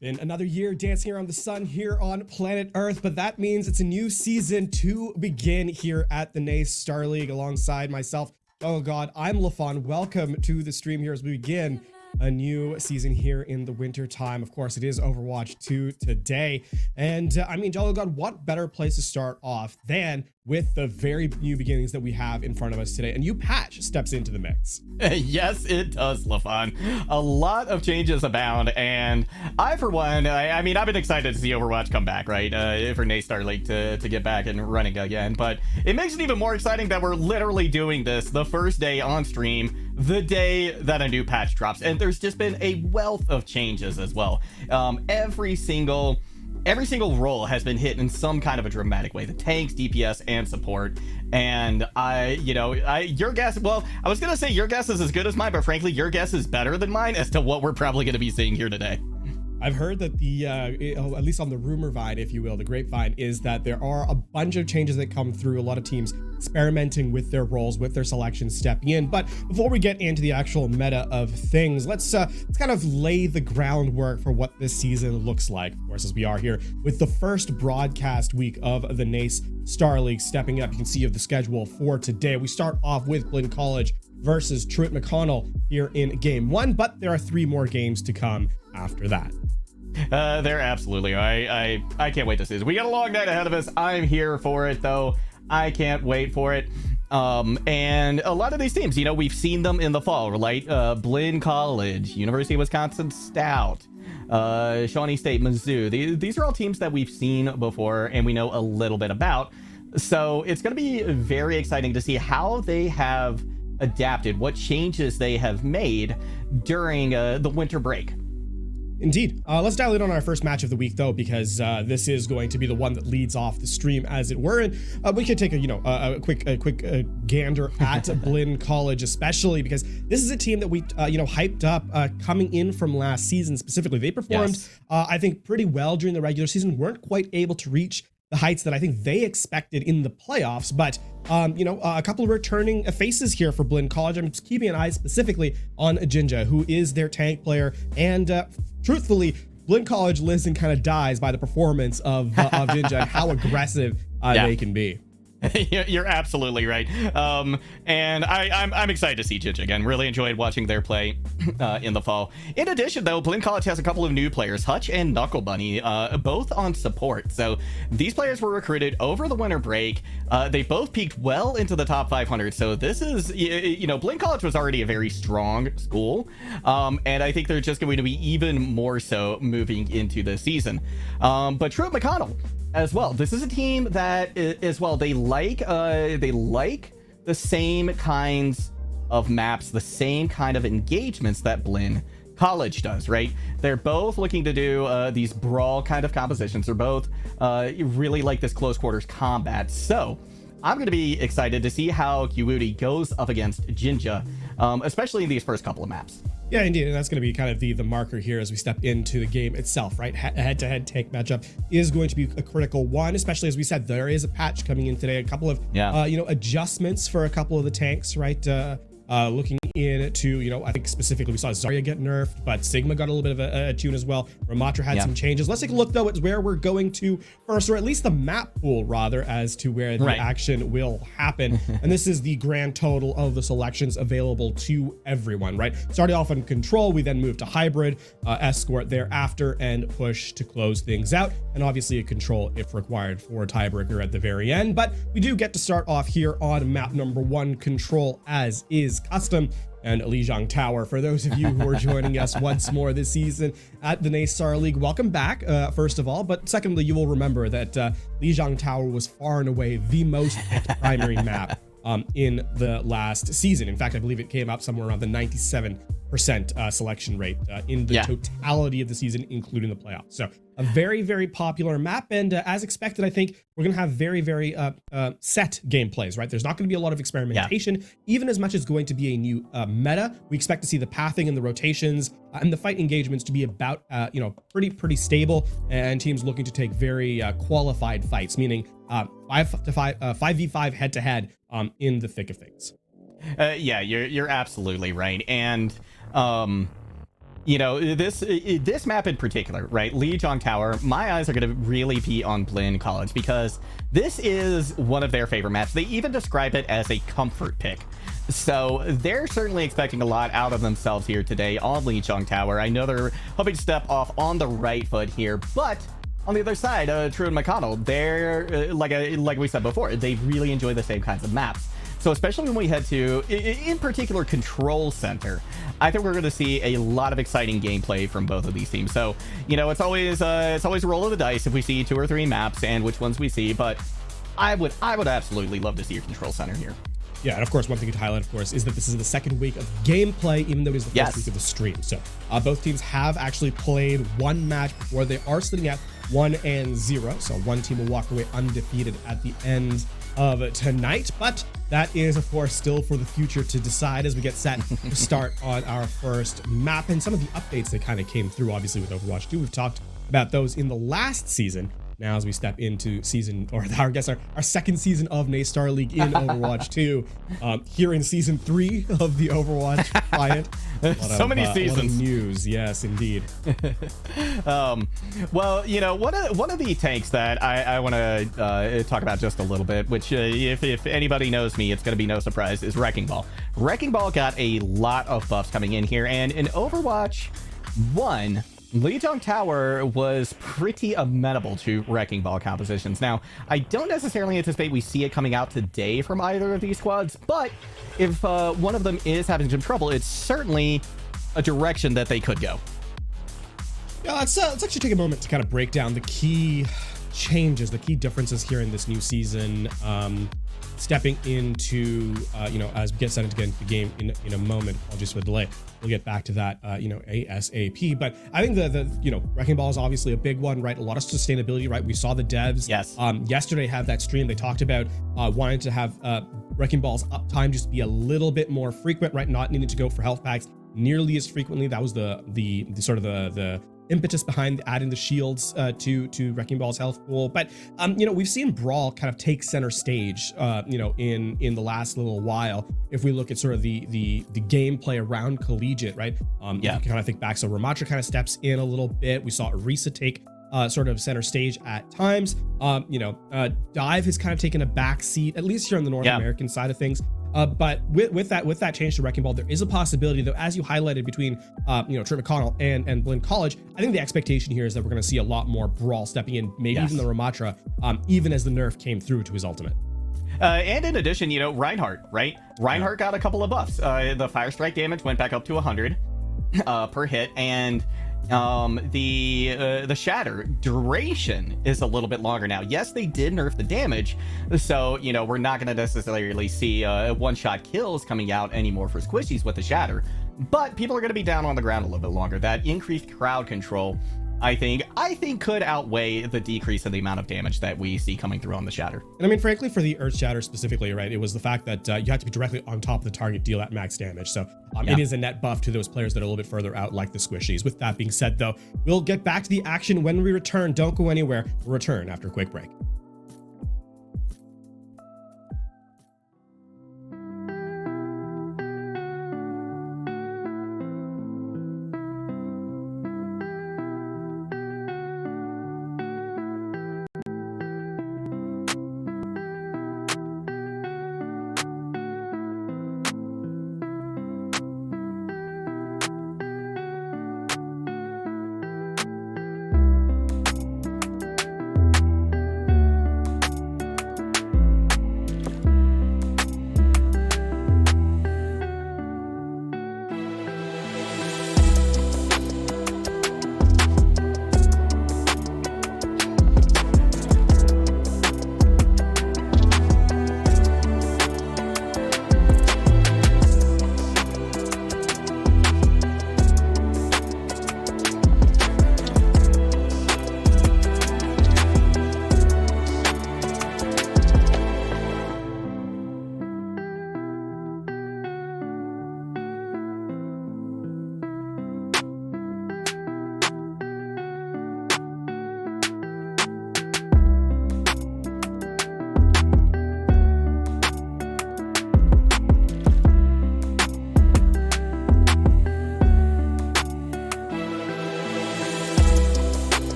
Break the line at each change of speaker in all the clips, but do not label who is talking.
Been another year dancing around the sun here on planet Earth, but that means it's a new season to begin here at the NACE Star League alongside myself. Oh God, I'm LaFon. Welcome to the stream here as we begin a new season here in the winter time. Of course, it is Overwatch 2 today. And I mean, Jolly God, what better place to start off than with the very new beginnings that we have in front of us today? A new patch steps into the mix.
Yes, it does, LaFon. A lot of changes abound, and I, for one, I mean, I've been excited to see Overwatch come back, right? For NACE Star League to get back and running again, but it makes it even more exciting that we're literally doing this the first day on stream, the day that a new patch drops, and there's just been a wealth of changes as well. Every single role has been hit in some kind of a dramatic way. The tanks, DPS, and support. And your guess, well, I was gonna say your guess is as good as mine, but frankly, your guess is better than mine as to what we're probably gonna be seeing here today.
I've heard that at least on the rumor vine, if you will, the grapevine, is that there are a bunch of changes that come through. A lot of teams experimenting with their roles, with their selections, stepping in. But before we get into the actual meta of things, let's kind of lay the groundwork for what this season looks like. Of course, as we are here with the first broadcast week of the NACE Star League stepping up. You can see of the schedule for today. We start off with Blinn College versus Truett McConnell here in game one, but there are 3 more games to come after that.
There absolutely. I can't wait to see this. We got a long night ahead of us. I'm here for it, though. I can't wait for it. And a lot of these teams, we've seen them in the fall, right? Blinn College, University of Wisconsin Stout, Shawnee State, Mizzou. These are all teams that we've seen before and we know a little bit about. So it's going to be very exciting to see how they have adapted, what changes they have made during the winter break.
Indeed. Let's dial in on our first match of the week, though, because this is going to be the one that leads off the stream, as it were. And we could take a quick gander at Blinn College, especially because this is a team that we hyped up coming in from last season specifically. They performed,
yes.
I think, pretty well during the regular season. Weren't quite able to reach the heights that I think they expected in the playoffs, but a couple of returning faces here for Blinn College. I'm keeping an eye specifically on Jinja, who is their tank player, and truthfully, Blinn College lives and kind of dies by the performance of Jinja and how aggressive they can be.
You're absolutely right. And I'm excited to see Jinja again. Really enjoyed watching their play in the fall. In addition, though, Blinn College has a couple of new players, Hutch and Knuckle Bunny, both on support. So these players were recruited over the winter break. They both peaked well into the top 500. So this is, Blinn College was already a very strong school. And I think they're just going to be even more so moving into the season. But Truett McConnell as well. This is a team that as well, they like the same kinds of maps, the same kind of engagements that Blinn College does, right? They're both looking to do these brawl kind of compositions. They're both really like this close quarters combat. So I'm going to be excited to see how Kiwuti goes up against Jinja, especially in these first couple of maps.
Yeah, indeed, and that's going to be kind of the marker here as we step into the game itself, right? A head-to-head tank matchup is going to be a critical one, especially as we said, there is a patch coming in today, a couple of adjustments for a couple of the tanks, right? Looking into, I think specifically we saw Zarya get nerfed, but Sigma got a little bit of a tune as well. Ramatra had some changes. Let's take a look, though, at where we're going to first, or at least the map pool, rather, as to where the action will happen. And this is the grand total of the selections available to everyone, right? Starting off on Control, we then move to Hybrid, Escort thereafter, and Push to close things out. And obviously a Control if required for a tiebreaker at the very end. But we do get to start off here on map number 1, Control as is custom, and Lijiang Tower. For those of you who are joining us once more this season at the NACE Star League, welcome back, first of all. But secondly, you will remember that Lijiang Tower was far and away the most picked primary map in the last season. In fact, I believe it came up somewhere around the 97% selection rate in the totality of the season, including the playoffs. So a very, very popular map. And as expected, I think we're going to have very, very set gameplays, right? There's not going to be a lot of experimentation, even as much as going to be a new meta. We expect to see the pathing and the rotations and the fight engagements to be about, pretty stable, and teams looking to take very qualified fights, meaning 5v5 head-to-head in the thick of things.
You're absolutely right. And this map in particular, right? Lijiang Tower, my eyes are going to really be on Blinn College because this is one of their favorite maps. They even describe it as a comfort pick. So they're certainly expecting a lot out of themselves here today on Lijiang Tower. I know they're hoping to step off on the right foot here, but on the other side, True and McConnell, they're like we said before, they really enjoy the same kinds of maps. So especially when we head to, in particular, Control Center, I think we're going to see a lot of exciting gameplay from both of these teams. So, it's always a roll of the dice if we see 2 or 3 maps and which ones we see. But I would absolutely love to see a Control Center here.
Yeah, and of course, one thing to highlight, of course, is that this is the second week of gameplay, even though it is the first week of the stream. So both teams have actually played one match before. They are sitting at 1-0. So one team will walk away undefeated at the end of tonight, but that is, of course, still for the future to decide as we get set to start on our first map. And some of the updates that kind of came through, obviously, with Overwatch 2, we've talked about those in the last season. Now, as we step into our second season of Naystar League in Overwatch 2, here in season 3 of the Overwatch client.
So many seasons.
A lot of news, yes, indeed.
Well, one of the tanks that I want to talk about just a little bit, which if anybody knows me, it's going to be no surprise, is Wrecking Ball. Wrecking Ball got a lot of buffs coming in here, and in Overwatch 1, Lijiang Tower was pretty amenable to Wrecking Ball compositions. Now, I don't necessarily anticipate we see it coming out today from either of these squads, but if one of them is having some trouble, it's certainly a direction that they could go.
Yeah, let's actually take a moment to kind of break down the key changes, the key differences here in this new season. Stepping into, as we get set into the game in a moment, apologies for the delay. We'll get back to that, ASAP. But I think the Wrecking Ball is obviously a big one, right? A lot of sustainability, right? We saw the devs yesterday have that stream. They talked about wanting to have Wrecking Ball's uptime just be a little bit more frequent, right? Not needing to go for health packs nearly as frequently. That was the sort of the impetus behind adding the shields to Wrecking Ball's health pool. But we've seen Brawl kind of take center stage in the last little while. If we look at sort of the gameplay around Collegiate, right? You can kind of think back. So Ramatra kind of steps in a little bit. We saw Orisa take sort of center stage at times. Dive has kind of taken a back seat, at least here on the North American side of things. But with that change to Wrecking Ball, there is a possibility, though, as you highlighted between Trent McConnell and Blinn College. I think the expectation here is that we're going to see a lot more Brawl stepping in, maybe even the Ramatra, even as the nerf came through to his ultimate.
And in addition, Reinhardt, right? Reinhardt got a couple of buffs. The fire strike damage went back up to 100 per hit, and the shatter duration is a little bit longer now. Yes, they did nerf the damage, so we're not going to necessarily see one-shot kills coming out anymore for squishies with the shatter, but people are going to be down on the ground a little bit longer. That increased crowd control, I think could outweigh the decrease in the amount of damage that we see coming through on the shatter.
And I mean, frankly, for the Earth Shatter specifically, right, it was the fact that you had to be directly on top of the target, deal at max damage. So it is a net buff to those players that are a little bit further out, like the squishies. With that being said, though, we'll get back to the action when we return. Don't go anywhere. We'll return after a quick break.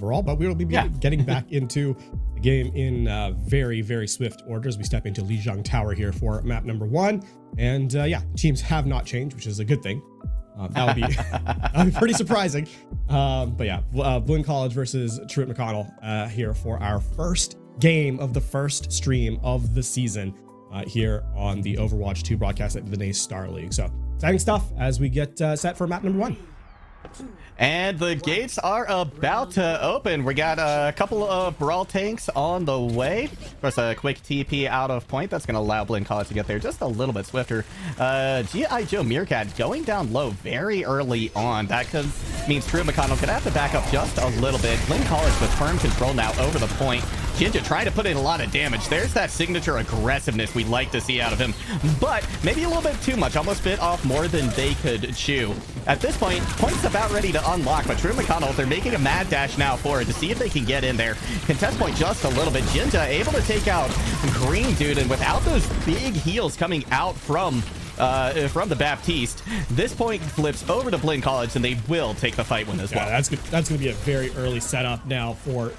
overall, but we'll be getting back into the game in very, very swift order as we step into Lijiang Tower here for map number 1. And teams have not changed, which is a good thing. That would be pretty surprising. Blinn College versus Truett McConnell here for our first game of the first stream of the season here on the Overwatch 2 broadcast at Vinay's Star League. So exciting stuff as we get set for map number 1.
And the gates are about to open. We got a couple of Brawl tanks on the way. Of course, a quick TP out of point. That's going to allow Blinn College to get there just a little bit swifter. G.I. Joe Meerkat going down low very early on. That means Truett McConnell could have to back up just a little bit. Blinn College with firm control now over the point. Jinja trying to put in a lot of damage. There's that signature aggressiveness we'd like to see out of him, but maybe a little bit too much. Almost bit off more than they could chew. At this point, point's about ready to unlock, but Truett McConnell, they're making a mad dash now forward to see if they can get in there. Contest point just a little bit. Jinja able to take out Green Dude, and without those big heals coming out from the Baptiste, this point flips over to Blinn College, and they will take the fight win as well.
That's good. That's going to be a very early setup now for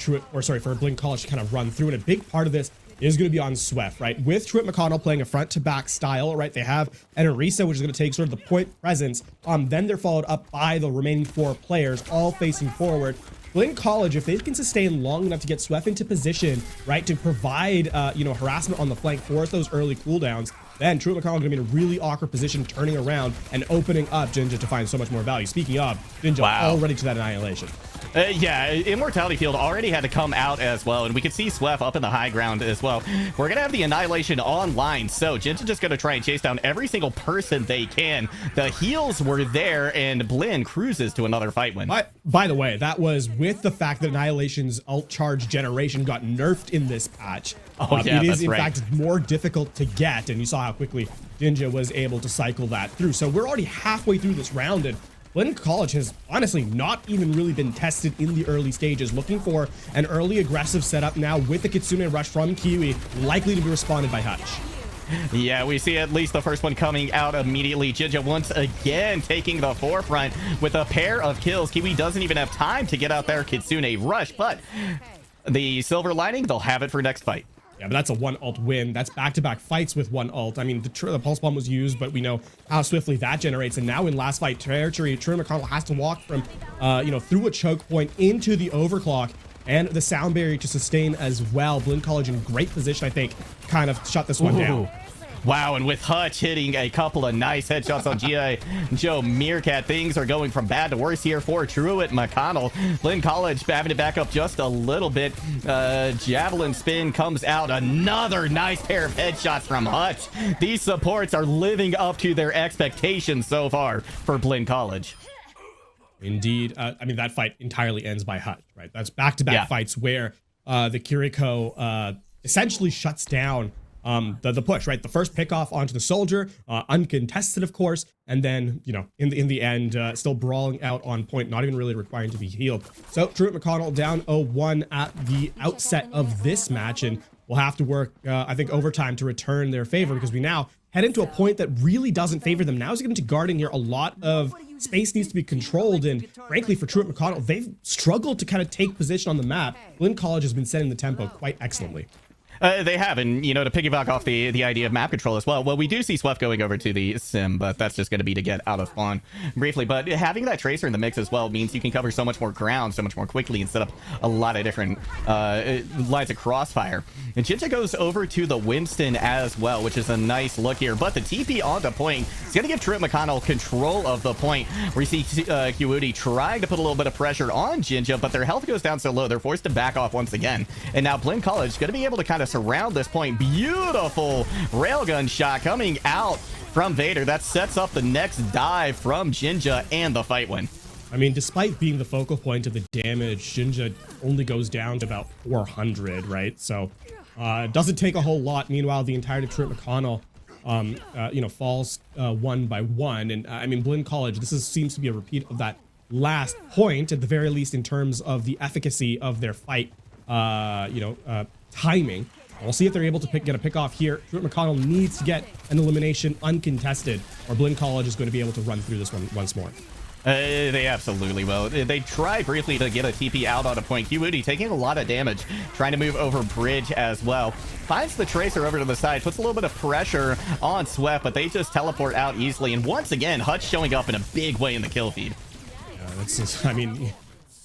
Blinn College to kind of run through, and a big part of this is going to be on Swift, right? With Truett McConnell playing a front-to-back style, right? They have an Arisa, which is going to take sort of the point presence. Then they're followed up by the remaining 4 players, all facing forward. Blinn College, if they can sustain long enough to get Swift into position, right, to provide, harassment on the flank for those early cooldowns, then Truett McConnell going to be in a really awkward position, turning around and opening up Jinja to find so much more value. Speaking of, Jinja already to that annihilation.
Immortality Field already had to come out as well, and we can see Swef up in the high ground as well. We're going to have the Annihilation online, so Jinja just going to try and chase down every single person they can. The heals were there, and Blinn cruises to another fight win.
By the way, that was with the fact that Annihilation's ult charge generation got nerfed in this patch. It is, in fact, more difficult to get, and you saw how quickly Jinja was able to cycle that through. So we're already halfway through this round, and Blinn College has honestly not even really been tested in the early stages. Looking for an early aggressive setup now with the Kitsune rush from Kiwi, likely to be responded by Hutch.
Yeah, we see at least the first one coming out immediately. Jinja once again taking the forefront with a pair of kills. Kiwi doesn't even have time to get out there Kitsune rush, but the silver lining, they'll have it for next fight.
Yeah, but that's a 1 ult win. That's back-to-back fights with 1 ult. I mean, the pulse bomb was used, but we know how swiftly that generates. And now in last fight territory, Truett McConnell has to walk from, through a choke point into the overclock and the sound barrier to sustain as well. Blinn College in great position, I think, kind of shut this one down.
Wow, and with Hutch hitting a couple of nice headshots on G.I. Joe Meerkat, things are going from bad to worse here for Truett McConnell. Blinn College having to back up just a little bit. Javelin spin comes out. Another nice pair of headshots from Hutch. These supports are living up to their expectations so far for Blinn College.
Indeed. That fight entirely ends by Hutch, right? That's back-to-back fights where the Kiriko essentially shuts down the push, right? The first pick off onto the soldier, uncontested, of course, and then, in the end, still brawling out on point, not even really requiring to be healed. So Truett McConnell down 0-1 at the outset of this match, and we'll have to work, I think, overtime to return their favor, because we now head into a point that really doesn't favor them. Now is getting to guarding here. A lot of space needs to be controlled, and frankly, for Truett McConnell, they've struggled to kind of take position on the map. Blinn College has been setting the tempo quite excellently.
They have, and to piggyback off the idea of map control as well. Well, we do see Swef going over to the sim, but that's just going to be to get out of spawn briefly. But having that tracer in the mix as well means you can cover so much more ground, so much more quickly, and set up a lot of different lines of crossfire. And Jinja goes over to the Winston as well, which is a nice look here. But the TP on the point is going to give Truett McConnell control of the point. We see Kiwudi trying to put a little bit of pressure on Jinja, but their health goes down so low, they're forced to back off once again. And now Blinn College is going to be able to kind of surround this point. Beautiful railgun shot coming out from Vader. That sets up the next dive from Jinja and the fight win.
I mean, despite being the focal point of the damage, Jinja only goes down to about 400, right? So it doesn't take a whole lot. Meanwhile, the entirety of Truett McConnell falls 1 by 1. And Blinn College, seems to be a repeat of that last point, at the very least, in terms of the efficacy of their fight, timing. We'll see if they're able to get a pick off here. Truett McConnell needs to get an elimination uncontested, or Blinn College is going to be able to run through this one once more.
They absolutely will. They try briefly to get a TP out on a point. Kiwoody taking a lot of damage, trying to move over bridge as well. Finds the Tracer over to the side, puts a little bit of pressure on Sweat, but they just teleport out easily. And once again, Hutch showing up in a big way in the kill feed.
That's just, I mean,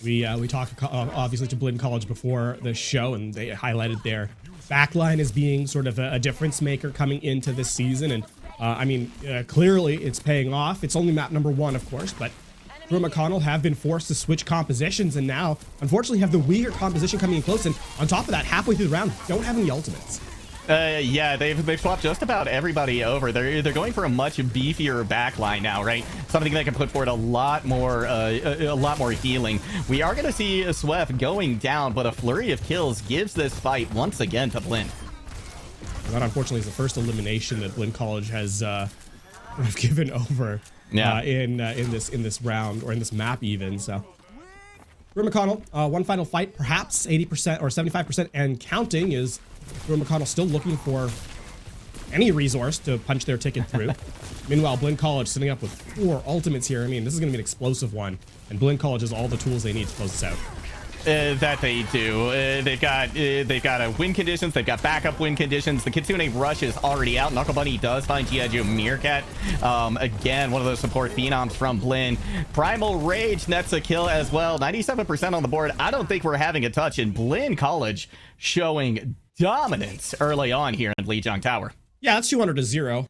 we talked obviously to Blinn College before the show, and they highlighted their backline as being sort of a difference maker coming into this season. And I mean, clearly it's paying off. It's only map number 1, of course, but Drew McConnell have been forced to switch compositions, and now, unfortunately, have the weaker composition coming in close. And on top of that, halfway through the round, don't have any ultimates.
Yeah, they've swapped just about everybody over. They're going for a much beefier backline now, right? Something that can put forward a lot more healing. We are going to see Swef going down, but a flurry of kills gives this fight once again to Blinn.
That unfortunately is the first elimination that Blinn College has given over. Yeah. In this round, or in this map even. So Drew McConnell, one final fight, perhaps 80% or 75% and counting. Is Drew McConnell still looking for any resource to punch their ticket through? Meanwhile, Blinn College sitting up with 4 ultimates here. I mean, this is going to be an explosive one, and Blinn College has all the tools they need to close this out.
That they do. They've got a win conditions. They've got backup win conditions. The Kitsune rush is already out. Knuckle Bunny does find G.I. Joe Meerkat. Again, one of those support phenoms from Blinn. Primal Rage nets a kill as well. 97% on the board. I don't think we're having a touch. In Blinn College showing dominance early on here in Lijiang Tower.
Yeah, that's 200-0.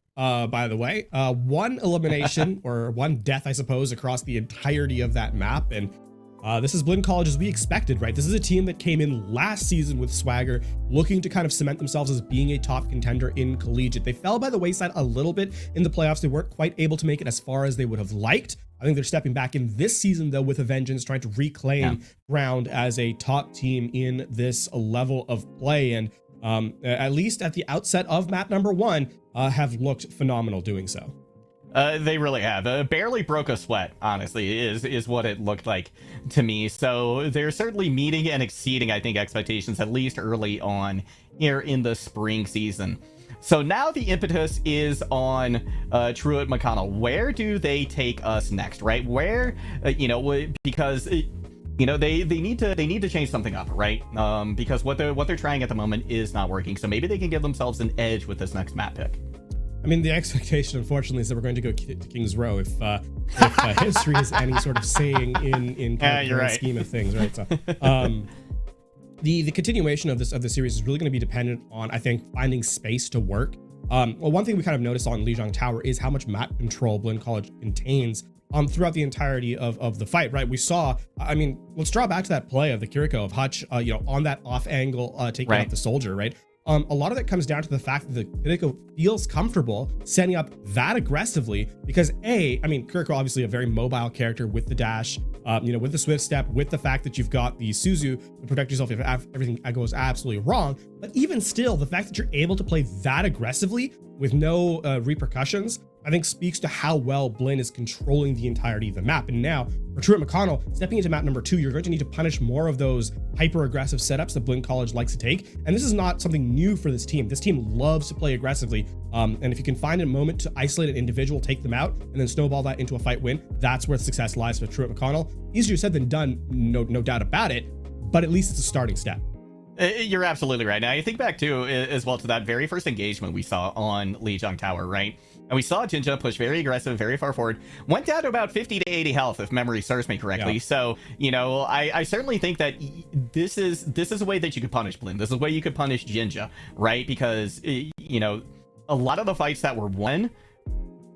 By the way, 1 elimination or 1 death, I suppose, across the entirety of that map. And this is Blinn College as we expected, right? This is a team that came in last season with swagger, looking to kind of cement themselves as being a top contender in collegiate. They fell by the wayside a little bit in the playoffs. They weren't quite able to make it as far as they would have liked. I think they're stepping back in this season, though, with a vengeance, trying to reclaim ground as a top team in this level of play. And at least at the outset of map number 1, have looked phenomenal doing so.
They really have. Barely broke a sweat, honestly, is what it looked like to me. So they're certainly meeting and exceeding, I think, expectations, at least early on here in the spring season. So now the impetus is on Truett McConnell. Where do they take us next, right? Where, because they need to change something up, right? Because what they're trying at the moment is not working. So maybe they can give themselves an edge with this next map pick.
I mean, the expectation, unfortunately, is that we're going to go to King's Row if history is any sort of saying in the scheme of things, right? So, the continuation of the series is really going to be dependent on, I think, finding space to work. Well, one thing we kind of noticed on Lijiang Tower is how much map control Blinn College contains throughout the entirety of the fight, right? We saw, I mean, let's draw back to that play of the Kiriko of Hutch, on that off angle, taking out the soldier, right? A lot of that comes down to the fact that the Kiriko feels comfortable setting up that aggressively because Kiriko obviously a very mobile character with the dash, with the swift step, with the fact that you've got the Suzu to protect yourself if everything goes absolutely wrong. But even still, the fact that you're able to play that aggressively with no repercussions, I think speaks to how well Blinn is controlling the entirety of the map. And now, for Truett McConnell, stepping into map number 2, you're going to need to punish more of those hyper-aggressive setups that Blinn College likes to take. And this is not something new for this team. This team loves to play aggressively. And if you can find a moment to isolate an individual, take them out, and then snowball that into a fight win, that's where success lies for Truett McConnell. Easier said than done, no doubt about it, but at least it's a starting step.
You're absolutely right. Now, you think back, too, as well to that very first engagement we saw on Lijiang Tower, right? And we saw Jinja push very aggressive, very far forward, went down to about 50 to 80 health, if memory serves me correctly. Yeah. So, I certainly think that this is a way that you could punish Blinn. This is a way you could punish Jinja, right? Because, a lot of the fights that were won,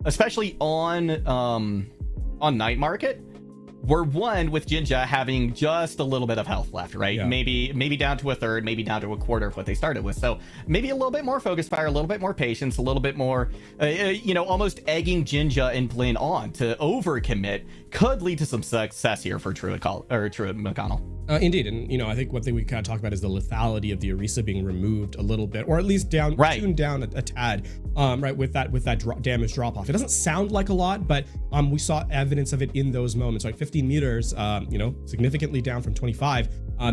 especially on Night Market, were won with Jinja having just a little bit of health left, right? Yeah. Maybe down to a third, maybe down to a quarter of what they started with. So maybe a little bit more focus fire, a little bit more patience, a little bit more, almost egging Jinja and Blinn on to overcommit could lead to some success here for Truett McConnell.
Indeed, and I think one thing we kind of talk about is the lethality of the Orisa being removed a little bit, or at least tuned down a tad, right, with that damage drop off. It doesn't sound like a lot, but we saw evidence of it in those moments, like 15 meters, significantly down from 25.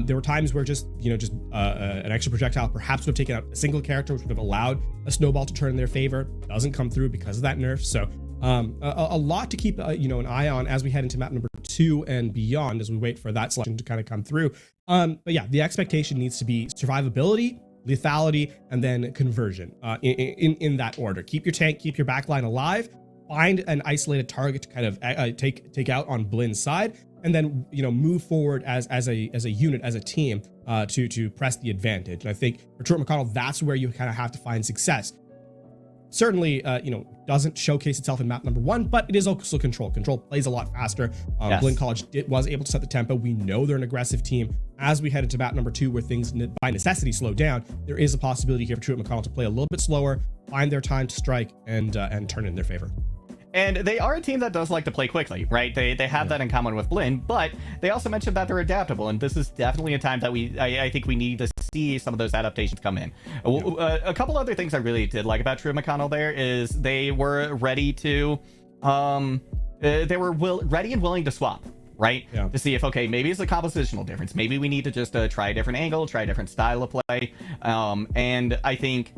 There were times where just an extra projectile perhaps would have taken out a single character, which would have allowed a snowball to turn in their favor. Doesn't come through because of that nerf. So A lot to keep an eye on as we head into map number 2 and beyond, as we wait for that selection to kind of come through. But yeah, the expectation needs to be survivability, lethality, and then conversion in that order. Keep your tank, keep your backline alive, find an isolated target to kind of take out on Blin's side, and then move forward as a unit, as a team, to press the advantage. And I think for Truett McConnell, that's where you kind of have to find success. Certainly, doesn't showcase itself in map number 1, but it is also Control. Control plays a lot faster.
Yes.
Blinn College was able to set the tempo. We know they're an aggressive team. As we head into map number 2, where things by necessity slow down, there is a possibility here for Truett McConnell to play a little bit slower, find their time to strike, and turn in their favor.
And they are a team that does like to play quickly, right? They have that in common with Blinn, but they also mentioned that they're adaptable, and this is definitely a time that I think we need to see some of those adaptations come in. A couple other things I really did like about Truett McConnell there is they were ready to, ready and willing to swap, right?
Yeah.
To see if, okay, maybe it's a compositional difference. Maybe we need to just try a different angle, try a different style of play. And I think,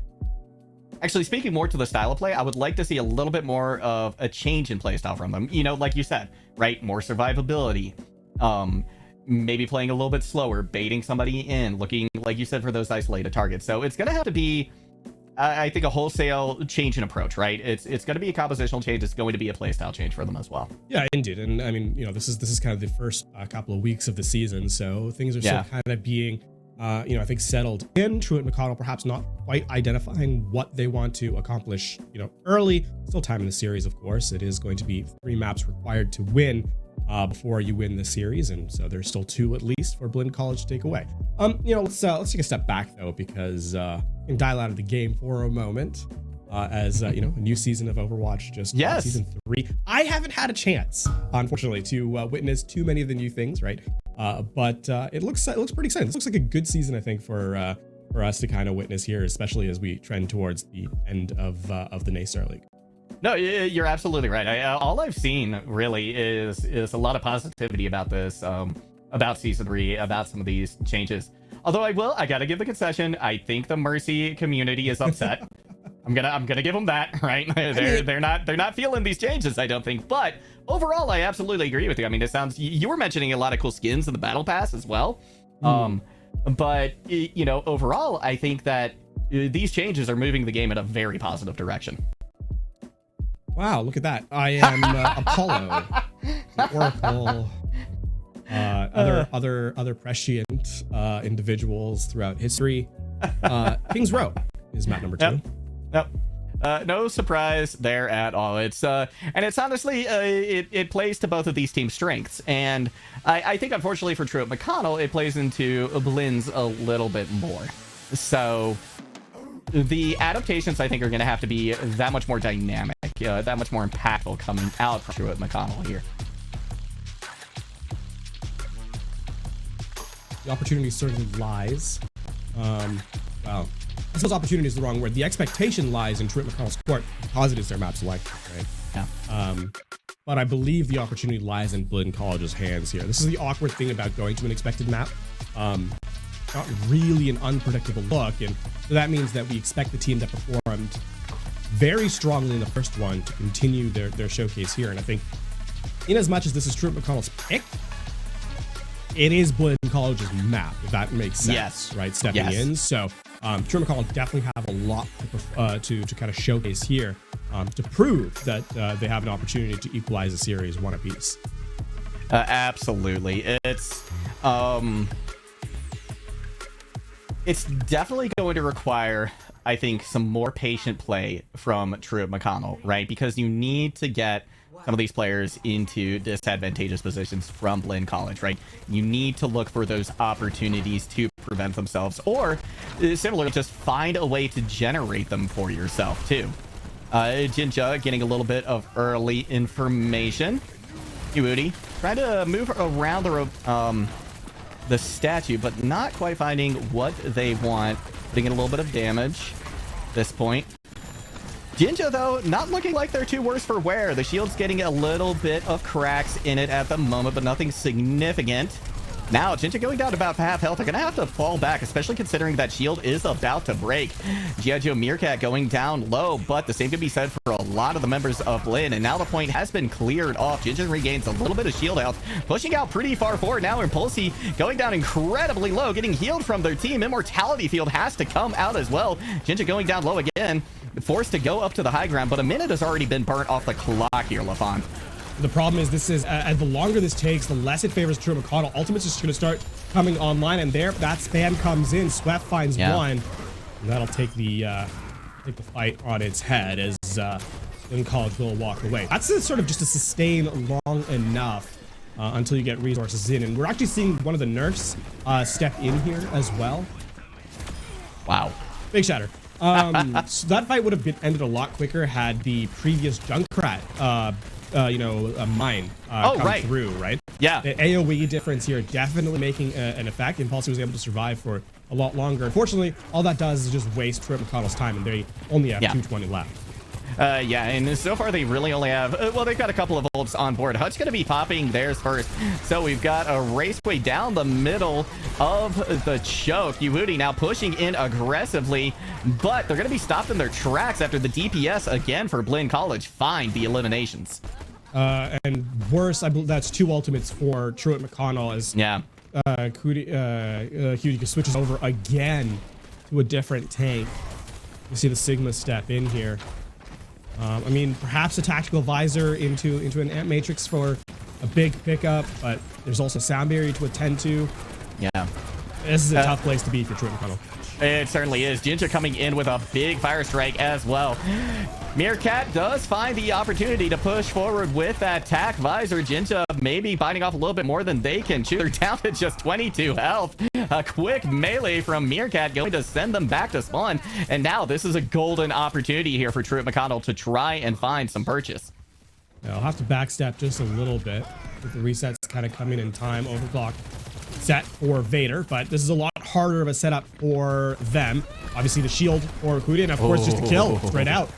actually, speaking more to the style of play, I would like to see a little bit more of a change in playstyle from them. Like you said, right? More survivability. Maybe playing a little bit slower, baiting somebody in, looking, like you said, for those isolated targets. So it's going to have to be, I think, a wholesale change in approach, right? It's going to be a compositional change. It's going to be a playstyle change for them as well.
Yeah, indeed. And I mean, this is kind of the first couple of weeks of the season, so things are still kind of being I think settled in. Truett McConnell perhaps not quite identifying what they want to accomplish, early. Still time in the series, of course. It is going to be 3 maps required to win before you win the series, and so there's still 2 at least for Blinn College to take away. Let's take a step back though, because we can dial out of the game for a moment. As a new season of Overwatch just season 3. I haven't had a chance, unfortunately, to witness too many of the new things, right? But it looks pretty exciting. This looks like a good season, I think, for us to kind of witness here, especially as we trend towards the end of the Naystar League.
No, you're absolutely right. All I've seen really is a lot of positivity about this, about season 3, about some of these changes. Although I gotta give the concession. I think the Mercy community is upset. I'm gonna give them that, right? They're not feeling these changes, I don't think. But overall, I absolutely agree with you. I mean, it sounds, you were mentioning a lot of cool skins in the battle pass as well. But overall, I think that these changes are moving the game in a very positive direction.
Wow, look at that! I am Apollo, Oracle, other prescient individuals throughout history. King's Row is map number 2.
Yep. No surprise there at all. It's and it's honestly it plays to both of these teams' strengths, and I think unfortunately for Truett McConnell, it plays into Blinn's a little bit more. So the adaptations, I think, are going to have to be that much more dynamic, that much more impactful coming out from Truett McConnell here.
The opportunity certainly lies. Wow. This opportunity is the wrong word. The expectation lies in Truett McConnell's court because it is their map selection, right?
Yeah.
But I believe the opportunity lies in Blinn College's hands here. This is the awkward thing about going to an expected map. Not really an unpredictable look, and so that means that we expect the team that performed very strongly in the first one to continue their showcase here. And I think, in as much as this is Truett McConnell's pick, it is Blinn College's map, if that makes sense.
Yes.
Right, stepping in. So Truett McConnell definitely have a lot to kind of showcase here to prove that they have an opportunity to equalize the series one apiece.
Absolutely. It's definitely going to require, I think, some more patient play from Truett McConnell, right? Because you need to get some of these players into disadvantageous positions from Blinn College, right? You need to look for those opportunities to prevent themselves, or similarly, just find a way to generate them for yourself too. Jinja getting a little bit of early information. Woody trying to move around the statue, but not quite finding what they want. Putting in a little bit of damage at this point. Jinja, though, not looking like they're too worse for wear. The shield's getting a little bit of cracks in it at the moment, but nothing significant. Now, Jinja going down to about half health. They're going to have to fall back, especially considering that shield is about to break. G.I. Joe Meerkat going down low, but the same can be said for a lot of the members of Blinn. And now the point has been cleared off. Jinja regains a little bit of shield health, pushing out pretty far forward. Now Impulsi going down incredibly low, getting healed from their team. Immortality Field has to come out as well. Jinja going down low again, forced to go up to the high ground, but a minute has already been burnt off the clock here, LaFon.
The problem is this is, the longer this takes, the less it favors True McConnell. Ultimate's just going to start coming online, and there, that spam comes in. Sweat finds one, and that'll take the fight on its head as Blinn College will walk away. That's sort of just a sustain long enough until you get resources in, and we're actually seeing one of the nerfs step in here as well.
Wow.
Big shatter. So that fight would have been ended a lot quicker had the previous Junkrat mine come through, right?
Yeah.
The AoE difference here definitely making an effect. Impulsi was able to survive for a lot longer. Unfortunately, all that does is just waste Trip McConnell's time, and they only have 220 left.
And so far they really only have, they've got a couple of ults on board. Hutch going to be popping theirs first. So we've got a raceway down the middle of the choke. Yehudi now pushing in aggressively, but they're going to be stopped in their tracks after the DPS again for Blinn College find the eliminations.
And worse, I believe that's 2 ultimates for Truett McConnell as Hudi switches over again to a different tank. You see the Sigma step in here. I mean, perhaps a tactical visor into an Amp Matrix for a big pickup, but there's also sound barrier to attend to.
Yeah.
This is a tough place to be for Truett McConnell.
It certainly is. Jinja coming in with a big fire strike as well. Meerkat does find the opportunity to push forward with that tac visor. Jinja maybe biting off a little bit more than they can chew. They're down to just 22 health. A quick melee from Meerkat going to send them back to spawn. And now this is a golden opportunity here for Truett McConnell to try and find some purchase.
Yeah, I'll have to backstep just a little bit with the resets kind of coming in time. Overclock set for Vader, but this is a lot harder of a setup for them. Obviously the shield for Hudi, and of course just a kill straight out.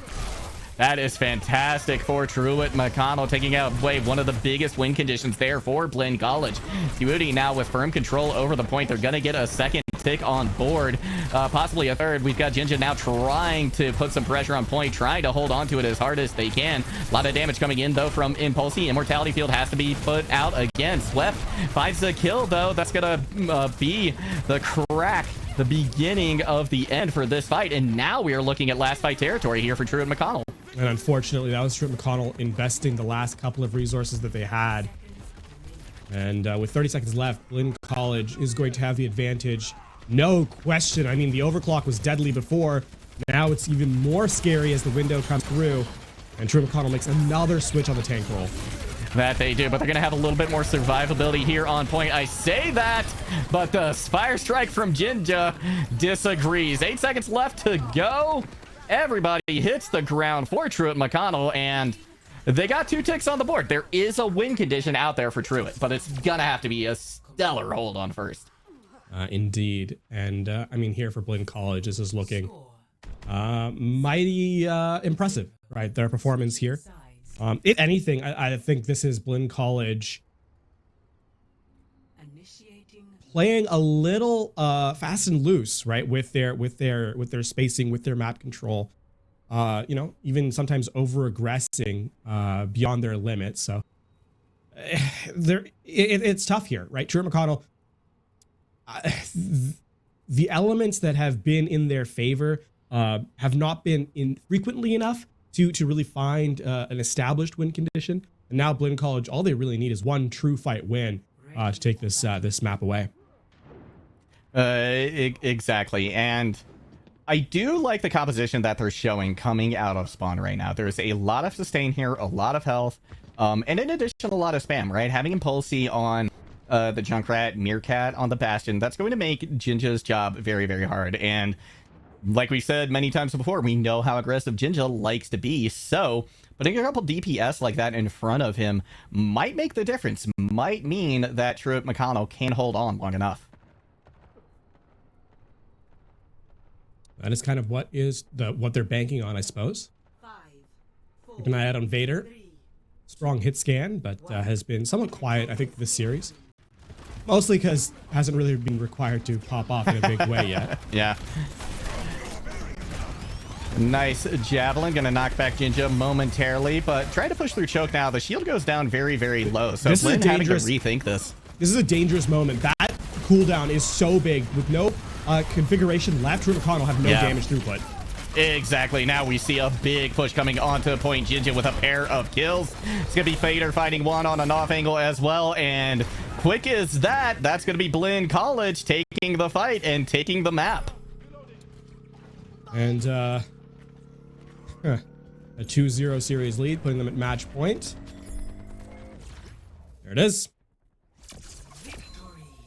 That is fantastic for Truett McConnell, taking out one of the biggest win conditions there for Blinn College. Hudi now with firm control over the point. They're going to get a second tick on board, possibly a third. We've got Jinja now trying to put some pressure on point, trying to hold on to it as hard as they can. A lot of damage coming in, though, from Impulsi. Immortality Field has to be put out again. Swept finds the kill, though. That's going to be the crack, the beginning of the end for this fight. And now we are looking at last fight territory here for Truett McConnell.
And unfortunately, that was Truett McConnell investing the last couple of resources that they had. And with 30 seconds left, Blinn College is going to have the advantage. No question. I mean, the overclock was deadly before. Now it's even more scary as the window comes through. And Truett McConnell makes another switch on the tank roll.
That they do, but they're going to have a little bit more survivability here on point. I say that, but the fire strike from Jinja disagrees. 8 seconds left to go. Everybody hits the ground for Truett McConnell, and they got 2 ticks on the board. There is a win condition out there for Truett, but it's going to have to be a stellar hold on first.
Indeed. And I mean, here for Blinn College, this is looking mighty impressive, right? Their performance here. If anything, I think this is Blinn College playing a little fast and loose, right? With their spacing, with their map control. Even sometimes over aggressing beyond their limits. So it's tough here, right? Truett McConnell, the elements that have been in their favor have not been infrequently enough to really find an established win condition. And now Blinn College, all they really need is one true fight win to take this map away.
Exactly. And I do like the composition that they're showing coming out of spawn right now. There's a lot of sustain here, a lot of health, and in addition, a lot of spam, right? Having Impulsi on the Junkrat, Meerkat on the Bastion, that's going to make Jinja's job very, very hard. And like we said many times before, we know how aggressive Jinja likes to be. So putting a couple DPS like that in front of him might make the difference, might mean that Truett McConnell can hold on long enough.
That is kind of what they're banking on, I suppose. Keep an eye out on Vader. Strong hit scan, but has been somewhat quiet, I think, this series. Mostly because hasn't really been required to pop off in a big way yet.
Yeah. Nice javelin, gonna knock back Jinja momentarily, but trying to push through choke now. The shield goes down very, very low. So Blinn having to rethink this.
This is a dangerous moment. That cooldown is so big with no configuration left. TrueMcConnell will have no damage throughput.
Exactly. Now we see a big push coming onto point. Jinja with a pair of kills. It's gonna be Fader fighting one on an off angle as well, and quick as that, that's gonna be Blinn College taking the fight and taking the map.
And a 2-0 series lead, putting them at match point. There it is.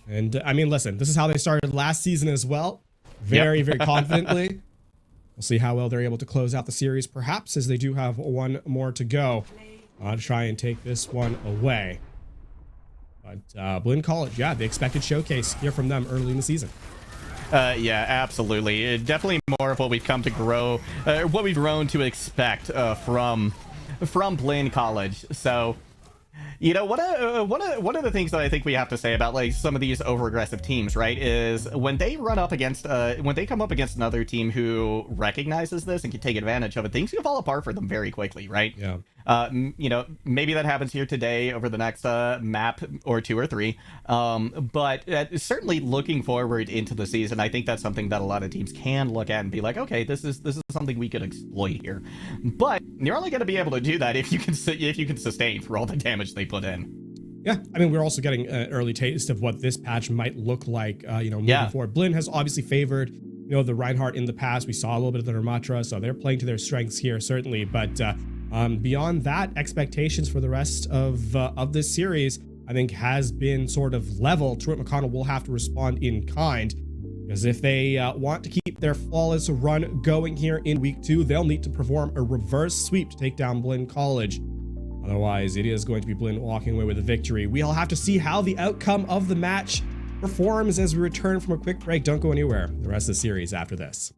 And I mean, listen, this is how they started last season as well. Very, very confidently. We'll see how well they're able to close out the series, perhaps, as they do have one more to go to try and take this one away. But Blinn College, yeah, the expected showcase here from them early in the season.
Yeah, absolutely. Definitely more of what we've come to grow, what we've grown to expect from Blinn College. So, you know, one of the things that I think we have to say about like some of these over aggressive teams, right, is when they run up against when they come up against another team who recognizes this and can take advantage of it, things can fall apart for them very quickly, right?
Yeah.
You know, maybe that happens here today over the next map or 2 or 3. But certainly looking forward into the season, I think that's something that a lot of teams can look at and be like, okay, this is something we could exploit here. But you're only going to be able to do that if you can sustain for all the damage they put in.
Yeah, I mean, we're also getting an early taste of what this patch might look like, you know, moving forward. Blinn has obviously favored, you know, the Reinhardt in the past. We saw a little bit of the Ramatra, so they're playing to their strengths here, certainly. But beyond that, expectations for the rest of this series, I think, has been sort of level. TrueMcConnell will have to respond in kind, because if they want to keep their flawless run going here in week 2, they'll need to perform a reverse sweep to take down Blinn College. Otherwise, it is going to be Blinn walking away with a victory. We'll have to see how the outcome of the match performs as we return from a quick break. Don't go anywhere. The rest of the series after this.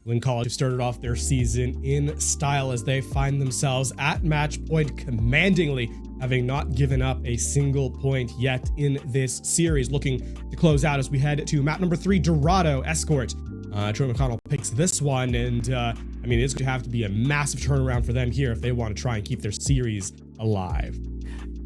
Blinn College started off their season in style as they find themselves at match point commandingly, having not given up a single point yet in this series. Looking to close out as we head to map number 3, Dorado Escort. Troy McConnell picks this one, and I mean, it's going to have to be a massive turnaround for them here if they want to try and keep their series alive.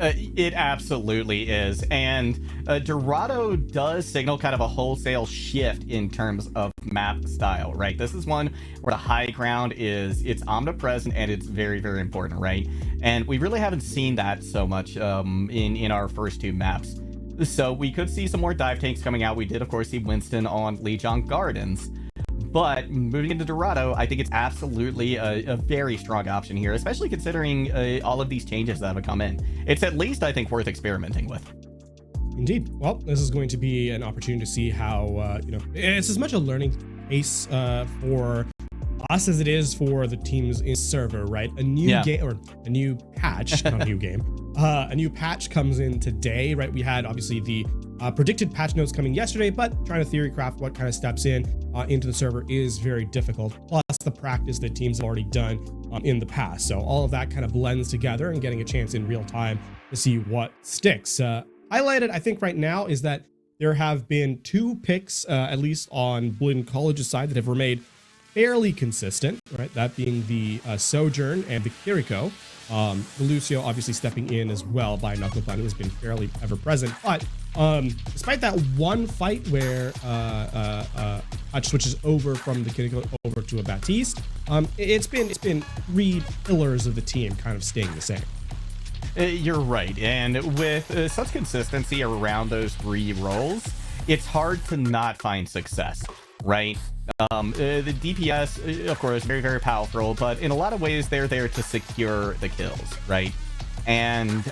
It absolutely is, and Dorado does signal kind of a wholesale shift in terms of map style, right? This is one where the high ground it's omnipresent and it's very, very important, right? And we really haven't seen that so much in our first 2 maps. So we could see some more dive tanks coming out. We did, of course, see Winston on Lijiang Gardens. But moving into Dorado, I think it's absolutely a very strong option here, especially considering all of these changes that have come in. It's at least, I think, worth experimenting with.
Indeed. Well, this is going to be an opportunity to see how, it's as much a learning pace for us as it is for the teams in server, right? A new game, or a new patch, not a new game. A new patch comes in today, right? We had obviously the predicted patch notes coming yesterday, but trying to theory craft what kind of steps into the server is very difficult. Plus the practice that teams have already done in the past. So all of that kind of blends together and getting a chance in real time to see what sticks. Highlighted, I think right now is that there have been 2 picks, at least on Blinn College's side, that have remained fairly consistent, right? That being the Sojourn and the Kiriko. The Lucio obviously stepping in as well by Knuckle Bunny, who's been fairly ever present. But despite that one fight where Hutch switches over from the Kiriko over to a Baptiste, it's been 3 pillars of the team kind of staying the same.
You're right, and with such consistency around those 3 roles, it's hard to not find success, right? The DPS, of course, very, very powerful, but in a lot of ways, they're there to secure the kills, right? And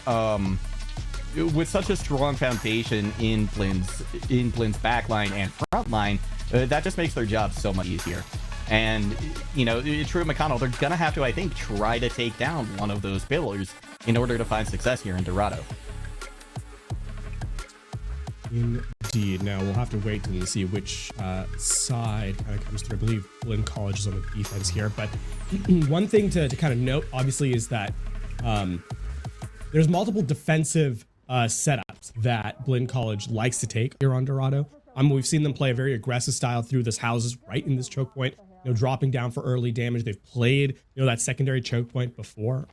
with such a strong foundation in Blinn's backline and frontline, that just makes their job so much easier. And, True McConnell, they're going to have to, I think, try to take down one of those pillars in order to find success here in Dorado.
Indeed. Now we'll have to wait and see which side kind of comes through. I believe Blinn College is on the defense here, but one thing to kind of note, obviously, is that there's multiple defensive setups that Blinn College likes to take here on Dorado. We've seen them play a very aggressive style through this houses right in this choke point, dropping down for early damage. They've played, that secondary choke point before.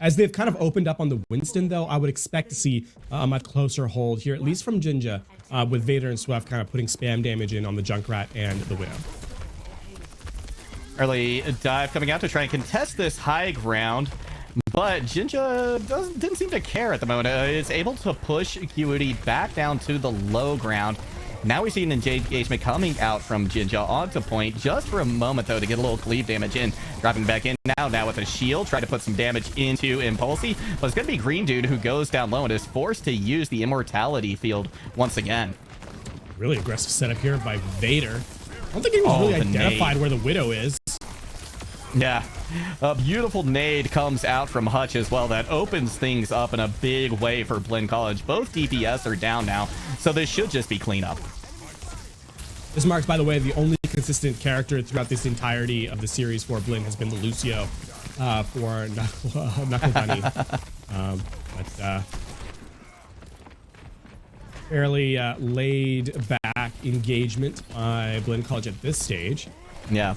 As they've kind of opened up on the Winston, though, I would expect to see a much closer hold here, at least from Jinja, with Vader and Swift kind of putting spam damage in on the Junkrat and the Widow.
Early dive coming out to try and contest this high ground, but Jinja didn't seem to care at the moment. Is able to push Kiwudi back down to the low ground. Now we see an engagement coming out from Jinja onto point just for a moment, though, to get a little cleave damage in. Dropping back in now with a shield, try to put some damage into Impulsi, but it's going to be Green Dude who goes down low and is forced to use the Immortality field once again.
Really aggressive setup here by Vader. I don't think he was really identified where the Widow is.
Yeah, a beautiful nade comes out from Hutch as well that opens things up in a big way for Blinn College. Both DPS are down now, so this should just be cleanup.
This marks, by the way, the only consistent character throughout this entirety of the series for Blinn has been the Lucio for Knuckle Bunny. But fairly laid back engagement by Blinn College at this stage.
Yeah.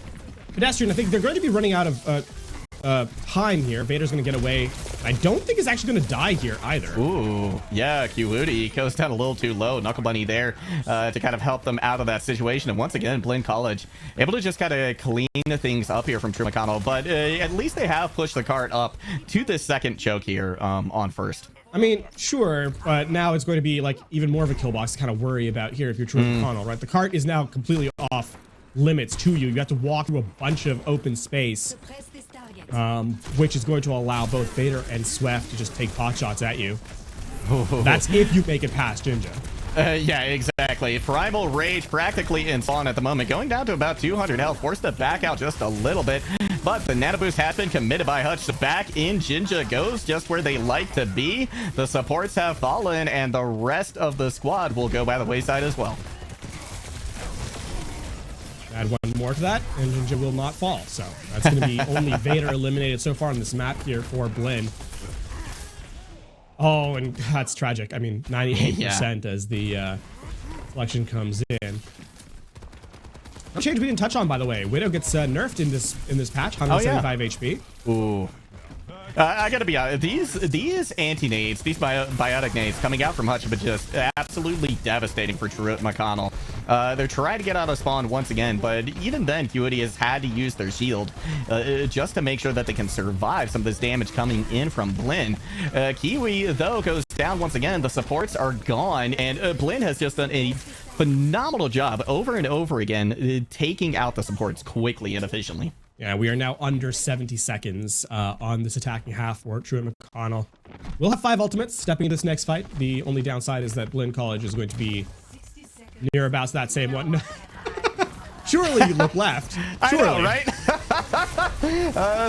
Pedestrian, I think they're going to be running out of time here. Vader's going to get away. I don't think he's actually going to die here either.
Ooh, yeah, Kiwudi goes down a little too low. Knuckle Bunny there to kind of help them out of that situation. And once again, Blinn College able to just kind of clean things up here from True McConnell. But at least they have pushed the cart up to this second choke here on first.
I mean, sure, but now it's going to be like even more of a kill box to kind of worry about here if you're True McConnell, right? The cart is now completely off limits to you. You have to walk through a bunch of open space, which is going to allow both Vader and Swift to just take pot shots at you. That's if you make it past Jinja.
Yeah, exactly. Primal Rage practically in spawn at the moment, going down to about 200 health, forced to back out just a little bit, but the nano boost has been committed by Hutch. Back in Jinja goes just where they like to be. The supports have fallen, and the rest of the squad will go by the wayside as well.
Add one more to that, and Ninja will not fall. So that's going to be only Vader eliminated so far on this map here for Blinn. Oh, and that's tragic. I mean, 98% as the selection comes in. No change we didn't touch on, by the way. Widow gets nerfed in this patch, 175 HP.
Ooh. I gotta be honest, these anti-nades, these biotic nades coming out from Hutch have been just absolutely devastating for Truett McConnell. They're trying to get out of spawn once again, but even then, QD has had to use their shield just to make sure that they can survive some of this damage coming in from Blinn. Kiwi, though, goes down once again. The supports are gone, and Blinn has just done a phenomenal job over and over again taking out the supports quickly and efficiently.
Yeah, we are now under 70 seconds on this attacking half for Truett McConnell. We'll have 5 ultimates stepping into this next fight. The only downside is that Blinn College is going to be near about that same one. Surely you look left. Surely.
I know, right?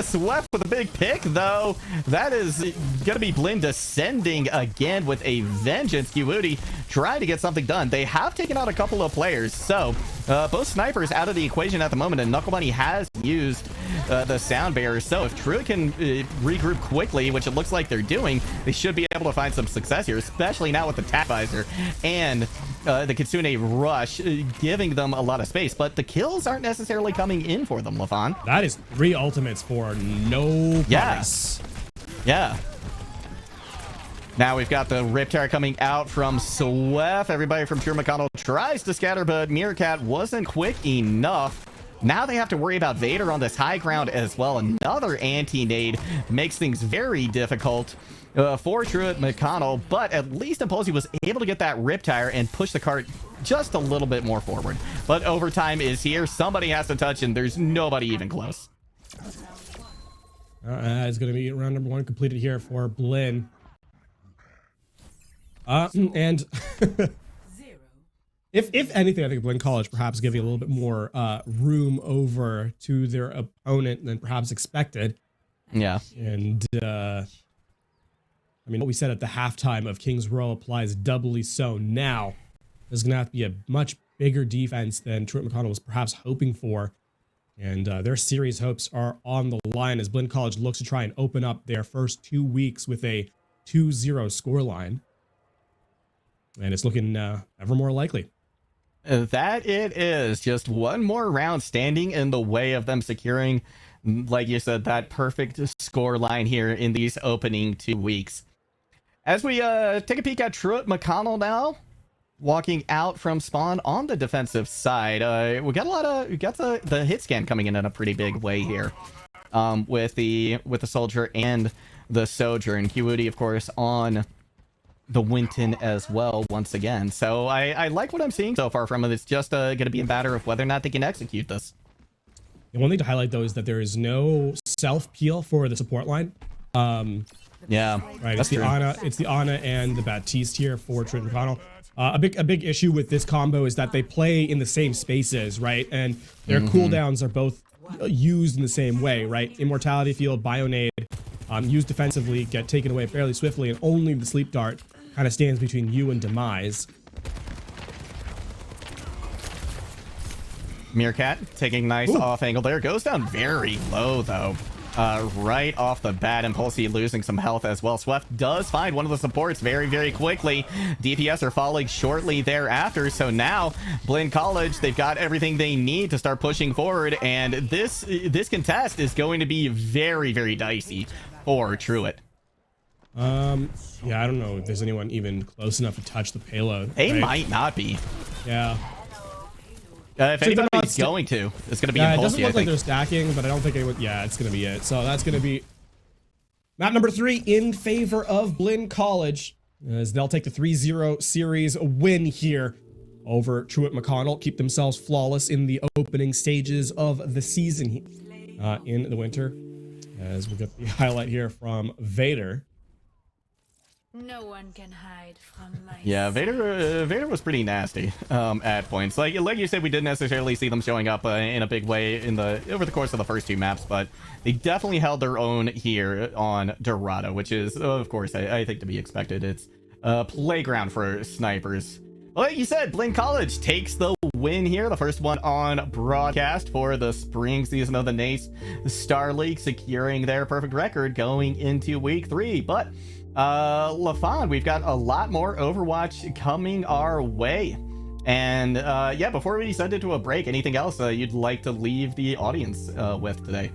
Swept with a big pick, though. That is going to be Blinn descending again with a vengeance. Kiwudi trying to get something done. They have taken out a couple of players, so both snipers out of the equation at the moment, and Knuckle Bunny has used the sound barrier. So if Truett can regroup quickly, which it looks like they're doing, they should be able to find some success here, especially now with the Tap Visor and the Kitsune Rush giving them a lot of space. But the kills aren't necessarily coming in for them, Lafon.
That is 3 ultimates for no price.
Yeah. Now we've got the Riptire coming out from Sweff. Everybody from Truett McConnell tries to scatter, but Meerkat wasn't quick enough. Now they have to worry about Vader on this high ground as well. Another anti-nade makes things very difficult for Truett McConnell, but at least Impulsi was able to get that Riptire and push the cart just a little bit more forward. But overtime is here. Somebody has to touch, and there's nobody even close.
It's going to be round number 1 completed here for Blinn. And if anything, I think Blinn College perhaps giving a little bit more room over to their opponent than perhaps expected.
Yeah.
And I mean, what we said at the halftime of King's Row applies doubly so now. There's going to have to be a much bigger defense than Truett McConnell was perhaps hoping for. And their series hopes are on the line as Blinn College looks to try and open up their first 2 weeks with a 2-0 scoreline. And it's looking ever more likely.
That it is. Just one more round standing in the way of them securing, like you said, that perfect score line here in these opening 2 weeks. As we take a peek at Truett McConnell now, walking out from spawn on the defensive side. We got the hit scan coming in a pretty big way here, with the soldier and the Sojourn. Kiwudi, of course, on the Winton as well once again. So I like what I'm seeing so far from it. It's just going to be a matter of whether or not they can execute this.
The one thing to highlight, though, is that there is no self-peel for the support line.
Yeah,
right. It's the Ana and the Baptiste here for Truett McConnell. A big issue with this combo is that they play in the same spaces, right? And their cooldowns are both used in the same way, right? Immortality Field, Bionade, used defensively, get taken away fairly swiftly, and only the Sleep Dart kind of stands between you and demise.
Meerkat taking nice off angle there. Goes down very low, though. Right off the bat, Impulsi losing some health as well. Sweff does find one of the supports very, very quickly. DPS are falling shortly thereafter, so now Blinn College, they've got everything they need to start pushing forward, and this contest is going to be very, very dicey for Truett.
Yeah, I don't know if there's anyone even close enough to touch the payload.
They might not be.
Yeah.
If anybody's going to, it's going to be Impulsi,
it doesn't look like they're stacking, but I don't think anyone... Yeah, it's going to be it. So that's going to be map number 3 in favor of Blinn College, as they'll take the 3-0 series win here over Truett McConnell, keep themselves flawless in the opening stages of the season in the winter. As we get the highlight here from Vader.
No one can hide from my
Vader was pretty nasty at points. Like you said, we didn't necessarily see them showing up in a big way over the course of the first 2 maps, but they definitely held their own here on Dorado, which is, of course, I think to be expected. It's a playground for snipers. Like you said, Blinn College takes the win. win here, the first one on broadcast for the spring season of the NACE Star League, securing their perfect record going into week 3. But LaFon, we've got a lot more Overwatch coming our way. And yeah, before we send it to a break, anything else you'd like to leave the audience with today?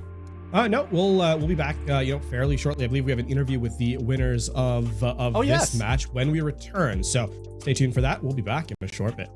No, we'll be back, fairly shortly. I believe we have an interview with the winners of this match when we return. So stay tuned for that. We'll be back in a short bit.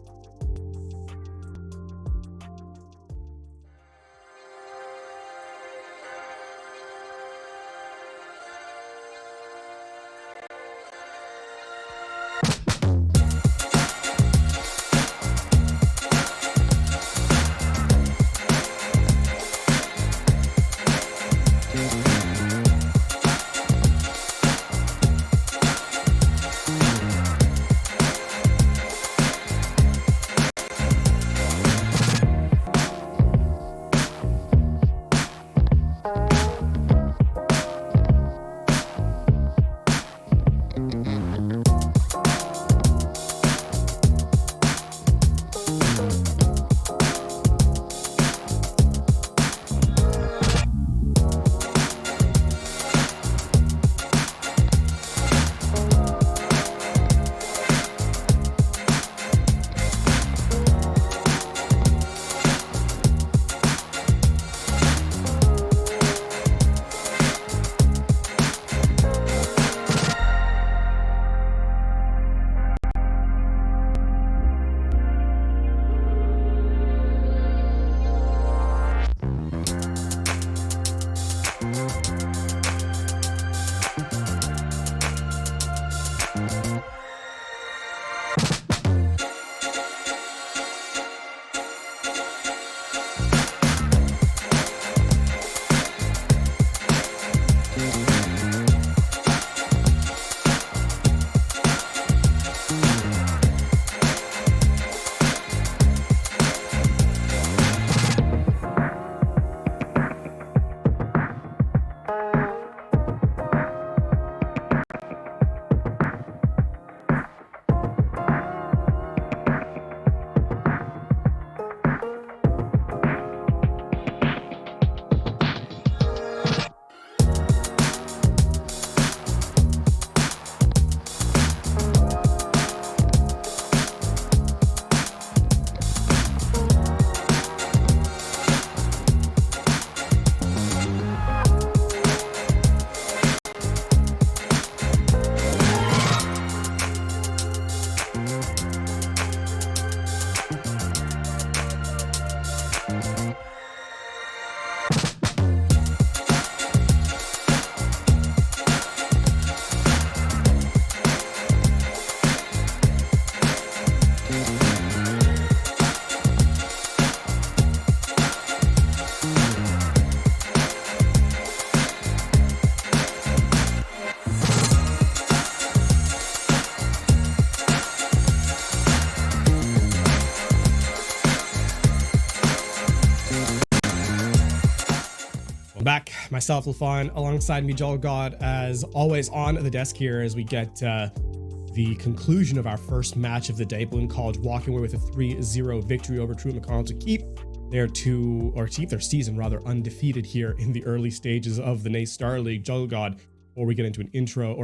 Back, myself, LaFon, alongside me, Joel God, as always on the desk here as we get the conclusion of our first match of the day. Bloom College walking away with a 3-0 victory over Truett McConnell to keep their season rather undefeated here in the early stages of the NACE Star League. Joel God, before we get into an interview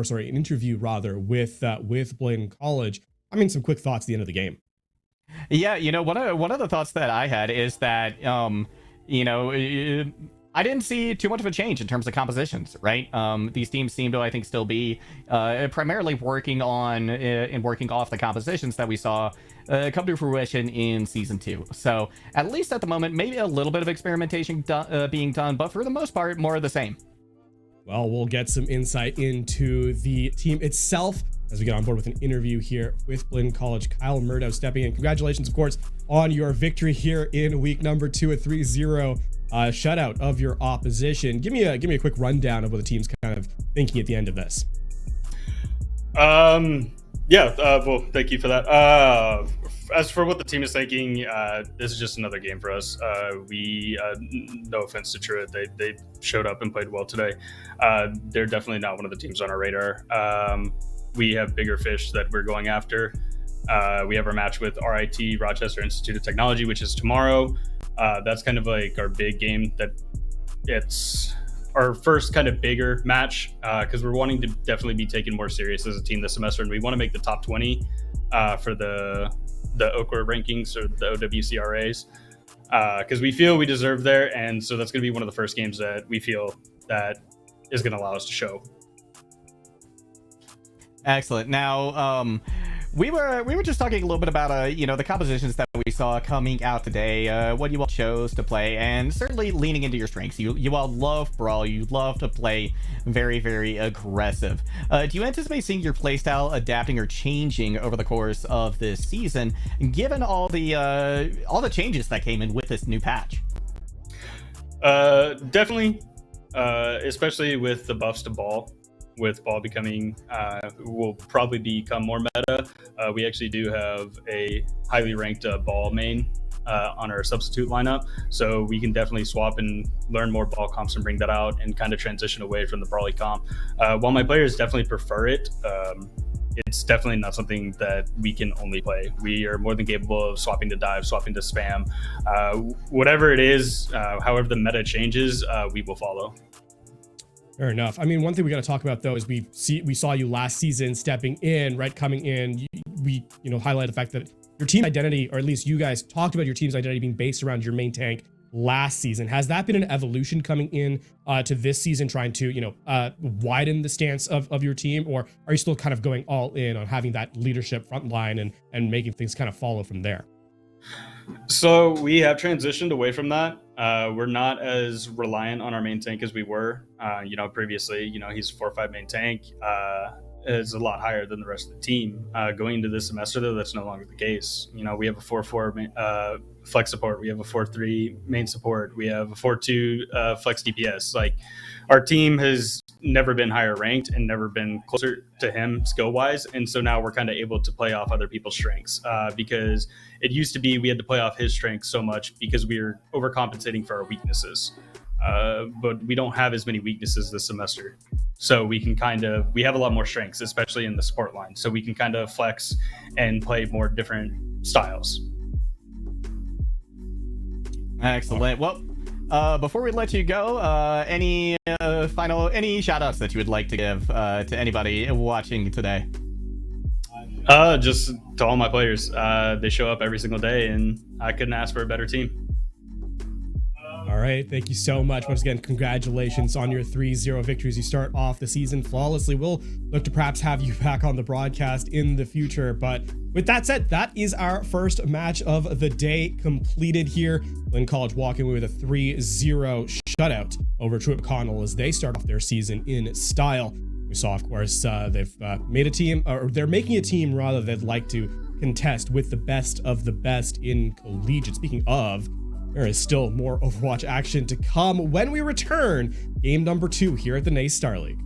with Bloom College, I mean, some quick thoughts at the end of the game.
Yeah, one of the thoughts that I had is that I didn't see too much of a change in terms of compositions, right? These teams seem to, I think, still be primarily working on and working off the compositions that we saw come to fruition in Season 2. So, at least at the moment, maybe a little bit of experimentation being done, but for the most part, more of the same.
Well, we'll get some insight into the team itself as we get on board with an interview here with Blinn College. Kyle Murdow stepping in. Congratulations, of course, on your victory here in week number 2, a 3-0 shutout of your opposition. Give me a quick rundown of what the team's kind of thinking at the end of this.
Well, thank you for that. As for what the team is thinking, this is just another game for us. No offense to Truett, they showed up and played well today. They're definitely not one of the teams on our radar. We have bigger fish that we're going after. We have our match with RIT, Rochester Institute of Technology, which is tomorrow. That's kind of like our big game. That it's our first kind of bigger match because we're wanting to definitely be taken more serious as a team this semester, and we want to make the top 20 for the Okra rankings or the OWCRAs because we feel we deserve there, and so that's going to be one of the first games that we feel that is going to allow us to show.
Excellent. Now, we were just talking a little bit about the compositions that we saw coming out today, what you all chose to play, and certainly leaning into your strengths. You all love brawl. You love to play very, very aggressive. Do you anticipate seeing your playstyle adapting or changing over the course of this season, given all the changes that came in with this new patch?
Definitely, especially with the buffs to ball. With ball becoming, will probably become more meta. We actually do have a highly ranked ball main on our substitute lineup, so we can definitely swap and learn more ball comps and bring that out and kind of transition away from the brawly comp. While my players definitely prefer it, it's definitely not something that we can only play. We are more than capable of swapping to dive, swapping to spam, whatever it is, however the meta changes, we will follow.
Fair enough. I mean, one thing we got to talk about though is we saw you last season stepping in, right? Coming in, we highlight the fact that your team identity, or at least you guys talked about your team's identity being based around your main tank last season. Has that been an evolution coming in to this season, trying to widen the stance of your team, or are you still kind of going all in on having that leadership front line and making things kind of follow from there?
So we have transitioned away from that. We're not as reliant on our main tank as we were. Previously, he's a 4-5 main tank. Is a lot higher than the rest of the team. Going into this semester, though, that's no longer the case. We have a 4-4 flex support. We have a 4-3 main support. We have a 4-2 flex DPS. Like, our team has never been higher ranked and never been closer to him skill wise, and so now we're kind of able to play off other people's strengths because it used to be we had to play off his strengths so much because we were overcompensating for our weaknesses, but we don't have as many weaknesses this semester, so we have a lot more strengths, especially in the support line, so we can kind of flex and play more different styles.
Excellent. Well, before we let you go, any shout outs that you would like to give to anybody watching today?
Just to all my players. They show up every single day, and I couldn't ask for a better team.
All right. Thank you so much. Once again, congratulations on your 3-0 victories. You start off the season flawlessly. We'll look to perhaps have you back on the broadcast in the future. But with that said, that is our first match of the day completed here. Lynn College walking away with a 3-0 shutout over True Connell as they start off their season in style. We saw, of course, they've made a team, or they're making a team rather they'd like to contest with the best of the best in collegiate. Speaking of, there is still more Overwatch action to come when we return. Game number 2 here at the NACE Star League.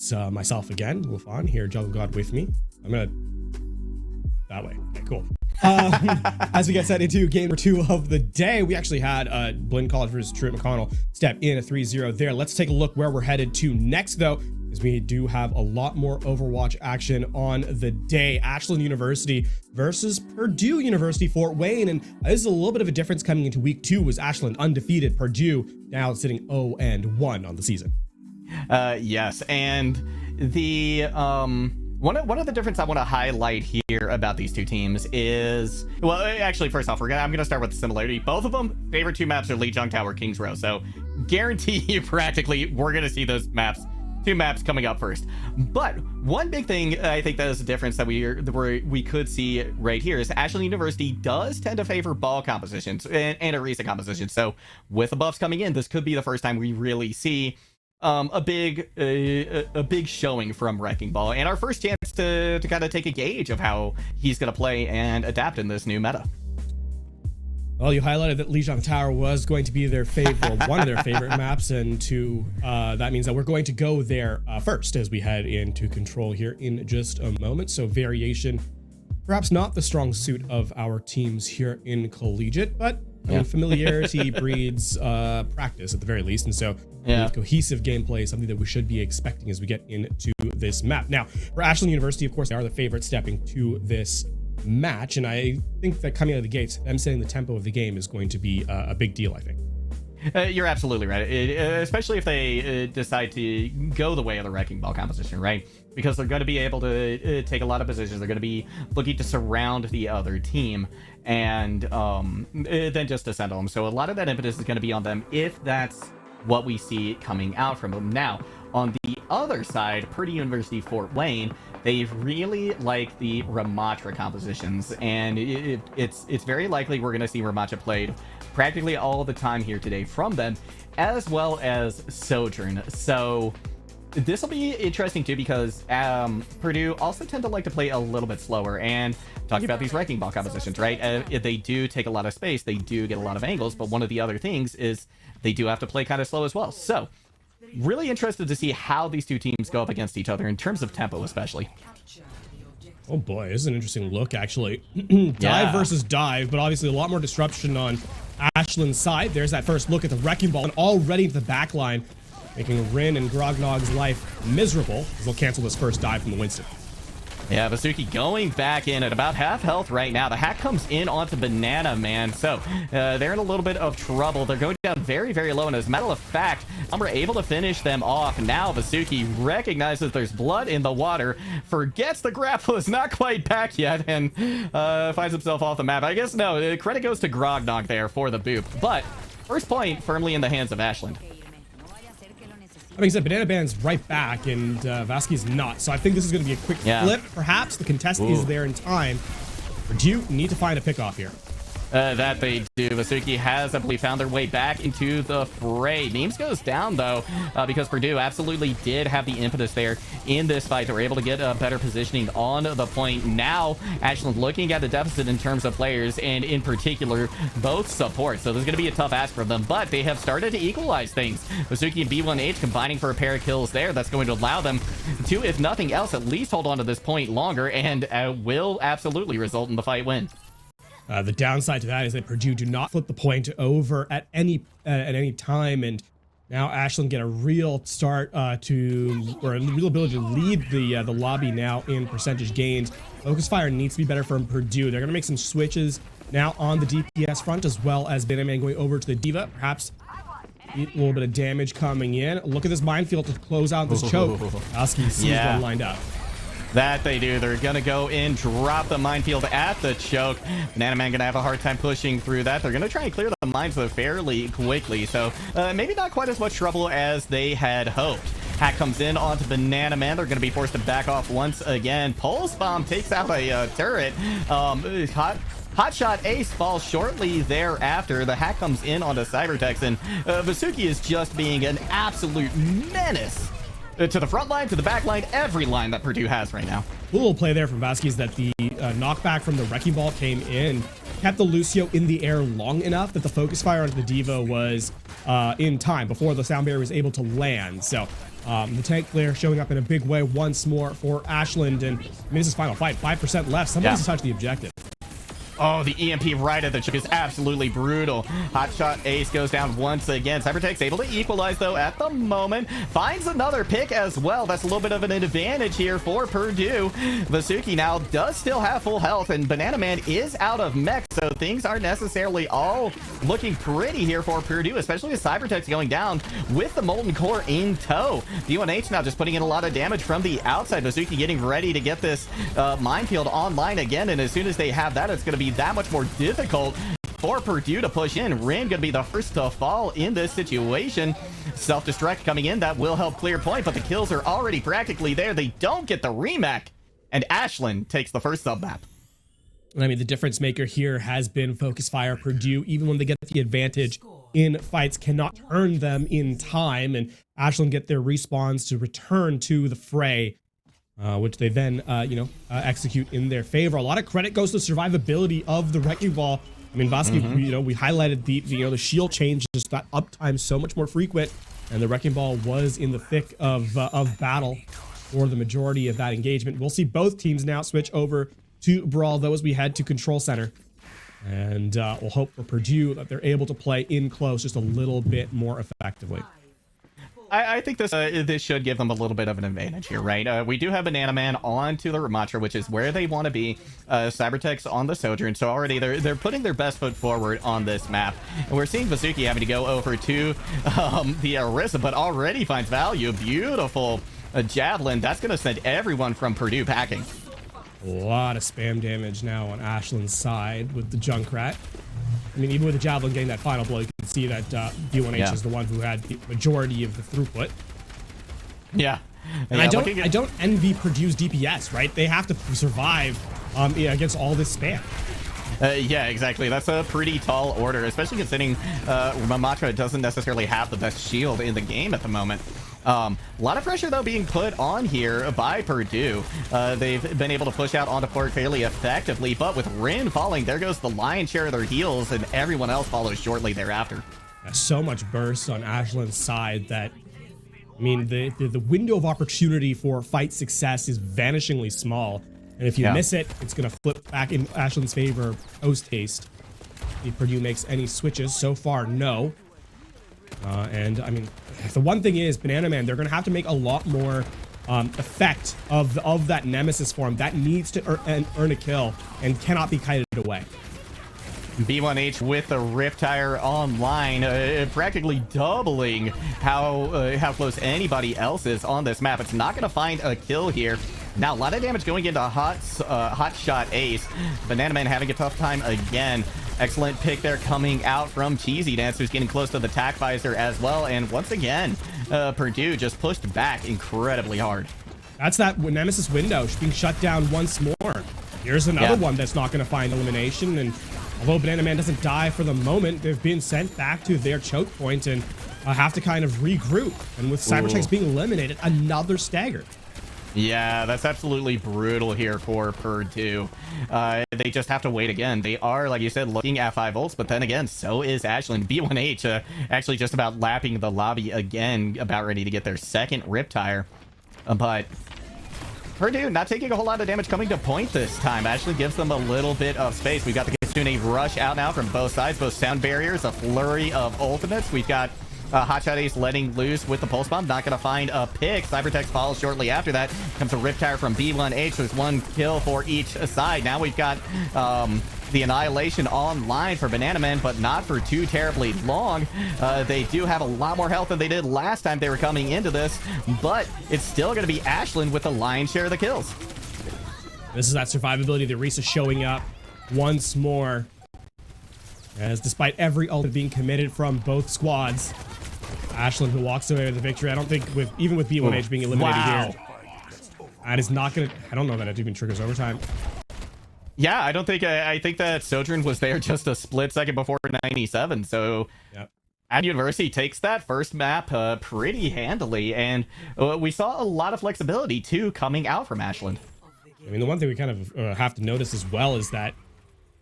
It's myself again, Wolfon here, Jungle God with me. I'm gonna that way. Okay, cool. As we get set into game number 2 of the day, we actually had Blinn College versus Truett McConnell step in a 3-0 there. Let's take a look where we're headed to next, though, because we do have a lot more Overwatch action on the day. Ashland University versus Purdue University Fort Wayne, and this is a little bit of a difference coming into week 2. Was Ashland undefeated, Purdue now sitting 0-1 on the season.
Yes, and the one of the difference I want to highlight here about these two teams is, well, actually, first off, I'm gonna start with the similarity. Both of them, favorite 2 maps are Lee Jung Tower, Kings Row. So guarantee you practically we're gonna see those maps, 2 maps coming up first. But one big thing I think that is a difference that we could see right here is Ashland University does tend to favor ball compositions and arena compositions. So with the buffs coming in, this could be the first time we really see a big showing from Wrecking Ball, and our first chance to kind of take a gauge of how he's going to play and adapt in this new meta.
Well, you highlighted that Legion Tower was going to be their favorite, one of their favorite maps, and that means that we're going to go there first as we head into control here in just a moment. So variation, perhaps not the strong suit of our teams here in Collegiate, but I mean, familiarity breeds practice at the very least, and so cohesive gameplay is something that we should be expecting as we get into this map. Now, for Ashland University, of course, they are the favorite stepping to this match, and I think that coming out of the gates, them setting the tempo of the game is going to be a big deal, I think.
You're absolutely right, especially if they decide to go the way of the Wrecking Ball composition, right? Because they're going to be able to take a lot of positions. They're going to be looking to surround the other team and then just to settle them. So a lot of that impetus is going to be on them if that's what we see coming out from them. Now, on the other side, Purdue University Fort Wayne, they really like the Ramatra compositions, and it's very likely we're going to see Ramatra played practically all the time here today from them, as well as Sojourn. So this will be interesting too, because Purdue also tend to like to play a little bit slower, and talking about these Wrecking Ball compositions, right? If they do take a lot of space, they do get a lot of angles, but one of the other things is they do have to play kind of slow as well. So really interested to see how these two teams go up against each other in terms of tempo, especially.
Oh boy, this is an interesting look, actually. Dive versus dive, but obviously a lot more disruption on Ashland's side. There's that first look at the Wrecking Ball, and already the back line, making Rin and Grognog's life miserable, as they'll cancel this first dive from the Winston.
Yeah, Varsity going back in at about half health right now. The hack comes in onto Banana Man, so they're in a little bit of trouble. They're going down very, very low, and as a matter of fact, we're able to finish them off. Now Varsity recognizes there's blood in the water, forgets the grapple is not quite back yet, and finds himself off the map. I guess no, credit goes to Grognog there for the boop, but first point firmly in the hands of Ashland.
I mean, said Banana Band's right back, and Vasky's not. So I think this is going to be a quick flip. Perhaps the contest is there in time. Purdue need to find a pick-off here.
That they do. Vasuki has, I believe, found their way back into the fray. Memes goes down, though, because Purdue absolutely did have the impetus there in this fight. They were able to get better positioning on the point. Now, Ashland looking at the deficit in terms of players, and in particular, both support. So there's going to be a tough ask for them, but they have started to equalize things. Vasuki and B1H combining for a pair of kills there. That's going to allow them to, if nothing else, at least hold on to this point longer, and will absolutely result in the fight win.
The downside to that is that Purdue do not flip the point over at any time, and now Ashland get a real start or a real ability to lead the lobby now in percentage gains. Focus fire needs to be better from Purdue. They're going to make some switches now on the DPS front, as well as Banana Man going over to the D.Va. Perhaps a little bit of damage coming in. Look at this minefield to close out this choke. Oski sees one lined up.
That they do. They're going to go in, drop the minefield at the choke. Banana Man going to have a hard time pushing through that. They're going to try and clear the mines fairly quickly. So maybe not quite as much trouble as they had hoped. Hack comes in onto Banana Man. They're going to be forced to back off once again. Pulse Bomb takes out a turret. Hotshot Ace falls shortly thereafter. The hack comes in onto Cybertex, and Vasuki is just being an absolute menace to the front line, to the back line, every line that Purdue has right now.
A little play there from Vasky is that the knockback from the Wrecking Ball came in, kept the Lucio in the air long enough that the focus fire onto the D.Va was in time before the sound barrier was able to land. So The tank player showing up in a big way once more for Ashland, and I mean, this is final fight. 5% left. Somebody's to touch the objective.
Oh, the EMP right at the chip is absolutely brutal. Hotshot Ace goes down once again. Cybertech's able to equalize, though, at the moment. Finds another pick as well. That's a little bit of an advantage here for Purdue. Vasuki now does still have full health, and Banana Man is out of mech, so things aren't necessarily all looking pretty here for Purdue, especially as Cybertech's going down with the Molten Core in tow. B1H now just putting in a lot of damage from the outside. Vasuki getting ready to get this minefield online again, and as soon as they have that, it's going to be that much more difficult for Purdue to push in. Rin gonna be the first to fall in this situation. Self-destruct coming in, that will help clear point, but the kills are already practically there. They don't get the remake, and Ashland takes the first sub map.
I mean, the difference maker here has been focus fire. Purdue, even when they get the advantage in fights, cannot turn them in time, and Ashland get their respawns to return to the fray, which they then, execute in their favor. A lot of credit goes to the survivability of the Wrecking Ball. I mean, Varsity, we highlighted the shield changes, that uptime so much more frequent, and the Wrecking Ball was in the thick of battle for the majority of that engagement. We'll see both teams now switch over to Brawl, though, as we head to Control Center. And we'll hope for Purdue that they're able to play in close just a little bit more effectively.
I think this should give them a little bit of an advantage here, right? We do have Banana Man onto the Ramatra, which is where they want to be. Cybertech's on the Sojourn, so already they're putting their best foot forward on this map. And we're seeing Vasuki having to go over to the Arisa, but already finds value. Beautiful Javelin. That's going to send everyone from Purdue packing.
A lot of spam damage now on Ashland's side with the Junkrat. I mean, even with the Javelin getting that final blow, you can see that B1H is the one who had the majority of the throughput.
Yeah.
And I don't envy Purdue's DPS, right? They have to survive against all this spam.
Yeah, exactly. That's a pretty tall order, especially considering Ramatra doesn't necessarily have the best shield in the game at the moment. A lot of pressure, though, being put on here by Purdue. They've been able to push out onto port fairly effectively, but with Rin falling, there goes the lion's share of their heals, and everyone else follows shortly thereafter.
So much burst on Ashland's side that, I mean, the window of opportunity for fight success is vanishingly small. And if you miss it, it's going to flip back in Ashland's favor post-haste. If Purdue makes any switches, so far, no. And I mean, the one thing is, Banana Man, they're going to have to make a lot more effect of that Nemesis form. That needs to earn a kill and cannot be kited away.
B1H with the Riptire online, practically doubling how close anybody else is on this map. It's not going to find a kill here. Now, a lot of damage going into Hotshot Ace. Banana Man having a tough time again. Excellent pick there coming out from Cheesy Dance, who's getting close to the tack visor as well. And once again, Purdue just pushed back incredibly hard.
That's that Nemesis window being shut down once more. Here's another one that's not going to find elimination. And although Banana Man doesn't die for the moment, they've been sent back to their choke point and have to kind of regroup. And with Cybertechs being eliminated, another stagger.
Yeah, that's absolutely brutal here for Purdue. They just have to wait again. They are, like you said, looking at 5 ults, but then again, so is Ashland. B1H actually just about lapping the lobby again, about ready to get their second Riptire. But Purdue not taking a whole lot of damage coming to point this time. Ashland gives them a little bit of space. We've got the Kitsune rush out now from both sides, both sound barriers, a flurry of ultimates. We've got Hotshot Ace letting loose with the pulse bomb, not gonna find a pick. Cybertech follows shortly after that. Comes a Riptire from B1H. There's one kill for each side. Now we've got the Annihilation online for Banana Man, but not for too terribly long. They do have a lot more health than they did last time they were coming into this, but it's still gonna be Ashland with the lion's share of the kills.
This is that survivability. The Risa showing up once more, as despite every ult being committed from both squads, Ashland who walks away with the victory. I don't think even with B1H being eliminated here, that is not gonna. I don't know that it even triggers overtime.
Yeah, I don't think. I think that Sojourn was there just a split second before 97. So, Ad University takes that first map pretty handily, and we saw a lot of flexibility too coming out from Ashland.
I mean, the one thing we kind of have to notice as well is that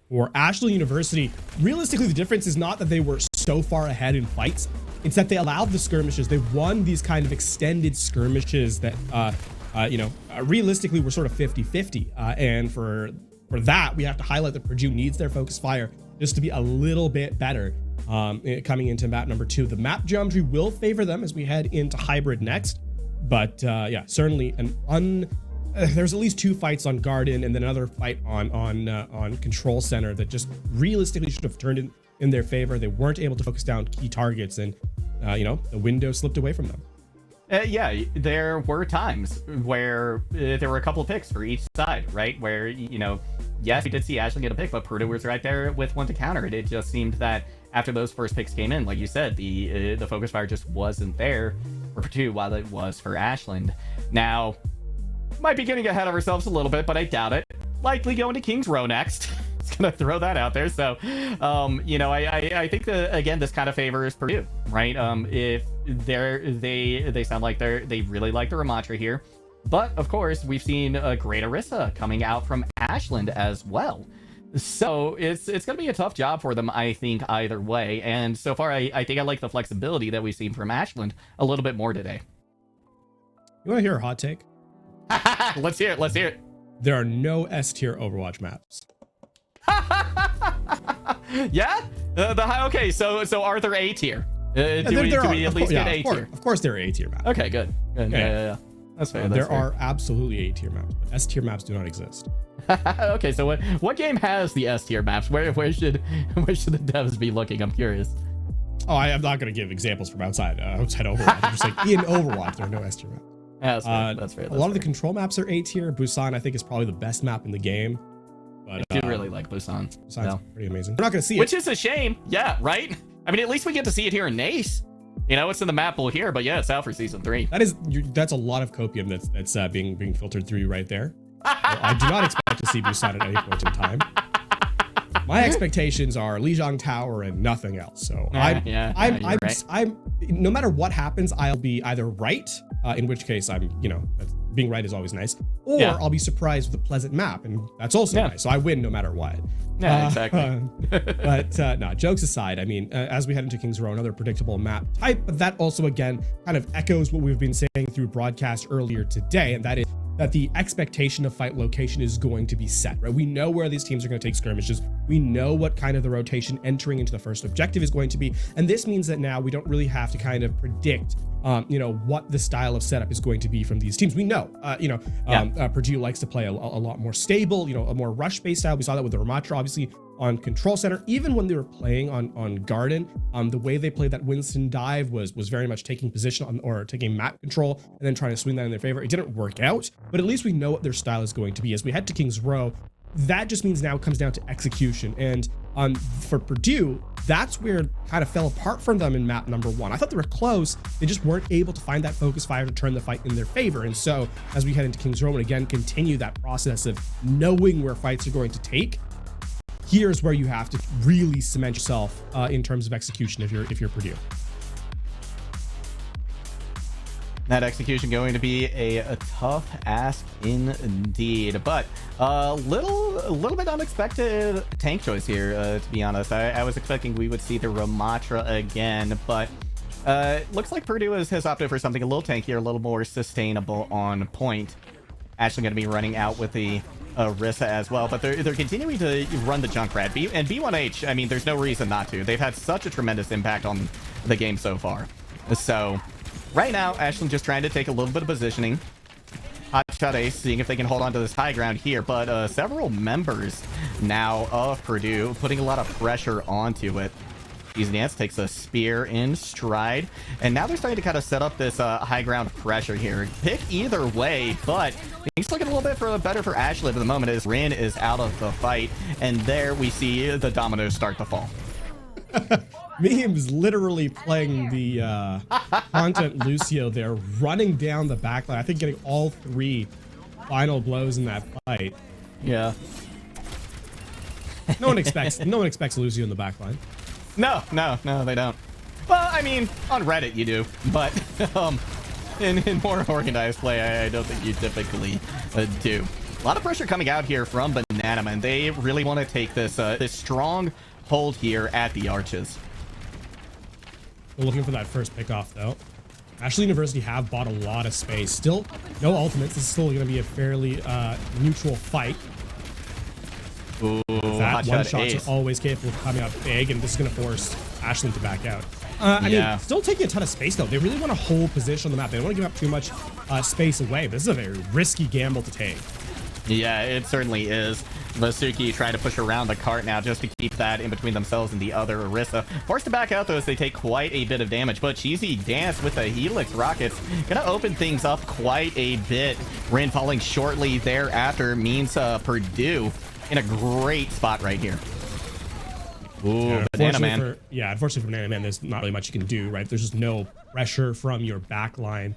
for Ashland University, realistically, the difference is not that they were so far ahead in fights. It's that they allowed the skirmishes. They won these kind of extended skirmishes that, realistically were sort of 50-50. And for that, we have to highlight that Purdue needs their focus fire just to be a little bit better coming into map number 2. The map geometry will favor them as we head into hybrid next. But yeah, certainly there's at least 2 fights on Garden and then another fight on Control Center that just realistically should have turned in their favor. They weren't able to focus down key targets, and the window slipped away from them.
Yeah, there were times where there were a couple of picks for each side, right? Where, yes, we did see Ashley get a pick, but Purdue was right there with one to counter it. It just seemed that after those first picks came in, like you said, the focus fire just wasn't there for Purdue while it was for Ashland. Now, might be getting ahead of ourselves a little bit, but I doubt it. Likely going to Kings Row next. Just gonna throw that out there. So, I think that, again, this kind of favors Purdue, right? If they sound like they really like the Ramatra here, but of course we've seen a great Orisa coming out from Ashland as well. So it's gonna be a tough job for them, I think, either way. And so far, I think I like the flexibility that we've seen from Ashland a little bit more today.
You want to hear a hot take?
Let's hear it.
There are no S tier Overwatch maps.
Yeah. Okay. So are there A tier? Do we at least get A tier?
Of course, there are A tier maps.
Okay. Good. Yeah. That's fair.
There are absolutely A tier maps, but S tier maps do not exist.
Okay. So what game has the S tier maps? Where should the devs be looking? I'm curious.
Oh, I'm not going to give examples from outside Overwatch. I'm just like, in Overwatch, there are no S tier maps.
Yeah, that's fair.
A lot of the control maps are A tier. Busan, I think, is probably the best map in the game. But
I do really like Busan.
Busan's pretty amazing. We're not going to see
Which is a shame. Yeah, right? I mean, at least we get to see it here in Nace. It's in the map pool here, but yeah, it's out for season 3.
That's a lot of copium that's being filtered through right there. I do not expect to see Busan at any point in time. My expectations are Lijiang Tower and nothing else. So I'm no matter what happens, I'll be either right, in which case being right is always nice, or I'll be surprised with a pleasant map, and that's also nice. So I win no matter what.
Yeah, exactly.
But no, jokes aside, I mean, as we head into Kings Row, another predictable map type, but that also again kind of echoes what we've been saying through broadcast earlier today, and that is that the expectation of fight location is going to be set, right? We know where these teams are going to take skirmishes. We know what kind of the rotation entering into the first objective is going to be. And this means that now we don't really have to kind of predict, what the style of setup is going to be from these teams. We know, Purdue likes to play a lot more stable, a more rush-based style. We saw that with the Ramatra, obviously, on Control Center. Even when they were playing on Garden, the way they played that Winston dive was very much taking position or taking map control and then trying to swing that in their favor. It didn't work out, but at least we know what their style is going to be. As we head to Kings Row, that just means now it comes down to execution. And for Purdue, that's where it kind of fell apart from them in map number 1. I thought they were close. They just weren't able to find that focus fire to turn the fight in their favor. And so as we head into Kings Row and again continue that process of knowing where fights are going to take, here's where you have to really cement yourself in terms of execution if you're Purdue.
That execution going to be a tough ask indeed, but a little bit unexpected tank choice here, to be honest. I was expecting we would see the Ramatra again, but looks like Purdue has opted for something a little tankier, a little more sustainable on point. Actually going to be running out with the Orisa as well, but they're continuing to run the Junkrat. And B1H, I mean, there's no reason not to. They've had such a tremendous impact on the game so far. So right now, Ashland just trying to take a little bit of positioning. Hotshot Ace, seeing if they can hold on to this high ground here, but several members now of Purdue putting a lot of pressure onto it. Easy Dance takes a spear in stride, and now they're starting to kind of set up this high ground pressure here. Pick either way, but things looking a little bit better for Ashland at the moment as Rin is out of the fight, and there we see the dominoes start to fall.
Memes literally playing the content Lucio there, running down the backline. I think getting all 3 final blows in that fight.
Yeah.
No one expects Lucio in the backline.
No, they don't. Well, I mean, on Reddit you do, but in more organized play, I don't think you typically do. A lot of pressure coming out here from Bananaman. They really want to take this this strong hold here at the arches.
We're looking for that first pickoff though. Ashland University have bought a lot of space. Still, no ultimates. This is still going to be a fairly neutral fight.
Ooh,
that one shots
ace.
are always capable of coming out big, and this is going to force Ashland to back out. I mean, still taking a ton of space though. They really want to hold position on the map. They don't want to give up too much space away. But this is a very risky gamble to take.
Yeah, it certainly is. Vasuki trying to push around the cart now just to keep that in between themselves and the other Orisa. Forced to back out though as they take quite a bit of damage, but Cheesy Dance with the Helix Rockets gonna open things up quite a bit. Rin falling shortly thereafter means Purdue in a great spot right here. Ooh,
yeah,
Banana Man.
Unfortunately for Banana Man, there's not really much you can do, right? There's just no pressure from your back line.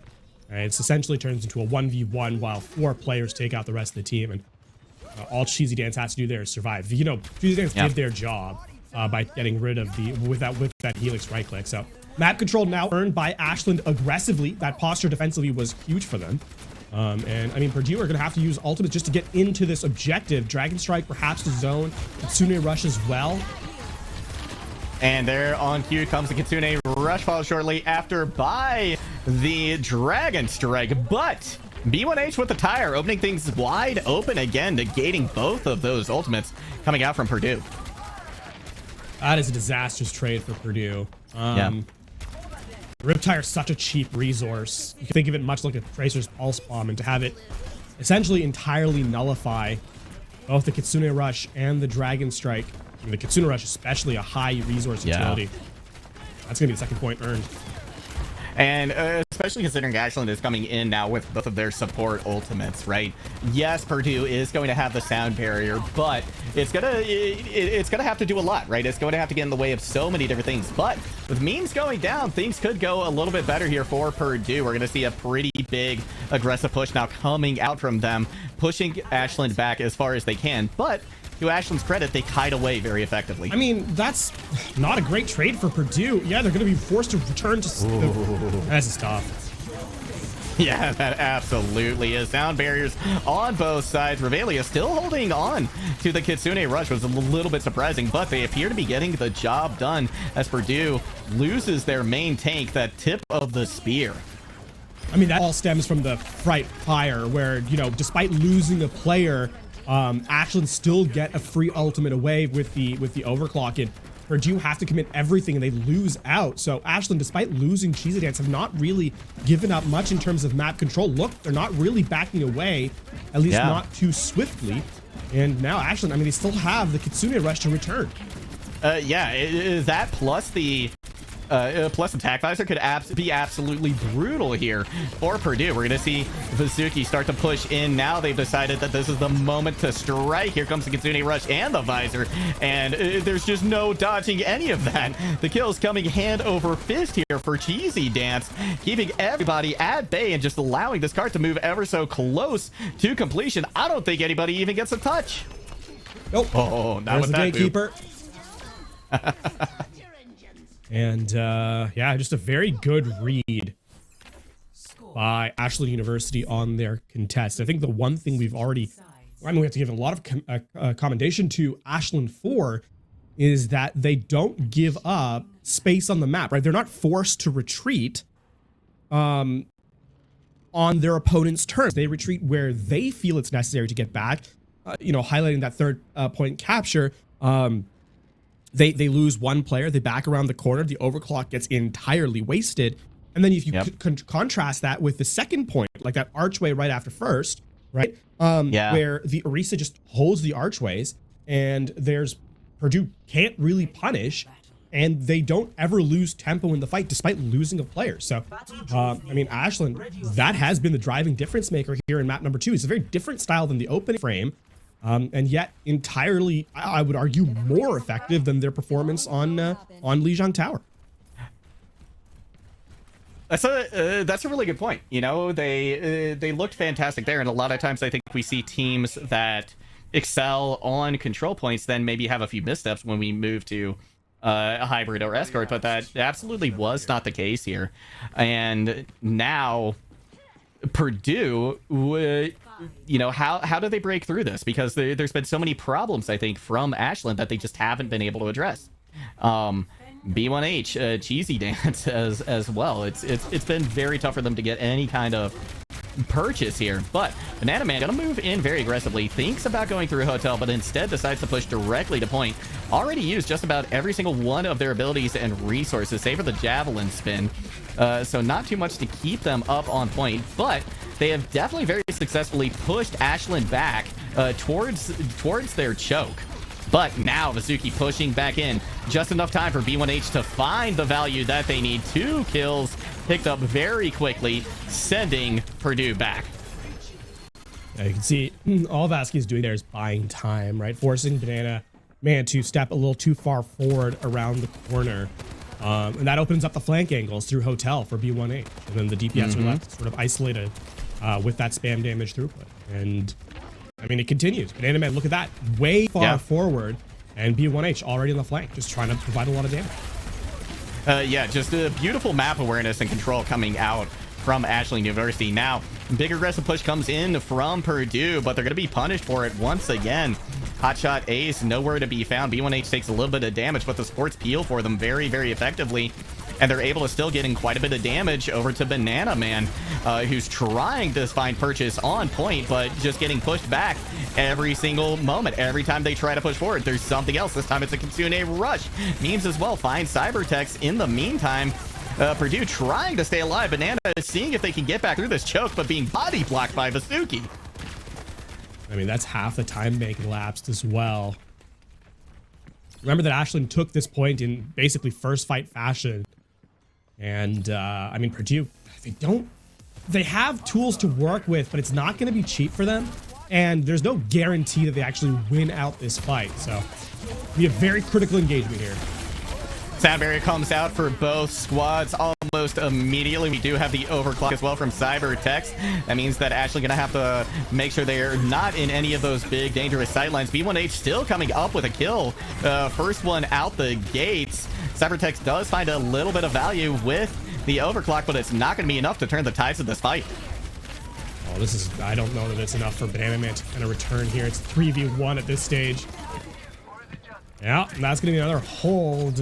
It's essentially turns into a 1v1 while 4 players take out the rest of the team, and all Cheesy Dance has to do there is survive. You know, Cheesy Dance did their job by getting rid of with that Helix right click. So map control now earned by Ashland aggressively. That posture defensively was huge for them. And I mean, Purdue are going to have to use ultimates just to get into this objective. Dragon Strike, perhaps the zone, Kitsune Rush as well.
And there on cue comes the Kitsune Rush, followed shortly after by the Dragon Strike. But B1H with the tire, opening things wide open again, negating both of those ultimates coming out from Purdue.
That is a disastrous trade for Purdue.
Yeah.
Riptire is such a cheap resource. You can think of it much like a Tracer's Pulse Bomb, and to have it essentially entirely nullify both the Kitsune Rush and the Dragon Strike. I mean, the Kitsune Rush, especially a high resource utility. That's going to be the second point earned.
And especially considering Ashland is coming in now with both of their support ultimates, right? Yes, Purdue is going to have the sound barrier, but it's gonna have to do a lot, right? It's going to have to get in the way of so many different things. But with memes going down, things could go a little bit better here for Purdue. We're going to see a pretty big aggressive push now coming out from them, pushing Ashland back as far as they can. But to Ashland's credit, they kite away very effectively.
I mean, that's not a great trade for Purdue. Yeah, they're going to be forced to return to... That's tough.
Yeah, that absolutely is. Sound barriers on both sides. Revelia still holding on to the Kitsune Rush, was a little bit surprising, but they appear to be getting the job done as Purdue loses their main tank, that tip of the spear.
I mean, that all stems from the Fright Fire, where, you know, despite losing a player, Ashland still get a free ultimate away with the overclock, and Purdue have to commit everything and they lose out. So Ashland, despite losing Cheesy Dance, have not really given up much in terms of map control. Look, they're not really backing away, at least not too swiftly. And now Ashland, I mean, they still have the Kitsune Rush to return.
That plus the attack visor could be absolutely brutal here for Purdue. We're gonna see Vasuki start to push in. Now they've decided that this is the moment to strike. Here comes the Kitsune Rush and the visor, and there's just no dodging any of that. The kills coming hand over fist here for Cheesy Dance, keeping everybody at bay and just allowing this card to move ever so close to completion. I don't think anybody even gets a touch.
Nope.
Oh, not with
the
that
gatekeeper. And yeah, just a very good read by Ashland University on their contest. I think the one thing we have to give a lot of commendation to Ashland for is that they don't give up space on the map, right? They're not forced to retreat on their opponent's terms. They retreat where they feel it's necessary to get back, highlighting that third point capture. They lose one player, they back around the corner, the overclock gets entirely wasted. And then if you contrast that with the second point, like that archway right after first, right? Where the Orisa just holds the archways, and there's Purdue can't really punish, and they don't ever lose tempo in the fight despite losing a player. So, I mean, Ashland, that has been the driving difference maker here in map number 2. It's a very different style than the opening frame. And yet entirely, I would argue, more effective than their performance on Lijiang Tower.
That's a really good point. You know, they looked fantastic there, and a lot of times I think we see teams that excel on control points then maybe have a few missteps when we move to a hybrid or escort, but that absolutely was not the case here. And now Purdue would, how do they break through this? Because there's been so many problems, I think, from Ashland that they just haven't been able to address. B1H, Cheesy Dance as well. It's been very tough for them to get any kind of purchase here, but Banana Man gonna move in very aggressively, thinks about going through Hotel, but instead decides to push directly to point. Already used just about every single one of their abilities and resources, save for the Javelin spin, so not too much to keep them up on point, but they have definitely very successfully pushed Ashlyn back towards their choke. But now Vasuki pushing back in, just enough time for B1H to find the value that they need. 2 kills picked up very quickly, sending Purdue back.
Now you can see all Varsity is doing there is buying time, right? Forcing Banana Man to step a little too far forward around the corner. And that opens up the flank angles through Hotel for B1H. And then the DPS are left sort of isolated with that spam damage throughput. And I mean, it continues. Banana Man, look at that. Way far forward. And B1H already on the flank, just trying to provide a lot of damage.
Yeah, just a beautiful map awareness and control coming out from Ashland University. Now, big aggressive push comes in from Purdue, but they're going to be punished for it once again. Hotshot Ace, nowhere to be found. B1H takes a little bit of damage, but the sports peel for them very, very effectively. And they're able to still get in quite a bit of damage over to Banana Man, who's trying to find purchase on point, but just getting pushed back every single moment. Every time they try to push forward, there's something else. This time it's a Kitsune Rush. Memes as well find Cybertex in the meantime. Purdue trying to stay alive. Banana is seeing if they can get back through this choke, but being body blocked by Vasuki.
I mean, that's half the time bank elapsed as well. Remember that Ashland took this point in basically first fight fashion. And, I mean, Purdue, they have tools to work with, but it's not going to be cheap for them. And there's no guarantee that they actually win out this fight. So we have very critical engagement here.
Sound barrier comes out for both squads almost immediately. We do have the overclock as well from Cybertex. That means that Ashley gonna have to make sure they're not in any of those big dangerous sightlines. B1H still coming up with a kill. First one out the gates. Cybertex does find a little bit of value with the overclock, but it's not gonna be enough to turn the tides of this fight.
Oh, I don't know that it's enough for Banana Man to kind of return here. It's 3v1 at this stage. Yeah, and that's gonna be another hold.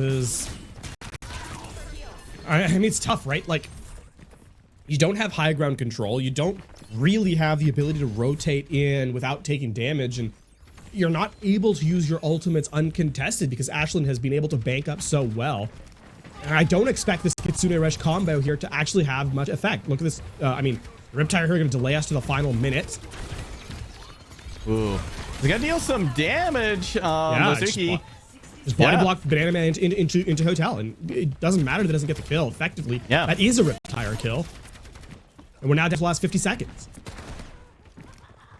I mean, it's tough, right? Like, you don't have high ground control. You don't really have the ability to rotate in without taking damage, and you're not able to use your ultimates uncontested because Ashland has been able to bank up so well. And I don't expect this Kitsune Rush combo here to actually have much effect. Look at this. I mean, Riptire here going to delay us to the final minute.
Ooh. He's gonna deal some damage. Vasuki.
Just body block Banana Man into Hotel, and it doesn't matter that it doesn't get the kill. Effectively, that is a Riptire kill. And we're now down to the last 50 seconds.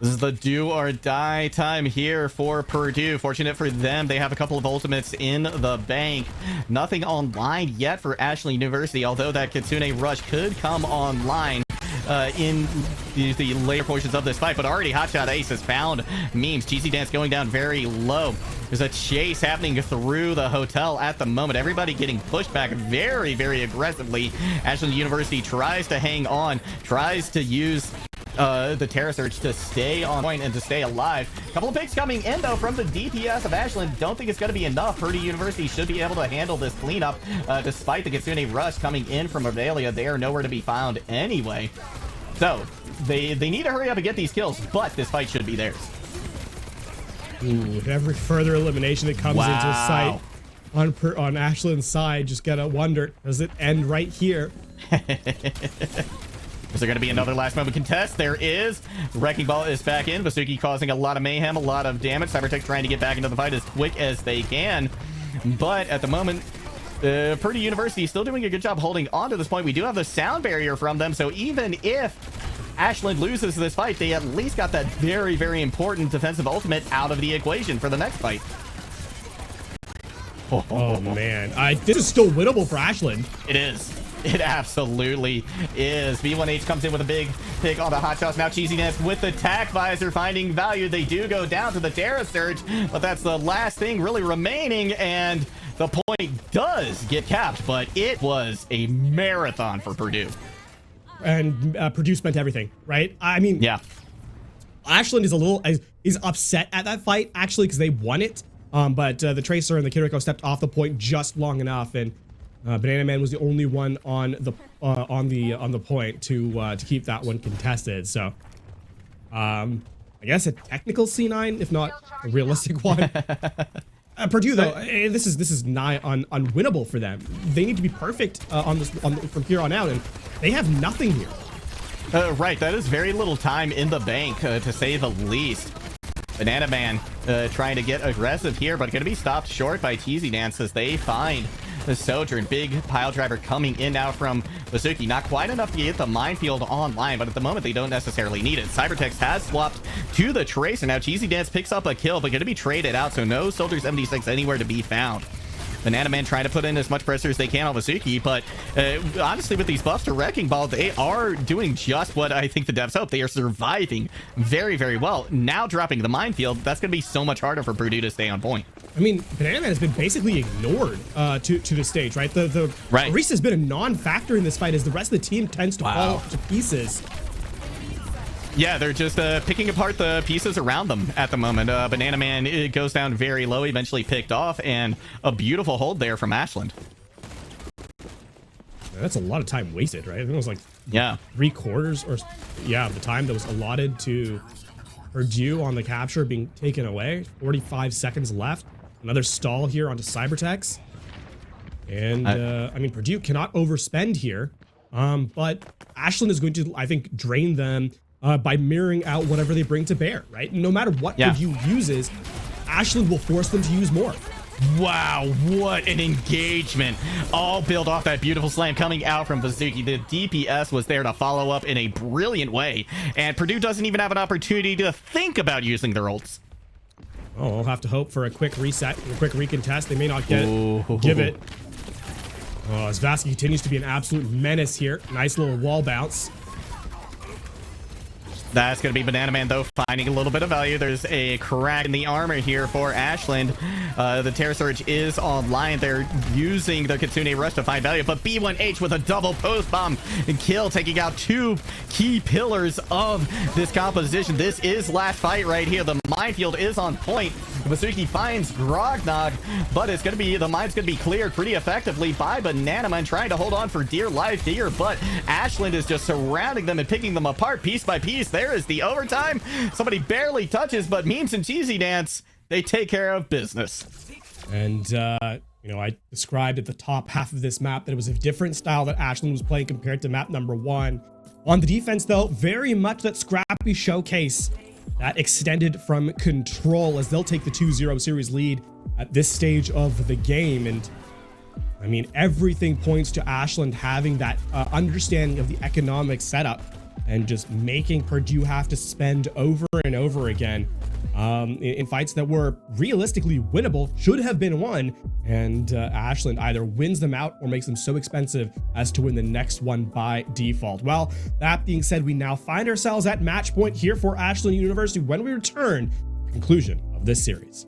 This is the do or die time here for Purdue. Fortunate for them, they have a couple of ultimates in the bank. Nothing online yet for Ashley University, although that Kitsune Rush could come online in the later portions of this fight, but already Hotshot Ace has found memes. Cheesy Dance going down very low. There's a chase happening through the hotel at the moment. Everybody getting pushed back very, very aggressively. Ashland University tries to hang on, tries to use the Terra Surge to stay on point and to stay alive. Couple of picks coming in though from the DPS of Ashland. Don't think it's going to be enough. Purdue University should be able to handle this cleanup despite the Kitsune Rush coming in from Avelia. They are nowhere to be found anyway. So they need to hurry up and get these kills, but this fight should be theirs.
Ooh, every further elimination that comes into sight on Ashland's side, just gotta wonder, does it end right here?
Is there going to be another last moment contest? There is. Wrecking Ball is back in. Vasuki causing a lot of mayhem, a lot of damage. Cybertex trying to get back into the fight as quick as they can. But at the moment, Purdue University is still doing a good job holding on to this point. We do have the sound barrier from them, so even if Ashland loses this fight, they at least got that very, very important defensive ultimate out of the equation for the next fight.
Oh man, this is still winnable for Ashland.
It is. It absolutely is. B1H comes in with a big pick on the hot shots. Now Cheesy Dance with the tack visor finding value. They do go down to the Terra Surge, but that's the last thing really remaining, and the point does get capped, but it was a marathon for Purdue.
And Purdue spent everything, right? I mean, Ashland is is upset at that fight actually because they won it. But the Tracer and the Kiriko stepped off the point just long enough, and Banana Man was the only one on the point to keep that one contested. So, I guess a technical C9, if not a realistic one. Purdue though, this is nigh unwinnable for them. They need to be perfect from here on out, and they have nothing here.
Right, that is very little time in the bank, to say the least. Banana Man trying to get aggressive here, but going to be stopped short by KhazixMayJump as they find the Sojourn. Big pile driver coming in now from Varsity. Not quite enough to get the minefield online, but at the moment they don't necessarily need it. Cybertex has swapped to the Tracer. Now KhazixMayJump picks up a kill, but going to be traded out, so no Soldier's MD6 anywhere to be found. Banana Man trying to put in as much pressure as they can on Varsity, but honestly, with these buffs to Wrecking Ball, they are doing just what I think the devs hope. They are surviving very, very well. Now dropping the minefield, that's going to be so much harder for Purdue to stay on point.
I mean, Banana Man has been basically ignored to the stage, right?
Right.
Reese has been a non-factor in this fight as the rest of the team tends to fall to pieces.
Yeah, they're just picking apart the pieces around them at the moment. Banana Man, it goes down very low, eventually picked off, and a beautiful hold there from Ashland.
That's a lot of time wasted, right? I think it was like 3/4 or the time that was allotted to Purdue on the capture being taken away. 45 seconds left. Another stall here onto Cybertex. And I mean, Purdue cannot overspend here, but Ashland is going to, I think, drain them by mirroring out whatever they bring to bear, right? No matter what Purdue uses, Ashland will force them to use more.
Wow, what an engagement. All built off that beautiful slam coming out from Varsity. The DPS was there to follow up in a brilliant way, and Purdue doesn't even have an opportunity to think about using their ults.
Oh, I'll have to hope for a quick reset, a quick recontest. They may not get it. Give it. Oh, as Varsity continues to be an absolute menace here. Nice little wall bounce.
That's going to be Banana Man, though, finding a little bit of value. There's a crack in the armor here for Ashland. The Terror Surge is online. They're using the Kitsune Rush to find value, but B1H with a double post bomb kill, taking out two key pillars of this composition. This is last fight right here. The minefield is on point. Varsity finds Grognog, but it's going to be, the mine's going to be cleared pretty effectively by Banana Man, trying to hold on for dear life here, but Ashland is just surrounding them and picking them apart piece by piece. There is the overtime. Somebody barely touches, but Memes and KhazixMayJump, they take care of business.
And, you know, I described at the top half of this map that it was a different style that Ashland was playing compared to map number 1. On the defense, though, very much that scrappy showcase that extended from Control as they'll take the 2-0 series lead at this stage of the game. And I mean, everything points to Ashland having that understanding of the economic setup and just making Purdue have to spend over and over again in fights that were realistically winnable, should have been won, and Ashland either wins them out or makes them so expensive as to win the next one by default. Well, that being said, we now find ourselves at match point here for Ashland University when we return to the conclusion of this series.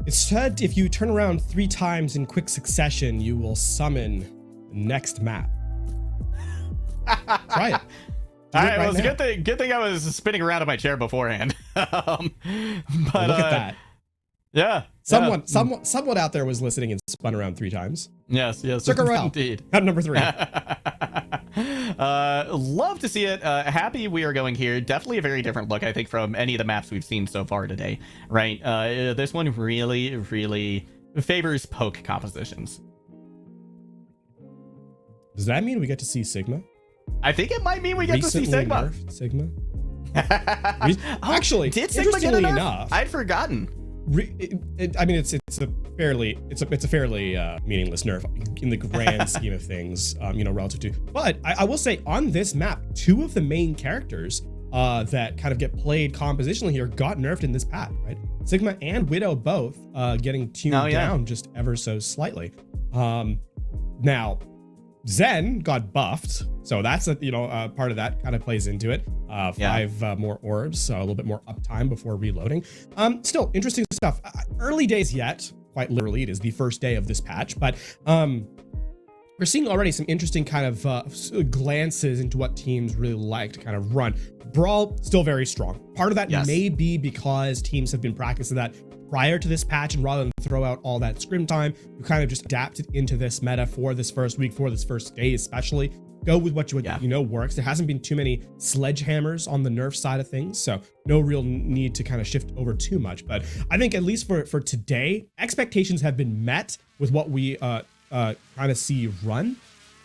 It's said if you turn around 3 times in quick succession, you will summon the next map. Try it.
All right, well, it's a good thing I was spinning around in my chair beforehand. But
look at that.
Yeah.
Someone out there was listening and spun around 3 times.
Yes,
Circle Royale.
Indeed.
At number 3.
Love to see it. Happy we are going here. Definitely a very different look, I think, from any of the maps we've seen so far today, right? This one really, really favors poke compositions.
Does that mean we get to see Sigma?
I think it might mean we get to see Sigma.
Sigma? Actually,
did Sigma get
enough?
I'd forgotten.
I mean, it's a fairly meaningless nerf in the grand scheme of things, relative to. But I will say on this map, 2 of the main characters that kind of get played compositionally here got nerfed in this patch, right? Sigma and Widow both getting tuned down just ever so slightly. Now, Zen got buffed, so that's part of that kind of plays into it. 5 more orbs, so a little bit more uptime before reloading. Still interesting stuff. Early days yet, quite literally, it is the first day of this patch, but we're seeing already some interesting kind of glances into what teams really like to kind of run. Brawl still very strong. Part of that may be because teams have been practicing that prior to this patch, and rather than throw out all that scrim time, you kind of just adapted into this meta for this first week, for this first day especially. Go with what you know works. There hasn't been too many sledgehammers on the nerf side of things, so no real need to kind of shift over too much. But I think at least for today, expectations have been met with what we kind of see run.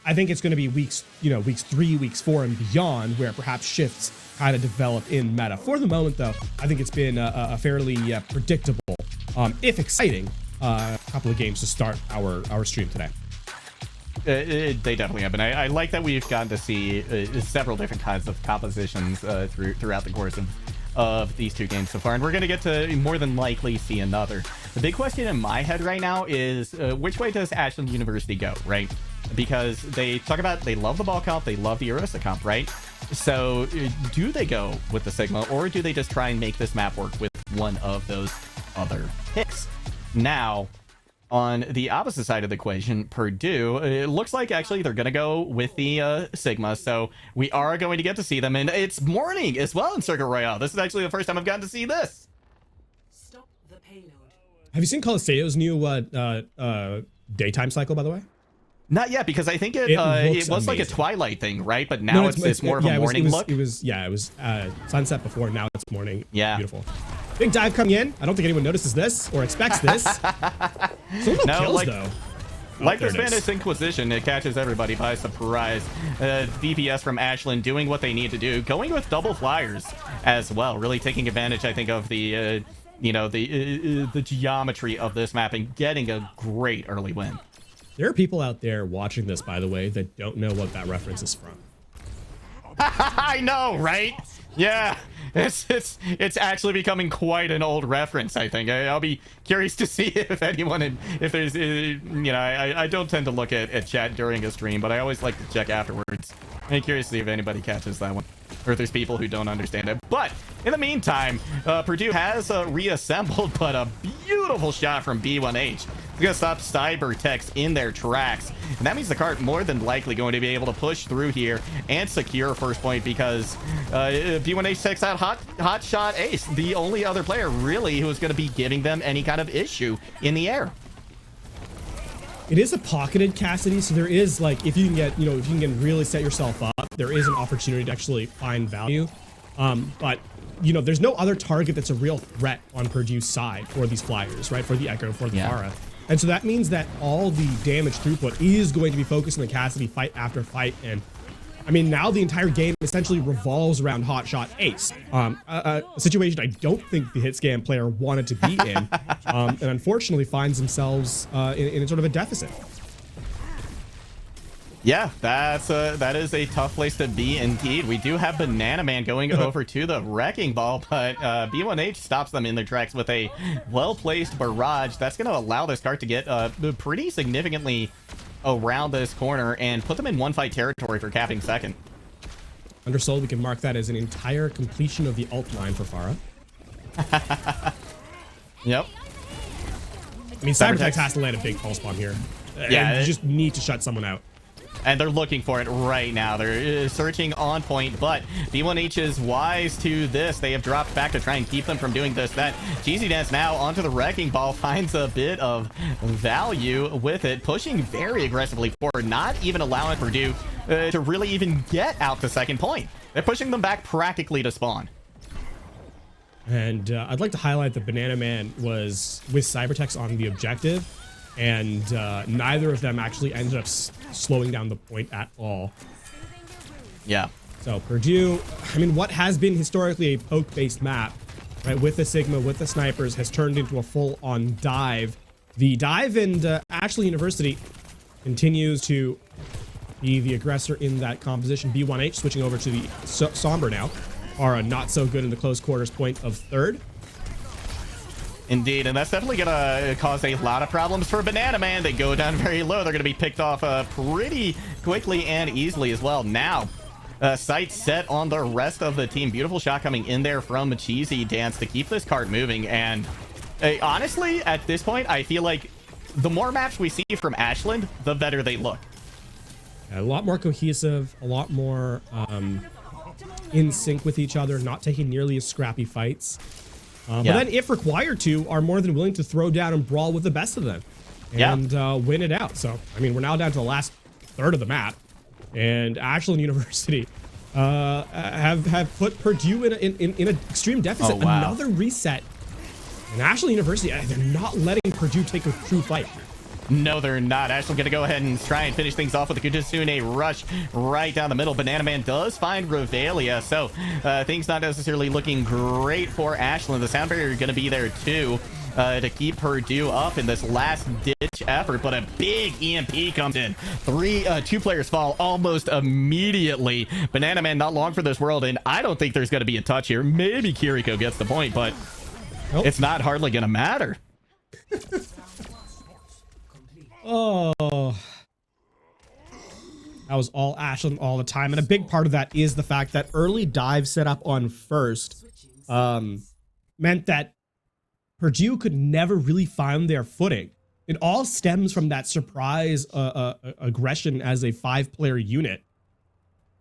I think it's going to be weeks 3, weeks 4, and beyond where perhaps shifts kind of develop in meta. For the moment, though, I think it's been a fairly predictable, if exciting, couple of games to start our stream today.
They definitely have been. I like that we've gotten to see several different kinds of compositions throughout the course of these 2 games so far, and we're going to get to more than likely see another. The big question in my head right now is which way does Ashland University go, right? Because they talk about they love the ball comp, they love the Arista comp, right? So do they go with the Sigma, or do they just try and make this map work with one of those other picks? Now, on the opposite side of the equation, Purdue, it looks like actually they're going to go with the Sigma, so we are going to get to see them, and it's morning as well in Circuit Royale. This is actually the first time I've gotten to see this.
Stop the payload.
Have you seen Coliseo's new daytime cycle, by the way?
Not yet, because I think it was amazing. Like a Twilight thing, right? But now it's more of a morning look.
It was sunset before, now it's morning.
Yeah.
Beautiful. Big dive coming in. I don't think anyone notices this or expects this. So no kills, though.
Like the Spanish Inquisition, it catches everybody by surprise. DPS from Ashland doing what they need to do, going with double flyers as well, really taking advantage, I think, of the the geometry of this map and getting a great early win.
There are people out there watching this, by the way, that don't know what that reference is from.
I know, right? Yeah, it's actually becoming quite an old reference, I think. I'll be curious to see if anyone, if there's, I don't tend to look at chat during a stream, but I always like to check afterwards. I'm curious to see if anybody catches that one, or if there's people who don't understand it. But in the meantime, Purdue has reassembled, but a beautiful shot from B1H. It's going to stop Cybertex in their tracks. And that means the cart more than likely going to be able to push through here and secure first point, because B1H takes out hot shot Ace, the only other player really who is going to be giving them any kind of issue in the air.
It is a pocketed Cassidy, so there is, like, if you can get, if you can really set yourself up, there is an opportunity to actually find value. But there's no other target that's a real threat on Purdue's side for these flyers, right? For the Echo, for the Pharah. And so that means that all the damage throughput is going to be focused on the Cassidy fight after fight. And I mean, now the entire game essentially revolves around Hotshot Ace, a situation I don't think the Hitscan player wanted to be in, and unfortunately finds themselves in sort of a deficit.
Yeah, that is a tough place to be indeed. We do have Banana Man going over to the Wrecking Ball, but B1H stops them in their tracks with a well-placed barrage. That's going to allow this cart to get pretty significantly around this corner and put them in one fight territory for capping second.
Undersold, we can mark that as an entire completion of the ult line for Pharah.
Yep.
I mean, Cybertex has to land a big pulse bomb here.
Yeah,
and you just need to shut someone out.
And they're looking for it right now. They're searching on point, but B1H is wise to this. They have dropped back to try and keep them from doing this. That Cheesy Dance now onto the Wrecking Ball finds a bit of value with it, pushing very aggressively forward, not even allowing Purdue to really even get out to second point. They're pushing them back practically to spawn.
And I'd like to highlight that Banana Man was with Cybertex on the objective, and neither of them actually ended up slowing down the point at all.
Yeah.
So Purdue, I mean, what has been historically a poke-based map, right, with the Sigma, with the snipers, has turned into a full-on dive. The dive and Ashley University continues to be the aggressor in that composition. B1H switching over to the Somber now, are not so good in the close quarters point of third.
Indeed, and that's definitely going to cause a lot of problems for Banana Man. They go down very low. They're going to be picked off pretty quickly and easily as well. Now, sights set on the rest of the team. Beautiful shot coming in there from Cheesy Dance to keep this cart moving. And honestly, at this point, I feel like the more maps we see from Ashland, the better they look.
A lot more cohesive, a lot more in sync with each other, not taking nearly as scrappy fights. But then, if required to, are more than willing to throw down and brawl with the best of them and win it out. So, I mean, we're now down to the last third of the map, and Ashland University have put Purdue in an extreme deficit.
Oh, wow.
Another reset, and Ashland University, they're not letting Purdue take a true fight.
No, they're not. Ashland going to go ahead and try and finish things off with a Kujitsune rush right down the middle. Banana Man does find Revelia, so things not necessarily looking great for Ashland. The sound barrier going to be there too to keep Purdue up in this last ditch effort, but a big EMP comes in. Two players fall almost immediately. Banana Man not long for this world, and I don't think there's going to be a touch here. Maybe Kiriko gets the point, but it's not hardly going to matter. Oh,
that was all Ashland all the time. And a big part of that is the fact that early dive setup on first meant that Purdue could never really find their footing. It all stems from that surprise aggression as a 5-player unit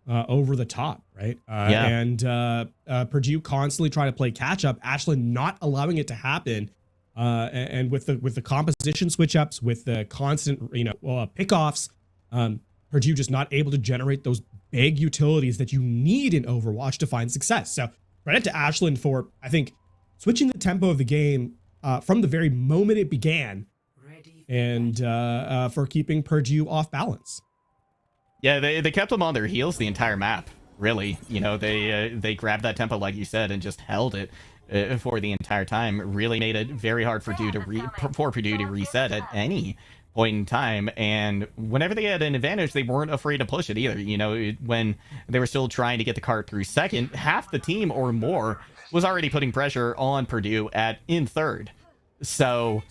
over the top, right? And Purdue constantly trying to play catch up, Ashland not allowing it to happen. And with the composition switch ups, with the constant pickoffs, Purdue just not able to generate those big utilities that you need in Overwatch to find success. So credit to Ashland for, I think, switching the tempo of the game from the very moment it began, and for keeping Purdue off balance.
Yeah, they kept them on their heels the entire map. Really, they grabbed that tempo like you said and just held it for the entire time. Really made it very hard for Purdue to reset at any point in time. And whenever they had an advantage, they weren't afraid to push it either. When they were still trying to get the cart through second, half the team or more was already putting pressure on Purdue in third. So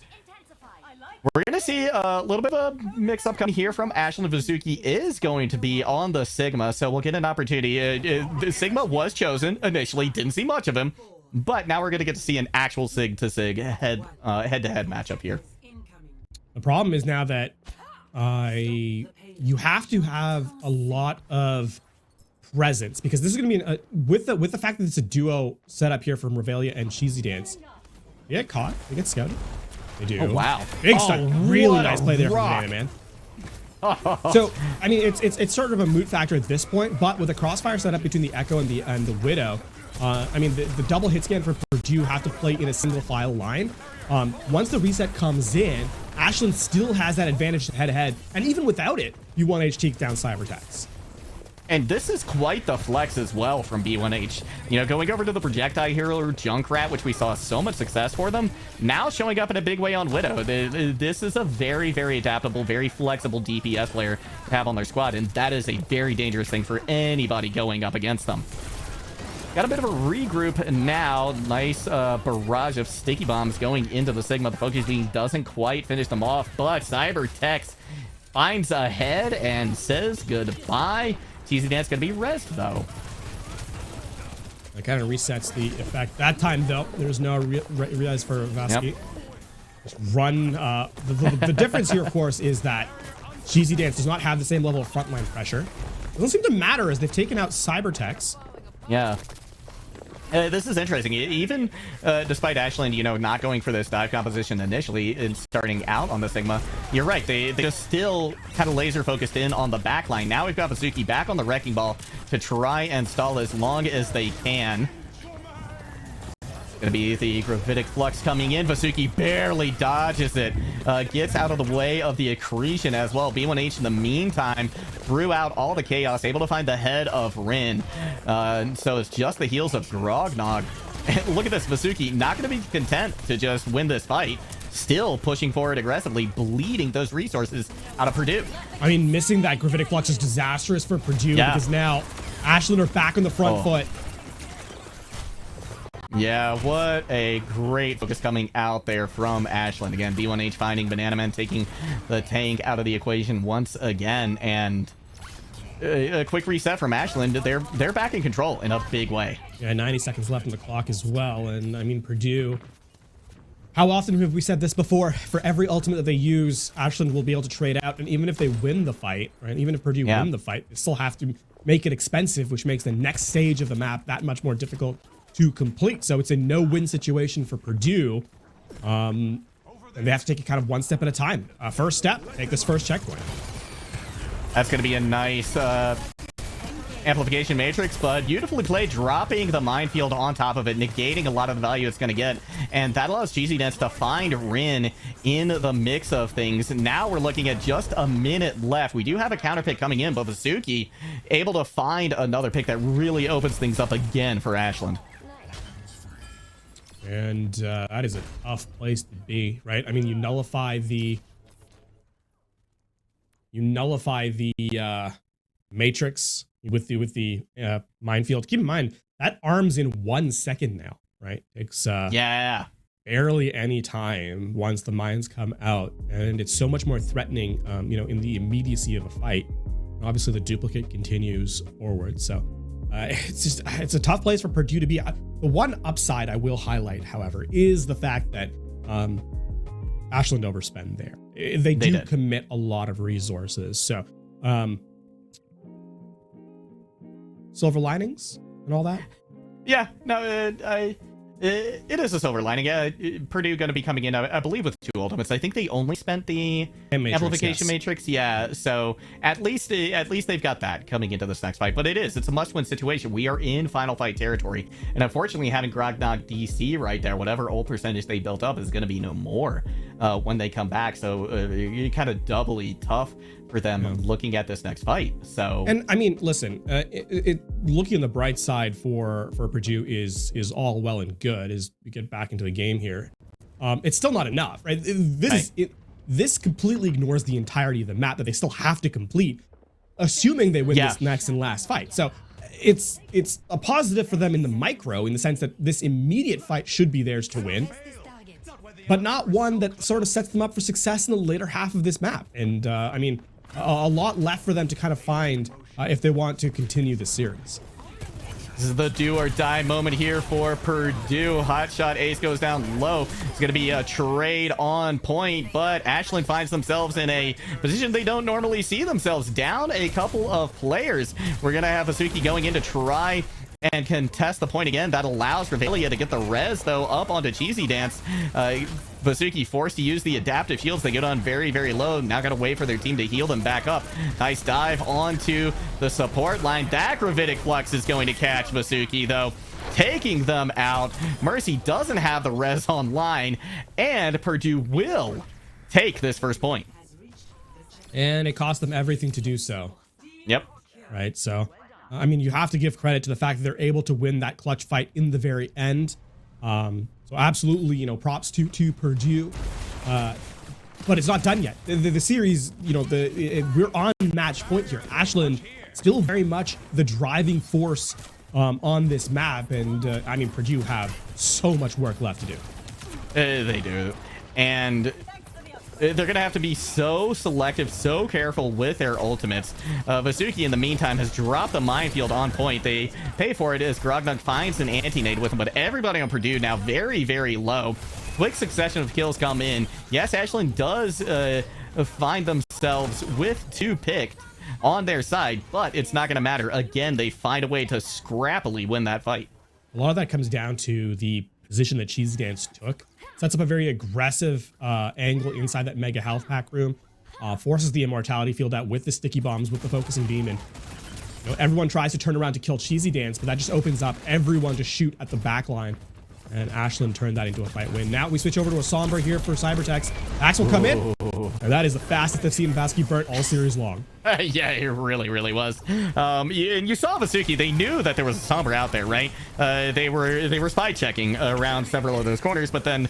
we're going to see a little bit of a mix-up coming here from Ashland. Vizuki is going to be on the Sigma, so we'll get an opportunity. The Sigma was chosen initially, didn't see much of him, but now we're going to get to see an actual Sig-to-Sig head-to-head matchup here.
The problem is now that you have to have a lot of presence, because this is going to be with the fact that it's a duo setup here from Revelia and Cheesy Dance. They get caught. They get scouted. They do.
Oh, wow.
Big stun. Really nice play there from Banana Man. So, I mean, it's sort of a moot factor at this point, but with a crossfire setup between the Echo and the Widow, I mean, the double hit scan for Purdue have to play in a single file line. Once the reset comes in, Ashland still has that advantage head-to-head, and even without it, B1H takes down Cybertex.
And this is quite the flex as well from B1H. Going over to the projectile hero Junkrat, which we saw so much success for them, now showing up in a big way on Widow. This is a very, very adaptable, very flexible DPS player to have on their squad, and that is a very dangerous thing for anybody going up against them. Got a bit of a regroup now. Nice barrage of sticky bombs going into the Sigma. The focus beam doesn't quite finish them off, but Cybertex finds a head and says goodbye. Cheesy Dance gonna be rest though.
That kind of resets the effect. That time though, there's no res for Varsity.
Yep.
run. The difference here, of course, is that Cheesy Dance does not have the same level of frontline pressure. It doesn't seem to matter as they've taken out Cybertex.
Yeah. This is interesting. Even despite Ashland, you know, not going for this dive composition initially and starting out on the Sigma, you're right. They just still kind of laser focused in on the back line. Now we've got Varsity back on the Wrecking Ball to try and stall as long as they can. Gonna be the Gravitic Flux coming in. Varsity barely dodges it. Gets out of the way of the accretion as well. B1H in the meantime threw out all the chaos, able to find the head of Rin. So it's just the heels of Grognog. And look at this, Varsity not gonna be content to just win this fight. Still pushing forward aggressively, bleeding those resources out of Purdue.
I mean, missing that Gravitic Flux is disastrous for Purdue because now Ashland are back on the front foot.
Yeah, what a great focus coming out there from Ashland. Again, B1H finding Banana Man, taking the tank out of the equation once again. And a quick reset from Ashland. They're back in control in a big way.
Yeah, 90 seconds left on the clock as well. And I mean, Purdue, how often have we said this before? For every ultimate that they use, Ashland will be able to trade out. And even if they win the fight, right? Even if Purdue win the fight, they still have to make it expensive, which makes the next stage of the map that much more difficult to complete. So it's a no-win situation for Purdue. And they have to take it kind of one step at a time. First step, take this first checkpoint.
That's going to be a nice amplification matrix, but beautifully played, dropping the minefield on top of it, negating a lot of the value it's going to get. And that allows Cheesy Dance to find Rin in the mix of things. Now we're looking at just a minute left. We do have a counter pick coming in, but Varsity able to find another pick that really opens things up again for Ashland.
And that is a tough place to be, right? I mean, you nullify the matrix with the minefield. Keep in mind that arm's in 1 second now, right? Takes barely any time once the mines come out, and it's so much more threatening, you know, in the immediacy of a fight. And obviously, the duplicate continues forward, so. It's a tough place for Purdue to be. The one upside I will highlight, however, is the fact that Ashland overspend there. They do commit a lot of resources. So silver linings and all that.
Yeah, no, it is a silver lining. Yeah, Purdue going to be coming in, I believe, with 2 ultimates. I think they only spent the amplification matrix. Yeah, so at least they've got that coming into this next fight. But it's a must-win situation. We are in final fight territory, and unfortunately, having Grognog DC right there, whatever ult percentage they built up is going to be no more when they come back. So kind of doubly tough for them looking at this next fight. So,
and I mean, listen, looking on the bright side for Purdue is all well and good as we get back into the game here. It's still not enough, right? This completely ignores the entirety of the map that they still have to complete, assuming they win this next and last fight. So it's a positive for them in the micro, in the sense that this immediate fight should be theirs to win, but not one that sort of sets them up for success in the later half of this map. And I mean, a lot left for them to kind of find if they want to continue the series.
This is the do or die moment here for Purdue. Hotshot ace goes down low. It's going to be a trade on point, but Ashland finds themselves in a position they don't normally see themselves, down a couple of players. We're going to have Varsity going in to try and contest the point again. That allows Revelia to get the res, though, up onto Cheesy Dance. Varsity forced to use the adaptive shields. They get on very, very low. Now got to wait for their team to heal them back up. Nice dive onto the support line. That Gravitic Flux is going to catch Varsity, though, taking them out. Mercy doesn't have the res online, and Purdue will take this first point.
And it cost them everything to do so.
Yep.
Right, so I mean, you have to give credit to the fact that they're able to win that clutch fight in the very end. So absolutely, you know, props to Purdue. But it's not done yet. The series, you know, we're on match point here. Ashland still very much the driving force on this map. And I mean, Purdue have so much work left to do.
They do. And they're going to have to be so selective, so careful with their ultimates. Varsity, in the meantime, has dropped the minefield on point. They pay for it as Grognug finds an anti-nade with him, but everybody on Purdue now very, very low. Quick succession of kills come in. Yes, Ashland does find themselves with 2 picked on their side, but it's not going to matter. Again, they find a way to scrappily win that fight.
A lot of that comes down to the position that Cheesy Dance took. Sets up a very aggressive angle inside that mega health pack room. Forces the immortality field out with the sticky bombs, with the focusing beam, and everyone tries to turn around to kill Cheesy Dance, but that just opens up everyone to shoot at the back line. And Ashland turned that into a fight win. Now we switch over to a Sombra here for Cybertex. Axe will come in. And that is the fastest I've seen Vasky burnt all series long.
Yeah, it really, really was. And you saw Varsity. They knew that there was a Sombra out there, right? They were spy checking around several of those corners, but then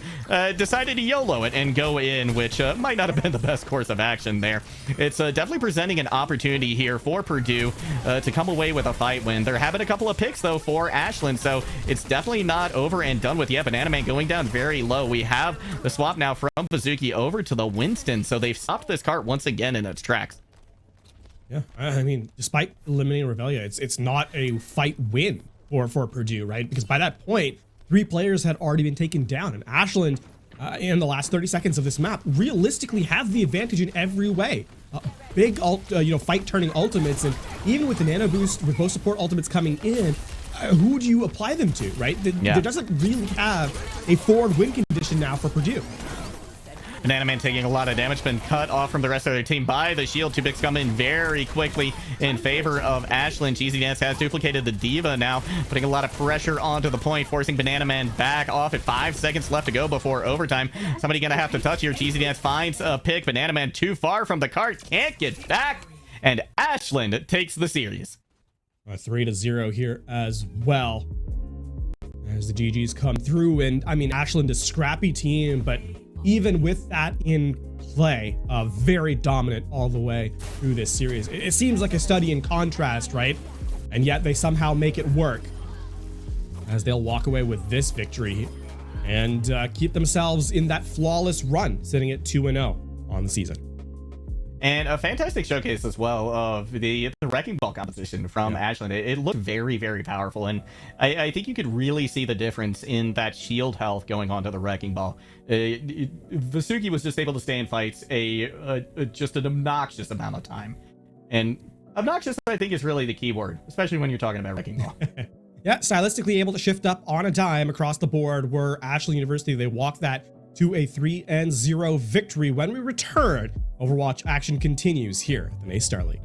decided to YOLO it and go in, which might not have been the best course of action there. It's definitely presenting an opportunity here for Purdue to come away with a fight win. They're having a couple of picks, though, for Ashland, so it's definitely not over and done with yet. Banana Man going down very low. We have the swap now from Varsity over to the Winston, so they've stopped this cart once again in its tracks.
Yeah, I mean, despite eliminating Revelia, it's not a fight win for Purdue, right? Because by that point, 3 players had already been taken down, and Ashland, in the last 30 seconds of this map, realistically have the advantage in every way. Big, fight turning ultimates, and even with the nano boost, with both support ultimates coming in, who do you apply them to, right? There doesn't really have a forward win condition now for Purdue.
Banana Man taking a lot of damage, been cut off from the rest of their team by the shield. 2 picks come in very quickly in favor of Ashland. Cheesy Dance has duplicated the Diva now, putting a lot of pressure onto the point, forcing Banana Man back off at 5 seconds left to go before overtime. Somebody gonna have to touch here. Cheesy Dance finds a pick. Banana Man too far from the cart, can't get back, and Ashland takes the series.
3-0 here as well, as the GGs come through. And I mean, Ashland is a scrappy team, but even with that in play, very dominant all the way through this series. It seems like a study in contrast, right? And yet they somehow make it work, as they'll walk away with this victory and keep themselves in that flawless run, sitting at 2-0 on the season.
And a fantastic showcase as well of the Wrecking Ball composition from Ashland. It looked very, very powerful. And I think you could really see the difference in that shield health going onto the Wrecking Ball. Varsity was just able to stay in fights just an obnoxious amount of time. And obnoxious, I think, is really the key word, especially when you're talking about Wrecking Ball.
Yeah, stylistically able to shift up on a dime across the board, where Ashland University, they walk that to a 3-0 victory. When we return, Overwatch action continues here at the May Star League.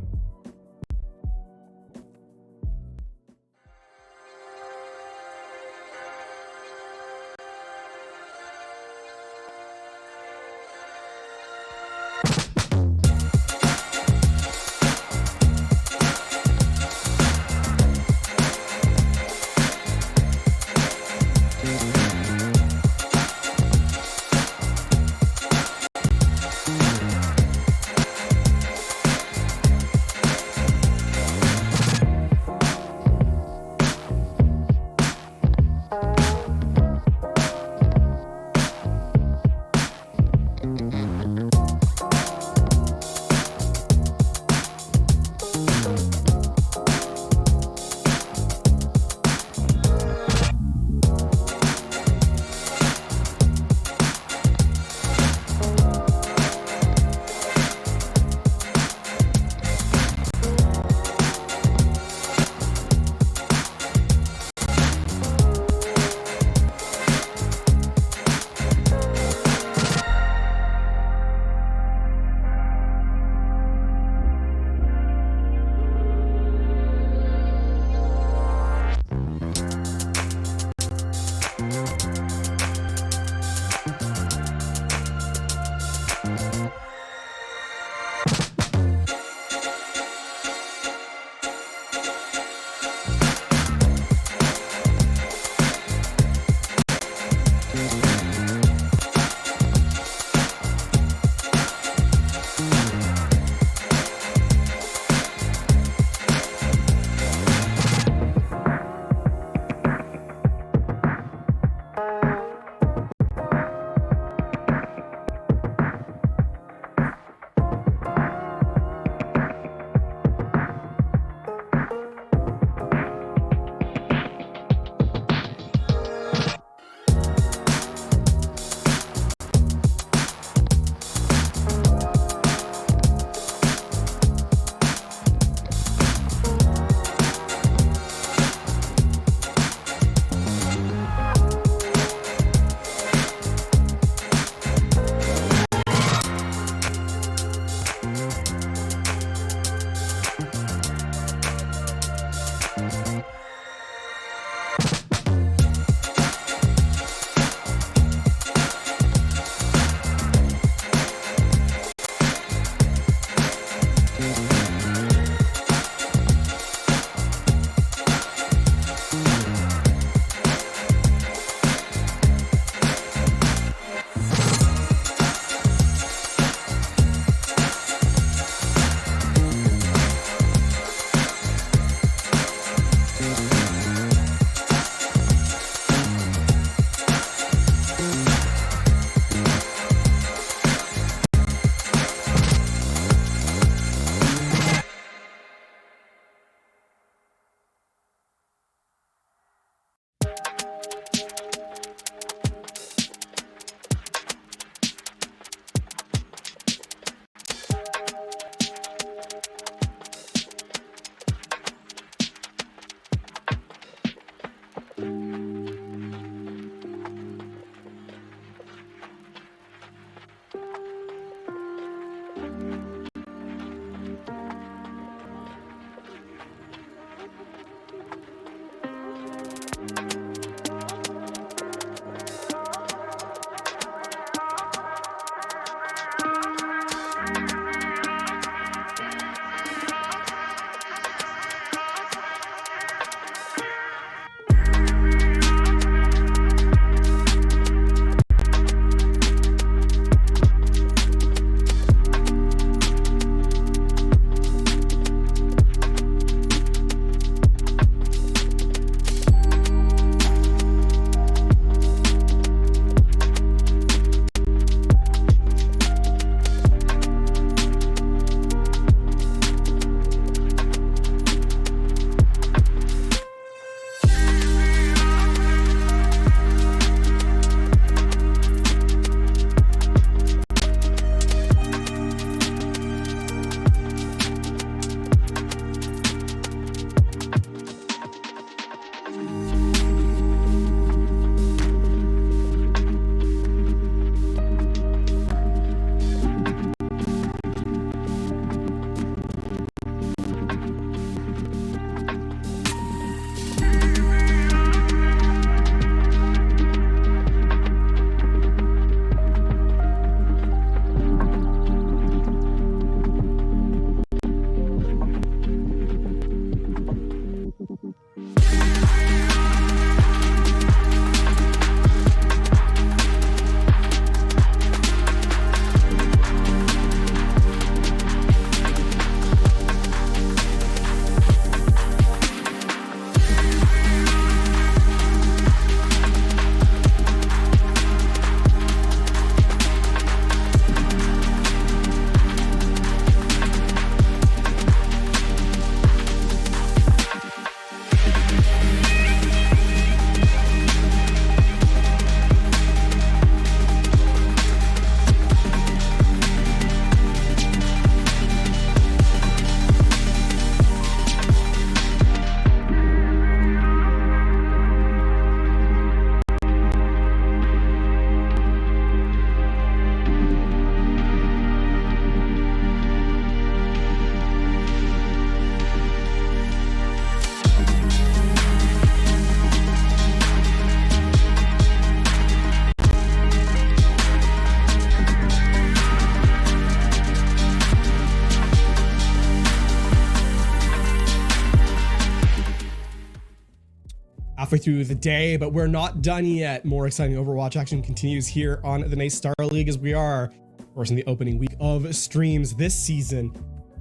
halfway through the day, but we're not done yet. More exciting Overwatch action continues here on the Star League as we are, of course, in the opening week of streams this season.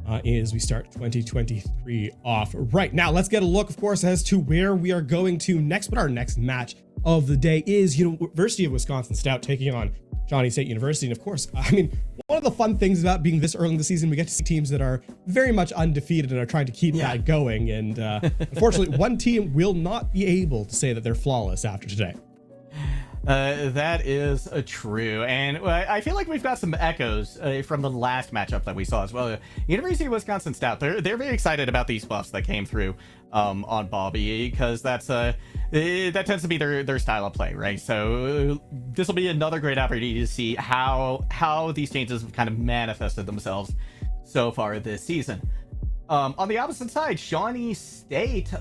As we start 2023 off. Right now, let's get a look, of course, as to where we are going to next. But our next match of the day is University of Wisconsin Stout taking on Shawnee State University. And of course, I mean, one of the fun things about being this early in the season, we get to see teams that are very much undefeated and are trying to keep that going. And unfortunately, one team will not be able to say that they're flawless after today.
That is true, and I feel like we've got some echoes from the last matchup that we saw as well. University of Wisconsin Stout, they're very excited about these buffs that came through on Bobby, because that tends to be their style of play, right? So this will be another great opportunity to see how these changes have kind of manifested themselves so far this season. On the opposite side, Shawnee State,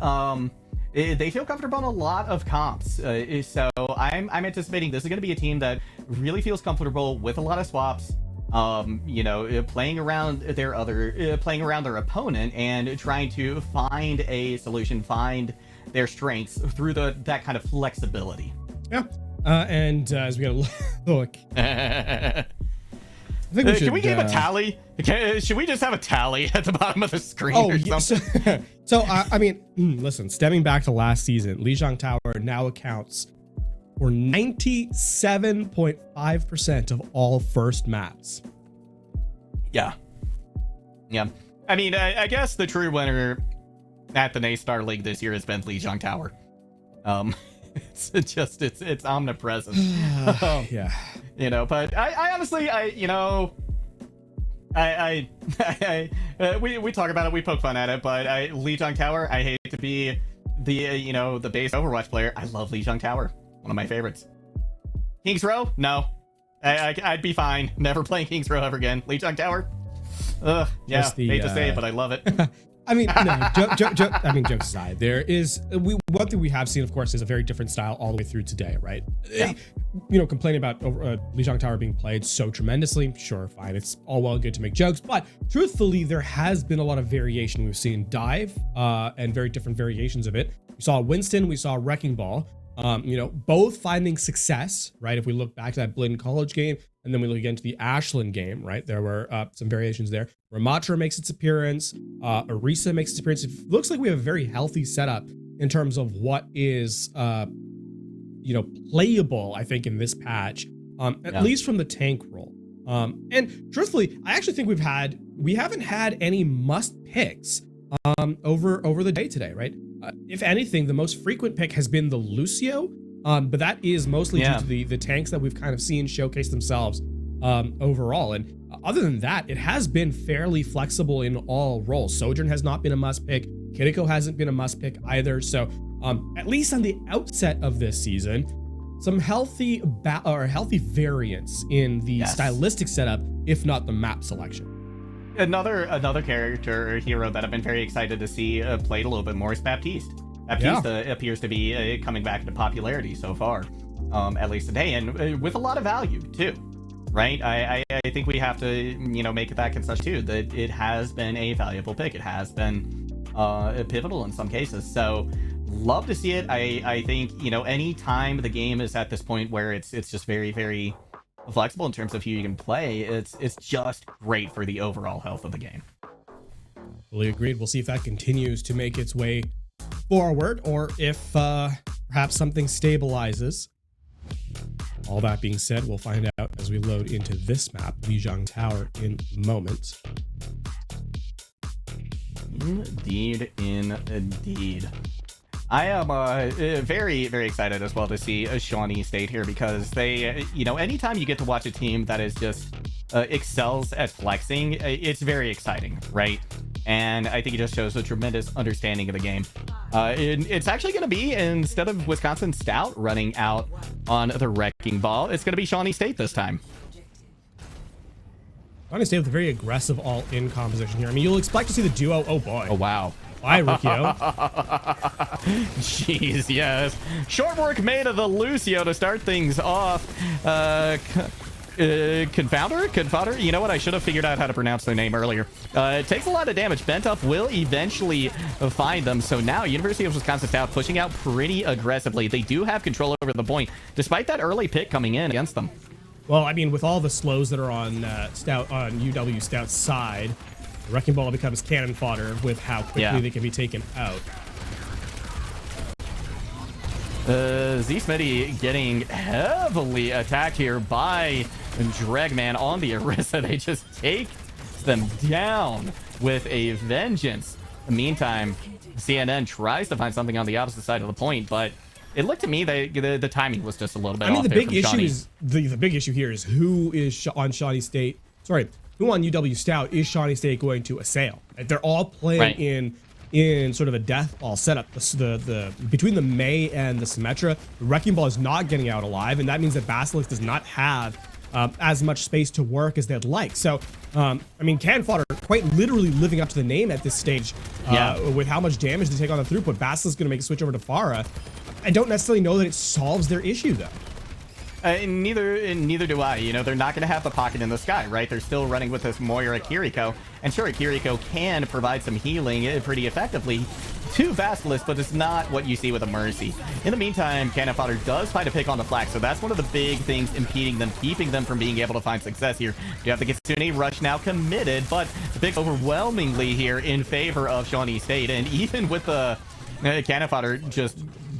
they feel comfortable in a lot of comps, so I'm anticipating this is going to be a team that really feels comfortable with a lot of swaps, playing around their opponent and trying to find a solution, find their strengths through that kind of flexibility.
Yeah, and as we gotta look, I think we should,
can we give a tally? Should we just have a tally at the bottom of the screen or something?
So I mean, listen, stemming back to last season, Lijiang Tower now accounts for 97.5% of all first maps.
Yeah. I mean, I guess the true winner at the Star League this year has been Lijiang Tower. It's omnipresent.
Yeah.
But I honestly, we talk about it, we poke fun at it, but Lijiang Tower, I hate to be the base Overwatch player. I love Lijiang Tower, one of my favorites. King's Row, no, I'd be fine never playing King's Row ever again. Lijiang Tower, hate to say it, but I love it.
I mean, no, jokes aside, one thing we have seen, of course, is a very different style all the way through today, right? Yeah. Complaining about Lijiang Tower being played so tremendously, sure, fine. It's all well and good to make jokes, but truthfully, there has been a lot of variation. We've seen Dive and very different variations of it. We saw Winston, we saw Wrecking Ball, both finding success, right? If we look back to that Blinn College game, and then we look again to the Ashland game, right? There were some variations there. Ramatra makes its appearance. Orisa makes its appearance. It looks like we have a very healthy setup in terms of what is, playable, I think, in this patch, at least from the tank role. And truthfully, I actually think we haven't had any must picks over the day today, right? If anything, the most frequent pick has been the Lucio, but that is mostly due to the tanks that we've kind of seen showcase themselves overall. And other than that, it has been fairly flexible in all roles. Sojourn has not been a must pick. Kiriko hasn't been a must pick either. So at least on the outset of this season, some healthy variance in the stylistic setup, if not the map selection.
Another character or hero that I've been very excited to see played a little bit more is Baptiste. Baptiste appears to be coming back into popularity so far, at least today, and with a lot of value too, right? I think we have to make that concession too, that it has been a valuable pick. It has been pivotal in some cases. So love to see it. I think any time the game is at this point where it's just very, very flexible in terms of who you can play, it's just great for the overall health of the game.
Fully agreed. We'll see if that continues to make its way forward, or if perhaps something stabilizes. All that being said, we'll find out as we load into this map, Lijiang Tower, in a moment.
Indeed. I am very, very excited as well to see Shawnee State here, because they, anytime you get to watch a team that is just excels at flexing, it's very exciting, right? And I think it just shows a tremendous understanding of the game. It's actually going to be, instead of Wisconsin Stout running out on the Wrecking Ball, it's going to be Shawnee State this time.
Shawnee State with a very aggressive all-in composition here. I mean, you'll expect to see the duo. Oh boy.
Oh wow.
Bye, Rikio.
Jeez, yes. Short work made of the Lucio to start things off. Confounder? You know what? I should have figured out how to pronounce their name earlier. It takes a lot of damage. Bent Up will eventually find them. So now University of Wisconsin Stout pushing out pretty aggressively. They do have control over the point, despite that early pick coming in against them.
Well, I mean, with all the slows that are on UW Stout's side, the Wrecking Ball becomes cannon fodder with how quickly they can be taken out.
Smitty getting heavily attacked here by Dregman on the Orisa. They just take them down with a vengeance. In the meantime, CNN tries to find something on the opposite side of the point, but it looked to me that the timing was just a little bit off.
The big issue is the big issue here is who is on Shawnee State. Sorry, who on UW Stout is Shawnee State going to assail? They're all playing in sort of a death ball setup. The between the May and the Symmetra, the Wrecking Ball is not getting out alive, and that means that Basilisk does not have as much space to work as they'd like. So, I mean, Cannon Fodder quite literally living up to the name at this stage with how much damage they take on the throughput. Basilisk is going to make a switch over to Pharah. I don't necessarily know that it solves their issue, though.
Neither do I. You know, they're not going to have the pocket in the sky, right? They're still running with this Moira Kiriko. And sure, Kiriko can provide some healing pretty effectively to Basilisk, but it's not what you see with a Mercy. In the meantime, Cannon Fodder does find a pick on the flag, so that's one of the big things impeding them, keeping them from being able to find success here. You have the Kitsune Rush now committed, but the pick overwhelmingly here in favor of Shawnee State. And even with the Cannon Fodder just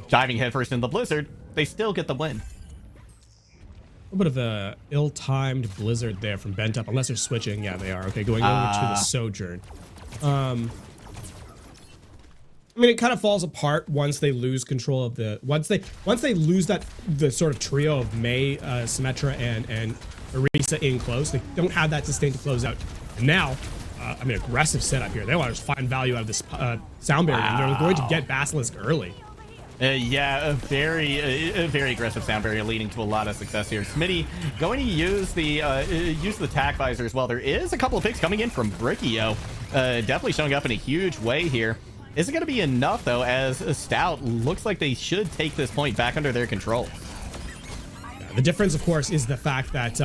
diving headfirst in the Blizzard, they still get the win.
A little bit of a ill-timed blizzard there from Bent Up, unless they're switching. Yeah, they are. Okay, going over to the Sojourn. I mean, it kind of falls apart once they lose control of the once they lose the sort of trio of May, Symmetra, and Orisa in close. They don't have that sustain to close out. And now, I mean, aggressive setup here. They want to just find value out of this sound barrier. And they're going to get Basilisk early.
A very aggressive sound barrier leading to a lot of success here. Smitty going to use the tack visor as well. There is a couple of picks coming in from Brickio. Definitely showing up in a huge way here. Is it going to be enough, though, as Stout looks like they should take this point back under their control?
The difference, of course, is the fact that,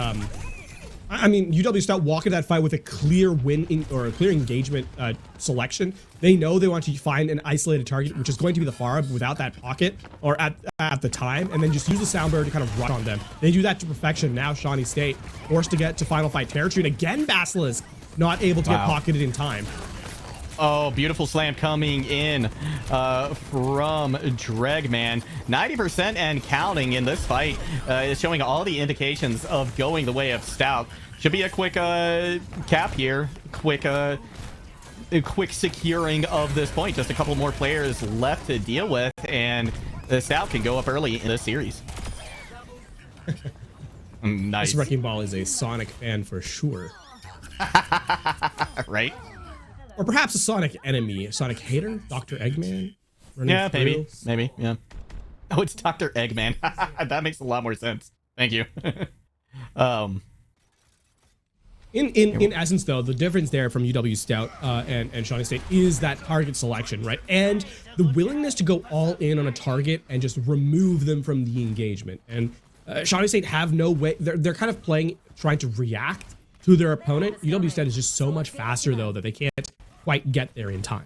I mean, UW Stout walk in that fight with a clear win or a clear engagement selection. They know they want to find an isolated target, which is going to be the Pharah without that pocket or at the time, and then just use the sound barrier to kind of run on them. They do that to perfection. Now Shawnee State forced to get to final fight territory, and again Basilisk not able to get pocketed in time.
Oh, beautiful slam coming in from Dregman. 90% and counting in this fight is showing all the indications of going the way of Stout. Should be a quick cap here. Quick securing of this point. Just a couple more players left to deal with, and the Stout can go up early in this series. Nice.
This Wrecking Ball is a Sonic fan for sure.
Right?
Or perhaps a Sonic enemy, a Sonic hater, Dr. Eggman.
Yeah, maybe, yeah. Oh, it's Dr. Eggman. That makes a lot more sense. Thank you.
In essence, though, the difference there from UW Stout and Shawnee State is that target selection, right? And the willingness to go all in on a target and just remove them from the engagement. And Shawnee State have no way. They're kind of trying to react to their opponent. UW Stout is just so much faster, though, that they can't quite get there in time.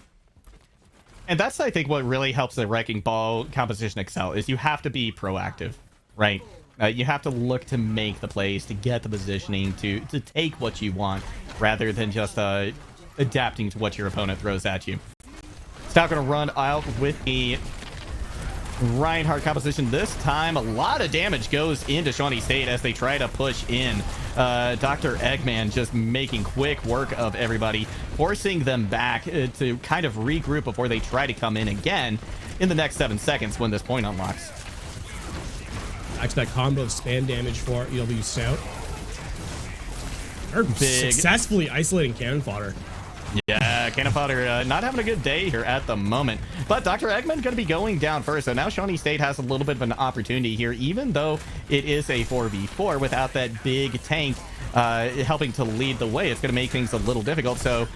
And that's, I think, what really helps the Wrecking Ball composition excel is you have to be proactive, right? You have to look to make the plays, to get the positioning, to take what you want, rather than just adapting to what your opponent throws at you. Stout going to run out with the Reinhardt composition. This time, a lot of damage goes into Shawnee State as they try to push in. Dr. Eggman just making quick work of everybody, forcing them back to kind of regroup before they try to come in again in the next 7 seconds when this point unlocks.
I expect combo of spam damage for UW Stout. They're successfully isolating Cannon Fodder.
Yeah, Cannon Fodder not having a good day here at the moment. But Dr. Eggman going to be going down first. So now Shawnee State has a little bit of an opportunity here, even though it is a 4v4 without that big tank helping to lead the way. It's going to make things a little difficult. So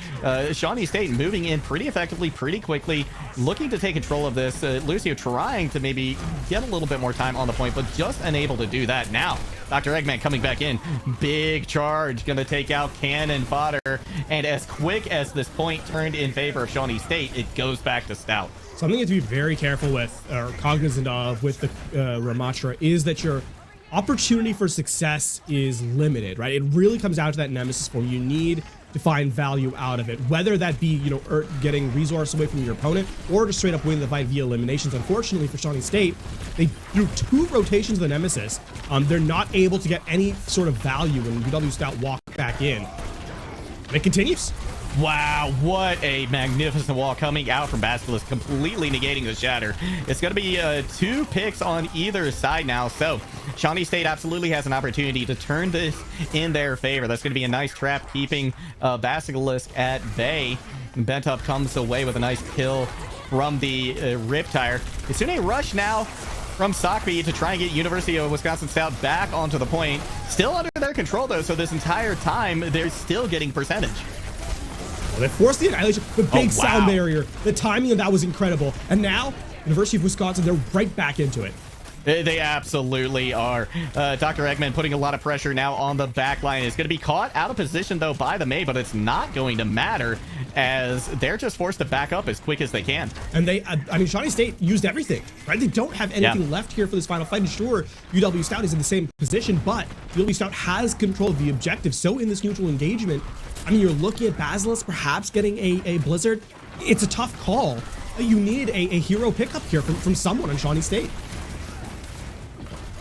Shawnee State moving in pretty effectively, pretty quickly, looking to take control of this. Lucio trying to maybe get a little bit more time on the point, but just unable to do that. Now, Dr. Eggman coming back in. Big charge. Gonna take out cannon fodder. And as quick as this point turned in favor of Shawnee State, it goes back to Stout.
Something you have to be very careful with, or cognizant of with the Ramatra, is that your opportunity for success is limited, right? It really comes down to that Nemesis form. You need to find value out of it, whether that be, you know, getting resource away from your opponent or just straight up winning the fight via eliminations. Unfortunately for Shawnee State, they threw 2 rotations of the Nemesis. They're not able to get any sort of value when UW Stout walk back in. And it continues.
Wow, what a magnificent wall coming out from Basilisk, completely negating the shatter. It's going to be 2 picks on either side now, so Shawnee State absolutely has an opportunity to turn this in their favor. That's going to be a nice trap, keeping Basilisk at bay. Bentup comes away with a nice kill from the Riptire. It's soon a rush now from Sockby to try and get University of Wisconsin Stout back onto the point. Still under their control, though, so this entire time, they're still getting percentage.
They forced the annihilation, the big sound barrier. The timing of that was incredible. And now, University of Wisconsin, they're right back into it.
They absolutely are. Dr. Eggman putting a lot of pressure now on the back line. Is going to be caught out of position, though, by the May, but it's not going to matter as they're just forced to back up as quick as they can.
And they, I mean, Shawnee State used everything, right? They don't have anything left here for this final fight. And sure, UW Stout is in the same position, but UW Stout has control of the objective. So in this neutral engagement, I mean, you're looking at Basilisk perhaps getting a Blizzard. It's a tough call. You need a hero pickup here from someone on Shawnee State.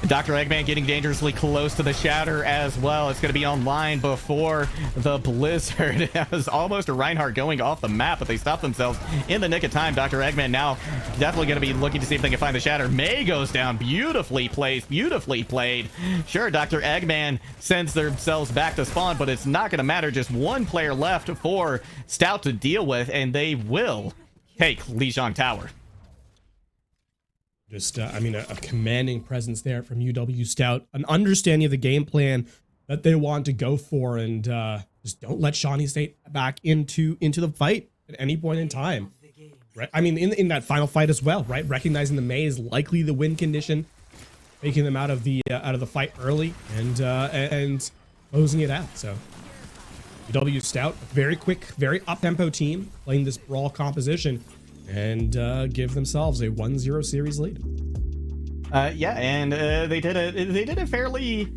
Dr. Eggman getting dangerously close to the shatter as well. It's going to be online before the Blizzard. It was almost a Reinhardt going off the map, but they stopped themselves in the nick of time. Dr. Eggman now definitely going to be looking to see if they can find the shatter. May goes down. Beautifully placed. Beautifully played. Sure, Dr. Eggman sends themselves back to spawn, but it's not going to matter. Just one player left for Stout to deal with, and they will take Lijiang Tower.
Just, I mean, a commanding presence there from UW Stout, an understanding of the game plan that they want to go for, and just don't let Shawnee State back into the fight at any point in time. Right? I mean, in that final fight as well, right? Recognizing the May is likely the win condition, making them out of the fight early and closing it out. So UW Stout, very quick, very up-tempo team playing this brawl composition, and give themselves a 1-0 series lead.
Yeah, and they did it fairly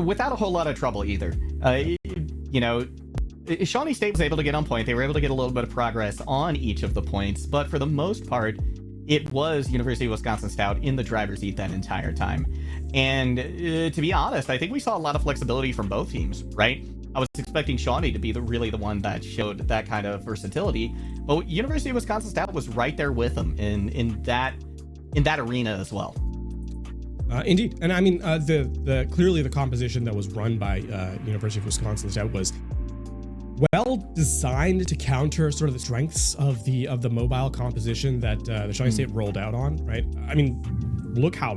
without a whole lot of trouble either. You know, Shawnee State was able to get on point. They were able to get a little bit of progress on each of the points, but for the most part, it was University of Wisconsin Stout in the driver's seat that entire time. And to be honest, I think we saw a lot of flexibility from both teams, right? I was expecting Shawnee to be really the one that showed that kind of versatility, but University of Wisconsin Stout was right there with them in that arena as well.
Indeed, and I mean, the clearly the composition that was run by University of Wisconsin Stout was well designed to counter sort of the strengths of the mobile composition that the Shawnee State rolled out on. Right? I mean, look how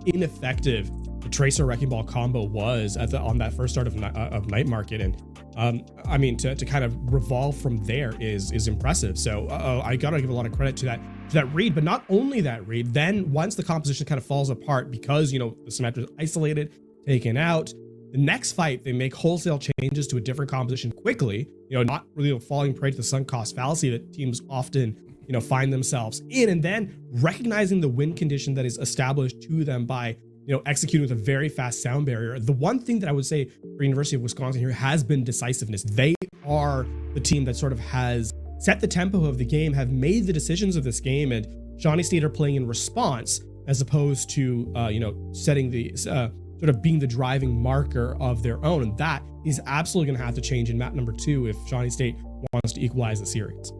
ineffective the Tracer Wrecking Ball combo was on that first start of Night Market, and I mean, to kind of revolve from there is impressive. So I gotta give a lot of credit to that read, but not only that read. Then once the composition kind of falls apart because, you know, the Symmetra is isolated, taken out, the next fight they make wholesale changes to a different composition quickly. You know, not really falling prey to the sunk cost fallacy that teams often, you know, find themselves in, and then recognizing the win condition that is established to them by, you know, executing with a very fast sound barrier. The one thing that I would say for University of Wisconsin here has been decisiveness. They are the team that sort of has set the tempo of the game, have made the decisions of this game, and Shawnee State are playing in response as opposed to, you know, setting the, sort of being the driving marker of their own. And that is absolutely going to have to change in map number 2 if Shawnee State wants to equalize the series.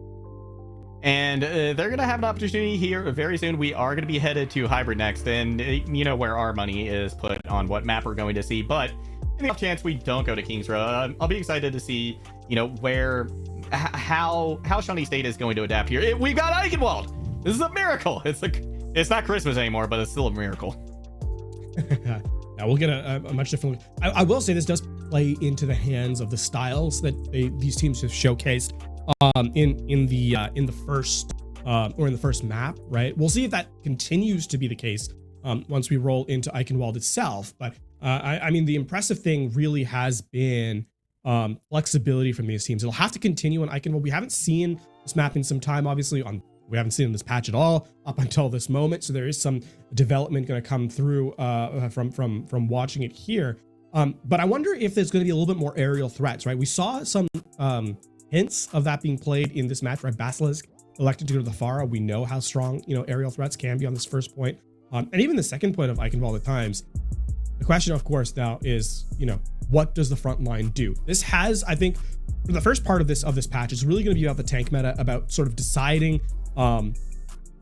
And they're going to have an opportunity here very soon. We are going to be headed to Hybrid next, and you know where our money is put on what map we're going to see. But in the off chance we don't go to Kings Row, I'll be excited to see, you know, how Shawnee State is going to adapt here. We've got Eichenwald. This is a miracle. It's not Christmas anymore, but it's still a miracle.
Now we'll get a much different look. I will say this does play into the hands of the styles that these teams have showcased in the first map, right? We'll see if that continues to be the case once we roll into Eichenwald itself. But I mean, the impressive thing really has been flexibility from these teams. It'll have to continue on Eichenwald. We haven't seen this map in some time, obviously. We haven't seen this patch at all up until this moment. So there is some development going to come through from watching it here. But I wonder if there's going to be a little bit more aerial threats, right? We saw some hints of that being played in this match, right? Basilisk elected to go to the Pharah. We know how strong, aerial threats can be on this first point. And even the second point of Eichenwald at times. The question, of course, now is, what does the front line do? This has, I think, for the first part of this patch, it's really going to be about the tank meta, about sort of deciding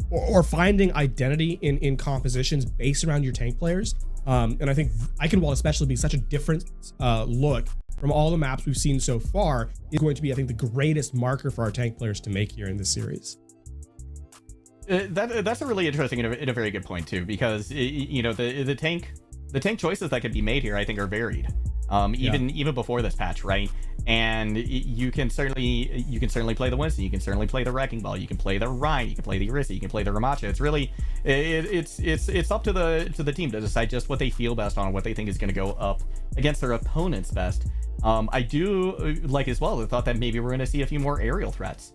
or finding identity in compositions based around your tank players. And I think Eichenwald especially being such a different look from all the maps we've seen so far is going to be, I think, the greatest marker for our tank players to make here in this series.
That's a really interesting and a very good point too, because the tank choices that could be made here, I think, are varied. Even before this patch, right? And you can certainly play the Winston, you can certainly play the Wrecking Ball, you can play the Ryan, you can play the Orisa, you can play the Ramacha. It's really it's up to the team to decide just what they feel best on, what they think is going to go up against their opponent's best. I do like as well the thought that maybe we're going to see a few more aerial threats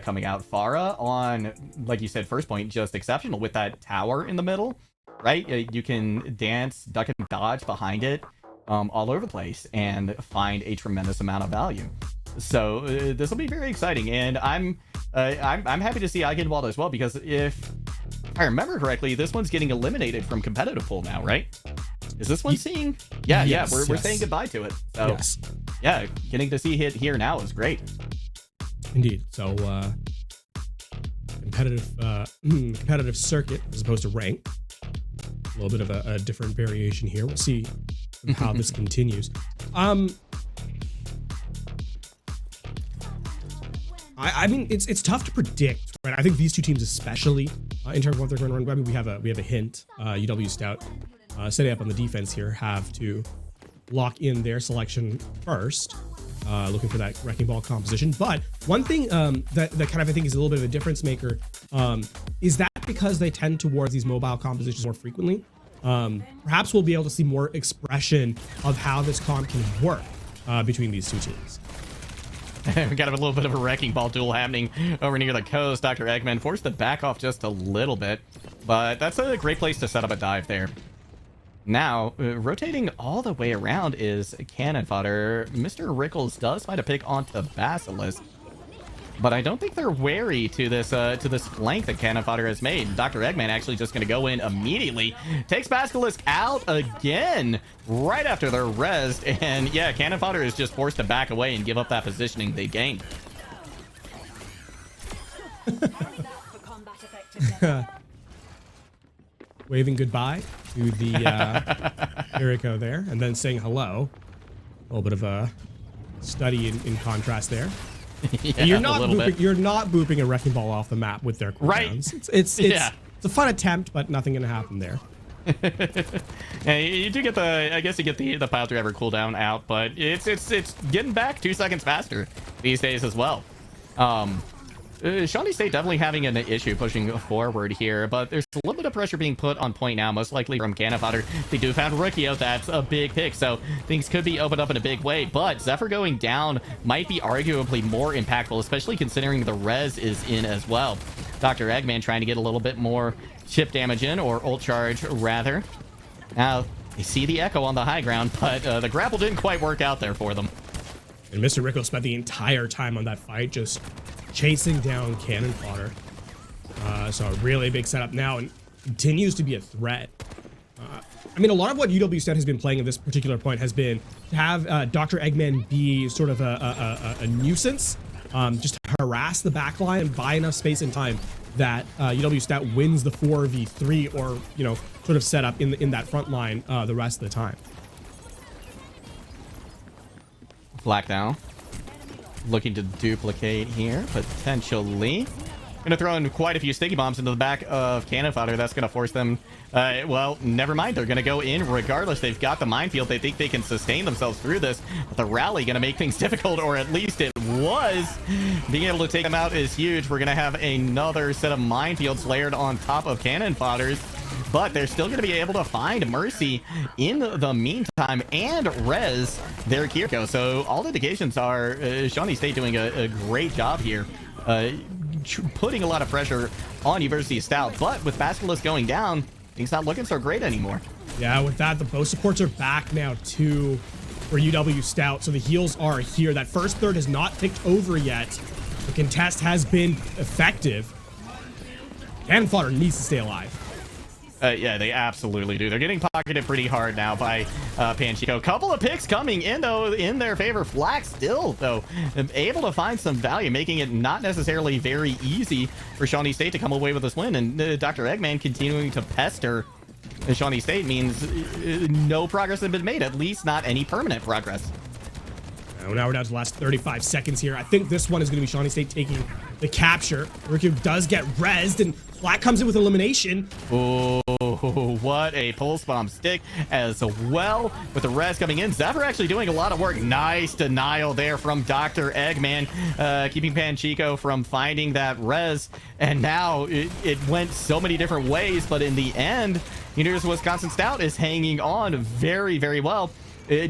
coming out. Pharah on, like you said, first point, just exceptional with that tower in the middle, right? You can dance, duck and dodge behind it all over the place and find a tremendous amount of value. So this will be very exciting, and I'm happy to see Eichenwald as well, because if I remember correctly, this one's getting eliminated from competitive pool now, right? Is this one seeing? Yeah, we're saying goodbye to it. So
yes.
Yeah, getting to see it here now is great.
Indeed. So competitive circuit as opposed to rank. A little bit of a different variation here. We'll see how this continues. I mean, it's tough to predict, right? I think these two teams, especially in terms of what they're going to run. I mean, we have a hint. UW Stout setting up on the defense here have to lock in their selection first, looking for that Wrecking Ball composition. But one thing that kind of I think is a little bit of a difference maker is that because they tend towards these mobile compositions more frequently, perhaps we'll be able to see more expression of how this comp can work between these two teams.
We got a little bit of a Wrecking Ball duel happening over near the coast. Dr. Eggman forced to back off just a little bit, but that's a great place to set up a dive there. Now, rotating all the way around is Cannon Fodder. Mr. Rickles does find a pick onto Basilisk, but I don't think they're wary to this flank that Cannon Fodder has made. Dr. Eggman actually just going to go in immediately, takes Basilisk out again right after they're rezzed, and yeah, Cannon Fodder is just forced to back away and give up that positioning they gained.
Waving goodbye to the Jericho there, and then saying hello. A little bit of a study in contrast there.
Yeah,
you're not booping a Wrecking Ball off the map with their cooldowns.
Right.
It's a fun attempt, but nothing gonna happen there.
Yeah, you do get I guess you get the pile driver cooldown out, but it's getting back 2 seconds faster these days as well. Shawnee State definitely having an issue pushing forward here, but there's a little bit of pressure being put on point now, most likely from Cannon Fodder. They do found Rukio, that's a big pick, so things could be opened up in a big way, but Zephyr going down might be arguably more impactful, especially considering the res is in as well. Dr. Eggman trying to get a little bit more chip damage in, or ult charge rather. Now, they see the Echo on the high ground, but the grapple didn't quite work out there for them.
And Mr. Rickles spent the entire time on that fight just chasing down Cannon Fodder. So a really big setup now, and continues to be a threat. I mean, a lot of what UW Stout has been playing at this particular point has been to have Dr. Eggman be sort of a nuisance, just to harass the backline and buy enough space and time that UW Stout wins the 4v3 or, sort of set up in that front line the rest of the time.
Black now. Looking to duplicate here, potentially. Gonna throw in quite a few sticky bombs into the back of Cannon Fodder. That's gonna force them, well, never mind. They're gonna go in regardless. They've got the minefield. They think they can sustain themselves through this. But the rally gonna make things difficult, or at least it was. Being able to take them out is huge. We're gonna have another set of minefields layered on top of Cannon Fodders. but they're still going to be able to find Mercy in the meantime and res their Kiriko. So all indications are Shawnee State doing a great job here, putting a lot of pressure on University of Stout, but with Basilisk going down, things not looking so great anymore.
Yeah, with that, the bow supports are back now too for UW Stout, so the heals are here. That first third has not ticked over yet. The contest has been effective. Cannon Fodder needs to stay alive.
Yeah, they absolutely do. They're getting pocketed pretty hard now by Panchico. Couple of picks coming in, though, in their favor. Flack still, though, able to find some value, making it not necessarily very easy for Shawnee State to come away with this win. And Dr. Eggman continuing to pester Shawnee State means no progress has been made, at least not any permanent progress.
Now we're down to the last 35 seconds here. I think this one is going to be Shawnee State taking the capture. Riku does get rezzed, and Flack comes in with elimination.
Oh, what a pulse bomb stick as well with the res coming in. Zephyr actually doing a lot of work. Nice denial there from Dr. Eggman, keeping Panchico from finding that res. And now it went so many different ways, but in the end, University of Wisconsin Stout is hanging on very, very well.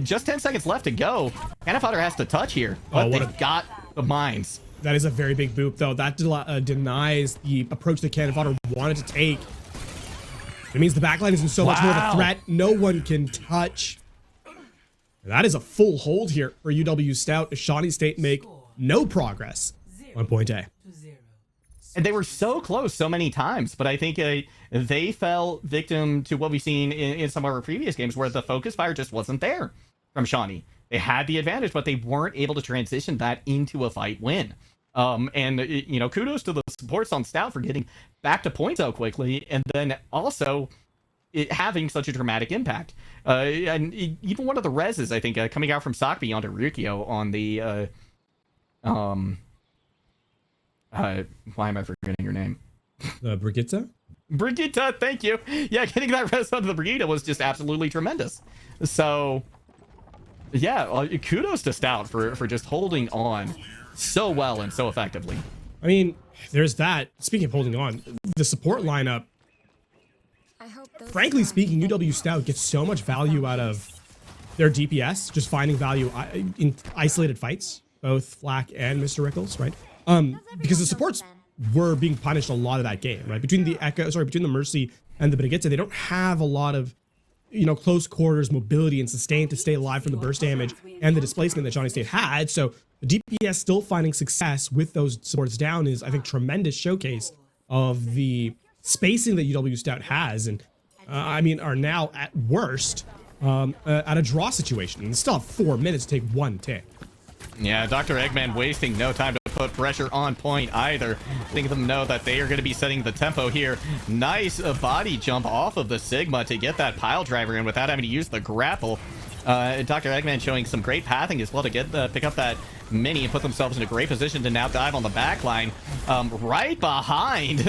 Just 10 seconds left to go. Cannon Fodder has to touch here, but they've got the mines.
That is a very big boop, though. That denies the approach that Cannon Fodder wanted to take. It means the backline is in so much more of a threat. No one can touch. That is a full hold here for UW Stout. Shawnee State make no progress on point A.
And they were so close so many times, but I think they fell victim to what we've seen in some of our previous games where the focus fire just wasn't there from Shawnee. They had the advantage, but they weren't able to transition that into a fight win. And kudos to the supports on Stout for getting back to point so quickly, and then also it having such a dramatic impact. And even one of the reses, I think, coming out from Sakbi onto Rukio on the why am I forgetting your name?
Brigitte?
Brigitte, thank you. Yeah, getting that res onto the Brigitte was just absolutely tremendous. So, yeah, kudos to Stout for just holding on so well and so effectively.
I mean, there's that. Speaking of holding on, the support lineup, frankly speaking, UW Stout gets so much value out of their DPS, just finding value in isolated fights, both Flack and Mr. Rickles, right? Because the supports were being punished a lot of that game, right? Between the Mercy and the Brigitte, they don't have a lot of, close quarters mobility and sustain to stay alive from the burst damage and the displacement that Shawnee State had. So the DPS still finding success with those supports down is, I think, tremendous showcase of the spacing that UW Stout has, and are now at worst at a draw situation. And still have 4 minutes to take one tick.
Yeah, Dr. Eggman wasting no time to put pressure on point either. Letting them know that they are going to be setting the tempo here. Nice body jump off of the Sigma to get that pile driver in without having to use the grapple. Dr. Eggman showing some great pathing as well to get pick up that mini and put themselves in a great position to now dive on the back line. Right behind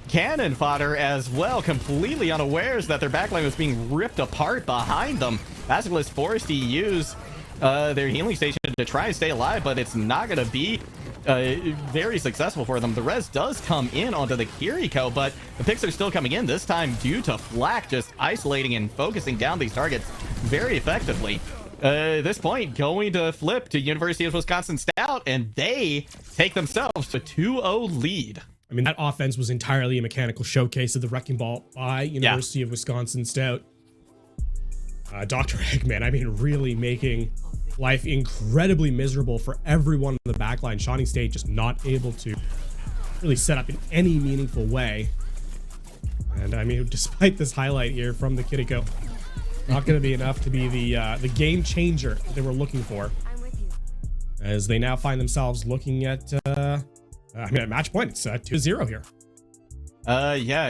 Cannon Fodder as well, completely unawares that their backline was being ripped apart behind them. Basilisk forced to use their healing station to try and stay alive, but it's not going to be very successful for them. The res does come in onto the Kiriko, but the picks are still coming in, this time due to Flack just isolating and focusing down these targets very effectively. At this point, going to flip to University of Wisconsin Stout, and they take themselves to 2-0 lead.
I mean, that offense was entirely a mechanical showcase of the wrecking ball by University of Wisconsin Stout. Dr. Eggman, really making life incredibly miserable for everyone in the backline. Shawnee State just not able to really set up in any meaningful way. And despite this highlight here from the Kiriko, not going to be enough to be the game changer that they were looking for. As they now find themselves looking at at match point. It's 2-0 here.
Yeah,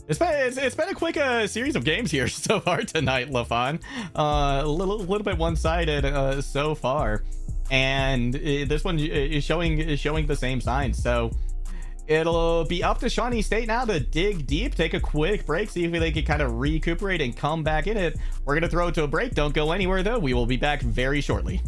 it's been a quick series of games here so far tonight, LaFon. A little bit one-sided so far, and this one is showing the same signs. So it'll be up to Shawnee State now to dig deep, take a quick break, see if they can kind of recuperate and come back in it. We're gonna throw it to a break. Don't go anywhere though. We will be back very shortly.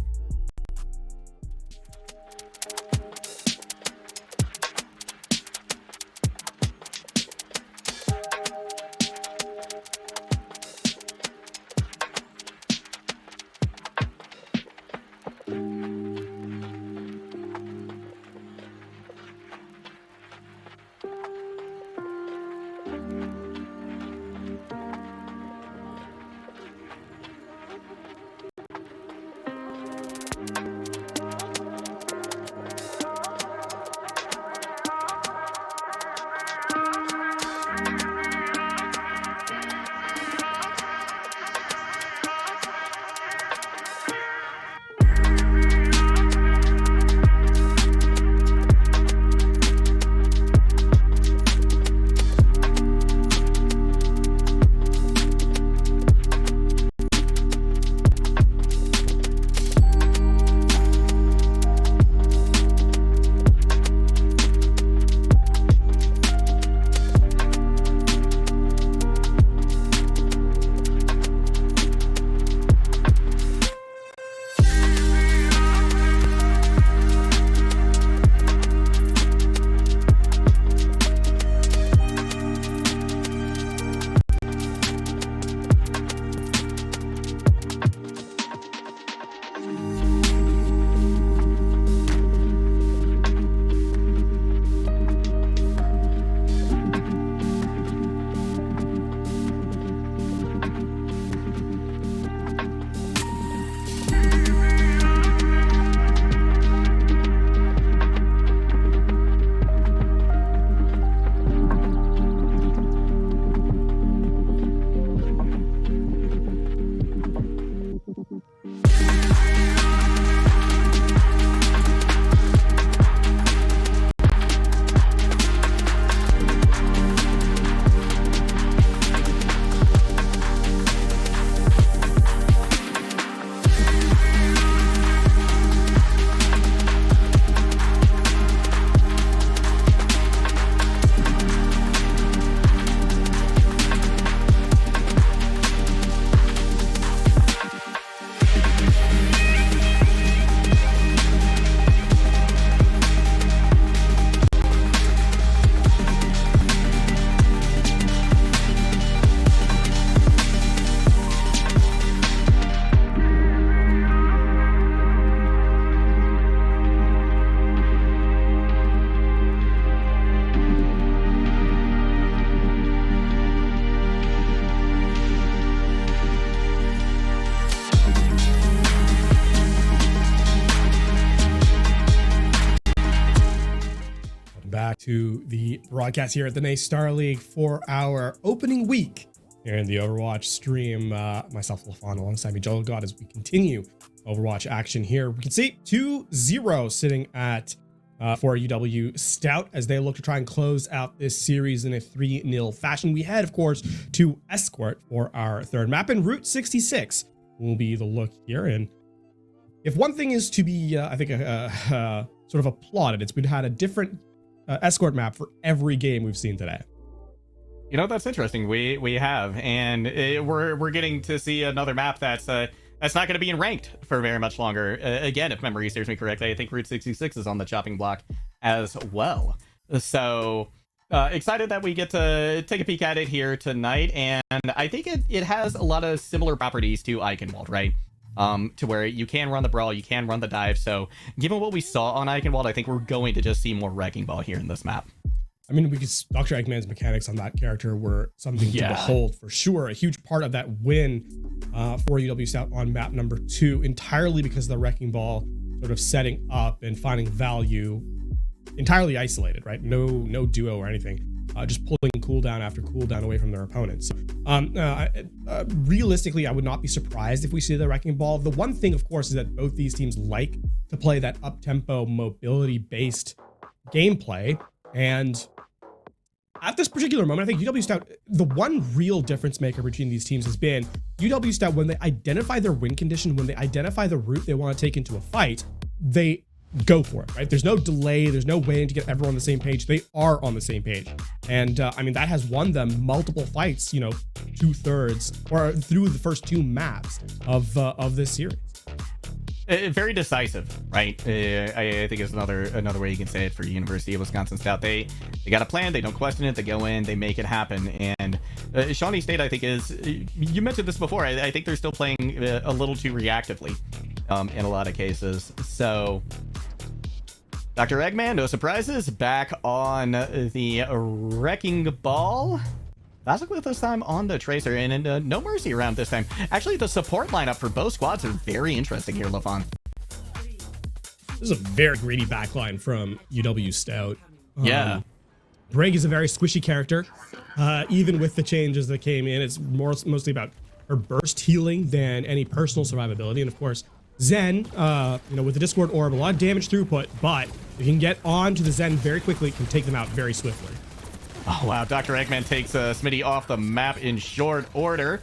back to the broadcast here at the NA Star League for our opening week here in the Overwatch stream. Myself, LaFon, alongside me, Joel God, as we continue Overwatch action here. We can see 2-0 sitting at for UW Stout as they look to try and close out this series in a 3-0 fashion. We head, of course, to Escort for our third map, and Route 66 will be the look here. And if one thing is to be, I think, sort of applauded, it's we've had a different Escort map for every game we've seen today.
You know, that's interesting. We have, and we're getting to see another map that's not going to be in ranked for very much longer. Again, if memory serves me correctly, I think Route 66 is on the chopping block as well. So excited that we get to take a peek at it here tonight, and I think it has a lot of similar properties to Eichenwald, right? To where you can run the brawl, you can run the dive. So given what we saw on Eichenwald, I think we're going to just see more wrecking ball here in this map.
I mean, because Dr. Eggman's mechanics on that character were something to behold for sure. A huge part of that win for UW Stout on map number 2, entirely because of the wrecking ball sort of setting up and finding value entirely isolated, right? No duo or anything. Just pulling cooldown after cooldown away from their opponents. Realistically, I would not be surprised if we see the wrecking ball. The one thing, of course, is that both these teams like to play that up-tempo, mobility-based gameplay. And at this particular moment, I think UW Stout, the one real difference maker between these teams has been UW Stout, when they identify their win condition, when they identify the route they want to take into a fight, they go for it, right? There's no delay. There's no waiting to get everyone on the same page. They are on the same page. And I mean, that has won them multiple fights, 2/3 or through the first 2 maps of this series.
Very decisive, right? I think is another way you can say it for University of Wisconsin Stout. They got a plan. They don't question it. They go in. They make it happen. And Shawnee State, I think, is, you mentioned this before, I think they're still playing a little too reactively in a lot of cases. So Dr. Eggman, no surprises, back on the wrecking ball. Vasquez this time on the Tracer, and no mercy around this time. Actually, the support lineup for both squads are very interesting here, LaFon.
This is a very greedy backline from UW Stout.
Yeah.
Brig is a very squishy character. Even with the changes that came in, it's mostly about her burst healing than any personal survivability. And of course, Zen, with the Discord Orb, a lot of damage throughput, but if you can get onto the Zen very quickly, it can take them out very swiftly.
Oh, wow. Dr. Eggman takes Smitty off the map in short order.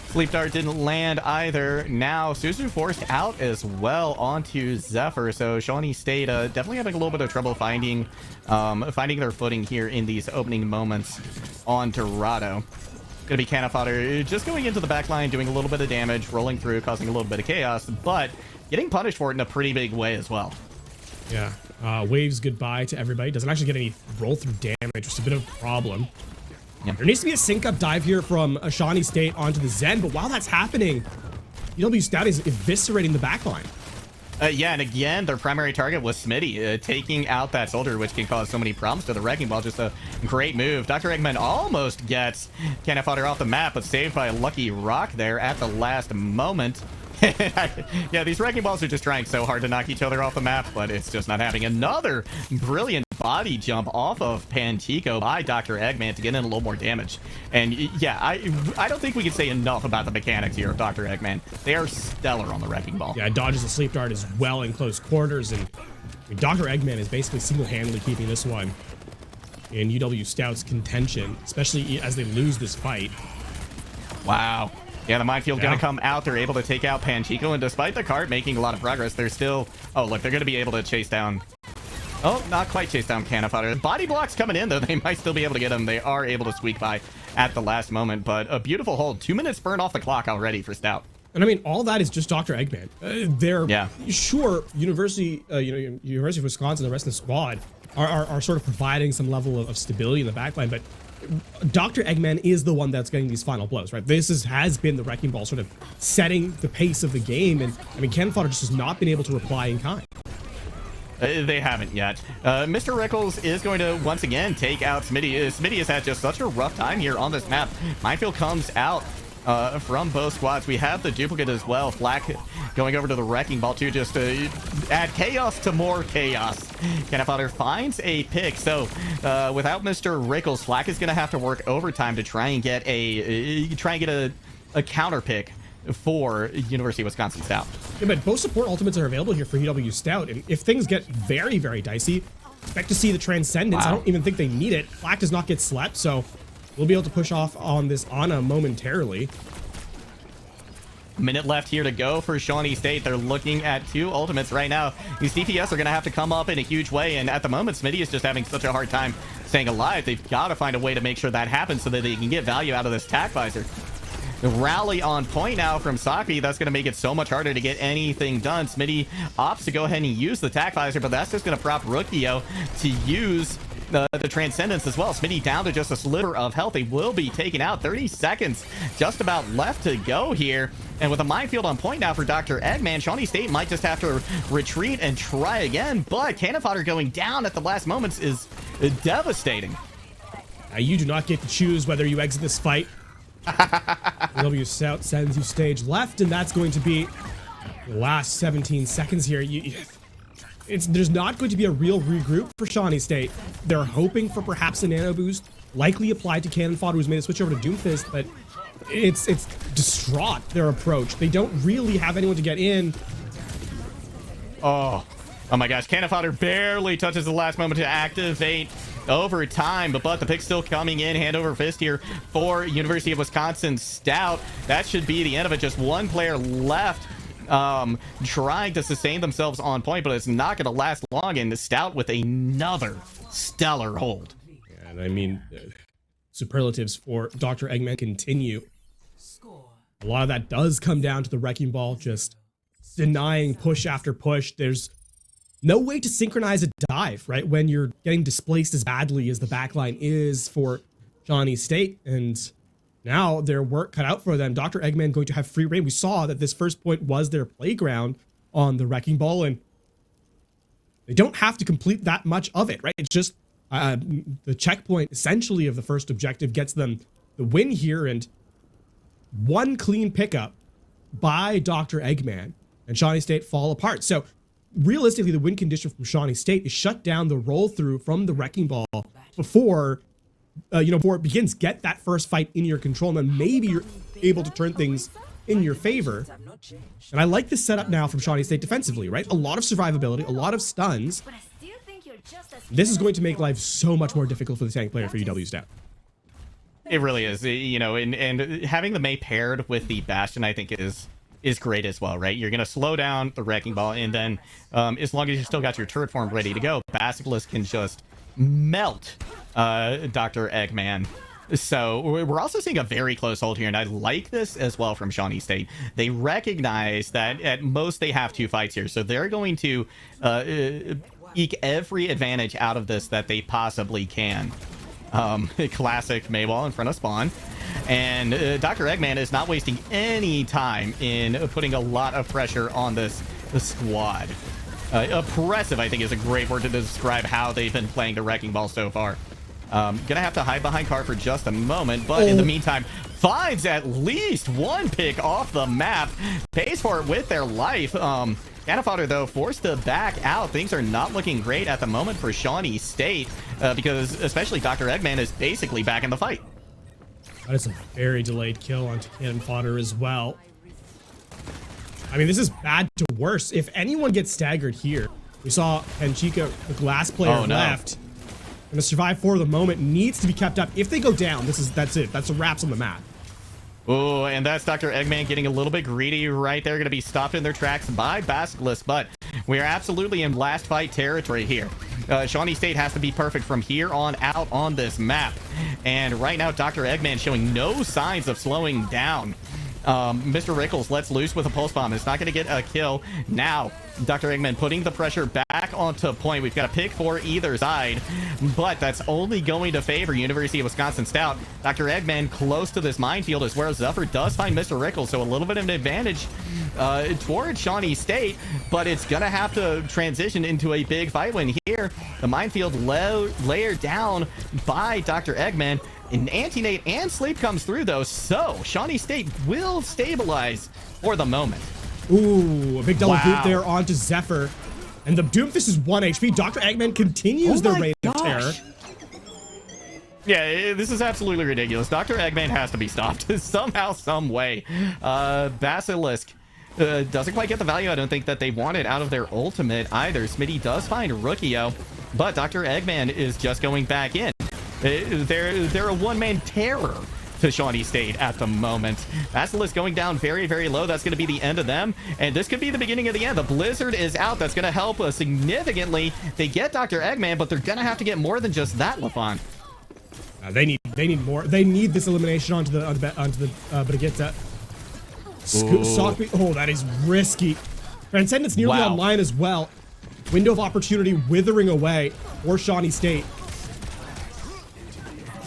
Sleep Dart didn't land either. Now, Suzu forced out as well onto Zephyr. So Shawnee State definitely having a little bit of trouble finding their footing here in these opening moments on Dorado. Gonna be cannon fodder just going into the back line, doing a little bit of damage, rolling through, causing a little bit of chaos, but getting punished for it in a pretty big way as well.
Yeah. Waves goodbye to everybody. Doesn't actually get any roll through damage, which is a bit of a problem.
Yep.
There needs to be a sync up dive here from Shawnee State onto the Zen, but while that's happening, UW Stout is eviscerating the backline.
Yeah, and again, their primary target was Smitty, taking out that soldier, which can cause so many problems to the wrecking ball. Just a great move. Dr. Eggman almost gets cannon fodder off the map, but saved by a lucky rock there at the last moment. Yeah, these wrecking balls are just trying so hard to knock each other off the map, but it's just not happening. Another brilliant body jump off of Panchico by Dr. Eggman to get in a little more damage. And yeah, I don't think we can say enough about the mechanics here of Dr. Eggman. They are stellar on the wrecking ball.
Yeah, dodges the sleep dart as well in close quarters, and Dr. Eggman is basically single-handedly keeping this one in UW Stout's contention, especially as they lose this fight.
Wow. Yeah, the minefield gonna come out. They're able to take out Panchico, and despite the cart making a lot of progress, they're still... Oh, look, they're gonna be able to chase down... Oh, not quite chase down cannon fodder. Body blocks coming in, though. They might still be able to get them. They are able to squeak by at the last moment, but a beautiful hold. 2 minutes burned off the clock already for Stout.
And I mean, all that is just Dr. Eggman. Sure, University of Wisconsin, the rest of the squad are sort of providing some level of stability in the backline, but Dr. Eggman is the one that's getting these final blows, right? This has been the wrecking ball sort of setting the pace of the game, and I mean, cannon fodder just has not been able to reply in kind.
They haven't yet. Mr. Rickles is going to once again take out Smitty. Smitty has had just such a rough time here on this map. Minefield comes out from both squads. We have the duplicate as well. Flack going over to the wrecking ball too, just to add chaos to more chaos. Cannon Fodder finds a pick. So without Mr. Rickles, Flack is going to have to work overtime to try and get a counter pick for University of Wisconsin Stout.
Yeah, but both support ultimates are available here for UW Stout, and if things get very, very dicey, expect to see the Transcendence. Wow. I don't even think they need it. Flack does not get slept, so we'll be able to push off on this Ana momentarily.
Minute left here to go for Shawnee State. They're looking at 2 ultimates right now. These DPS are going to have to come up in a huge way, and at the moment, Smitty is just having such a hard time staying alive. They've got to find a way to make sure that happens so that they can get value out of this tac visor. The rally on point now from Saki. That's going to make it so much harder to get anything done. Smitty opts to go ahead and use the tac visor, but that's just going to prop Rookio to use the Transcendence as well. Smitty down to just a sliver of health. They will be taken out. 30 seconds just about left to go here. And with a minefield on point now for Dr. Eggman, Shawnee State might just have to retreat and try again. But Cannon Fodder going down at the last moments is devastating.
You do not get to choose whether you exit this fight. W Stout sends you stage left, and that's going to be the last 17 seconds here. There's not going to be a real regroup for Shawnee State. They're hoping for perhaps a nano boost, likely applied to Cannon Fodder, who's made a switch over to Doomfist, but it's distraught, their approach. They don't really have anyone to get in.
Oh my gosh, Cannon Fodder barely touches the last moment to activate over time, but the pick's still coming in hand over fist here for University of Wisconsin Stout. That should be the end of it. Just one player left trying to sustain themselves on point, but it's not going to last long, and the Stout with another stellar hold.
And I mean, superlatives for Dr. Eggman continue. A lot of that does come down to the wrecking ball just denying push after push. There's no way to synchronize a dive, right? When you're getting displaced as badly as the backline is for Shawnee State. And now their work cut out for them. Dr. Eggman going to have free reign. We saw that this first point was their playground on the wrecking ball, and they don't have to complete that much of it, right? It's just the checkpoint essentially of the first objective gets them the win here, and one clean pickup by Dr. Eggman, and Shawnee State fall apart. So realistically, the win condition from Shawnee State is shut down the roll through from the wrecking ball before it begins. Get that first fight in your control, and then maybe you're able to turn things in your favor. And I like this setup now from Shawnee State defensively, right? A lot of survivability, a lot of stuns. This is going to make life so much more difficult for the tank player for UW Stout.
It really is, and having the Mei paired with the Bastion, I think is great as well, right? You're going to slow down the wrecking ball, and then as long as you still got your turret form ready to go, Basilisk can just melt Dr. Eggman. So we're also seeing a very close hold here, and I like this as well from Shawnee State. They recognize that at most they have 2 fights here, so they're going to eke every advantage out of this that they possibly can. Classic Maywall in front of spawn, and Dr. Eggman is not wasting any time in putting a lot of pressure on the squad. Oppressive, I think, is a great word to describe how they've been playing the wrecking ball so far. Gonna have to hide behind car for just a moment, but in the meantime finds at least one pick off the map, pays for it with their life. Cannon Fodder, though, forced to back out. Things are not looking great at the moment for Shawnee State, because especially Dr. Eggman is basically back in the fight.
That is a very delayed kill onto Cannon Fodder as well. I mean, this is bad to worse. If anyone gets staggered here, we saw Penchika, the last player left, going to survive for the moment, needs to be kept up. If they go down, that's it. That's the wraps on the map.
Oh, and that's Dr. Eggman getting a little bit greedy right there. Going to be stopped in their tracks by Basilisk, but we are absolutely in last fight territory here. Shawnee State has to be perfect from here on out on this map. And right now, Dr. Eggman showing no signs of slowing down. Mr. Rickles lets loose with a pulse bomb. It's not going to get a kill. Now, Dr. Eggman putting the pressure back onto point. We've got a pick for either side, but that's only going to favor University of Wisconsin Stout. Dr. Eggman close to this minefield is where Zuffer does find Mr. Rickles, so a little bit of an advantage towards Shawnee State, but it's going to have to transition into a big fight win here. The minefield layered down by Dr. Eggman. An anti-nade and sleep comes through, though, so Shawnee State will stabilize for the moment.
Ooh, a big double boot there onto Zephyr. And the Doomfist is 1 HP. Dr. Eggman continues their reign of terror.
Yeah, this is absolutely ridiculous. Dr. Eggman has to be stopped somehow, some way. Basilisk doesn't quite get the value I don't think that they wanted out of their ultimate either. Smitty does find Rukio, but Dr. Eggman is just going back in. They're a one-man terror to Shawnee State at the moment. Basilisk going down very, very low. That's going to be the end of them, and this could be the beginning of the end. The Blizzard is out. That's going to help significantly. They get Dr. Eggman, but they're going to have to get more than just that, LaFon.
They need more. They need this elimination onto the Brigitte. Sockbeat. Oh, that is risky. Transcendence nearly online as well. Window of opportunity withering away for Shawnee State.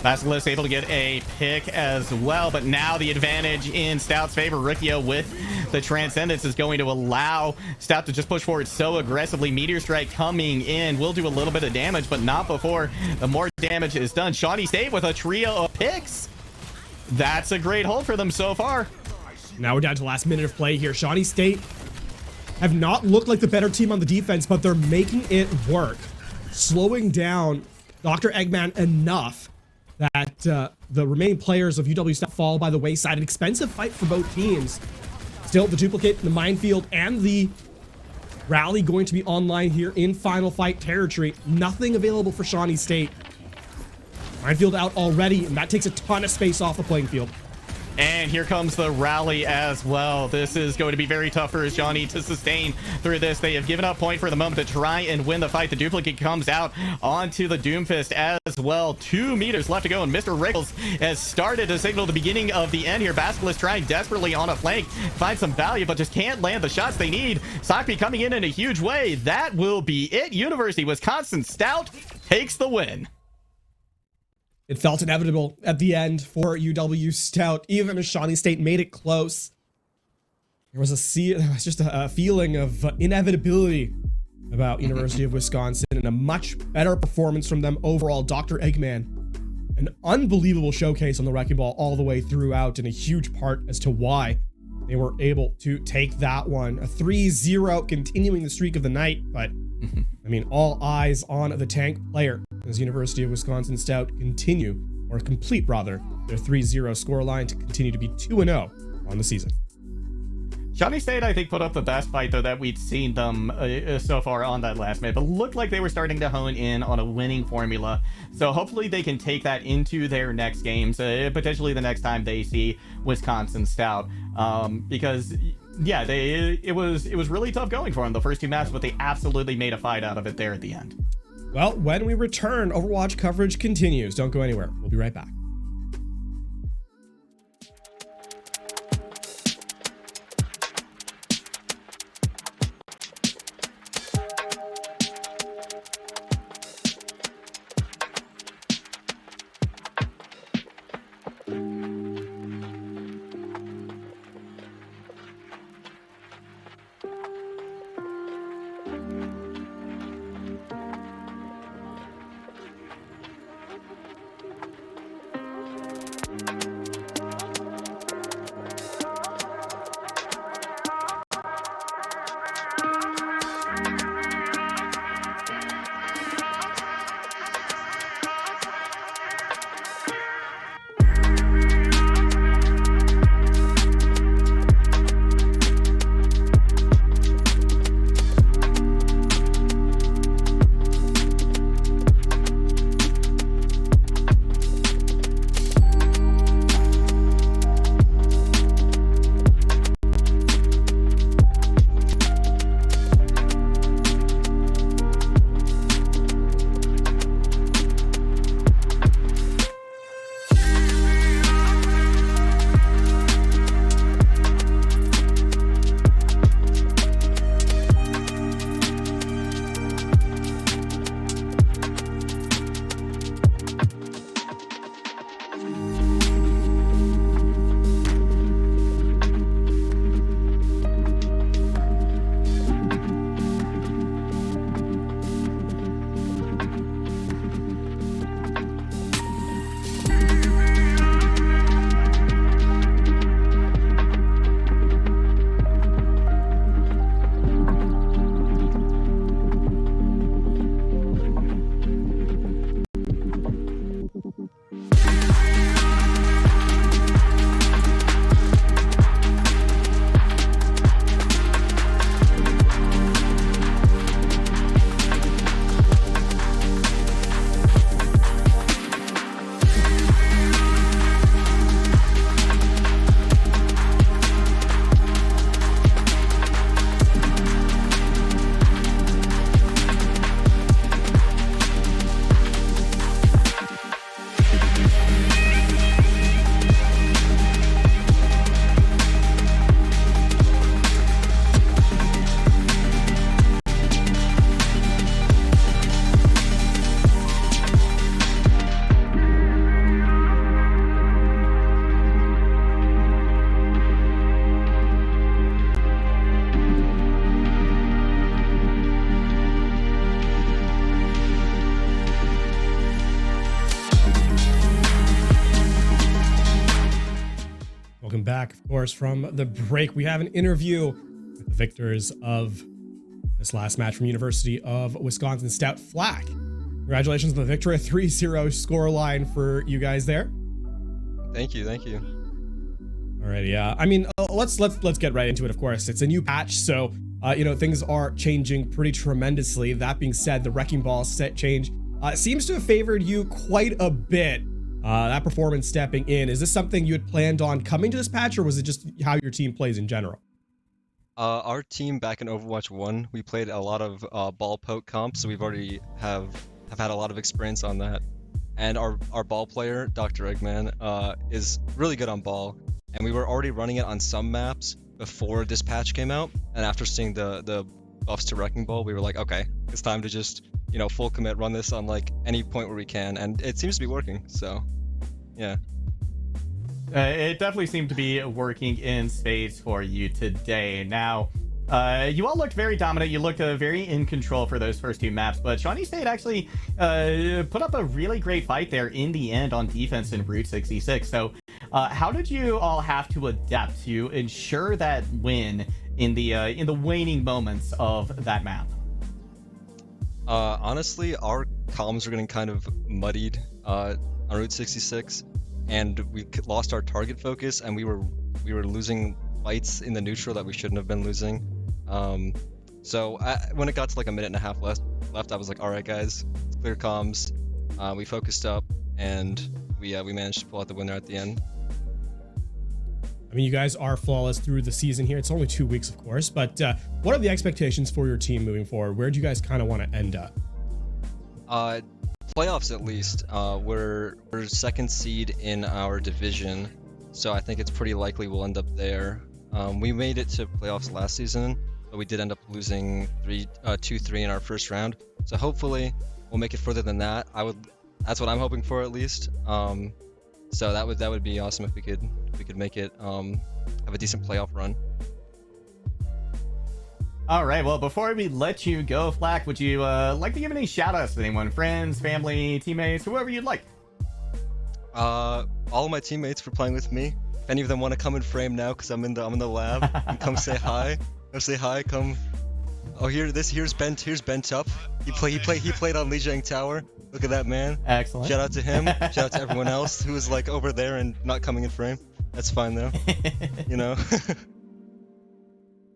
Basilisk able to get a pick as well, but now the advantage in Stout's favor. Rukio with the Transcendence is going to allow Stout to just push forward so aggressively. Meteor Strike coming in will do a little bit of damage, but not before the more damage is done. Shawnee State with a trio of picks. That's a great hold for them so far.
Now we're down to the last minute of play here. Shawnee State have not looked like the better team on the defense, but they're making it work. Slowing down Dr. Eggman enough that the remaining players of UW Stout fall by the wayside. An expensive fight for both teams. Still, the duplicate, the minefield, and the rally going to be online here in final fight territory. Nothing available for Shawnee State. Minefield out already, and that takes a ton of space off the playing field.
And here comes the rally as well. This is going to be very tough for Shawnee to sustain through this. They have given up point for the moment to try and win the fight. The duplicate comes out onto the Doomfist as well. 2 meters left to go, and Mr. Riggles has started to signal the beginning of the end here. Basilisk trying desperately on a flank, find some value, but just can't land the shots they need. Sockbeat coming in a huge way. That will be it. University of Wisconsin Stout takes the win.
It felt inevitable at the end for UW Stout, even as Shawnee State made it close. There was just a feeling of inevitability about University of Wisconsin, and a much better performance from them overall. Dr. Eggman, an unbelievable showcase on the wrecking ball all the way throughout, and a huge part as to why they were able to take that one. A 3-0, continuing the streak of the night, but I mean, all eyes on the tank player as University of Wisconsin Stout complete rather, their 3-0 scoreline to continue to be 2-0 on the season.
Shawnee State, I think, put up the best fight, though, that we'd seen them so far on that last minute, but looked like they were starting to hone in on a winning formula. So hopefully they can take that into their next games, potentially the next time they see Wisconsin Stout, because yeah, it was really tough going for them the first 2 matches, but they absolutely made a fight out of it there at the end.
Well, when we return, Overwatch coverage continues. Don't go anywhere. We'll be right back. back, of course, from the break. We have an interview with the victors of this last match from University of Wisconsin Stout. Flack, congratulations on the victory. A 3-0 score line for you guys there.
Thank you.
Alrighty, yeah. I mean, let's get right into it. Of course, it's a new patch, so things are changing pretty tremendously. That being said, the Wrecking Ball set change seems to have favored you quite a bit. That performance stepping in, is this something you had planned on coming to this patch, or was it just how your team plays in general?
Our team back in Overwatch 1, we played a lot of ball poke comps, so we've already have had a lot of experience on that. And our ball player, Dr. Eggman, is really good on ball, and we were already running it on some maps before this patch came out. And after seeing the buffs to Wrecking Ball, we were like, okay, it's time to just full commit, run this on like any point where we can, and it seems to be working. So yeah.
It definitely seemed to be working in spades for you today. Now, you all looked very dominant. You looked very in control for those first two maps, but Shawnee State actually put up a really great fight there in the end on defense in Route 66. So how did you all have to adapt to ensure that win in the waning moments of that map?
Honestly, our comms were getting kind of muddied on Route 66, and we lost our target focus, and we were losing fights in the neutral that we shouldn't have been losing. So when it got to like a minute and a half left, I was like, all right, guys, let's clear comms. We focused up, and we managed to pull out the winner at the end.
I mean, you guys are flawless through the season here. It's only 2 weeks, of course, but what are the expectations for your team moving forward? Where do you guys kind of want to end up?
Playoffs at least. We're second seed in our division, so I think it's pretty likely we'll end up there. We made it to playoffs last season, but we did end up losing 2-3 in our first round. So hopefully we'll make it further than that. That's what I'm hoping for at least. So that would be awesome if we could make it have a decent playoff run.
All right, well, before we let you go, Flack, would you like to give any shout-outs to anyone? Friends, family, teammates, whoever you'd like?
All of my teammates for playing with me. If any of them want to come in frame now, because I'm in the lab, and come say hi. Come say hi. Come. Oh, here's Ben Tup. He played on Lijiang Tower. Look at that man.
Excellent.
Shout out to him. Shout out to everyone else who is like over there and not coming in frame. That's fine though.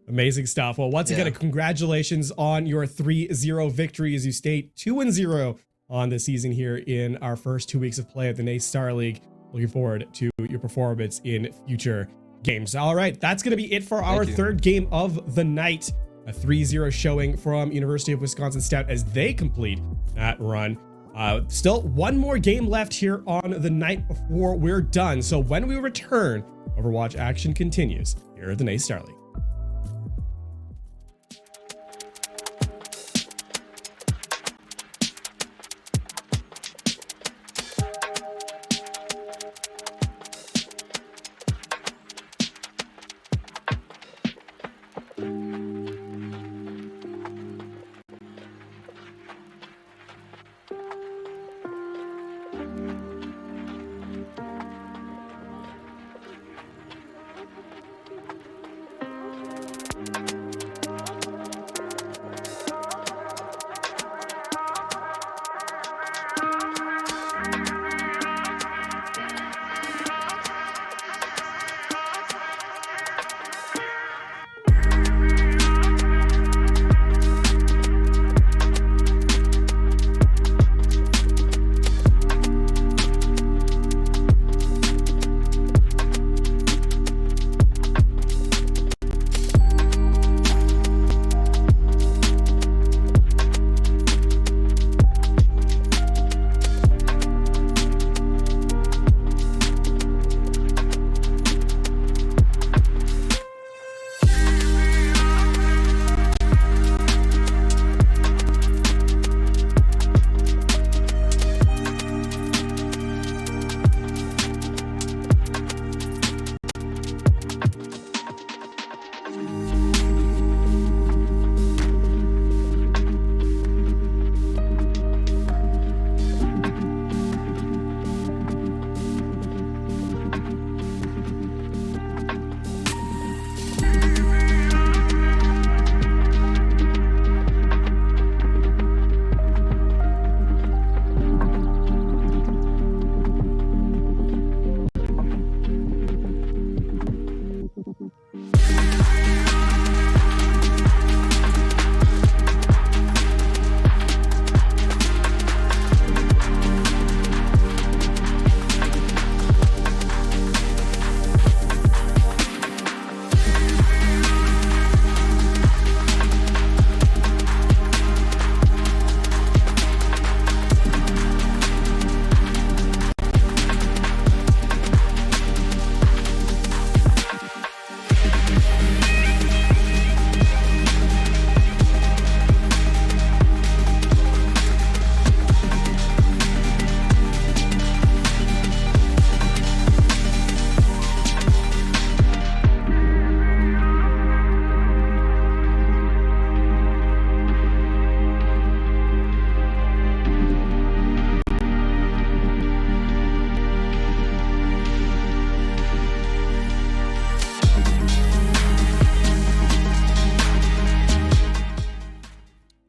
Amazing stuff. Well, once again, congratulations on your 3-0 victory as you stay 2-0 on the season here in our first 2 weeks of play at the NA Star League. Looking forward to your performance in future games. All right, that's going to be it for our third game of the night. A 3-0 showing from University of Wisconsin Stout as they complete that run. Still one more game left here on the night before we're done. So when we return, Overwatch action continues here at the NA Star League.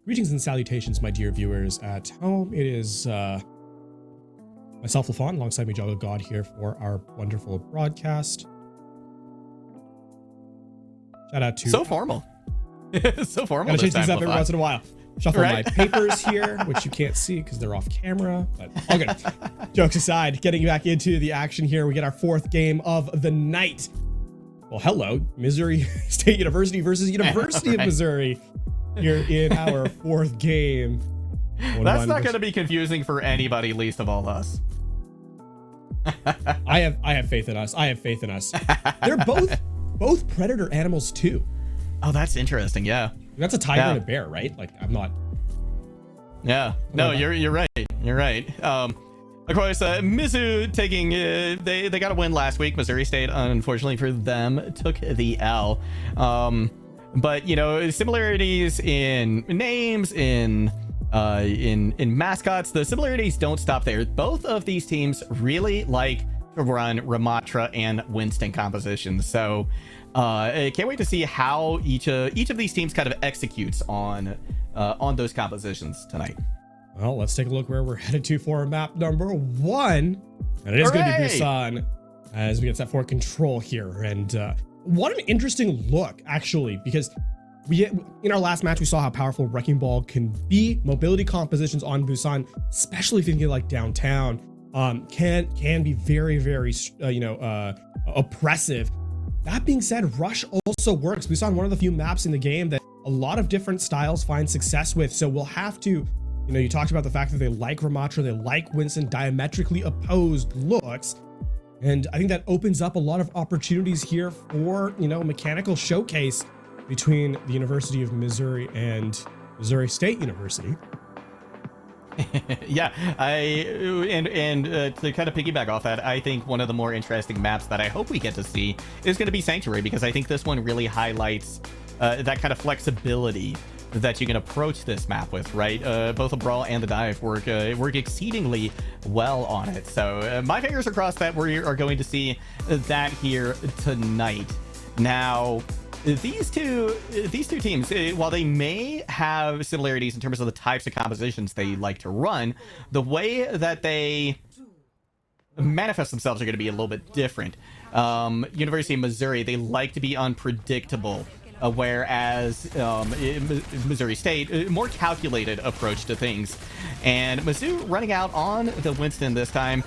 Greetings and salutations, my dear viewers at home. It is myself, LaFawn, alongside me, Juggle God, here for our wonderful broadcast. Shout out to...
So formal. So formal.
Gotta change
this
things
time,
up every
LaFawn.
once in a while. Shuffle
Right?
my papers here, which you can't see because they're off camera, but all good. Jokes aside, getting back into the action here, we get our fourth game of the night. Well, hello, Missouri State University versus University of
Right.
Missouri here in our fourth game.
That's not going to be confusing for anybody, least of all us.
I have faith in us. I have faith in us. They're both predator animals too.
Oh, that's interesting. Yeah.
That's a tiger
Yeah.
and a bear, right? Like, I'm not.
Yeah. No, you're right. You're right. Of course, Mizzou taking they got a win last week. Missouri State, unfortunately for them, took the L. But you know, similarities in names, in mascots, the similarities don't stop there. Both of these teams really like to run Ramatra and Winston compositions. So I can't wait to see how each of these teams kind of executes on those compositions tonight.
Well, let's take a look where we're headed to for map number 1. And it is going to be
Hooray!
Busan as we get set for control here. And what an interesting look, actually, because in our last match, we saw how powerful Wrecking Ball can be. Mobility compositions on Busan, especially thinking like downtown, can be very, very, oppressive. That being said, Rush also works. Busan, one of the few maps in the game that a lot of different styles find success with. So we'll have to, you talked about the fact that they like Ramatra, they like Winston, diametrically opposed looks. And I think that opens up a lot of opportunities here for, a mechanical showcase between the University of Missouri and Missouri State University.
Yeah, to kind of piggyback off that, I think one of the more interesting maps that I hope we get to see is going to be Sanctuary, because I think this one really highlights that kind of flexibility that you can approach this map with, right? Both the brawl and the dive work exceedingly well on it. So my fingers are crossed that we are going to see that here tonight. Now, these two teams, while they may have similarities in terms of the types of compositions they like to run, the way that they manifest themselves are going to be a little bit different. University of Missouri, they like to be unpredictable, whereas Missouri State, a more calculated approach to things. And Mizzou running out on the Winston this time.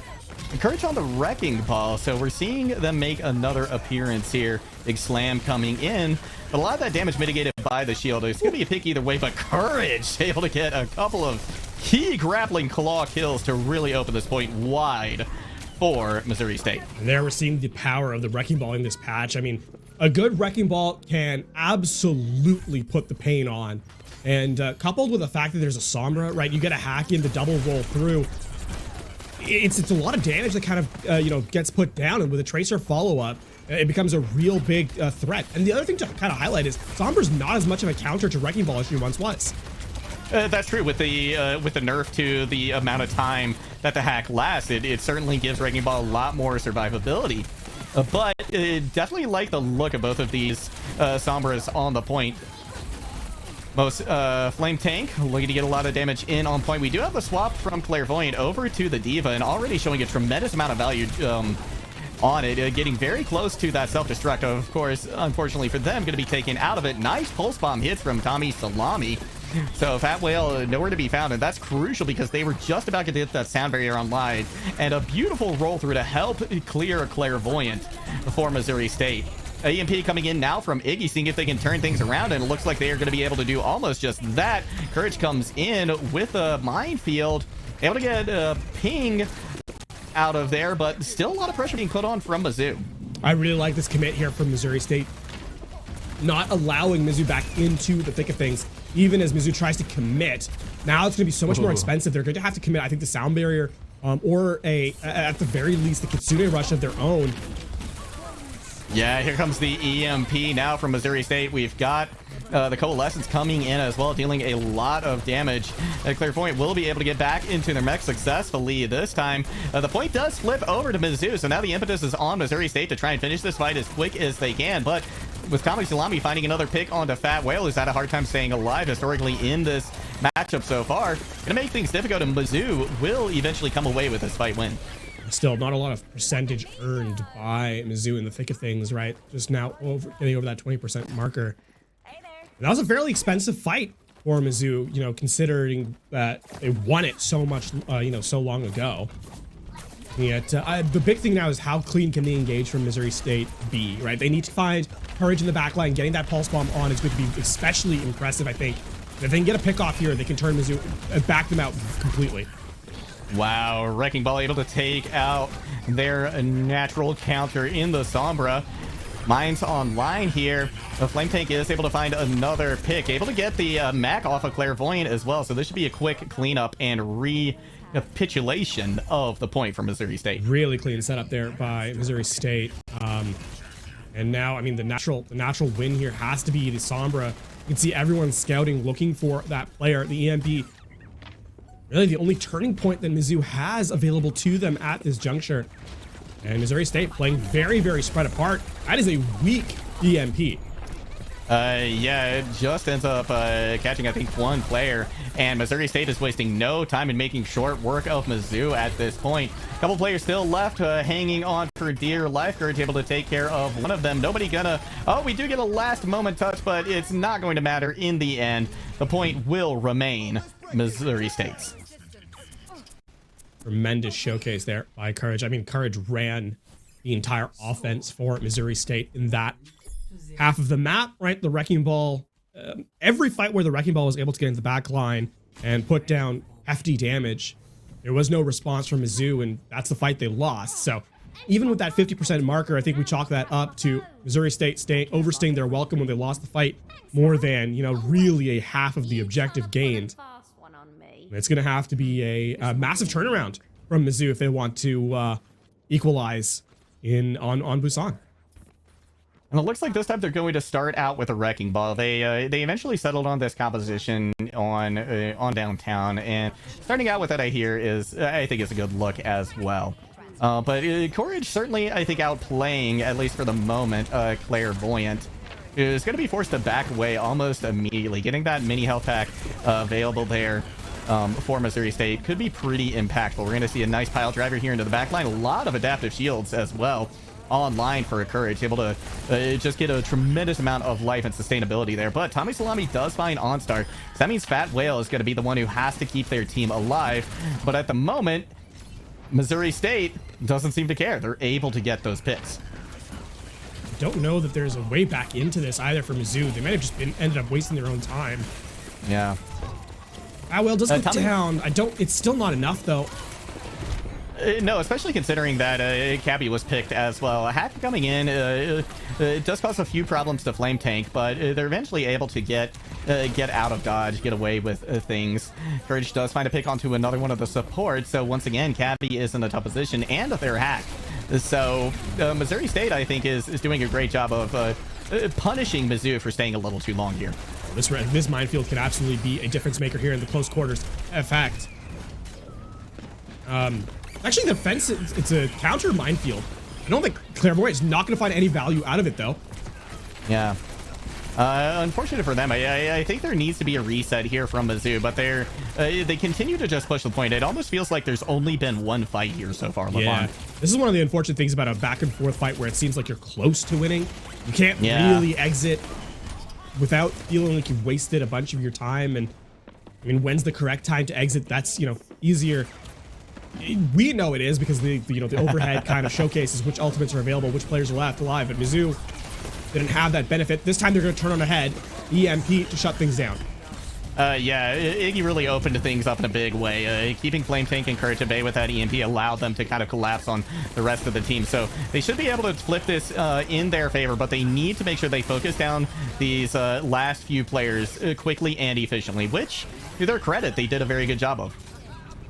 Encourage on the Wrecking Ball, so we're seeing them make another appearance here. Big slam coming in, but a lot of that damage mitigated by the shield. It's going to be a pick either way, but Courage able to get a couple of key grappling claw kills to really open this point wide for Missouri State.
And there we're seeing the power of the Wrecking Ball in this patch. I mean, a good Wrecking Ball can absolutely put the pain on. And coupled with the fact that there's a Sombra, right? You get a hack in the double roll through. It's a lot of damage that kind of, gets put down. And with a Tracer follow-up, it becomes a real big threat. And the other thing to kind of highlight is Sombra's not as much of a counter to Wrecking Ball as she once was.
That's true. With the nerf to the amount of time that the hack lasts, it certainly gives Wrecking Ball a lot more survivability. But definitely like the look of both of these Sombras on the point. Most Flame Tank looking to get a lot of damage in on point. We do have the swap from Clairvoyant over to the Diva, and already showing a tremendous amount of value on it, getting very close to that self-destruct. Of course, unfortunately for them, going to be taken out of it. Nice pulse bomb hits from Tommy Salami. So Fat Whale nowhere to be found, and that's crucial because they were just about to get that sound barrier online, and a beautiful roll through to help clear a Clairvoyant for Missouri State. EMP coming in now from Iggy, seeing if they can turn things around, and it looks like they are going to be able to do almost just that. Courage comes in with a minefield, able to get a ping out of there, but still a lot of pressure being put on from Mizzou.
I really like this commit here from Missouri State, not allowing Mizzou back into the thick of things, even as Mizzou tries to commit. Now it's going to be so much more expensive. They're going to have to commit, I think, the sound barrier or at the very least, the Kitsune rush of their own.
Yeah, here comes the EMP now from Missouri State. We've got the Coalescence coming in as well, dealing a lot of damage. Clairvoyant will be able to get back into their mech successfully this time. The point does flip over to Mizzou, so now the impetus is on Missouri State to try and finish this fight as quick as they can. But with Tommy Salami finding another pick onto Fat Whale, who's had a hard time staying alive historically in this matchup so far. Gonna make things difficult, and Mizzou will eventually come away with this fight win.
Still not a lot of percentage earned by Mizzou in the thick of things, right? Just now getting over that 20% marker. And that was a fairly expensive fight for Mizzou, you know, considering that they won it so much, you know, so long ago. Yet the big thing now is how clean can they engage from Missouri State be, right? They need to find courage in the back line. Getting that pulse bomb on is going to be especially impressive, I think. If they can get a pick off here, they can turn Mizzou, back them out completely.
Wow, Wrecking Ball able to take out their natural counter in the Sombra. Mines online here. The Flame Tank is able to find another pick, able to get the Mac off of Clairvoyant as well. So this should be a quick cleanup and recapitulation of the point for Missouri State.
Really clean setup there by Missouri State. And now, I mean, the natural win here has to be the Sombra. You can see everyone scouting, looking for that player. The EMP, really the only turning point that Mizzou has available to them at this juncture. And Missouri State playing very, very spread apart. That is a weak EMP.
Yeah, it just ends up catching, I think, one player. And Missouri State is wasting no time in making short work of Mizzou at this point. A couple players still left, hanging on for dear life. Courage able to take care of one of them. Nobody gonna... Oh, we do get a last moment touch, but it's not going to matter in the end. The point will remain Missouri State's.
Tremendous showcase there by Courage. I mean, Courage ran the entire offense for Missouri State in that half of the map, right? The Wrecking Ball, every fight where the Wrecking Ball was able to get into the back line and put down hefty damage, there was no response from Mizzou, and that's the fight they lost. So even with that 50% marker, I think we chalk that up to Missouri State overstaying their welcome when they lost the fight more than, you know, really a half of the objective gained. It's going to have to be a massive turnaround from Mizzou if they want to equalize on Busan.
And it looks like this time they're going to start out with a Wrecking Ball. They eventually settled on this composition on downtown, and starting out with that, I think is a good look as well. But Courage certainly, I think, outplaying, at least for the moment, Clairvoyant, is going to be forced to back away almost immediately. Getting that mini health pack available there for Missouri State could be pretty impactful. We're going to see a nice pile driver here into the back line. A lot of adaptive shields as well online for Courage, able to just get a tremendous amount of life and sustainability there. But Tommy Salami does find OnStar, so that means Fat Whale is going to be the one who has to keep their team alive. But at the moment, Missouri State doesn't seem to care. They're able to get those picks.
Don't know that there's a way back into this either for Mizzou. They might have just ended up wasting their own time.
Yeah.
Fat Whale does go down. It's still not enough though.
No, especially considering that Cabby was picked as well. A hack coming in, it does cause a few problems to Flame Tank, but they're eventually able to get out of dodge, get away with things. Courage does find a pick onto another one of the supports, so once again, Cabby is in a tough position, and they're hacked. So Missouri State, I think, is doing a great job of punishing Mizzou for staying a little too long here.
This minefield can absolutely be a difference maker here in the close quarters. In fact, actually, the fence, it's a counter minefield. I don't think Clairvoyant is not going to find any value out of it, though.
Yeah. Unfortunate for them. I think there needs to be a reset here from Mizzou, but they continue to just push the point. It almost feels like there's only been one fight here so far, LeVon.
Yeah. This is one of the unfortunate things about a back and forth fight where it seems like you're close to winning. You can't really exit without feeling like you've wasted a bunch of your time. And I mean, when's the correct time to exit? That's, you know, easier. We know it is because the overhead kind of showcases which ultimates are available, which players are left alive. But Mizzou didn't have that benefit. This time they're going to turn on ahead, EMP to shut things down.
Yeah, Iggy really opened things up in a big way. Keeping Flame Tank and Courage at bay with that EMP allowed them to kind of collapse on the rest of the team. So they should be able to flip this in their favor, but they need to make sure they focus down these last few players quickly and efficiently, which, to their credit, they did a very good job of.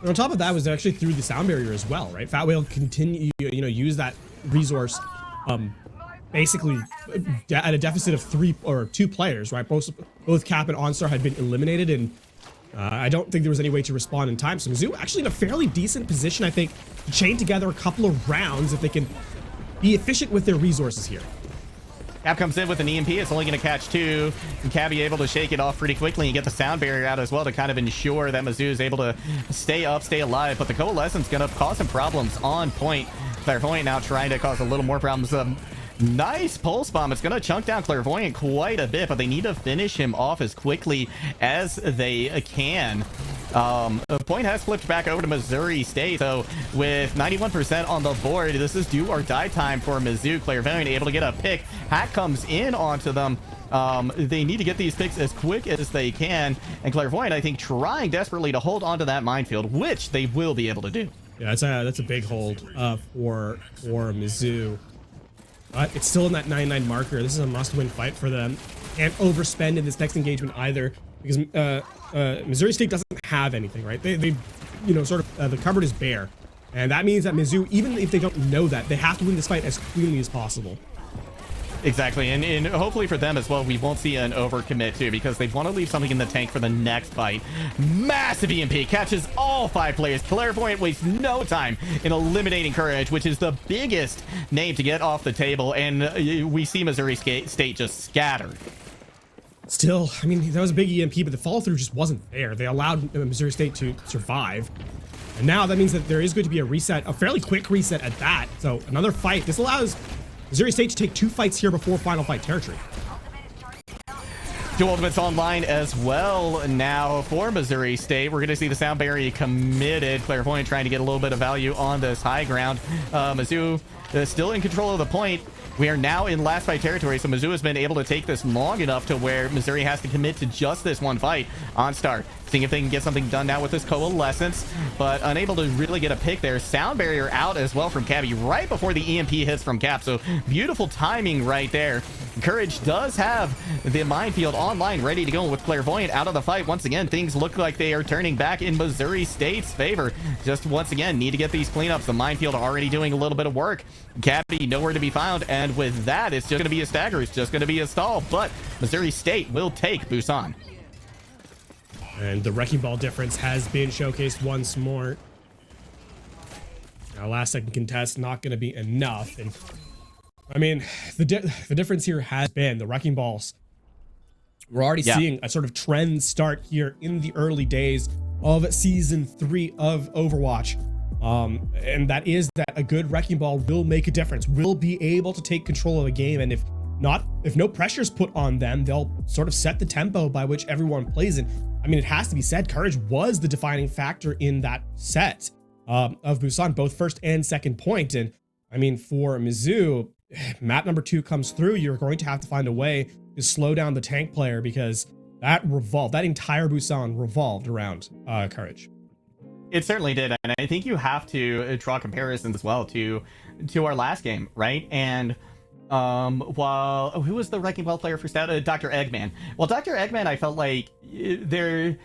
And on top of that was they actually through the sound barrier as well, right? Fat Whale continue, use that resource basically at a deficit of 3 or 2 players, right? Both Cap and OnStar had been eliminated, and I don't think there was any way to respond in time. So Mizzou actually in a fairly decent position, I think, to chain together a couple of rounds if they can be efficient with their resources here.
Cap comes in with an EMP. It's only going to catch 2. And Cabby able to shake it off pretty quickly and get the sound barrier out as well to kind of ensure that Mizzou is able to stay up, stay alive. But the Coalescence going to cause some problems on point. Clairvoyant now trying to cause a little more problems. Nice pulse bomb. It's going to chunk down Clairvoyant quite a bit, but they need to finish him off as quickly as they can. The point has flipped back over to Missouri State, so with 91% on the board, this is do or die time for Mizzou. Clairvoyant able to get a pick. Hack comes in onto them. They need to get these picks as quick as they can, and Clairvoyant, I think, trying desperately to hold onto that minefield, which they will be able to do.
Yeah, that's a big hold for Mizzou. But it's still in that 9-9 marker. This is a must-win fight for them. Can't overspend in this next engagement either, because Missouri State doesn't have anything, right? They you know, sort of the cupboard is bare, and that means that Mizzou, even if they don't know that, they have to win this fight as cleanly as possible.
Exactly, and hopefully for them as well, we won't see an overcommit too, because they want to leave something in the tank for the next fight. Massive EMP catches all 5 players. Clairvoyant wastes no time in eliminating Courage, which is the biggest name to get off the table, and we see Missouri State just scattered.
Still, I mean, that was a big EMP, but the follow-through just wasn't there. They allowed Missouri State to survive. And now that means that there is going to be a reset, a fairly quick reset at that. So another fight. This allows Missouri State to take 2 fights here before final fight territory.
2 ultimates online as well now for Missouri State. We're going to see the sound barrier committed. Clairvoyant trying to get a little bit of value on this high ground. Mizzou still in control of the point. We are now in last fight territory, so Mizzou has been able to take this long enough to where Missouri has to commit to just this one fight on start. Seeing if they can get something done now with this Coalescence, but unable to really get a pick there. Sound barrier out as well from Cabby right before the EMP hits from Cap, so beautiful timing right there. Courage does have the minefield online, ready to go with Clairvoyant out of the fight. Once again, things look like they are turning back in Missouri State's favor. Just once again, need to get these cleanups. The minefield already doing a little bit of work. Cabby nowhere to be found, and with that, it's just going to be a stagger. It's just going to be a stall, but Missouri State will take Busan.
And the Wrecking Ball difference has been showcased once more. Now, last second contest, not going to be enough. And I mean, the difference here has been the Wrecking Balls. We're already seeing a sort of trend start here in the early days of season 3 of Overwatch. And that is that a good Wrecking Ball will make a difference, will be able to take control of a game. And if no pressure's put on them, they'll sort of set the tempo by which everyone plays in. I mean, it has to be said, Courage was the defining factor in that set of Busan, both first and second point. And I mean, for Mizzou, map number 2 comes through, you're going to have to find a way to slow down the tank player, because that entire Busan revolved around Courage.
It certainly did, and I think you have to draw comparisons as well to our last game, right? And who was the Wrecking Ball player for Stout? Dr. Eggman. Well, Dr. Eggman, I felt like there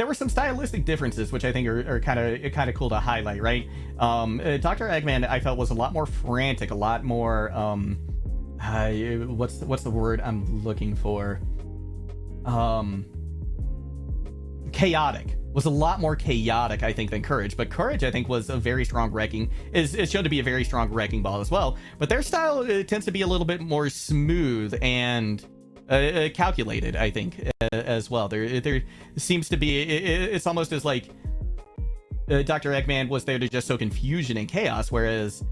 were some stylistic differences, which I think are kind of cool to highlight, right? Dr. Eggman, I felt, was a lot more frantic, a lot more what's the word I'm looking for? Chaotic. Was a lot more chaotic, I think, than Courage. But Courage, I think, was a very strong is shown to be a very strong Wrecking Ball as well. But their style tends to be a little bit more smooth and calculated, I think, as well. There seems to be, it's almost as like Dr. Eggman was there to just sow confusion and chaos, whereas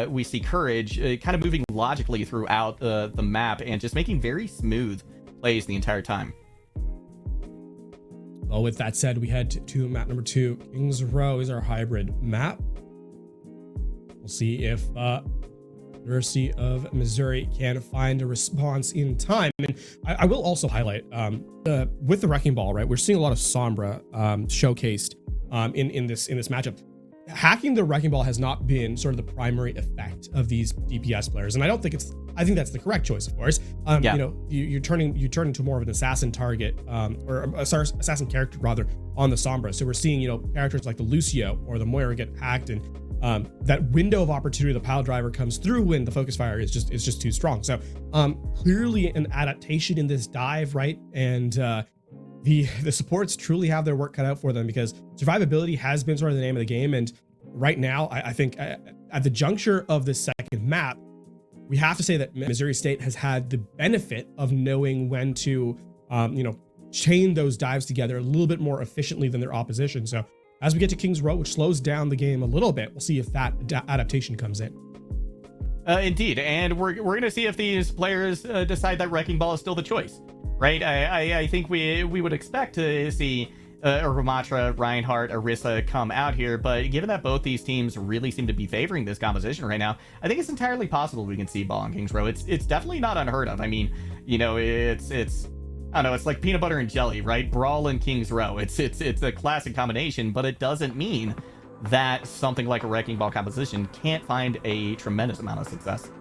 we see Courage kind of moving logically throughout the map and just making very smooth plays the entire time.
Well, with that said, we head to map number 2. Kings Row is our hybrid map. We'll see if University of Missouri can find a response in time. And I will also highlight with the Wrecking Ball, right? We're seeing a lot of Sombra showcased in this matchup. Hacking the Wrecking Ball has not been sort of the primary effect of these DPS players, and I think that's the correct choice, of course. You know, you turn into more of an assassin target, or assassin character rather, on the Sombra. So we're seeing, you know, characters like the Lucio or the Moira get hacked, and that window of opportunity, the pile driver, comes through when the focus fire is just too strong. So clearly an adaptation in this dive, right? And the supports truly have their work cut out for them, because survivability has been sort of the name of the game. And right now, I think at the juncture of this second map, we have to say that Missouri State has had the benefit of knowing when to, chain those dives together a little bit more efficiently than their opposition. So as we get to Kings Row, which slows down the game a little bit, we'll see if that adaptation comes in.
Indeed, and we're going to see if these players decide that Wrecking Ball is still the choice, right? I think we would expect to see Ramatra, Reinhardt, Orisa come out here, but given that both these teams really seem to be favoring this composition right now, I think it's entirely possible we can see Ball on Kings Row. It's definitely not unheard of. I mean, it's I don't know, it's like peanut butter and jelly, right? Brawl and Kings Row. It's a classic combination, but it doesn't mean that something like a Wrecking Ball composition can't find a tremendous amount of success.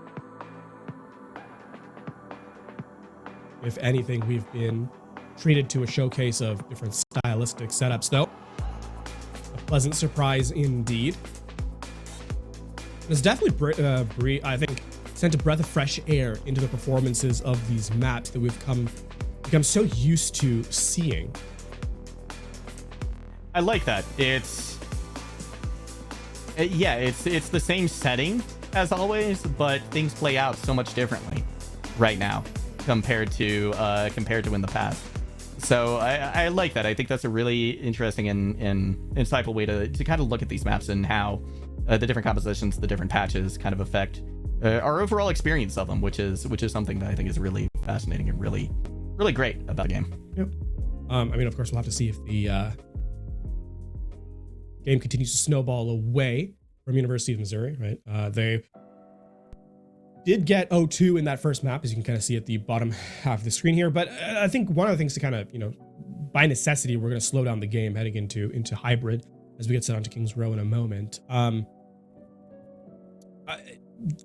If anything, we've been treated to a showcase of different stylistic setups, though. A pleasant surprise indeed. It's definitely, I think, sent a breath of fresh air into the performances of these maps that we've become so used to seeing.
I like that. It's the same setting as always, but things play out so much differently right now compared to in the past. So I like that. I think that's a really interesting and insightful way to kind of look at these maps and how the different compositions, the different patches kind of affect our overall experience of them, which is something that I think is really fascinating and really great about the game.
Yep. Of course, we'll have to see if the game continues to snowball away from University of Missouri, right? They did get 0-2 in that first map, as you can kind of see at the bottom half of the screen here. But I think one of the things to kind of, by necessity, we're going to slow down the game heading into hybrid as we get set onto Kings Row in a moment.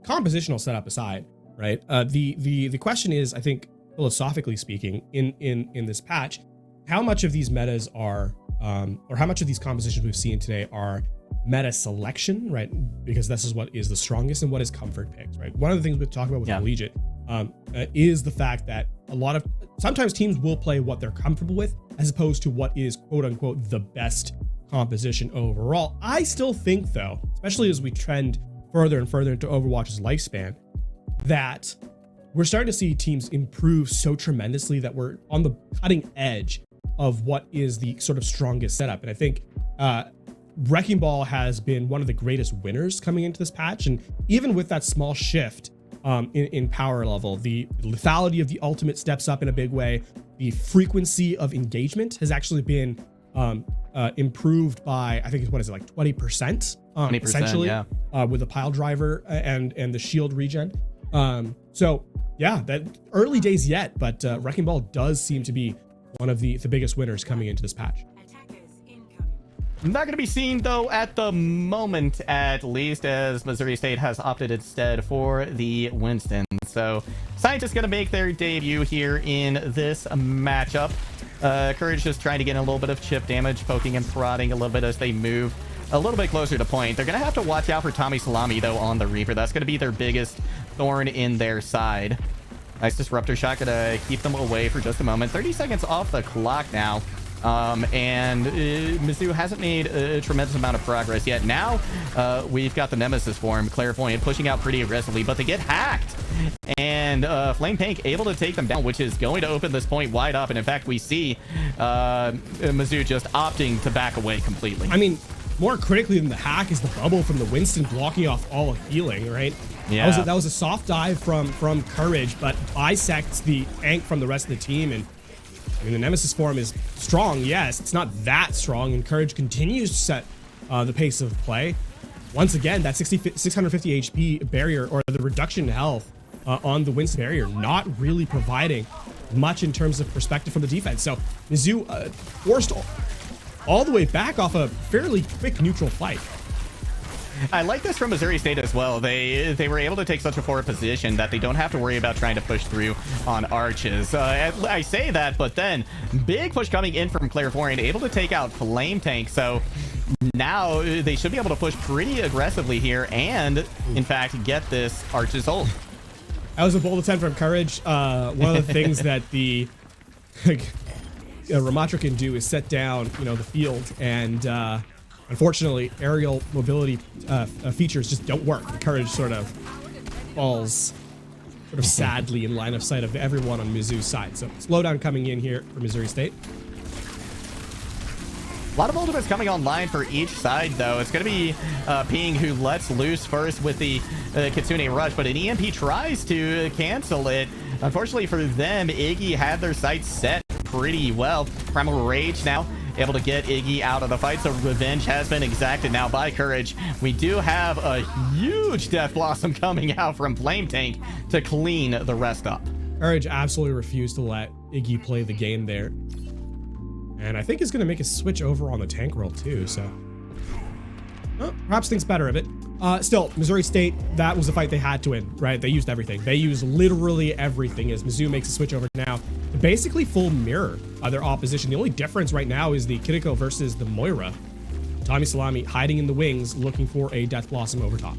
Compositional setup aside, right? The question is, I think, philosophically speaking, in this patch, how much of these metas are, or how much of these compositions we've seen today are meta selection, right? Because this is what is the strongest, and what is comfort picks, right? One of the things we've talked about with Collegiate is the fact that sometimes teams will play what they're comfortable with, as opposed to what is quote unquote the best composition overall. I still think, though, especially as we trend further and further into Overwatch's lifespan, that we're starting to see teams improve so tremendously that we're on the cutting edge of what is the sort of strongest setup. And I think Wrecking Ball has been one of the greatest winners coming into this patch. And even with that small shift in power level, the lethality of the ultimate steps up in a big way. The frequency of engagement has actually been improved by, I think, what is it, like 20%?
20%,
essentially, with the pile driver and the shield regen. So yeah, that early days yet, but Wrecking Ball does seem to be one of the biggest winners coming into this patch.
Not going to be seen, though, at the moment, at least, as Missouri State has opted instead for the Winston. So Scientists going to make their debut here in this matchup. Courage just trying to get a little bit of chip damage, poking and prodding a little bit as they move a little bit closer to point. They're going to have to watch out for Tommy Salami, though, on the Reaper. That's going to be their biggest thorn in their side. Nice Disruptor Shot, going to keep them away for just a moment. 30 seconds off the clock now. And Mizzou hasn't made a tremendous amount of progress yet. Now we've got the Nemesis form, Clairvoyant, pushing out pretty aggressively, but they get hacked. And Flame Tank able to take them down, which is going to open this point wide up. And in fact, we see Mizzou just opting to back away completely.
I mean, more critically than the hack is the bubble from the Winston blocking off all of healing, right?
Yeah.
That was a soft dive from Courage, but bisects the tank from the rest of the team. And I mean, the Nemesis form is strong, yes. It's not that strong, and Courage continues to set the pace of play. Once again, that 650 HP barrier, or the reduction in health on the Winston barrier, not really providing much in terms of perspective from the defense. So Mizzou forced all the way back off a fairly quick neutral fight.
I like this from Missouri State as well. They were able to take such a forward position that they don't have to worry about trying to push through on arches. I say that, but then big push coming in from Clairvoyant, able to take out Flame Tank. So now they should be able to push pretty aggressively here and, in fact, get this Arches ult.
That was a bold attempt from Courage. One of the things that the Ramatra can do is set down, the field, and unfortunately, aerial mobility features just don't work. Courage sort of falls sort of sadly in line of sight of everyone on Mizzou's side. So slowdown coming in here for Missouri State.
A lot of ultimates coming online for each side, though. It's going to be Ping who lets loose first with the Kitsune Rush, but an EMP tries to cancel it. Unfortunately for them, Iggy had their sights set pretty well. Primal Rage now able to get Iggy out of the fight, so revenge has been exacted now by Courage. We do have a huge Death Blossom coming out from Flame Tank to clean the rest up.
Courage absolutely refused to let Iggy play the game there. And I think he's going to make a switch over on the tank roll too, so perhaps thinks better of it. Still, Missouri State, that was the fight they had to win, right? They used everything. They used literally everything as Mizzou makes a switch over now to basically full mirror their opposition. The only difference right now is the Kiriko versus the Moira. Tommy Salami hiding in the wings, looking for a Death Blossom over top.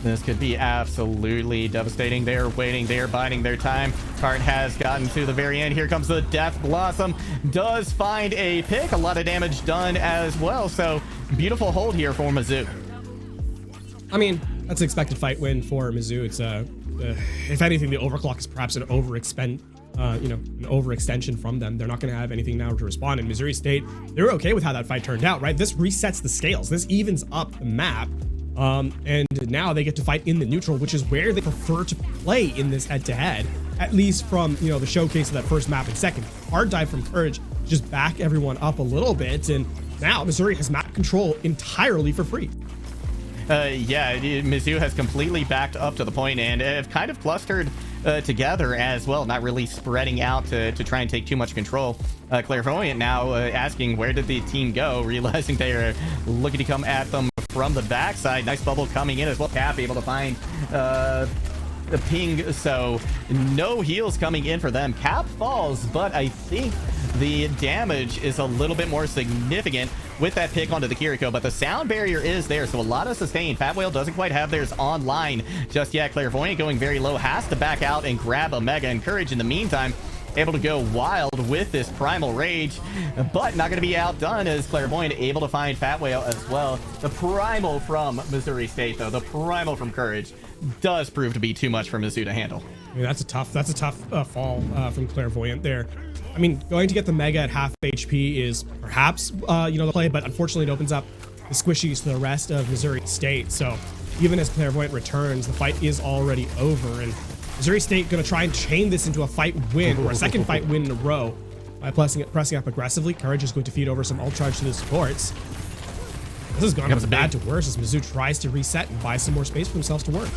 This could be absolutely devastating. They're waiting, they're biding their time. Cart has gotten to the very end. Here comes the Death Blossom. Does find a pick. A lot of damage done as well. So beautiful hold here for Mizzou.
I mean, that's an expected fight win for Mizzou. It's if anything, the overclock is perhaps an overextension from them. They're not going to have anything now to respond. In Missouri State, they're okay with how that fight turned out, right? This resets the scales. This evens up the map. And now they get to fight in the neutral, which is where they prefer to play in this head-to-head, at least from, the showcase of that first map and second. Hard dive from Courage, just back everyone up a little bit, and now Missouri has map control entirely for free.
Mizzou has completely backed up to the point and have kind of clustered together as well, not really spreading out to try and take too much control. Clairvoyant now asking where did the team go, realizing they are looking to come at them from the backside. Nice bubble coming in as well. Cap able to find the Ping, so no heals coming in for them. Cap falls, but I think the damage is a little bit more significant with that pick onto the Kiriko, but the sound barrier is there, so a lot of sustain. Fat Whale doesn't quite have theirs online just yet. Clairvoyant going very low, has to back out and grab a Mega, and Courage in the meantime able to go wild with this Primal Rage, but not going to be outdone as Clairvoyant able to find Fat Whale as well. The Primal from Missouri State, though, the Primal from Courage does prove to be too much for Mizzou to handle.
I mean, that's a tough fall from Clairvoyant there. I mean, going to get the Mega at half HP is perhaps, the play, but unfortunately it opens up the squishies to the rest of Missouri State. So even as Clairvoyant returns, the fight is already over, and Missouri State going to try and chain this into a fight win, or a second fight win in a row by pressing up aggressively. Courage is going to feed over some ult charge to the supports. This has gone from bad to worse as Mizzou tries to reset and buy some more space for themselves to work.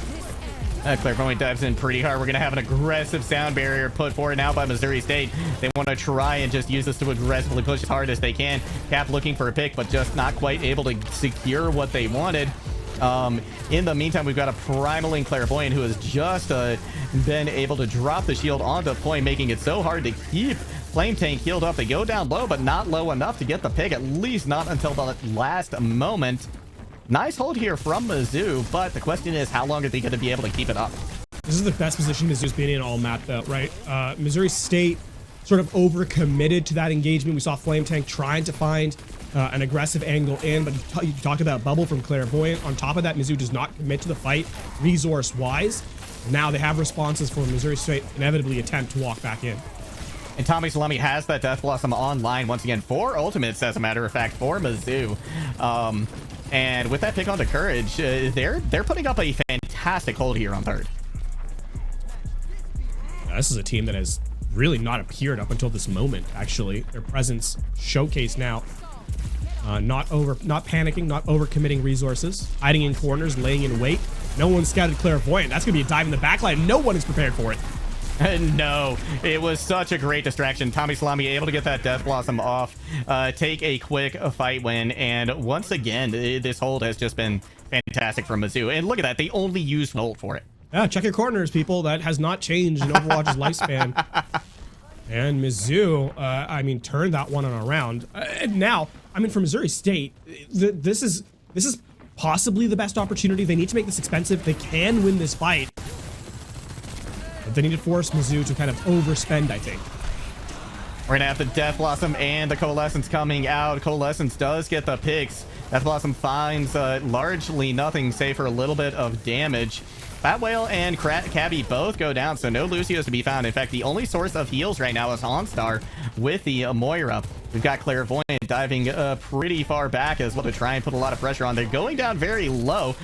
Clairvoyant dives in pretty hard. We're going to have an aggressive sound barrier put forward now by Missouri State. They want to try and just use this to aggressively push as hard as they can. Cap looking for a pick, but just not quite able to secure what they wanted. In the meantime, we've got a Primaling Clairvoyant who has just been able to drop the shield onto point, making it so hard to keep Flame Tank healed up. They go down low, but not low enough to get the pick, at least not until the last moment. Nice hold here from Mizzou, but the question is, how long are they going to be able to keep it up?
This is the best position Mizzou's been in all map, though, right? Missouri State sort of overcommitted to that engagement. We saw Flame Tank trying to find an aggressive angle in, but you talked about bubble from Clairvoyant. On top of that, Mizzou does not commit to the fight resource-wise. Now they have responses for Missouri State inevitably attempt to walk back in.
And Tommy Salami has that Death Blossom online once again. 4 ultimates, as a matter of fact, for Mizzou. And with that pick onto Courage, they're putting up a fantastic hold here on third.
This is a team that has really not appeared up until this moment, actually. Their presence showcased now. Not panicking, not overcommitting resources, hiding in corners, laying in wait. No one scouted Clairvoyant. That's going to be a dive in the backline. No one is prepared for it.
No, it was such a great distraction. Tommy Salami able to get that Death Blossom off, take a quick fight win, and once again, this hold has just been fantastic from Mizzou. And look at that, they only used an ult for it.
Yeah, check your corners, people. That has not changed in Overwatch's lifespan. And Mizzou, turned that one around. And now, for Missouri State, this is possibly the best opportunity. They need to make this expensive. They can win this fight. But they need to force Mizzou to kind of overspend, I think.
We're going to have the Death Blossom and the Coalescence coming out. Coalescence does get the picks. Death Blossom finds largely nothing save for a little bit of damage. And once again, Fat Whale and Cabby both go down, so no Lucios to be found. In fact, the only source of heals right now is OnStar with the Moira. We've got Clairvoyant diving pretty far back as well to try and put a lot of pressure on. They're going down very low.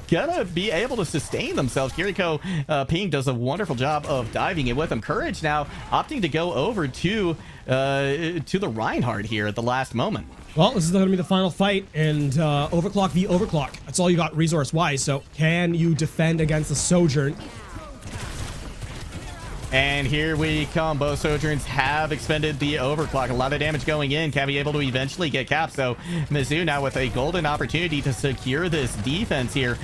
Gonna be able to sustain themselves. Kiriko Ping does a wonderful job of diving in with them. Courage now opting to go over to the Reinhardt here at the last moment.
Well, this is going to be the final fight, and Overclock v Overclock. That's all you got resource-wise, so can you defend against the Sojourn?
And here we come. Both Sojourns have expended the Overclock. A lot of damage going in. Cabby able to eventually get capped. So Mizzou now with a golden opportunity to secure this defense here.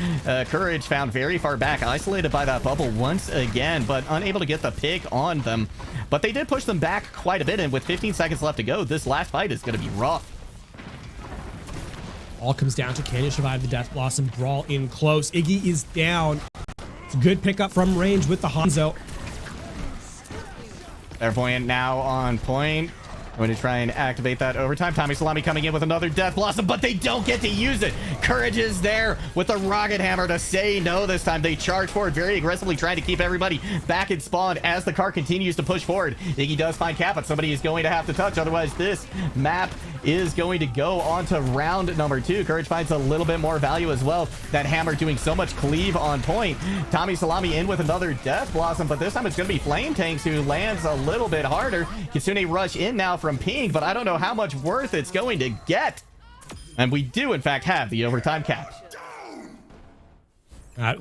Courage found very far back, isolated by that bubble once again, but unable to get the pick on them. But they did push them back quite a bit, and with 15 seconds left to go, this last fight is going to be rough.
All comes down to can you survive the Death Blossom brawl in close. Iggy is down. It's a good pickup from range with the Hanzo.
Clairvoyant now on point. Going to try and activate that overtime. Tommy Salami coming in with another Death Blossom, but they don't get to use it. Courage is there with the Rocket Hammer to say no this time. They charge forward very aggressively, trying to keep everybody back in spawn as the car continues to push forward. Iggy does find Cap, but somebody is going to have to touch. Otherwise, this map is going to go on to round number 2. Courage finds a little bit more value as well. That Hammer doing so much cleave on point. Tommy Salami in with another Death Blossom, but this time it's going to be Flame Tanks who lands a little bit harder. Kitsune rush in now from Ping, but I don't know how much worth it's going to get. And we do, in fact, have the overtime cap.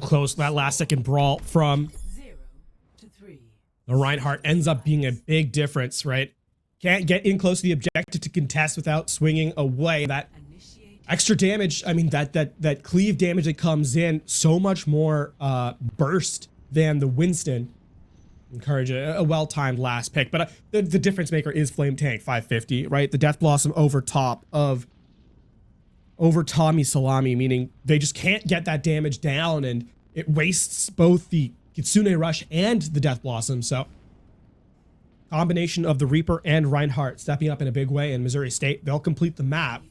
Close, that last second brawl from
0 to 3.
the Reinhardt ends up being a big difference, right? Can't get in close to the objective to contest without swinging away. That extra damage, I mean, that cleave damage that comes in, so much more burst than the Winston. Encourage a well-timed last pick, but the difference maker is Flame Tank 550, right? The Death Blossom over Tommy Salami, meaning they just can't get that damage down, and it wastes both the Kitsune Rush and the Death Blossom. So combination of the Reaper and Reinhardt stepping up in a big way in Missouri State. They'll complete the map.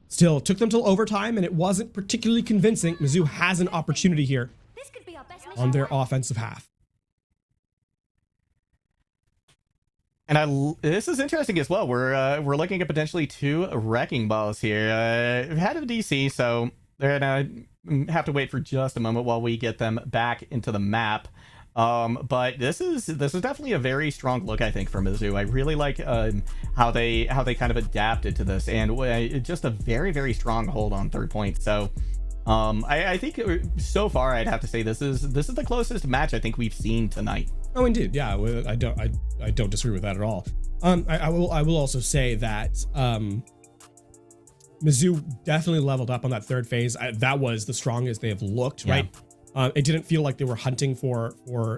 Still took them till overtime, and it wasn't particularly convincing. Mizzou has an opportunity here on their offensive half.
And this is interesting as well. We're looking at potentially 2 wrecking balls here. We've had a DC, so they're gonna have to wait for just a moment while we get them back into the map. But this is definitely a very strong look, I think, for Mizzou. I really like how they kind of adapted to this, and just a very, very strong hold on 3rd point. So I think so far I'd have to say this is the closest match I think we've seen tonight.
Oh, indeed, yeah. I don't disagree with that at all. I will also say that Mizzou definitely leveled up on that 3rd phase. That was the strongest they have looked, yeah. Right? It didn't feel like they were hunting for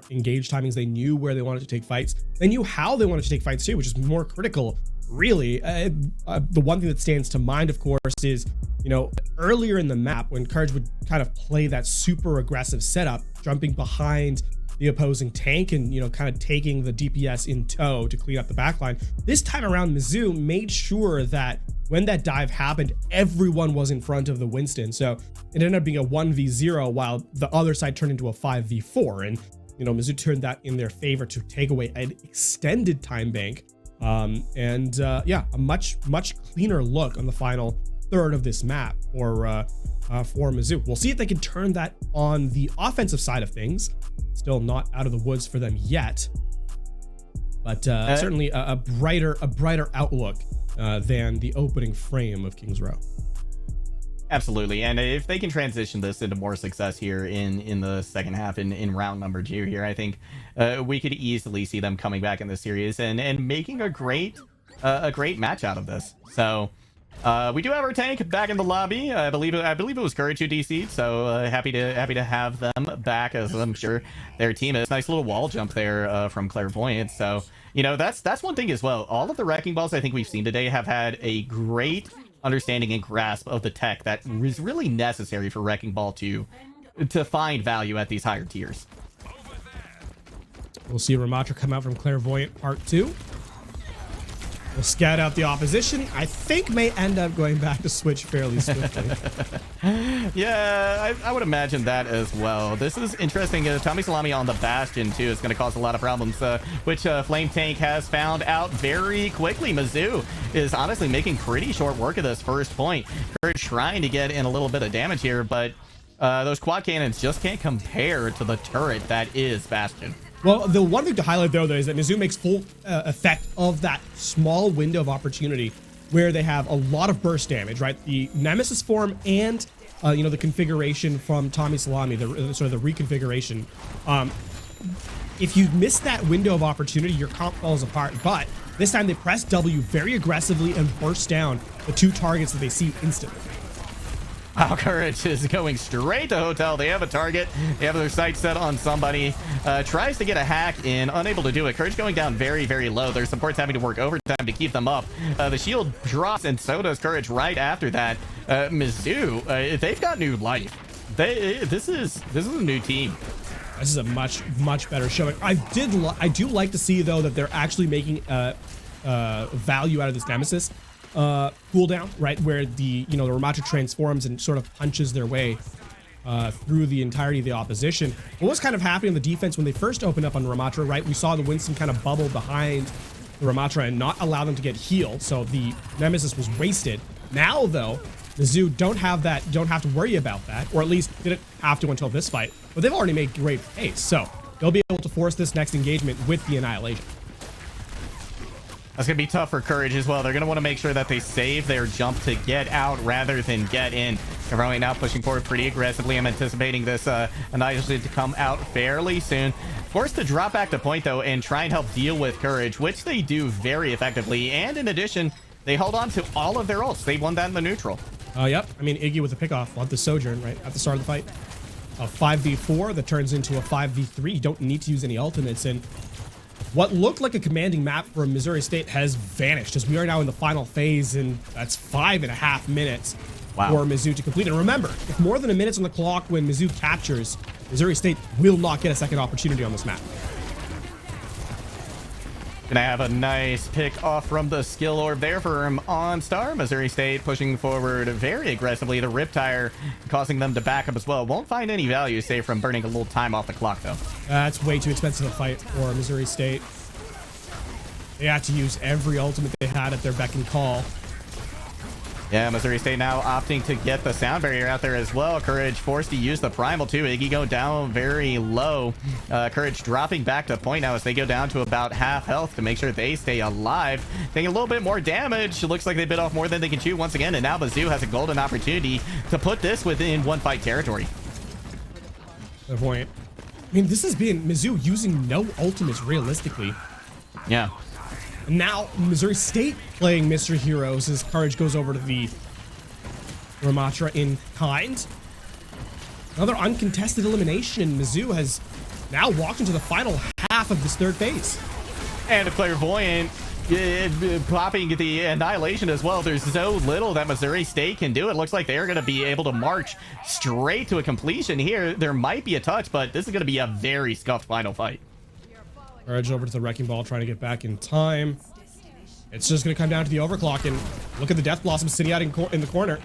engage timings. They knew where they wanted to take fights. They knew how they wanted to take fights too, which is more critical, really. The one thing that stands to mind, of course, is, you know, earlier in the map when Courage would kind of play that super aggressive setup, jumping behind the opposing tank and, you know, kind of taking the DPS in tow to clean up the backline. This time around, Mizzou made sure that when that dive happened, everyone was in front of the Winston. So it ended up being a 1v0 while the other side turned into a 5v4. And, you know, Mizzou turned that in their favor to take away an extended time bank. Yeah, a much cleaner look on the final 1/3 of this map for Mizzou. We'll see if they can turn that on the offensive side of things. Still not out of the woods for them yet, but certainly a brighter outlook than the opening frame of Kings Row.
Absolutely, and if they can transition this into more success here in the second half in round number 2 here, I think we could easily see them coming back in this series and making a great match out of this. So we do have our tank back in the lobby. I believe it was Courage who DC'd, so happy to have them back, as I'm sure their team is. Nice little wall jump there from Clairvoyant. So, you know, that's one thing as well. All of the wrecking balls I think we've seen today have had a great understanding and grasp of the tech that is really necessary for wrecking ball to find value at these higher tiers.
We'll see Ramatra come out from Clairvoyant part 2. We'll scout out the opposition. I think may end up going back to switch fairly swiftly.
Yeah, I would imagine that as well. This is interesting. Tommy Salami on the Bastion, too, is going to cause a lot of problems, which Flame Tank has found out very quickly. Mizzou is honestly making pretty short work of this first point. They're trying to get in a little bit of damage here, but those quad cannons just can't compare to the turret that is Bastion.
Well, the one thing to highlight, though, is that Mizzou makes full effect of that small window of opportunity where they have a lot of burst damage, right? The Nemesis form and, the configuration from Tommy Salami, the sort of the reconfiguration. If you miss that window of opportunity, your comp falls apart. But this time they press W very aggressively and burst down the 2 targets that they see instantly.
Wow, Courage is going straight to Hotel. They have a target. They have their sights set on somebody. Tries to get a hack in. Unable to do it. Courage going down very, very low. Their support's having to work overtime to keep them up. The shield drops, and so does Courage right after that. Mizzou, they've got new life. This is a new team.
This is a much better showing. I do like to see, though, that they're actually making value out of this Nemesis cooldown, right, where the Ramatra transforms and sort of punches their way through the entirety of the opposition. What was kind of happening on the defense when they first opened up on Ramatra, right? We saw the Winston kind of bubble behind the Ramatra and not allow them to get healed, so the Nemesis was wasted. Now, though, the Zoo don't have to worry about that, or at least didn't have to until this fight, but they've already made great pace, so they'll be able to force this next engagement with the Annihilation.
That's going to be tough for Courage as well. They're going to want to make sure that they save their jump to get out rather than get in. They're probably now pushing forward pretty aggressively. I'm anticipating this Annihilation to come out fairly soon. Forced to drop back to point, though, and try and help deal with Courage, which they do very effectively. And in addition, they hold on to all of their ults. They won that in the neutral.
Yep. I mean, Iggy with the pickoff on the Sojourn, right, at the start of the fight. A 5v4 that turns into a 5v3. You don't need to use any ultimates, and what looked like a commanding map for Missouri State has vanished as we are now in the final phase, and that's 5.5 minutes for Mizzou to complete. And remember, if more than a minute's on the clock when Mizzou captures, Missouri State will not get a second opportunity on this map.
Gonna have a nice pick off from the skill orb there for him on Star. Missouri State pushing forward very aggressively. The Riptire causing them to back up as well. Won't find any value, save from burning a little time off the clock, though.
That's way too expensive a fight for Missouri State. They had to use every ultimate they had at their beck and call.
Yeah, Missouri State now opting to get the sound barrier out there as well. Courage forced to use the primal too. Iggy go down very low. Courage dropping back to point now as they go down to about half health to make sure they stay alive. Taking a little bit more damage. It looks like they bit off more than they can chew once again. And now Mizzou has a golden opportunity to put this within one fight territory.
Good point. I mean, this has been Mizzou using no ultimates realistically.
Yeah.
Now, Missouri State playing Mr. Heroes as Courage goes over to the Ramatra in kind. Another uncontested elimination, and Mizzou has now walked into the final half of this third phase.
And a Clairvoyant popping the Annihilation as well. There's so little that Missouri State can do. It looks like they're going to be able to march straight to a completion here. There might be a touch, but this is going to be a very scuffed final fight.
Courage over to the Wrecking Ball, trying to get back in time. It's just going to come down to the overclock, and look at the Death Blossom sitting out in the corner.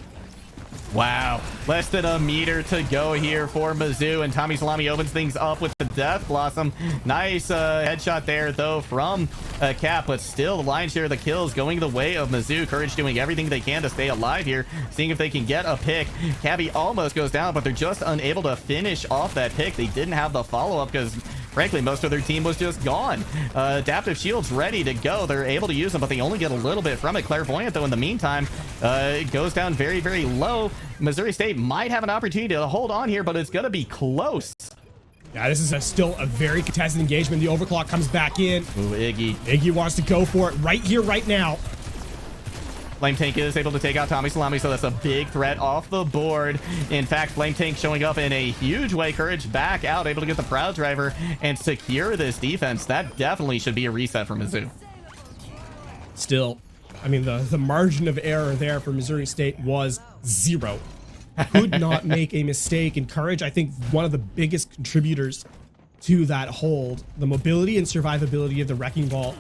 Wow. Less than a meter to go here for Mizzou, and Tommy Salami opens things up with the Death Blossom. Nice headshot there, though, from Cap, but still the lion's share of the kills going the way of Mizzou. Courage doing everything they can to stay alive here, seeing if they can get a pick. Cabby almost goes down, but they're just unable to finish off that pick. They didn't have the follow-up because frankly, most of their team was just gone. Adaptive shields ready to go. They're able to use them, but they only get a little bit from it. Clairvoyant, though, in the meantime, it goes down very, very low. Missouri State might have an opportunity to hold on here, but it's going to be close.
Yeah, this is still a very contested engagement. The overclock comes back in.
Ooh, Iggy.
Iggy wants to go for it right here, right now.
Flame Tank is able to take out Tommy Salami, so that's a big threat off the board. In fact, Flame Tank showing up in a huge way. Courage back out, able to get the Proud Driver and secure this defense. That definitely should be a reset for Mizzou.
Still, I mean, the margin of error there for Missouri State was 0. Could not make a mistake. And Courage, I think, one of the biggest contributors to that hold. The mobility and survivability of the Wrecking Ball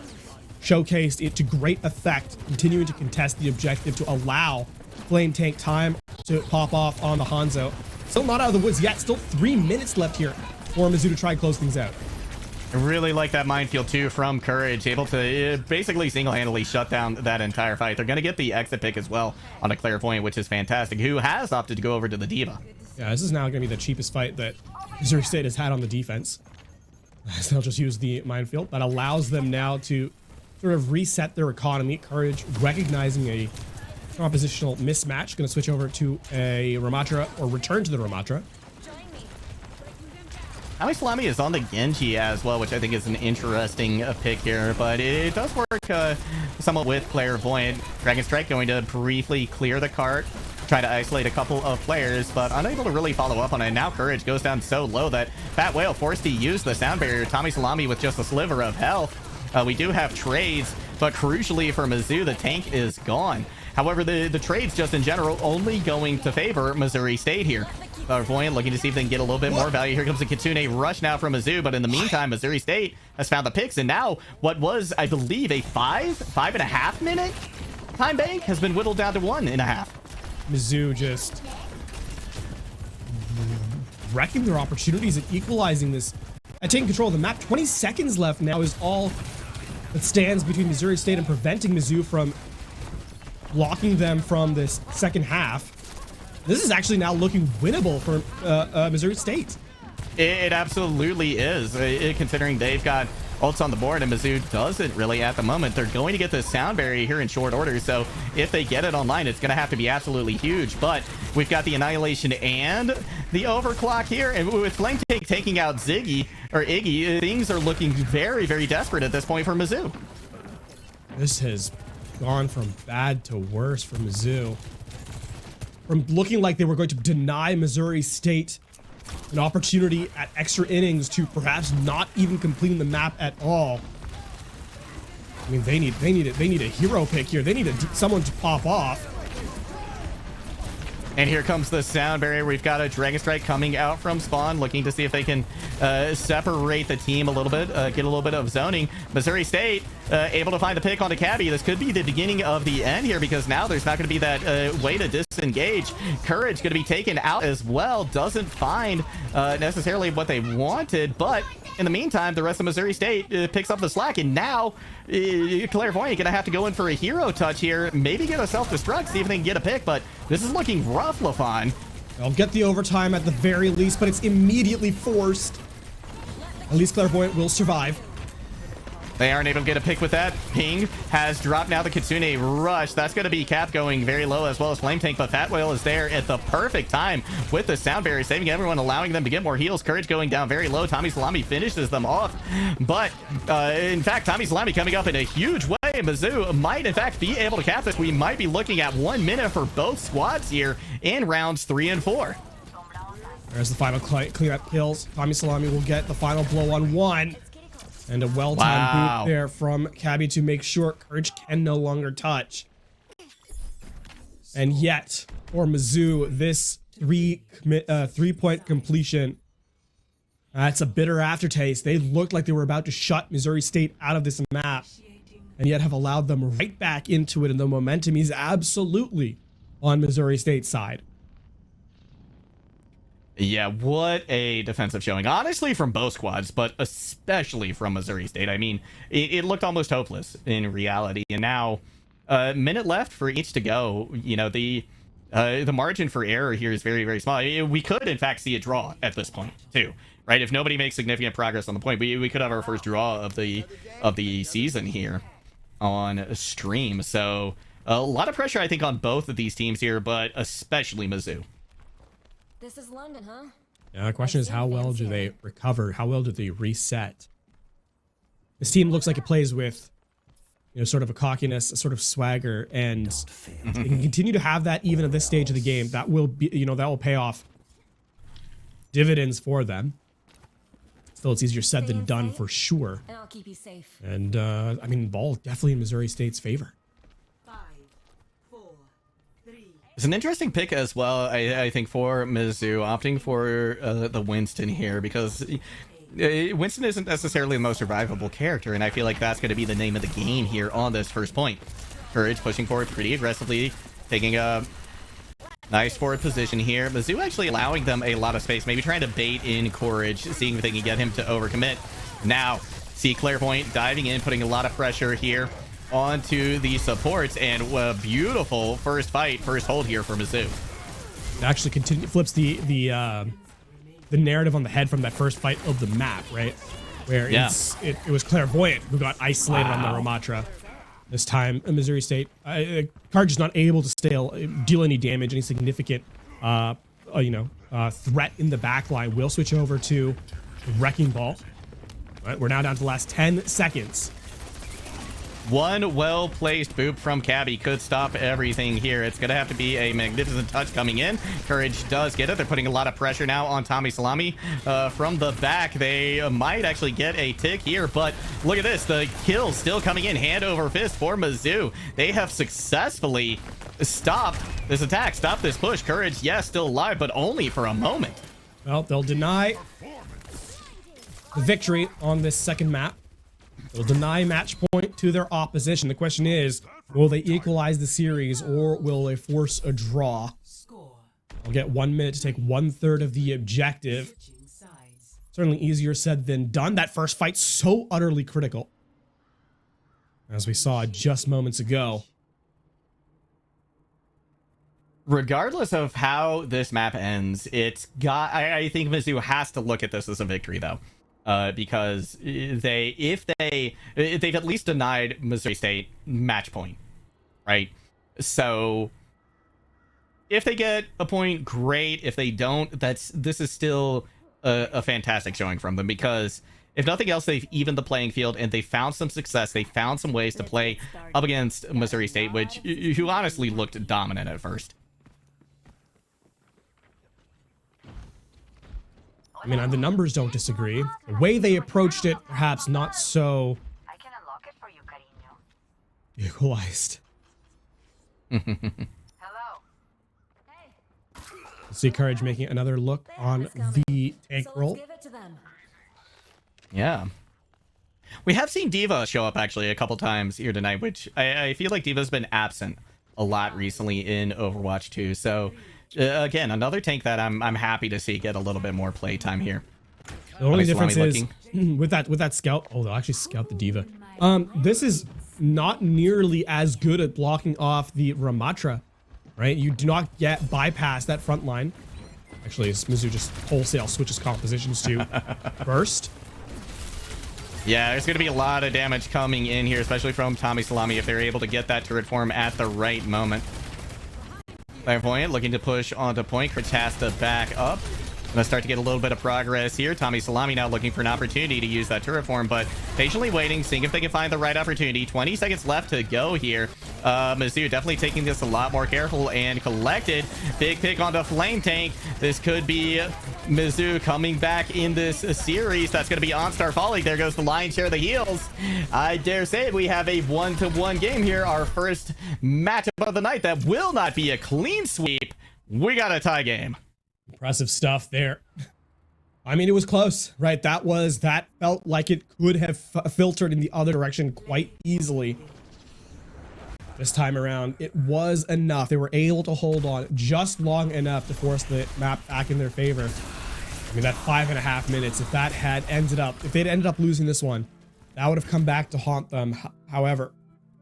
showcased it to great effect, continuing to contest the objective to allow Flame Tank time to pop off on the Hanzo. Still not out of the woods yet. Still 3 minutes left here for Mizzou to try and close things out.
I really like that minefield too from Courage, able to basically single-handedly shut down that entire fight. They're going to get the exit pick as well on a Clairvoyant, which is fantastic, who has opted to go over to the Diva.
Yeah, this is now going to be the cheapest fight that Missouri State has had on the defense. They'll just use the minefield. That allows them now to sort of reset their economy. Courage recognizing a compositional mismatch. Going to switch over to a Ramatra, or return to the Ramatra.
KhazixMayJump is on the Genji as well, which I think is an interesting pick here, but it does work somewhat with Clairvoyant. Dragon Strike going to briefly clear the cart, trying to isolate a couple of players, but unable to really follow up on it. Now Courage goes down so low that Fat Whale forced to use the sound barrier. Tommy Salami with just a sliver of health. We do have trades, but crucially for Mizzou, the tank is gone. However, the trades just in general only going to favor Missouri State here. Clairvoyant looking to see if they can get a little bit more value. Here comes the Kitsune rush now from Mizzou, but in the meantime, Missouri State has found the picks, and now what was, I believe, a 5.5 minute time bank has been whittled down to 1.5.
Mizzou just wrecking their opportunities at equalizing this, at taking control of the map. 20 seconds left now is all that stands between Missouri State and preventing Mizzou from blocking them from this second half. This is actually now looking winnable for Missouri State.
It absolutely is, considering they've got ults on the board and Mizzou doesn't really at the moment. They're going to get this sound barrier here in short order, so if they get it online, it's going to have to be absolutely huge. But we've got the Annihilation and the Overclock here, and with Flame Tank taking out Iggy, things are looking very, very desperate at this point for Mizzou.
This has gone from bad to worse for Mizzou. From looking like they were going to deny Missouri State an opportunity at extra innings to perhaps not even completing the map at all. I mean, they need a hero pick here. They need someone to pop off.
And here comes the sound barrier. We've got a Dragon Strike coming out from spawn, looking to see if they can separate the team a little bit, get a little bit of zoning. Missouri State able to find the pick onto Cabby. This could be the beginning of the end here, because now there's not going to be that way to disengage. Courage going to be taken out as well. Doesn't find necessarily what they wanted, but in the meantime, the rest of Missouri State picks up the slack, and now Clairvoyant going to have to go in for a hero touch here, maybe get a self-destruct, see if they can get a pick, but this is looking rough, LaFon.
They'll get the overtime at the very least, but it's immediately forced. At least Clairvoyant will survive.
They aren't able to get a pick with that. Ping has dropped now the Kitsune rush. That's going to be Cap going very low, as well as Flame Tank, but Fat Whale is there at the perfect time with the sound barrier, saving everyone, allowing them to get more heals. Courage going down very low. Tommy Salami finishes them off, but in fact, Tommy Salami coming up in a huge way. Mizzou might in fact be able to cap this. We might be looking at 1 minute for both squads here in rounds 3 and 4.
There's the final cleanup kills. Tommy Salami will get the final blow on 1. And a well-timed boot there from Cabby to make sure Courage can no longer touch. And yet, for Mizzou, this three-point completion, that's a bitter aftertaste. They looked like they were about to shut Missouri State out of this map, and yet have allowed them right back into it, and the momentum is absolutely on Missouri State's side.
Yeah, what a defensive showing. Honestly, from both squads, but especially from Missouri State. I mean, it looked almost hopeless in reality. And now, a minute left for each to go. You know, the margin for error here is very, very small. We could, in fact, see a draw at this point, too. Right? If nobody makes significant progress on the point, we could have our first draw of the season here on stream. So, a lot of pressure, I think, on both of these teams here, but especially Mizzou.
This is London, huh?
Yeah, the question is, how well do they recover? How well do they reset? This team looks like it plays with, you know, sort of a cockiness, a sort of swagger, and they can continue to have that even at this stage of the game. That will be, you know, that will pay off dividends for them. Still, it's easier said than done for sure.
And I'll keep you safe.
And I mean, ball definitely in Missouri State's favor.
It's an interesting pick as well, I think, for Mizzou, opting for the Winston here, because Winston isn't necessarily the most survivable character, and I feel like that's going to be the name of the game here on this first point. Courage pushing forward pretty aggressively, taking a nice forward position here. Mizzou actually allowing them a lot of space, maybe trying to bait in Courage, seeing if they can get him to overcommit. Now, see Clairvoyant diving in, putting a lot of pressure here onto the supports, and a beautiful first hold here for Mizzou.
It actually flips the narrative on the head from that first fight of the map, right? Where it was Clairvoyant who got isolated on the Ramatra. This time, Missouri State, Courage is not able to deal any damage, any significant, threat in the back line. We'll switch over to Wrecking Ball. All right, we're now down to the last 10 seconds.
One well-placed boop from Cabby could stop everything here. It's going to have to be a magnificent touch coming in. Courage does get it. They're putting a lot of pressure now on Tommy Salami from the back. They might actually get a tick here, but look at this. The kills still coming in hand over fist for Mizzou. They have successfully stopped this attack, stopped this push. Courage, yes, still alive, but only for a moment.
Well, they'll deny the victory on this second map. They'll deny match point to their opposition. The question is, will they equalize the series or will they force a draw? I'll get 1 minute to take 1/3 of the objective. Certainly easier said than done. That first fight so utterly critical, as we saw just moments ago.
Regardless of how this map ends, I think Mizzou has to look at this as a victory, though. Because they've at least denied Missouri State match point, right? So if they get a point, great. If they don't, this is still a fantastic showing from them, because if nothing else, they've evened the playing field and they found some success. They found some ways to play up against Missouri State, who honestly looked dominant at first.
I mean, the numbers don't disagree. The way they approached it, perhaps not so
I can unlock it for you, cariño.
equalized.
Hello.
See Courage making another look on the tank roll.
Give it to them.
Yeah. We have seen Diva show up actually a couple times here tonight, which I feel like Diva's been absent a lot recently in Overwatch 2. So again, another tank that I'm happy to see get a little bit more play time here.
The only difference is with that scout. Oh, they'll actually scout the Diva. This is not nearly as good at blocking off the Ramatra, right? You do not bypass that front line. Actually, Mizzou just wholesale switches compositions to burst.
Yeah, there's going to be a lot of damage coming in here, especially from Tommy Salami if they're able to get that turret form at the right moment. Clairvoyant looking to push onto point. Critch has to back up. Gonna start to get a little bit of progress here. Tommy Salami now looking for an opportunity to use that turret form, but patiently waiting, seeing if they can find the right opportunity. 20 seconds left to go here. Mizzou definitely taking this a lot more careful and collected. Big pick on the flame tank. This could be Mizzou coming back in this series. That's going to be OnStar falling. There goes the lion's share of the heals. I dare say we have a 1-1 game here. Our first matchup of the night that will not be a clean sweep. We got a tie game.
Impressive stuff there. I mean, it was close, right? That felt like it could have filtered in the other direction quite easily. This time around, it was enough. They were able to hold on just long enough to force the map back in their favor. I mean, that 5.5 minutes, if they'd ended up losing this one, that would have come back to haunt them. However,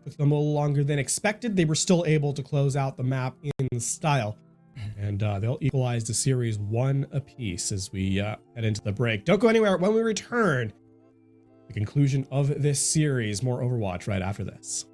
it took them a little longer than expected. They were still able to close out the map in style. And they'll equalize the series 1 apiece as we head into the break. Don't go anywhere. When we return, the conclusion of this series, more Overwatch right after this.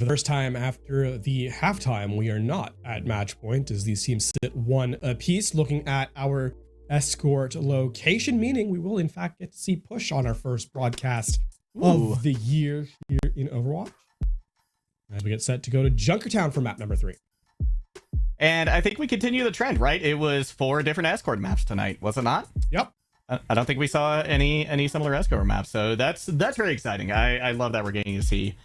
the first time after the halftime, we are not at match point as these teams sit one apiece. Looking at our escort location, meaning we will in fact get to see Push on our first broadcast of the year here in Overwatch. As we get set to go to Junkertown for map number 3.
And I think we continue the trend, right? It was 4 different escort maps tonight, was it not?
Yep.
I don't think we saw any similar escort maps, so that's very exciting. I love that we're getting to see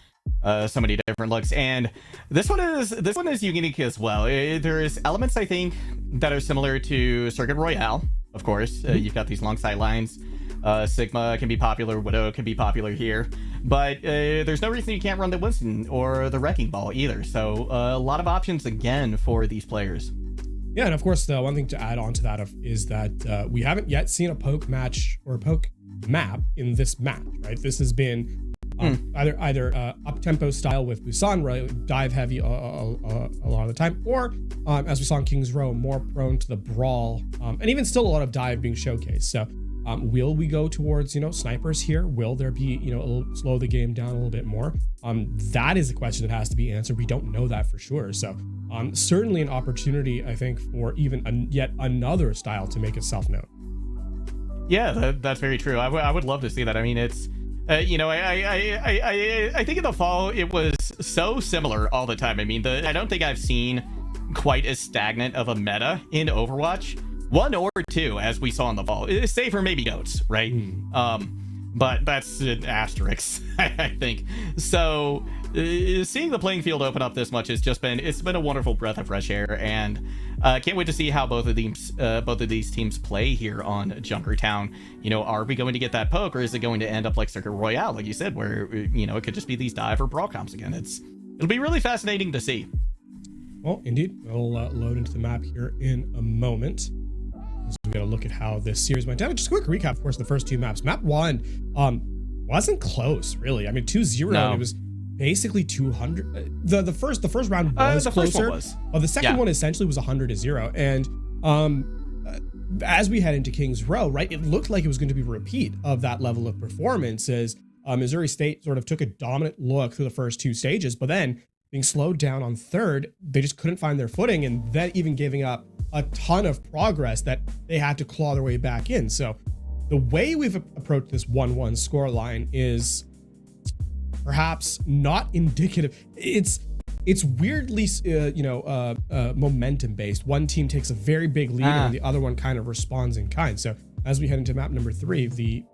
so many different looks, and this one is unique as well. There's elements I think that are similar to Circuit Royale, of course. You've got these long sight lines. Sigma can be popular, Widow can be popular here, but there's no reason you can't run the Winston or the Wrecking Ball either. So a lot of options again for these players.
Yeah, and of course, the one thing to add on to that is that we haven't yet seen a poke match or a poke map in this match, right? This has been either up-tempo style with Busan, right, dive heavy a lot of the time, or as we saw in King's Row, more prone to the brawl, and even still a lot of dive being showcased. So will we go towards, snipers here? Will there be, a little slow the game down a little bit more? That is a question that has to be answered. We don't know that for sure. So certainly an opportunity, I think, for even yet another style to make itself known.
Yeah, that's very true. I would love to see that. I mean, it's, I think in the fall, it was so similar all the time. I mean, I don't think I've seen quite as stagnant of a meta in Overwatch. 1 or 2, as we saw in the fall, save for maybe Goats, right? But that's an asterisk, I think. So seeing the playing field open up this much has just been a wonderful breath of fresh air, and can't wait to see how both of these teams play here on Junkertown. Are we going to get that poke, or is it going to end up like Circuit Royale, like you said, where it could just be these dive or brawl comps again? It'll be really fascinating to see.
Well, indeed, we'll load into the map here in a moment. So we got to look at how this series went down. Just a quick recap, of course, the first 2 maps. Map 1 wasn't close, really. I mean, 2-0,
no.
It was basically 200. The first round was closer. Well, the second one essentially was 100-0. And as we head into King's Row, right, it looked like it was going to be a repeat of that level of performance as Missouri State sort of took a dominant look through the first 2 stages, but then being slowed down on third, they just couldn't find their footing, and then even giving up a ton of progress that they had to claw their way back in. So the way we've approached this 1-1 scoreline is perhaps not indicative. It's weirdly, momentum based. One team takes a very big lead and the other one kind of responds in kind. So as we head into map number 3,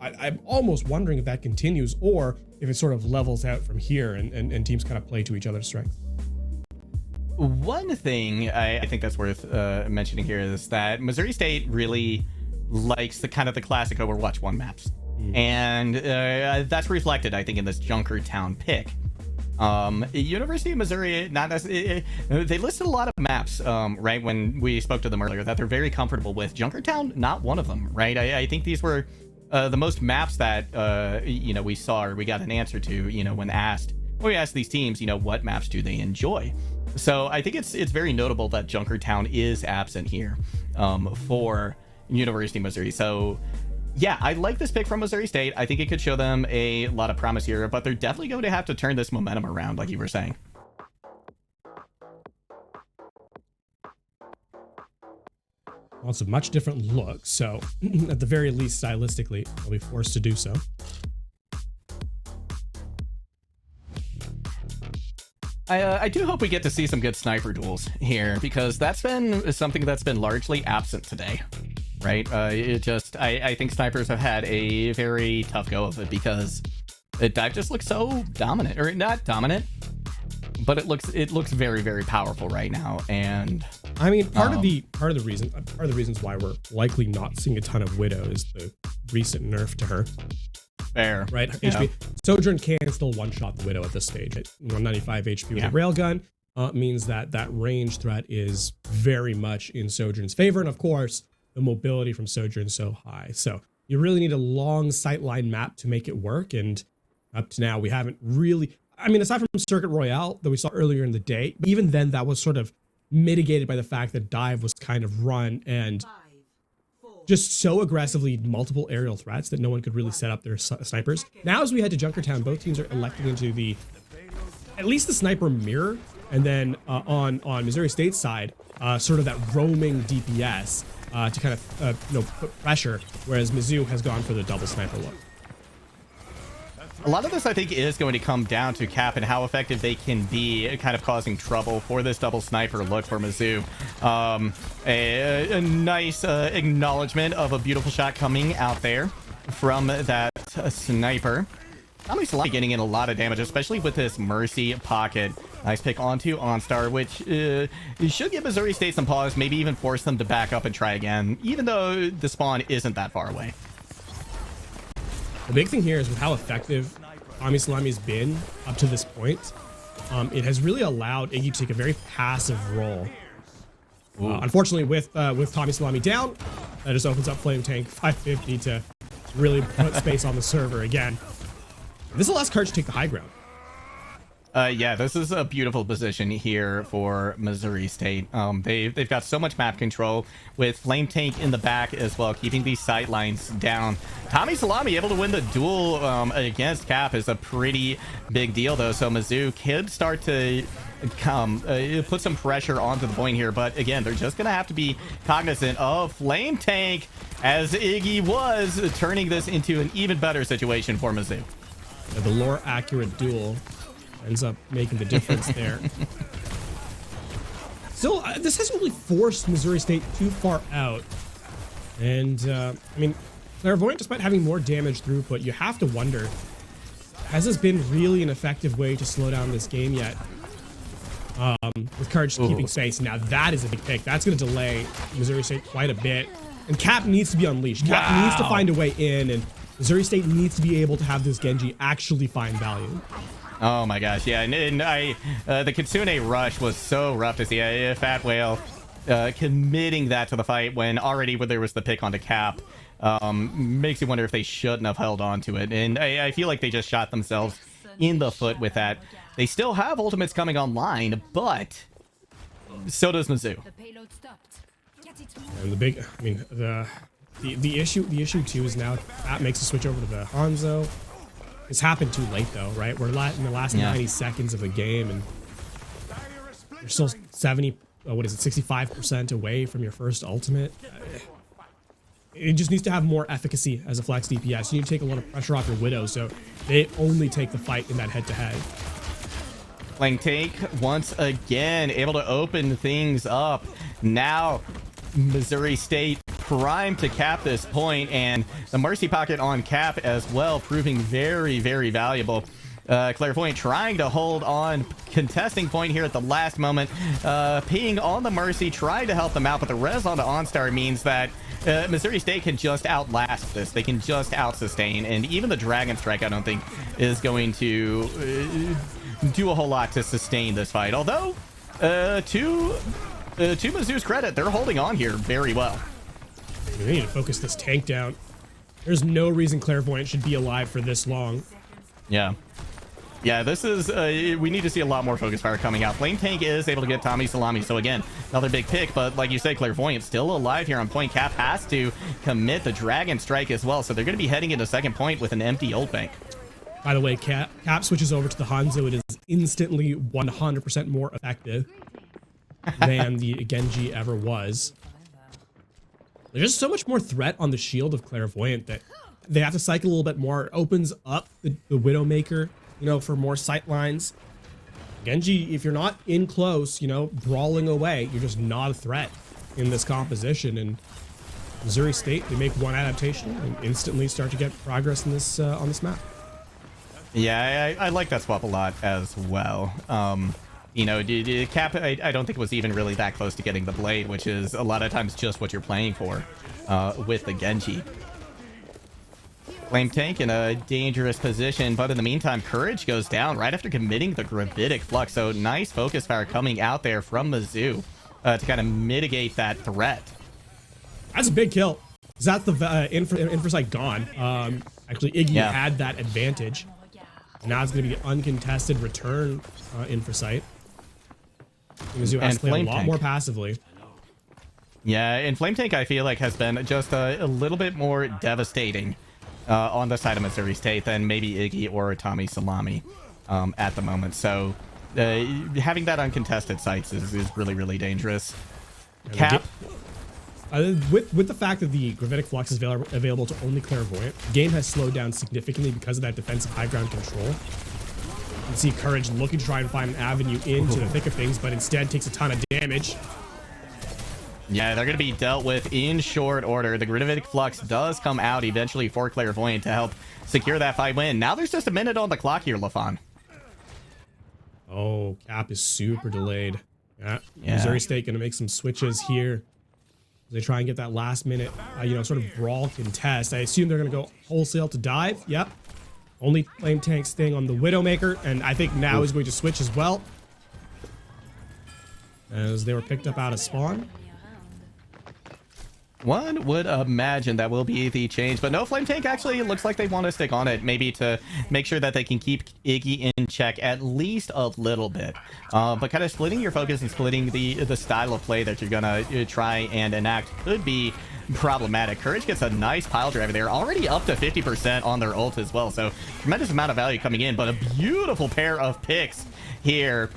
I'm almost wondering if that continues or if it sort of levels out from here and teams kind of play to each other's strengths.
One thing I think that's worth mentioning here is that Missouri State really likes the classic Overwatch 1 maps. And that's reflected, I think, in this Junkertown pick. University of Missouri, they listed a lot of maps, right, when we spoke to them earlier, that they're very comfortable with. Junkertown, not one of them, right? I think these were the most maps that, we saw or we got an answer to, when we asked these teams, what maps do they enjoy? So I think it's very notable that Junkertown is absent here for University of Missouri. So yeah, I like this pick from Missouri State. I think it could show them a lot of promise here, but they're definitely going to have to turn this momentum around, like you were saying.
Well, it's a much different look, so at the very least, stylistically, I'll be forced to do so.
I do hope we get to see some good sniper duels here, because that's been something that's been largely absent today, right? I think snipers have had a very tough go of it because dive just looks so dominant, or not dominant, but it looks very, very powerful right now. And
I mean, part of the reasons why we're likely not seeing a ton of Widow is the recent nerf to her.
Fair.
Right?
Yeah.
HP. Sojourn can still one-shot the Widow at this stage. At 195 HP with a railgun means that range threat is very much in Sojourn's favor. And of course, the mobility from Sojourn is so high. So you really need a long sightline map to make it work. And up to now, we haven't really... I mean, aside from Circuit Royale that we saw earlier in the day, even then that was sort of mitigated by the fact that dive was kind of run and just so aggressively multiple aerial threats that no one could really set up their snipers. Now, as we head to Junkertown, both teams are electing into the at least the sniper mirror, and then on Missouri State's side, sort of that roaming DPS to kind of put pressure, whereas Mizzou has gone for the double sniper look.
A lot of this, I think, is going to come down to Cap and how effective they can be, kind of causing trouble for this double sniper look for Mizzou. A nice acknowledgement of a beautiful shot coming out there from that sniper. TommySalami getting in a lot of damage, especially with this Mercy pocket. Nice pick onto OnStar, which should give Missouri State some pause, maybe even force them to back up and try again, even though the spawn isn't that far away.
The big thing here is with how effective TommySalami has been up to this point. It has really allowed Iggy to take a very passive role. Unfortunately, with TommySalami down, that just opens up Flame Tank 550 to really put space on the server again. This allows Courage to take the high ground.
Yeah, this is a beautiful position here for Missouri State. They've got so much map control with Flame Tank in the back as well, keeping these sight lines down. TommySalami able to win the duel against Cap is a pretty big deal, though. So Mizzou could start to put some pressure onto the point here. But again, they're just going to have to be cognizant of Flame Tank, as Iggy was turning this into an even better situation for Mizzou.
Yeah, the lore accurate duel ends up making the difference there. Still, this hasn't really forced Missouri State too far out. And, I mean, Clairvoyant, despite having more damage throughput, you have to wonder, has this been really an effective way to slow down this game yet? With Courage keeping space. Now, that is a big pick. That's going to delay Missouri State quite a bit. And Cap needs to be unleashed. Cap needs to find a way in, and Missouri State needs to be able to have this Genji actually find value.
Oh my gosh, yeah, and the Kitsune rush was so rough to see. Fat Whale committing that to the fight when already there was the pick onto Cap makes you wonder if they shouldn't have held on to it. And I feel like they just shot themselves in the foot with that. They still have ultimates coming online, but so does Mizzou.
And the big, I mean, the issue too is now that makes a switch over to the Hanzo. It's happened too late though, right? We're in the last 90 seconds of the game, and you're still 65% away from your first ultimate. It just needs to have more efficacy as a flex DPS. You need to take a lot of pressure off your Widow, so they only take the fight in that head-to-head.
Flame Tank once again able to open things up. Now Missouri State primed to cap this point, and the Mercy pocket on Cap as well, proving very, very valuable. Clairvoyant trying to hold on, contesting point here at the last moment, peeing on the Mercy, trying to help them out, but the res on the OnStar means that Missouri State can just outlast this. They can just out-sustain, and even the Dragon Strike I don't think is going to do a whole lot to sustain this fight. Although, to Mizzou's credit, they're holding on here very well.
We need to focus this tank down. There's no reason Clairvoyant should be alive for this long.
Yeah. Yeah, this is, we need to see a lot more focus fire coming out. Flame Tank is able to get TommySalami, so again, another big pick, but like you said, Clairvoyant still alive here on point. Cap has to commit the Dragon Strike as well, so they're going to be heading into second point with an empty ult bank.
By the way, Cap switches over to the Hanzo. It is instantly 100% more effective than the Genji ever was. There's just so much more threat on the shield of Clairvoyant that they have to cycle a little bit more. It opens up the Widowmaker, you know, for more sight lines. Genji, if you're not in close, you know, brawling away, you're just not a threat in this composition. And Missouri State, they make one adaptation and instantly start to get progress in this on this map.
Yeah, I like that swap a lot as well. You know, Cap, I don't think was even really that close to getting the blade, which is a lot of times just what you're playing for with the Genji. Flame Tank in a dangerous position, but in the meantime, Courage goes down right after committing the Gravitic Flux. So nice focus fire coming out there from Mizzou to kind of mitigate that threat.
That's a big kill. Is that the Infrasight gone? Actually, Iggy had that advantage. Now it's going to be an uncontested return Infrasight. Mizzou has to play a lot more passively.
Yeah, and Flame Tank, I feel like, has been just a little bit more devastating on the side of Missouri State than maybe Iggy or TommySalami at the moment. So having that uncontested sites is really, really dangerous.
And
Cap.
With the fact that the Gravitic Flux is available to only Clairvoyant, the game has slowed down significantly because of that defensive high ground control. You can see Courage looking to try and find an avenue into the thick of things, but instead takes a ton of damage.
Yeah, they're going to be dealt with in short order. The Gravitic Flux does come out eventually for Clairvoyant to help secure that fight win. Now there's just a minute on the clock here, Lafon.
Oh, Cap is super delayed. Yeah. Missouri State going to make some switches here. They try and get that last minute, sort of brawl contest. I assume they're going to go wholesale to dive. Yep. Only Flame Tank staying on the Widowmaker, and I think now is going to switch as well, as they were picked up out of spawn.
One would imagine that will be the change, but no, Flame Tank actually looks like they want to stick on it, maybe to make sure that they can keep Iggy in check at least a little bit. But kind of splitting your focus and splitting the style of play that you're gonna try and enact could be problematic. Courage gets a nice pile driver there, already up to 50% on their ult as well, so tremendous amount of value coming in, but a beautiful pair of picks here.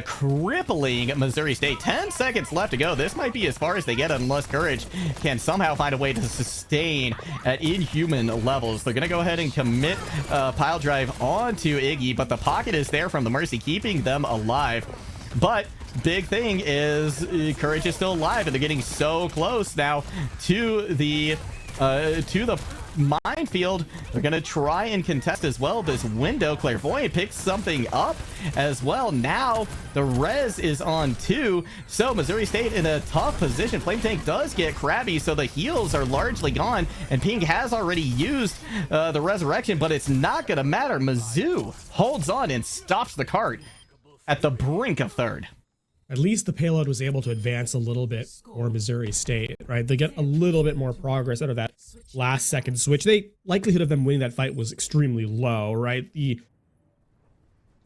Crippling Missouri State. 10 seconds left to go. This might be as far as they get unless Courage can somehow find a way to sustain at inhuman levels. They're going to go ahead and commit pile drive onto Iggy, but the pocket is there from the Mercy, keeping them alive. But big thing is Courage is still alive, and they're getting so close now to the minefield. They're gonna try and contest as well this window. Clairvoyant picks something up as well. Now the res is on 2, so Missouri State in a tough position. Flame Tank does get crabby, so the heals are largely gone, and Ping has already used the resurrection, but it's not gonna matter. Mizzou holds on and stops the cart at the brink of third.
At least the payload was able to advance a little bit for Missouri State, right? They get a little bit more progress out of that last second switch. The likelihood of them winning that fight was extremely low, right? The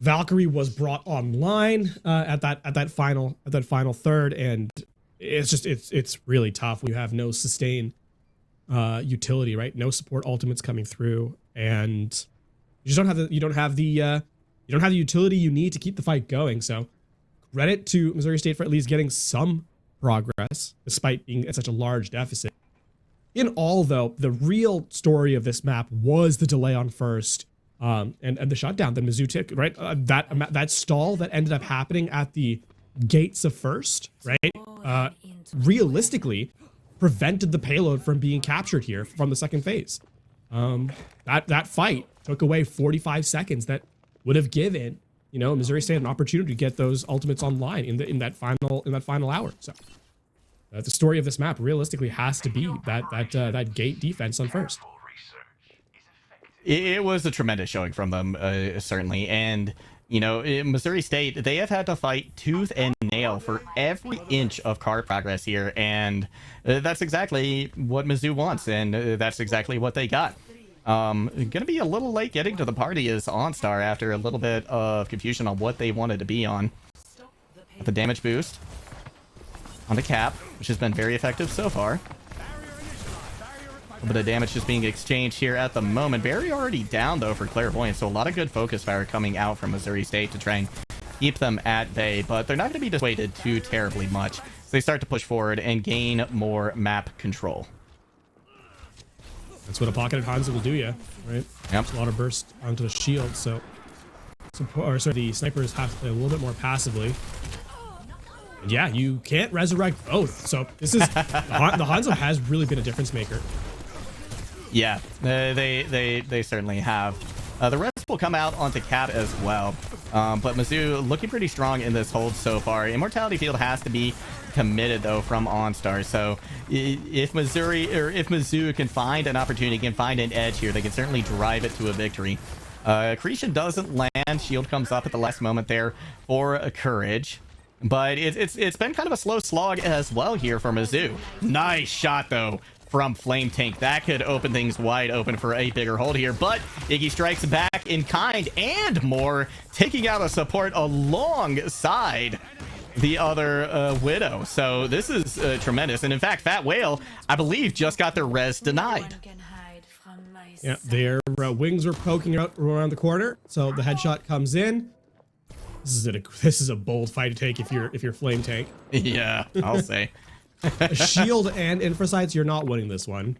Valkyrie was brought online at that final third, and it's really tough. We have no sustain utility, right? No support ultimates coming through, and you don't have the utility you need to keep the fight going. So credit to Missouri State for at least getting some progress, despite being at such a large deficit. In all, though, the real story of this map was the delay on first, and the shutdown that Mizzou took, right? That stall that ended up happening at the gates of first, right? Realistically, prevented the payload from being captured here from the second phase. That fight took away 45 seconds that would have given Missouri State an opportunity to get those ultimates online in that final hour. So the story of this map realistically has to be that gate defense on first.
It was a tremendous showing from them, certainly, and Missouri State, they have had to fight tooth and nail for every inch of car progress here, and that's exactly what Mizzou wants, and that's exactly what they got. Gonna be a little late getting to the party is OnStar after a little bit of confusion on what they wanted to be on. The damage boost on the Cap, which has been very effective so far. A bit of damage just being exchanged here at the moment. Barry already down though for Clairvoyant, so a lot of good focus fire coming out from Missouri State to try and keep them at bay, but they're not going to be dissuaded too terribly much. So they start to push forward and gain more map control.
That's what a pocketed Hanzo will do, yeah, right?
Yep.
A lot of burst onto the shield, so the snipers have to play a little bit more passively. And yeah, you can't resurrect both. So this is the Hanzo has really been a difference maker.
Yeah, they certainly have. The rest will come out onto Cap as well, but Mizzou looking pretty strong in this hold so far. Immortality Field has to be committed though from OnStar, so if Mizzou can find an opportunity, can find an edge here, they can certainly drive it to a victory. Accretion doesn't land. Shield comes up at the last moment there for Courage, but it's been kind of a slow slog as well here for Mizzou. Nice shot though from Flame Tank. That could open things wide open for a bigger hold here, but Iggy strikes back in kind and more, taking out a support alongside the other Widow. So this is tremendous, and in fact Fat Whale, I believe, just got their res denied.
Yeah, their wings are poking out around the corner, so the headshot comes in. This is a bold fight to take if you're flame tank.
Yeah, I'll say.
Shield and infrasites, you're not winning this one.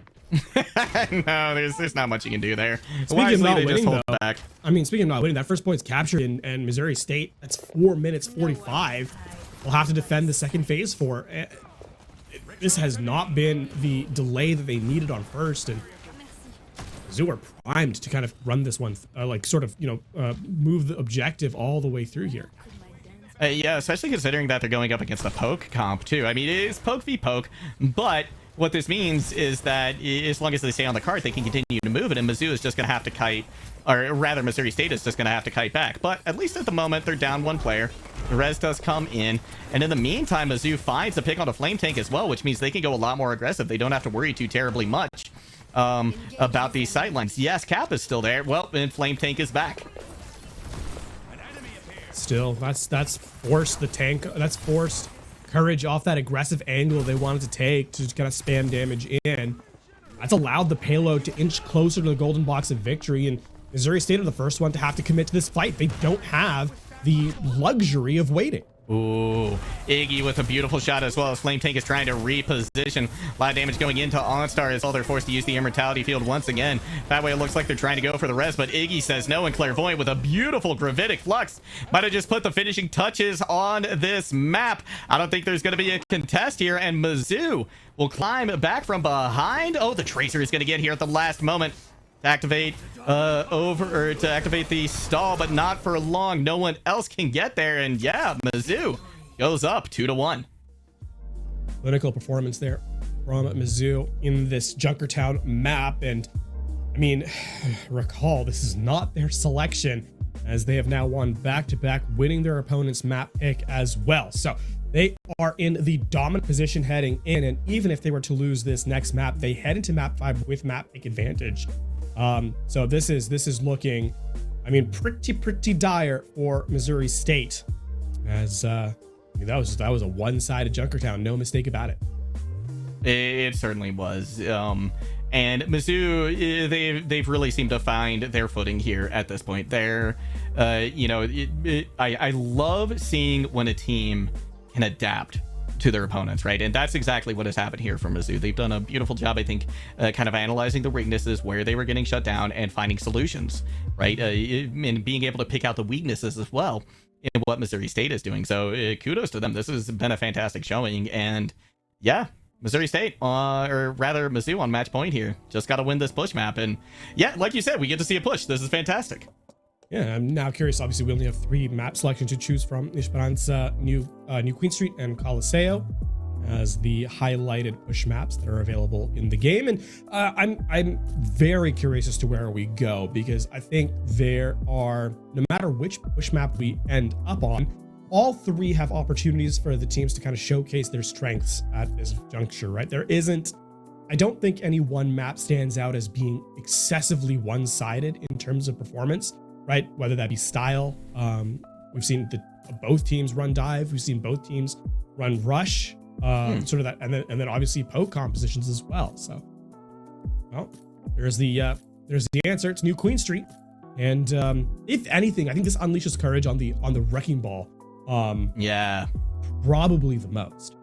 No, there's not much you can do there.
Speaking of not
they just
winning,
hold
though,
back.
I mean, speaking of not winning, that first point's captured in Missouri State. That's 4 minutes 45. We'll have to defend the second phase for. This has not been the delay that they needed on first, and Zoo are primed to kind of run this one, like sort of, move the objective all the way through here.
Yeah, especially considering that they're going up against the poke comp too. I mean, it is poke v poke, but what this means is that as long as they stay on the cart, they can continue to move it, and Mizzou is just going to have to kite, or rather Missouri State is just going to have to kite back. But at least at the moment, they're down one player. The res does come in, and in the meantime, Mizzou finds a pick on a flame tank as well, which means they can go a lot more aggressive. They don't have to worry too terribly much about these sightlines. Yes, Cap is still there. Well, and flame tank is back.
Still, that's forced the tank. That's forced Courage off that aggressive angle they wanted to take to kind of spam damage in. That's allowed the payload to inch closer to the golden box of victory, and Missouri State are the first one to have to commit to this fight. They don't have the luxury of waiting.
Ooh, Iggy with a beautiful shot as well as Flame Tank is trying to reposition. A lot of damage going into OnStar as well. They're forced to use the Immortality Field once again. That way it looks like they're trying to go for the res, but Iggy says no, and Clairvoyant with a beautiful Gravitic Flux might have just put the finishing touches on this map. I don't think there's going to be a contest here, and Mizzou will climb back from behind. Oh, the Tracer is going to get here at the last moment to activate to activate the stall, but not for long. No one else can get there, and yeah, Mizzou goes up 2-1.
Clinical performance there from Mizzou in this Junkertown map, and I mean, recall this is not their selection, as they have now won back-to-back, winning their opponent's map pick as well. So they are in the dominant position heading in, and even if they were to lose this next map, they head into map 5 with map pick advantage. So this is looking, I mean, pretty dire for Missouri State, as I mean, that was a one-sided Junkertown, no mistake about it.
It certainly was. And Mizzou, they've really seemed to find their footing here at this point. They're, I love seeing when a team can adapt to their opponents, right? And that's exactly what has happened here for Mizzou. They've done a beautiful job, I think, kind of analyzing the weaknesses, where they were getting shut down, and finding solutions, right? And being able to pick out the weaknesses as well in what Missouri State is doing. So kudos to them. This has been a fantastic showing, and yeah, Missouri State, or rather Mizzou on match point here. Just got to win this push map, and yeah, like you said, we get to see a push. This is fantastic.
Yeah, I'm now curious. Obviously, we only have 3 map selections to choose from: Esperanza, New Queen Street, and Coliseo as the highlighted push maps that are available in the game. And I'm very curious as to where we go, because I think there are, no matter which push map we end up on, all 3 have opportunities for the teams to kind of showcase their strengths at this juncture, right? I don't think any one map stands out as being excessively one-sided in terms of performance, right? Whether that be style, we've seen both teams run dive, we've seen both teams run rush, sort of that, and then obviously poke compositions as well. So, well, there's the answer. It's New Queen Street, and if anything, I think this unleashes courage on the wrecking ball.
Yeah,
probably the most.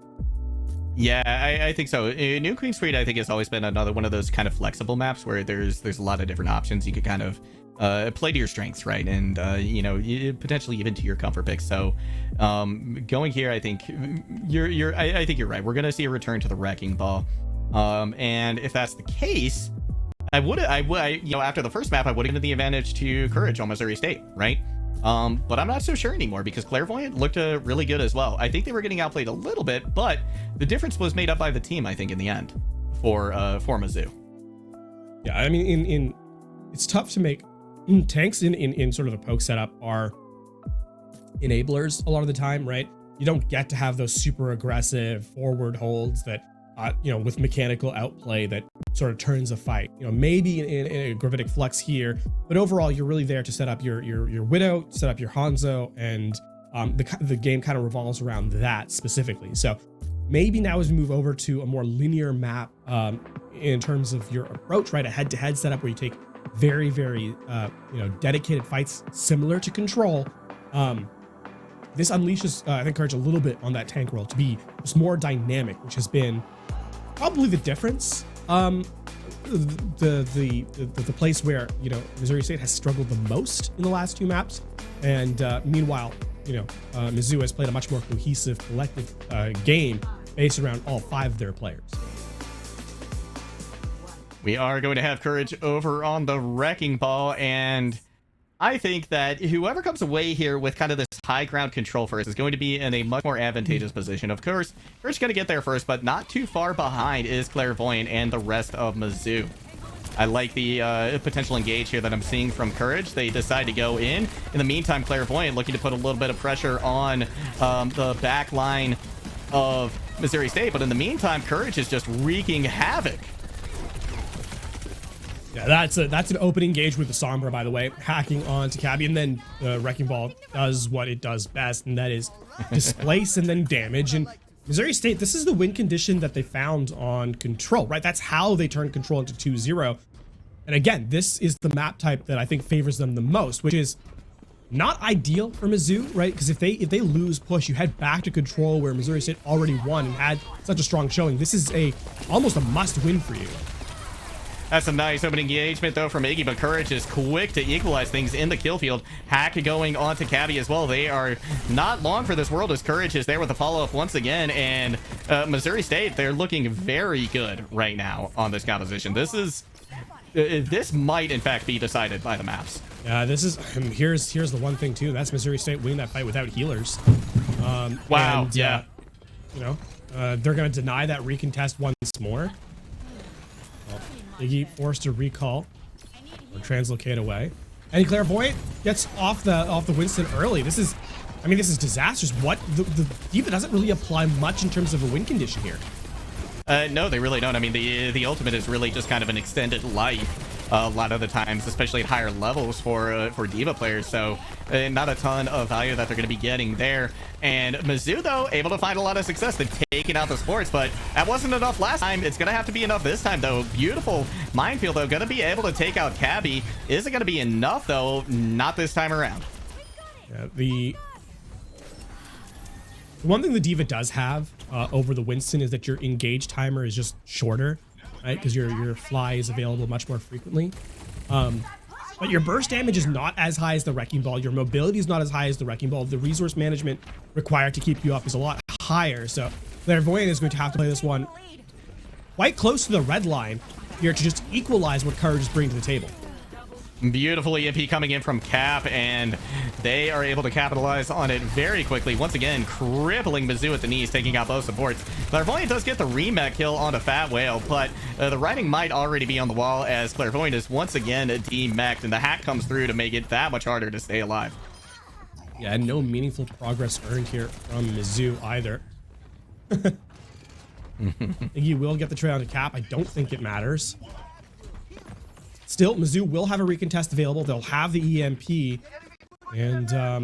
Yeah, I think so. New Queen Street, I think, has always been another one of those kind of flexible maps where there's a lot of different options. You could kind of play to your strengths, right? And potentially even to your comfort picks. So going here, I think I think you're right. We're gonna see a return to the wrecking ball, and if that's the case, I after the first map, I would have given the advantage to Courage on Missouri State, right? But I'm not so sure anymore, because Clairvoyant looked really good as well. I think they were getting outplayed a little bit, but the difference was made up by the team, I think, in the end for Mizzou.
Yeah, I mean, it's tough to make tanks in sort of a poke setup are enablers a lot of the time, right? You don't get to have those super aggressive forward holds that with mechanical outplay that sort of turns a fight. Maybe in a Gravitic Flux here, but overall you're really there to set up your Widow, set up your Hanzo, and the game kind of revolves around that specifically. So maybe now as we move over to a more linear map in terms of your approach, right? A head-to-head setup where you take very, very dedicated fights similar to Control. this unleashes, I think, Courage a little bit on that tank role to be just more dynamic, which has been probably the difference. The place where, you know, Missouri State has struggled the most in the last 2 maps. And meanwhile, you know, Mizzou has played a much more cohesive, collective game based around all 5 of their players.
We are going to have Courage over on the Wrecking Ball, and I think that whoever comes away here with kind of this high ground control first is going to be in a much more advantageous position. Of course, Courage going to get there first, but not too far behind is Clairvoyant and the rest of Mizzou. I like the potential engage here that I'm seeing from Courage. They decide to go in. In the meantime, Clairvoyant looking to put a little bit of pressure on the back line of Missouri State, but in the meantime, Courage is just wreaking havoc.
Yeah, that's an open engage with the Sombra, by the way, hacking onto Cabby, and then the Wrecking Ball does what it does best, and that is displace and then damage. And Missouri State, this is the win condition that they found on Control, right? That's how they turned Control into 2-0. And again, this is the map type that I think favors them the most, which is not ideal for Mizzou, right? Because if they lose push, you head back to Control where Missouri State already won and had such a strong showing. This is almost a must win for you.
That's a nice opening engagement, though, from Iggy, but Courage is quick to equalize things in the kill field. Hack going on to Cabby as well. They are not long for this world as Courage is there with the follow-up once again, and Missouri State, they're looking very good right now on this composition. This might, in fact, be decided by the maps.
Yeah, this is, here's the one thing, too. That's Missouri State winning that fight without healers.
Wow,
and,
yeah.
You know, they're going to deny that recontest once more. Iggy forced to recall or translocate away, and Clairvoyant gets off the Winston early. This is disastrous. What the D.Va doesn't really apply much in terms of a win condition here.
No, they really don't. I mean, the ultimate is really just kind of an extended life a lot of the times, especially at higher levels for D.Va players. So not a ton of value that they're going to be getting there. And Mizzou, though, able to find a lot of success. They've taken out the sports, but that wasn't enough last time. It's going to have to be enough this time, though. Beautiful minefield, though. Going to be able to take out Cabby. Is it going to be enough, though? Not this time around.
Yeah, the one thing the D.Va does have over the Winston is that your engage timer is just shorter, right? Because your fly is available much more frequently. But your burst damage is not as high as the Wrecking Ball. Your mobility is not as high as the Wrecking Ball. The resource management required to keep you up is a lot higher. So Clairvoyant is going to have to play this one quite close to the red line here to just equalize what Courage is bringing to the table.
Beautiful EMP coming in from Cap, and they are able to capitalize on it very quickly. Once again, crippling Mizzou at the knees, taking out both supports. Clairvoyant does get the remech kill onto Fat Whale, but the writing might already be on the wall as Clairvoyant is once again demeched, and the hack comes through to make it that much harder to stay alive.
Yeah, and no meaningful progress earned here from Mizzou either. Iggy will get the trade on to Cap. I don't think it matters. Still, Mizzou will have a recontest available. They'll have the EMP. And, I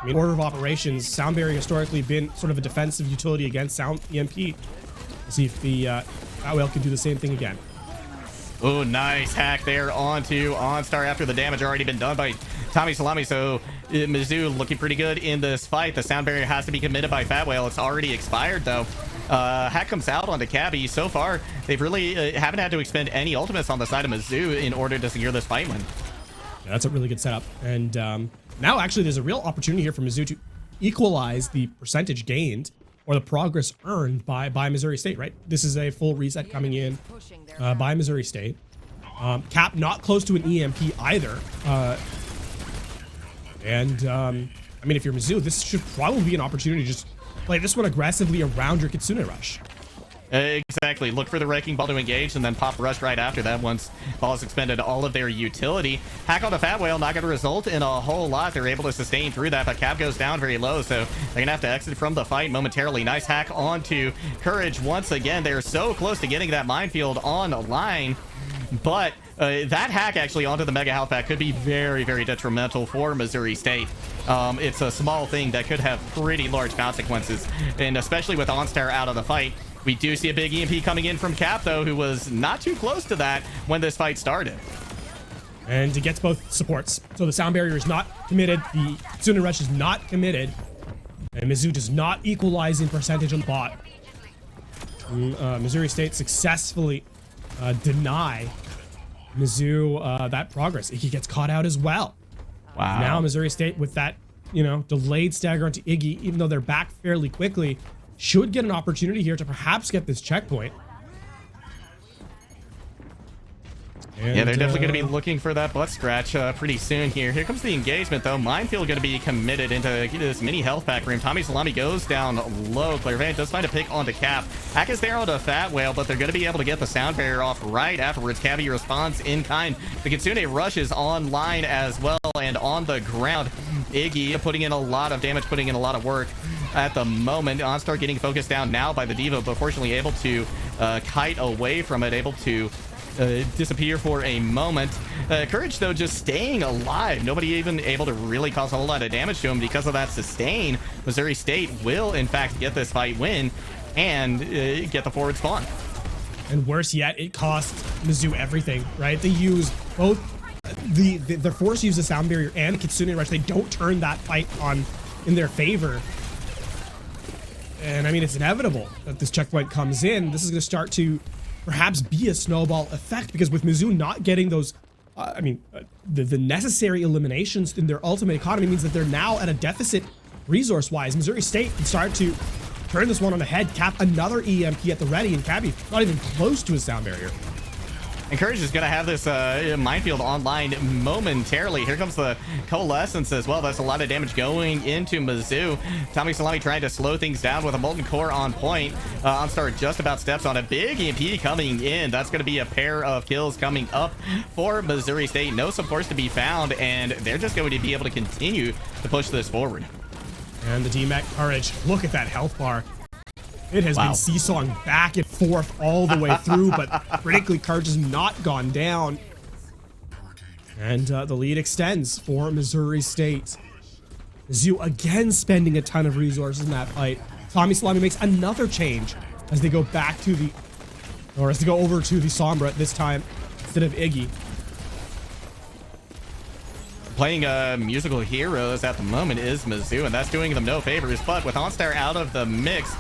mean, order of operations, Sound Barrier historically been sort of a defensive utility against Sound EMP. Let's see if the Fat Whale can do the same thing again.
Oh, nice hack there onto OnStar after the damage already been done by Tommy Salami. So Mizzou looking pretty good in this fight. The Sound Barrier has to be committed by Fat Whale. It's already expired, though. Hack comes out onto Cabby. So far, they've really haven't had to expend any ultimates on the side of Mizzou in order to secure this fight win.
Yeah, that's a really good setup. And now, actually, there's a real opportunity here for Mizzou to equalize the percentage gained or the progress earned by Missouri State, right? This is a full reset coming in by Missouri State. Cap not close to an EMP either. I mean, if you're Mizzou, this should probably be an opportunity to just play this one aggressively around your Kitsune Rush.
Exactly. Look for the Wrecking Ball to engage and then pop Rush right after that once Ball has expended all of their utility. Hack on the Fat Whale, not going to result in a whole lot. They're able to sustain through that, but Cap goes down very low, so they're going to have to exit from the fight momentarily. Nice hack onto Courage once again. They're so close to getting that minefield online, but that hack actually onto the Mega Health Pack could be very, very detrimental for Missouri State. It's a small thing that could have pretty large consequences, and especially with OnStar out of the fight. We do see a big EMP coming in from Cap, though, who was not too close to that when this fight started.
And it gets both supports. So the Sound Barrier is not committed. The Kitsune Rush is not committed. And Mizzou does not equalize in percentage on the bot. Missouri State successfully deny Mizzou that progress. Iggy gets caught out as well.
Wow.
Now Missouri State with that, delayed stagger onto Iggy, even though they're back fairly quickly, should get an opportunity here to perhaps get this checkpoint. And,
yeah, they're definitely going to be looking for that butt scratch pretty soon here. Here comes the engagement, though. Minefield going to be committed into this mini health pack room. Tommy Salami goes down low. Clairvoyant does find a pick onto Cap. Hack is there onto Fat Whale, but they're going to be able to get the sound barrier off right afterwards. Cabby responds in kind. The Kitsune rushes online as well, and on the ground, Iggy putting in a lot of damage, putting in a lot of work at the moment. OnStar getting focused down now by the Diva, but fortunately able to kite away from it, able to disappear for a moment. Courage, though, just staying alive. Nobody even able to really cause a whole lot of damage to him because of that sustain. Missouri State will, in fact, get this fight win and get the forward spawn.
And worse yet, it cost Mizzou everything, right? They use both they're forced to use the sound barrier and Kitsune Rush. They don't turn that fight on in their favor. And I mean, it's inevitable that this checkpoint comes in. This is going to start to perhaps be a snowball effect, because with Mizzou not getting those, the necessary eliminations in their ultimate economy means that they're now at a deficit resource-wise. Missouri State can start to turn this one on the head, cap another EMP at the ready, and Cabby not even close to his sound barrier.
And Courage is going to have this minefield online momentarily. Here comes the Coalescence as well. That's a lot of damage going into Mizzou. Tommy Salami trying to slow things down with a Molten Core on point. OnStar just about steps on a big EMP coming in. That's going to be a pair of kills coming up for Missouri State. No supports to be found, and they're just going to be able to continue to push this forward.
And the DMAC Courage, look at that health bar. It has been seesawing back and forth all the way through, but critically, Courage has not gone down. And the lead extends for Missouri State. Mizzou again spending a ton of resources in that fight. Tommy Salami makes another change as they go back to the, or as they go over to the Sombra this time instead of Iggy.
Playing musical heroes at the moment is Mizzou, and that's doing them no favors. But with OnStar out of the mix,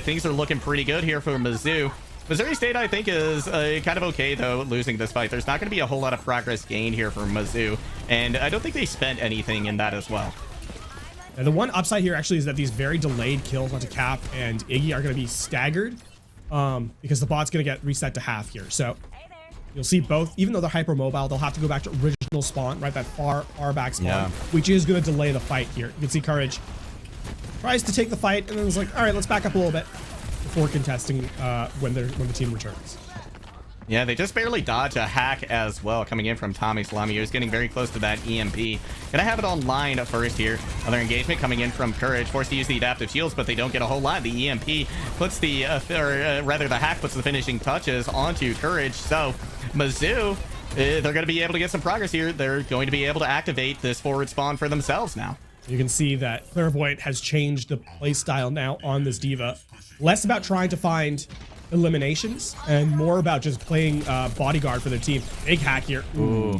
things are looking pretty good here for Mizzou. Missouri State, I think, is kind of okay, though, losing this fight. There's not going to be a whole lot of progress gained here for Mizzou, and I don't think they spent anything in that as well.
And the one upside here actually is that these very delayed kills onto Cap and Iggy are going to be staggered because the bot's going to get reset to half here. So you'll see both, even though they're hypermobile, they'll have to go back to original spawn, right? That far back spawn, which is going to delay the fight here. You can see Courage tries to take the fight and then it's like, all right, let's back up a little bit before contesting when the team returns.
Yeah, they just barely dodge a hack as well coming in from Tommy Salami, who's getting very close to that EMP. Gonna have it online first here. Another engagement coming in from Courage, forced to use the adaptive shields, but they don't get a whole lot. The EMP puts the, the hack puts the finishing touches onto Courage. So Mizzou, they're going to be able to get some progress here. They're going to be able to activate this forward spawn for themselves now.
You can see that Clairvoyant has changed the playstyle now on this Diva. Less about trying to find eliminations and more about just playing bodyguard for their team. Big hack here. Ooh.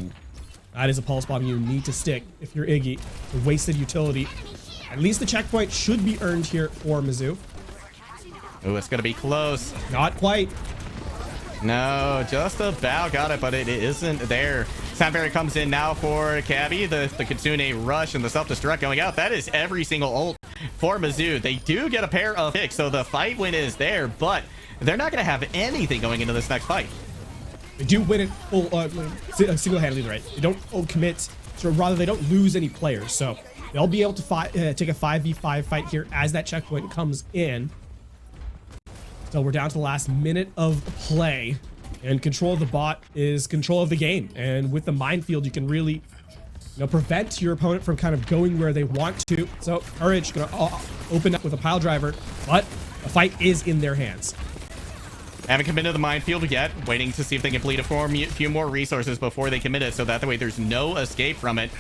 That is a pulse bomb you need to stick if you're Iggy. A wasted utility. At least the checkpoint should be earned here for Mizzou.
Ooh, it's going to be close.
Not quite.
No, just about got it, but it isn't there. Sound barrier comes in now for Cabby. The Kitsune rush and the self-destruct going out. That is every single ult for Mizzou. They do get a pair of picks, so the fight win is there, but they're not going to have anything going into this next fight.
They do win it full single-handedly, right? They don't commit, so rather they don't lose any players. So they'll be able to take a 5v5 fight here as that checkpoint comes in. So we're down to the last minute of play, and control of the bot is control of the game. And with the minefield, you can really, prevent your opponent from kind of going where they want to. So Courage gonna open up with a pile driver, but the fight is in their hands.
Haven't committed the minefield yet. Waiting to see if they can bleed a few more resources before they commit it, so that way there's no escape from it.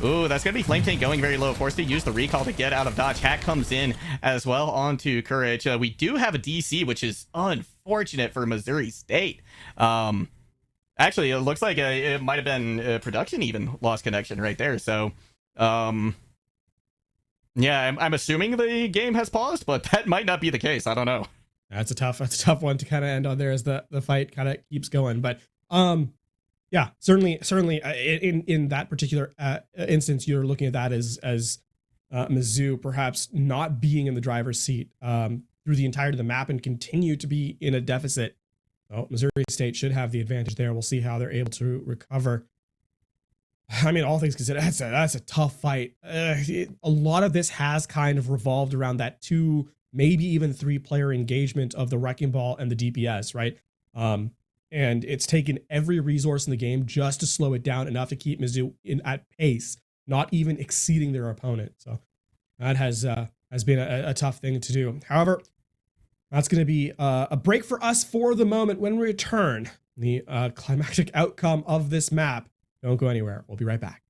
Ooh, that's going to be Flame Tank going very low. Forced to use the recall to get out of dodge. Hack comes in as well onto Courage. We do have a DC, which is unfortunate for Missouri State. Actually, it looks like it might have been production even lost connection right there. So, Yeah, I'm assuming the game has paused, but that might not be the case. I don't know.
That's a tough one to kind of end on there as the fight kind of keeps going. But yeah, certainly in that particular instance, you're looking at that as Mizzou perhaps not being in the driver's seat through the entirety of the map and continue to be in a deficit. So Missouri State should have the advantage there. We'll see how they're able to recover. I mean, all things considered, that's a tough fight. A lot of this has kind of revolved around that 2, maybe even 3-player engagement of the Wrecking Ball and the DPS, right? And it's taken every resource in the game just to slow it down enough to keep Mizzou at pace, not even exceeding their opponent. So that has been a tough thing to do. However, that's going to be a break for us for the moment. When we return, the climactic outcome of this map. Don't go anywhere. We'll be right back.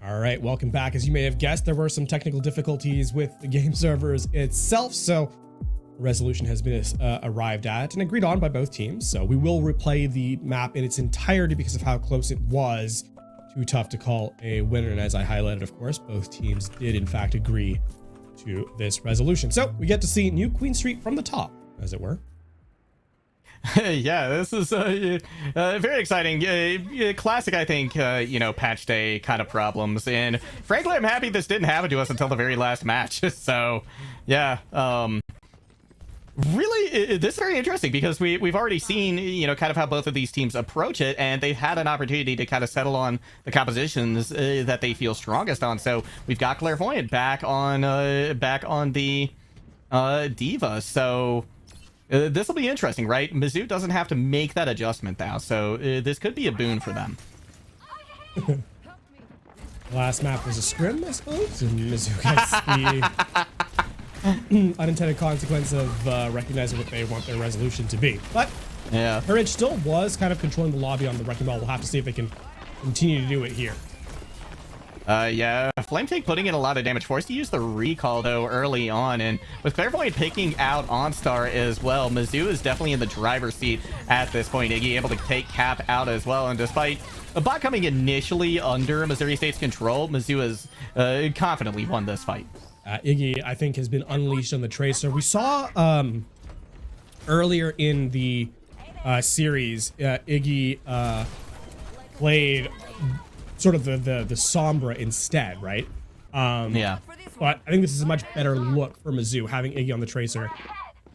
All right, welcome back. As you may have guessed, there were some technical difficulties with the game servers itself, so a resolution has been arrived at and agreed on by both teams. So we will replay the map in its entirety because of how close it was. Too tough to call a winner, and as I highlighted, of course, both teams did in fact agree to this resolution. So we get to see New Queen Street from the top, as it were.
Yeah, this is very exciting. Classic, I think, patch day kind of problems. And frankly, I'm happy this didn't happen to us until the very last match. So, yeah. Really, this is very interesting because we've already seen, kind of how both of these teams approach it, and they've had an opportunity to kind of settle on the compositions that they feel strongest on. So we've got Clairvoyant back on the Diva. So this will be interesting, right? Mizzou doesn't have to make that adjustment now, so this could be a boon for them.
Last map was a scrim, I suppose, and Mizzou gets the unintended consequence of recognizing what they want their resolution to be. But
yeah,
Courage still was kind of controlling the lobby on the wrecking ball. We'll have to see if they can continue to do it here.
Yeah, Flame Tank putting in a lot of damage. Forced to use the recall, though, early on. And with Clairvoyant picking out OnStar as well, Mizzou is definitely in the driver's seat at this point. Iggy able to take Cap out as well. And despite a bot coming initially under Missouri State's control, Mizzou has confidently won this fight.
Iggy, I think, has been unleashed on the Tracer. We saw earlier in the series, Iggy played sort of the Sombra instead, right?
Yeah.
But I think this is a much better look for Mizzou, having Iggy on the Tracer.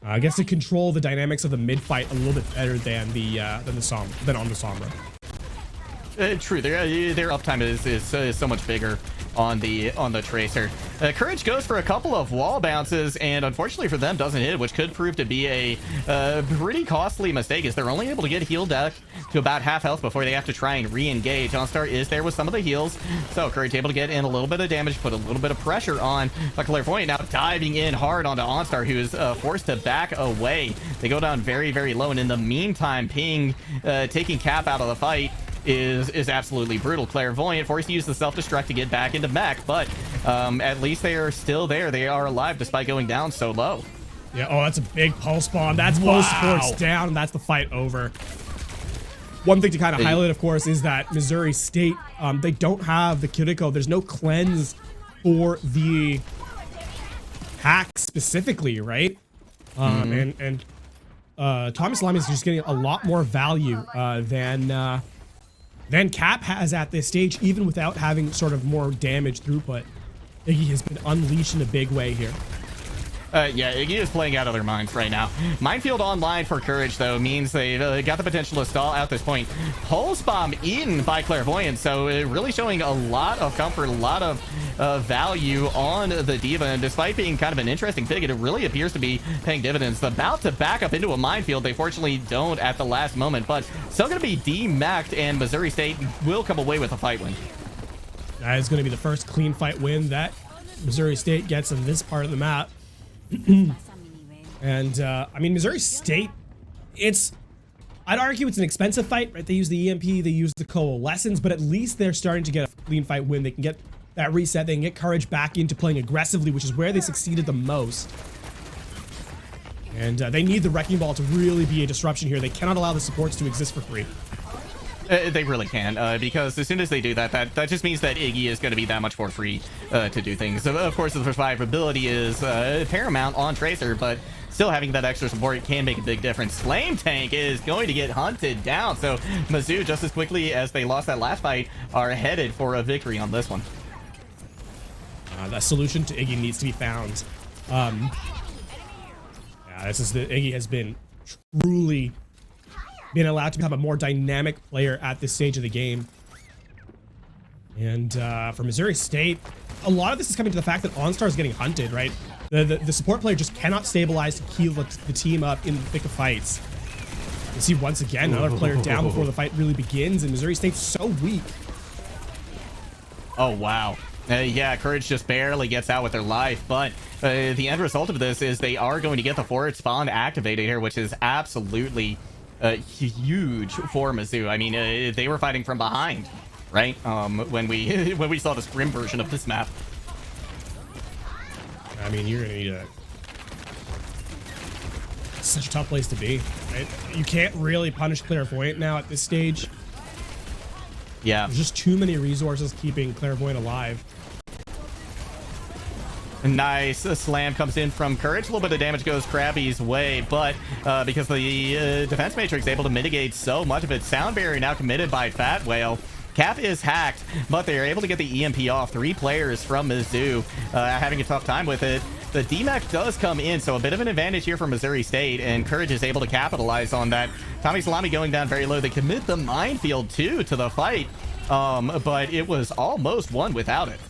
I guess to control the dynamics of the mid fight a little bit better than on the Sombra.
True, their uptime is so much bigger on the Tracer. Courage goes for a couple of wall bounces, and unfortunately for them, doesn't hit, which could prove to be a pretty costly mistake, as they're only able to get healed back to about half health before they have to try and re-engage. OnStar is there with some of the heals, so Courage able to get in a little bit of damage, put a little bit of pressure on Clairvoyant, now diving in hard onto OnStar, who is forced to back away. They go down very, very low, and in the meantime, Ping taking Cap out of the fight is absolutely brutal. Clairvoyant forced to use the self-destruct to get back into mech, but at least they are still there. They are alive despite going down so low.
Yeah, oh, that's a big pulse bomb. That's both supports down, and that's the fight over. One thing to kind of highlight, of course, is that Missouri State, they don't have the Kiriko. There's no cleanse for the hack specifically, right? And Thomas Lime is just getting a lot more value than Cap has at this stage, even without having sort of more damage throughput. Iggy has been unleashed in a big way here.
Yeah, Iggy is playing out of their minds right now. Minefield online for Courage, though, means they've got the potential to stall at this point. Pulse Bomb in by Clairvoyant, so really showing a lot of comfort, a lot of value on the Diva, and despite being kind of an interesting pick, it really appears to be paying dividends. About to back up into a minefield, they fortunately don't at the last moment, but still going to be demacked, and Missouri State will come away with a fight win.
That is going to be the first clean fight win that Missouri State gets in this part of the map. And I mean, Missouri State, I'd argue it's an expensive fight, right? They use the EMP, they use the Coalescence, but at least they're starting to get a clean fight win. They can get that reset, they can get Courage back into playing aggressively, which is where they succeeded the most. And they need the Wrecking Ball to really be a disruption here. They cannot allow the supports to exist for free.
They really can, because as soon as they do that, that just means that Iggy is going to be that much more free to do things. Of course, the survivability is paramount on Tracer, but still having that extra support can make a big difference. Flame Tank is going to get hunted down, so Mizzou, just as quickly as they lost that last fight, are headed for a victory on this one.
The solution to Iggy needs to be found. Yeah, Iggy has been truly being allowed to become a more dynamic player at this stage of the game. And for Missouri State, a lot of this is coming to the fact that OnStar is getting hunted, right? The support player just cannot stabilize to keep the team up in the thick of fights. You see once again another player down before the fight really begins, and Missouri State's so weak.
Oh, wow. Yeah, Courage just barely gets out with their life, but the end result of this is they are going to get the forward spawn activated here, which is absolutely huge for Mizzou. I mean, they were fighting from behind, right? When we saw the scrim version of this map.
I mean, you're gonna need such a tough place to be, right? You can't really punish Clairvoyant now at this stage.
Yeah.
There's just too many resources keeping Clairvoyant alive.
Nice. A slam comes in from Courage. A little bit of damage goes Krabby's way, but because the defense matrix able to mitigate so much of it, sound barrier now committed by Fat Whale. Cap is hacked, but they are able to get the EMP off. 3 players from Mizzou having a tough time with it. The DMAC does come in, so a bit of an advantage here for Missouri State, and Courage is able to capitalize on that. Tommy Salami going down very low. They commit the minefield, too, to the fight, but it was almost won without it.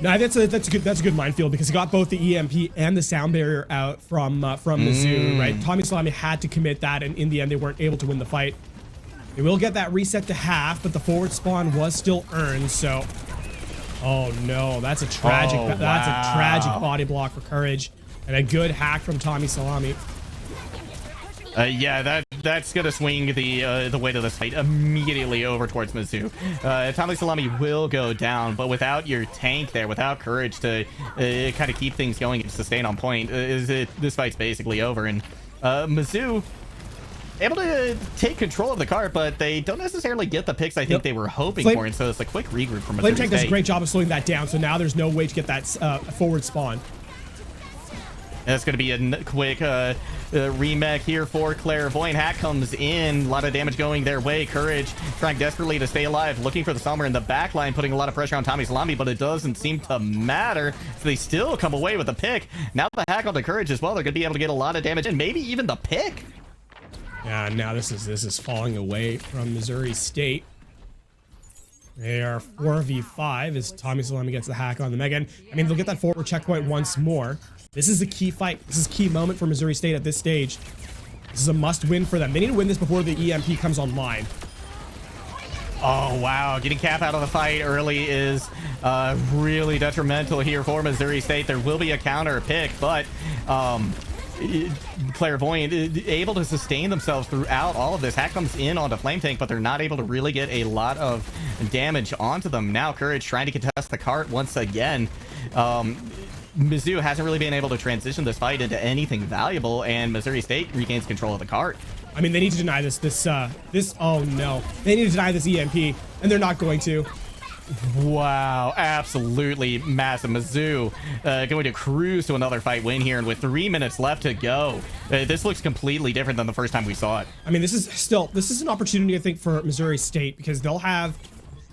No, that's a good minefield because he got both the EMP and the sound barrier out from Mizzou, right? Tommy Salami had to commit that, and in the end, they weren't able to win the fight. They will get that reset to half, but the forward spawn was still earned, so... Oh no, that's a tragic that's a tragic body block for Courage, and a good hack from Tommy Salami.
Yeah, that's gonna swing the weight of this fight immediately over towards Mizzou. Tommy Salami will go down, but without your tank there, without Courage to kind of keep things going and sustain on point, this fight's basically over. And Mizzou able to take control of the cart, but they don't necessarily get the picks I think they were hoping for, and so it's a quick regroup from Missouri
Flame Tank does a great job of slowing that down, so now there's no way to get that forward spawn.
That's going to be a quick remake here for Clairvoyant. Hack comes in. A lot of damage going their way. Courage trying desperately to stay alive. Looking for the Summer in the back line, putting a lot of pressure on Tommy Salami, but it doesn't seem to matter. So they still come away with the pick. Now the hack onto Courage as well. They're going to be able to get a lot of damage and maybe even the pick.
Yeah, now this is falling away from Missouri State. They are 4v5 as Tommy Salami gets the hack on them again. I mean, they'll get that forward checkpoint once more. This is a key fight. This is a key moment for Missouri State at this stage. This is a must-win for them. They need to win this before the EMP comes online.
Oh, wow. Getting Cap out of the fight early is really detrimental here for Missouri State. There will be a counter pick, but... Clairvoyant able to sustain themselves throughout all of this. Hack comes in onto Flame Tank, but they're not able to really get a lot of damage onto them. Now Courage trying to contest the cart once again. Mizzou hasn't really been able to transition this fight into anything valuable, and Missouri State regains control of the cart.
I mean, they need to deny this oh no, they need to deny this EMP, and they're not going to.
Wow, absolutely massive. Mizzou going to cruise to another fight win here, and with 3 minutes left to go, this looks completely different than the first time we saw it.
I mean, this is an opportunity, I think, for Missouri State, because they'll have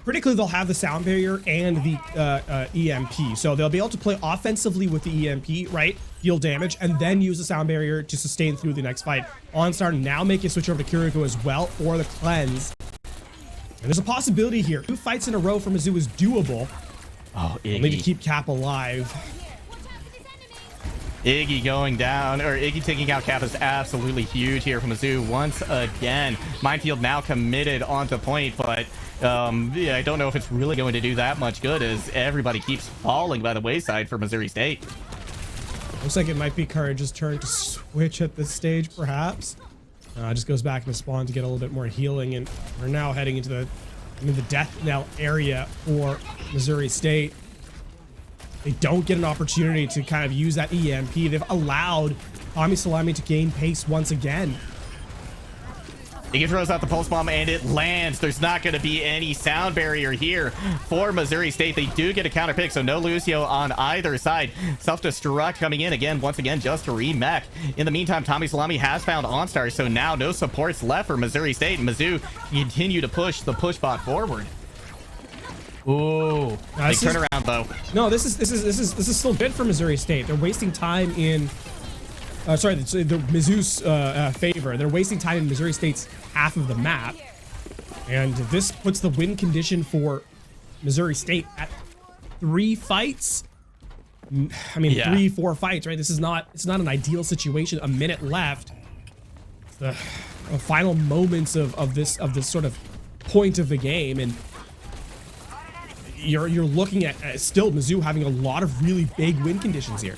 the sound barrier and the EMP, so they'll be able to play offensively with the EMP, right? Deal damage, and then use the sound barrier to sustain through the next fight. OnStar now make a switch over to Kiriko as well for the cleanse. And there's a possibility here. 2 fights in a row for Mizzou is doable.
Oh, Iggy.
Only to keep Cap alive.
Iggy going down, or Iggy taking out Cap is absolutely huge here from Mizzou once again. Minefield now committed onto point, but yeah, I don't know if it's really going to do that much good as everybody keeps falling by the wayside for Missouri State.
Looks like it might be Courage's turn to switch at this stage, perhaps. Just goes back into spawn to get a little bit more healing, and we're now heading into the death knell area for Missouri State. They don't get an opportunity to kind of use that EMP. They've allowed Tommy Salami to gain pace once again.
He throws out the pulse bomb and it lands. There's not going to be any sound barrier here for Missouri State. They do get a counter pick, so no Lucio on either side. Self-destruct coming in again, once again, just to remech. In the meantime, Tommy Salami has found OnStar, so now no supports left for Missouri State, and Mizzou continue to push the push bot forward. Ooh, big turnaround though.
No, this is still good for Missouri State. They're wasting time in the Mizzou's favor. They're wasting time in Missouri State's half of the map, and this puts the win condition for Missouri State at 3 fights. I mean,
yeah.
3-4 fights, right? It's not an ideal situation. A minute left. The final moments of this sort of point of the game, and you're looking at still Mizzou having a lot of really big win conditions here.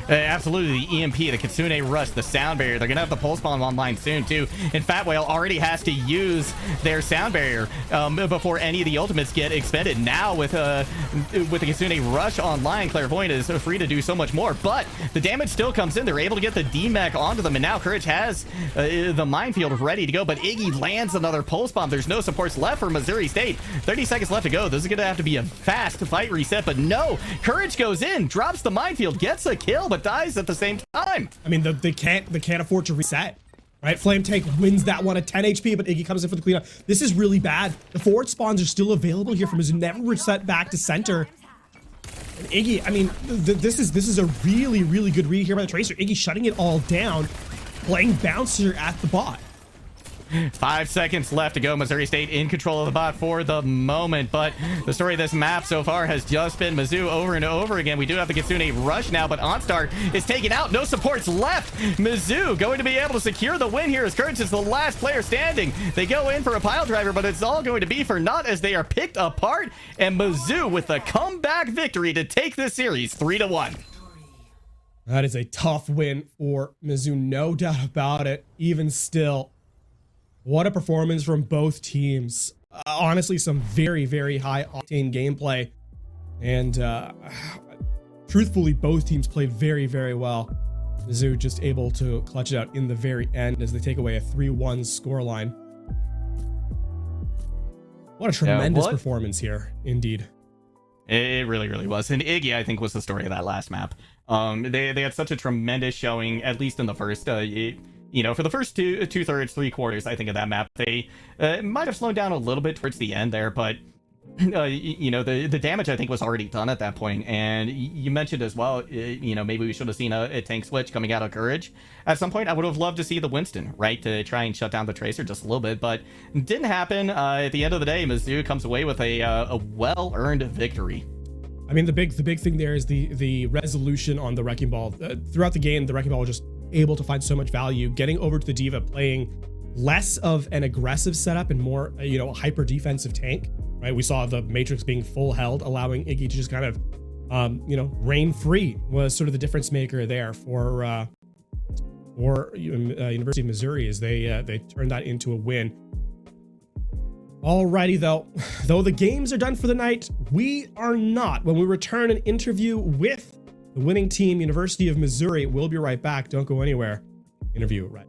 Absolutely, the EMP, the Kitsune Rush, the Sound Barrier. They're going to have the Pulse Bomb online soon, too. And Fat Whale already has to use their Sound Barrier before any of the ultimates get expended. Now, with the Kitsune Rush online, Clairvoyant is free to do so much more. But the damage still comes in. They're able to get the D-Mech onto them. And now Courage has the Minefield ready to go. But Iggy lands another Pulse Bomb. There's no supports left for Missouri State. 30 seconds left to go. This is going to have to be a fast fight reset. But no, Courage goes in, drops the Minefield, gets a kill, but dies at the same time.
I mean, they can't afford to reset, right? Flame Tank wins that one at 10 HP, but Iggy comes in for the cleanup. This is really bad. The forward spawns are still available here from his never reset back to center. And Iggy, I mean, this is a really, really good read here by the Tracer. Iggy shutting it all down, playing Bouncer at the bot.
5 seconds left to go. Missouri State in control of the bot for the moment, but the story of this map so far has just been Mizzou over and over again. We do have the Kitsune Rush now, but OnStar is taken out. No supports left. Mizzou going to be able to secure the win here as Courage is the last player standing. They go in for a pile driver, but it's all going to be for naught as they are picked apart, and Mizzou with a comeback victory to take this series 3-1.
That is a tough win for Mizzou, no doubt about it. Even still, what a performance from both teams. Honestly, some very, very high octane gameplay. And truthfully, both teams played very, very well. Mizzou just able to clutch it out in the very end as they take away a 3-1 scoreline. What a tremendous performance here, indeed.
It really, really was. And Iggy, I think, was the story of that last map. They had such a tremendous showing, at least in the first. You know, for the first two-thirds, 3/4, I think, of that map, they might have slowed down a little bit towards the end there, but you know, the damage, I think, was already done at that point. And you mentioned as well, you know, maybe we should have seen a tank switch coming out of Courage at some point. I would have loved to see the Winston, right, to try and shut down the Tracer just a little bit, but it didn't happen. At the end of the day, Mizzou comes away with a well-earned victory.
I mean, the big thing there is the resolution on the Wrecking Ball. Throughout the game, the Wrecking Ball was just able to find so much value, getting over to the D.Va, playing less of an aggressive setup and more, you know, a hyper defensive tank, right? We saw the Matrix being full held, allowing Iggy to just kind of, you know, reign free was sort of the difference maker there for University of Missouri as they turned that into a win. Alrighty, though the games are done for the night, we are not. When we return an interview with the winning team, University of Missouri, we'll be right back. Don't go anywhere. Interview right.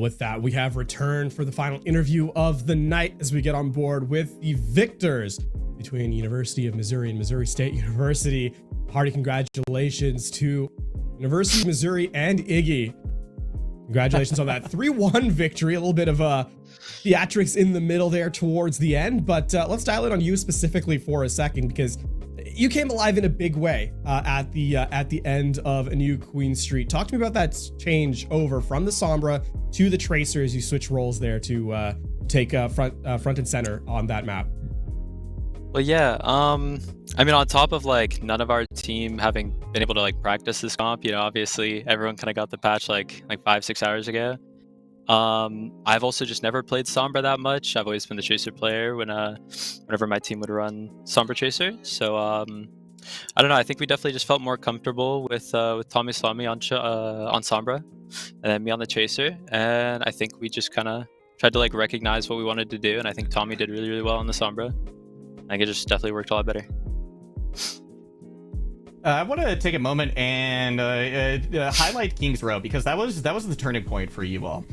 with that, we have returned for the final interview of the night as we get on board with the victors between University of Missouri and Missouri State University. Hearty congratulations to University of Missouri and Iggy. Congratulations on that 3-1 victory. A little bit of theatrics in the middle there towards the end, but let's dial in on you specifically for a second, because you came alive in a big way at the end of a new Queen Street. Talk to me about that change over from the Sombra to the Tracer as you switch roles there to take front and center on that map.
Well, yeah. I mean, on top of like none of our team having been able to like practice this comp, you know, obviously everyone kind of got the patch like 5-6 hours ago. I've also just never played Sombra that much. I've always been the Tracer player whenever my team would run Sombra Tracer. So I don't know. I think we definitely just felt more comfortable with Tommy Salami on Sombra, and then me on the Tracer. And I think we just kind of tried to like recognize what we wanted to do. And I think Tommy did really, really well on the Sombra. I think it just definitely worked a lot better.
I want to take a moment and highlight King's Row, because that was the turning point for you all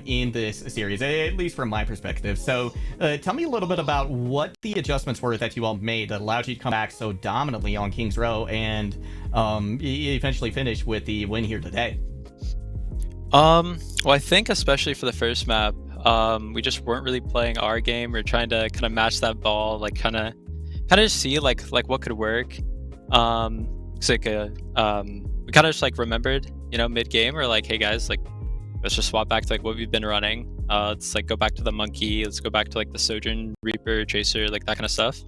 in this series, at least from my perspective. So tell me a little bit about what the adjustments were that you all made that allowed you to come back so dominantly on King's Row and eventually finish with the win here today.
Well, I think especially for the first map, we just weren't really playing our game. We were trying to kind of match that ball, like kind of just see like what could work. It's like we kind of just like remembered, you know, mid game, we're like, hey guys, like let's just swap back to like what we've been running. Let's like go back to the Monkey. Let's go back to like the Sojourn, Reaper, Tracer, like that kind of stuff.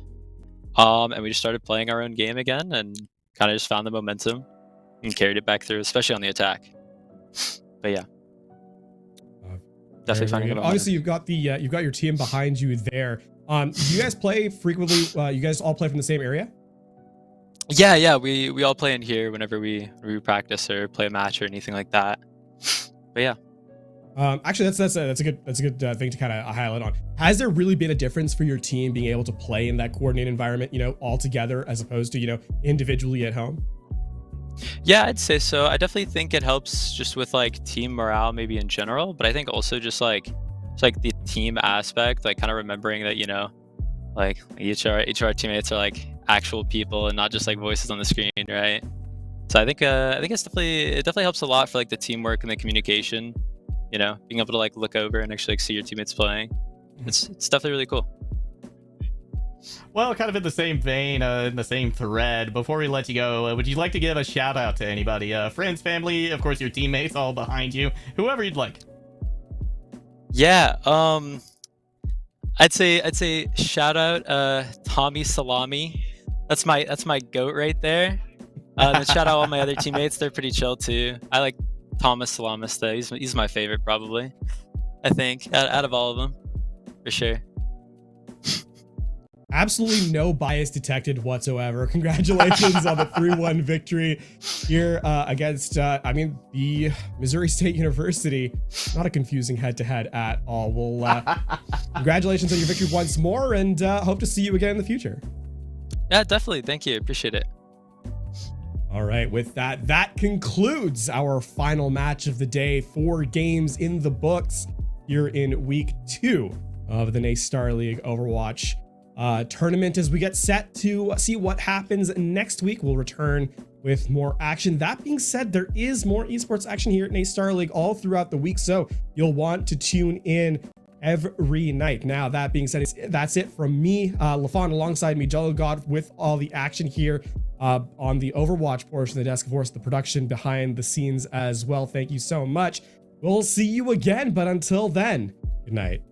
And we just started playing our own game again and kind of just found the momentum and carried it back through, especially on the attack. But yeah. Definitely finding it.
Obviously, you've got your team behind you there. Do you guys play frequently? You guys all play from the same area?
Yeah. We all play in here whenever we practice or play a match or anything like that. But yeah.
Actually, that's a good thing to kind of highlight on. Has there really been a difference for your team being able to play in that coordinated environment, you know, all together as opposed to, you know, individually at home?
Yeah, I'd say so. I definitely think it helps just with like team morale maybe in general, but I think also just like it's like the team aspect, like kind of remembering that, you know, like each of our teammates are like actual people and not just like voices on the screen, right? So I think it definitely helps a lot for like the teamwork and the communication, you know, being able to like look over and actually like see your teammates playing. It's definitely really cool.
Well, kind of in the same vein, in the same thread, before we let you go, would you like to give a shout out to anybody? Friends, family, of course, your teammates all behind you, whoever you'd like.
Yeah, I'd say shout out Tommy Salami. That's my goat right there. And shout out all my other teammates. They're pretty chill too. I like Thomas Salamis though. He's my favorite probably. I think out of all of them, for sure.
Absolutely no bias detected whatsoever. Congratulations on the 3-1 victory here against, the Missouri State University. Not a confusing head-to-head at all. Well, congratulations on your victory once more, and hope to see you again in the future.
Yeah, definitely. Thank you. Appreciate it.
All right, with that concludes our final match of the day. 4 games in the books here in week 2 of the NACE Star League Overwatch tournament. As we get set to see what happens next week, we'll return with more action. That being said, there is more esports action here at NACE Star League all throughout the week, so you'll want to tune in every night. Now, that being said, that's it from me, LaFon, alongside me, Jello God, with all the action here on the Overwatch portion of the desk, of course, the production behind the scenes as well. Thank you so much. We'll see you again, but until then, good night.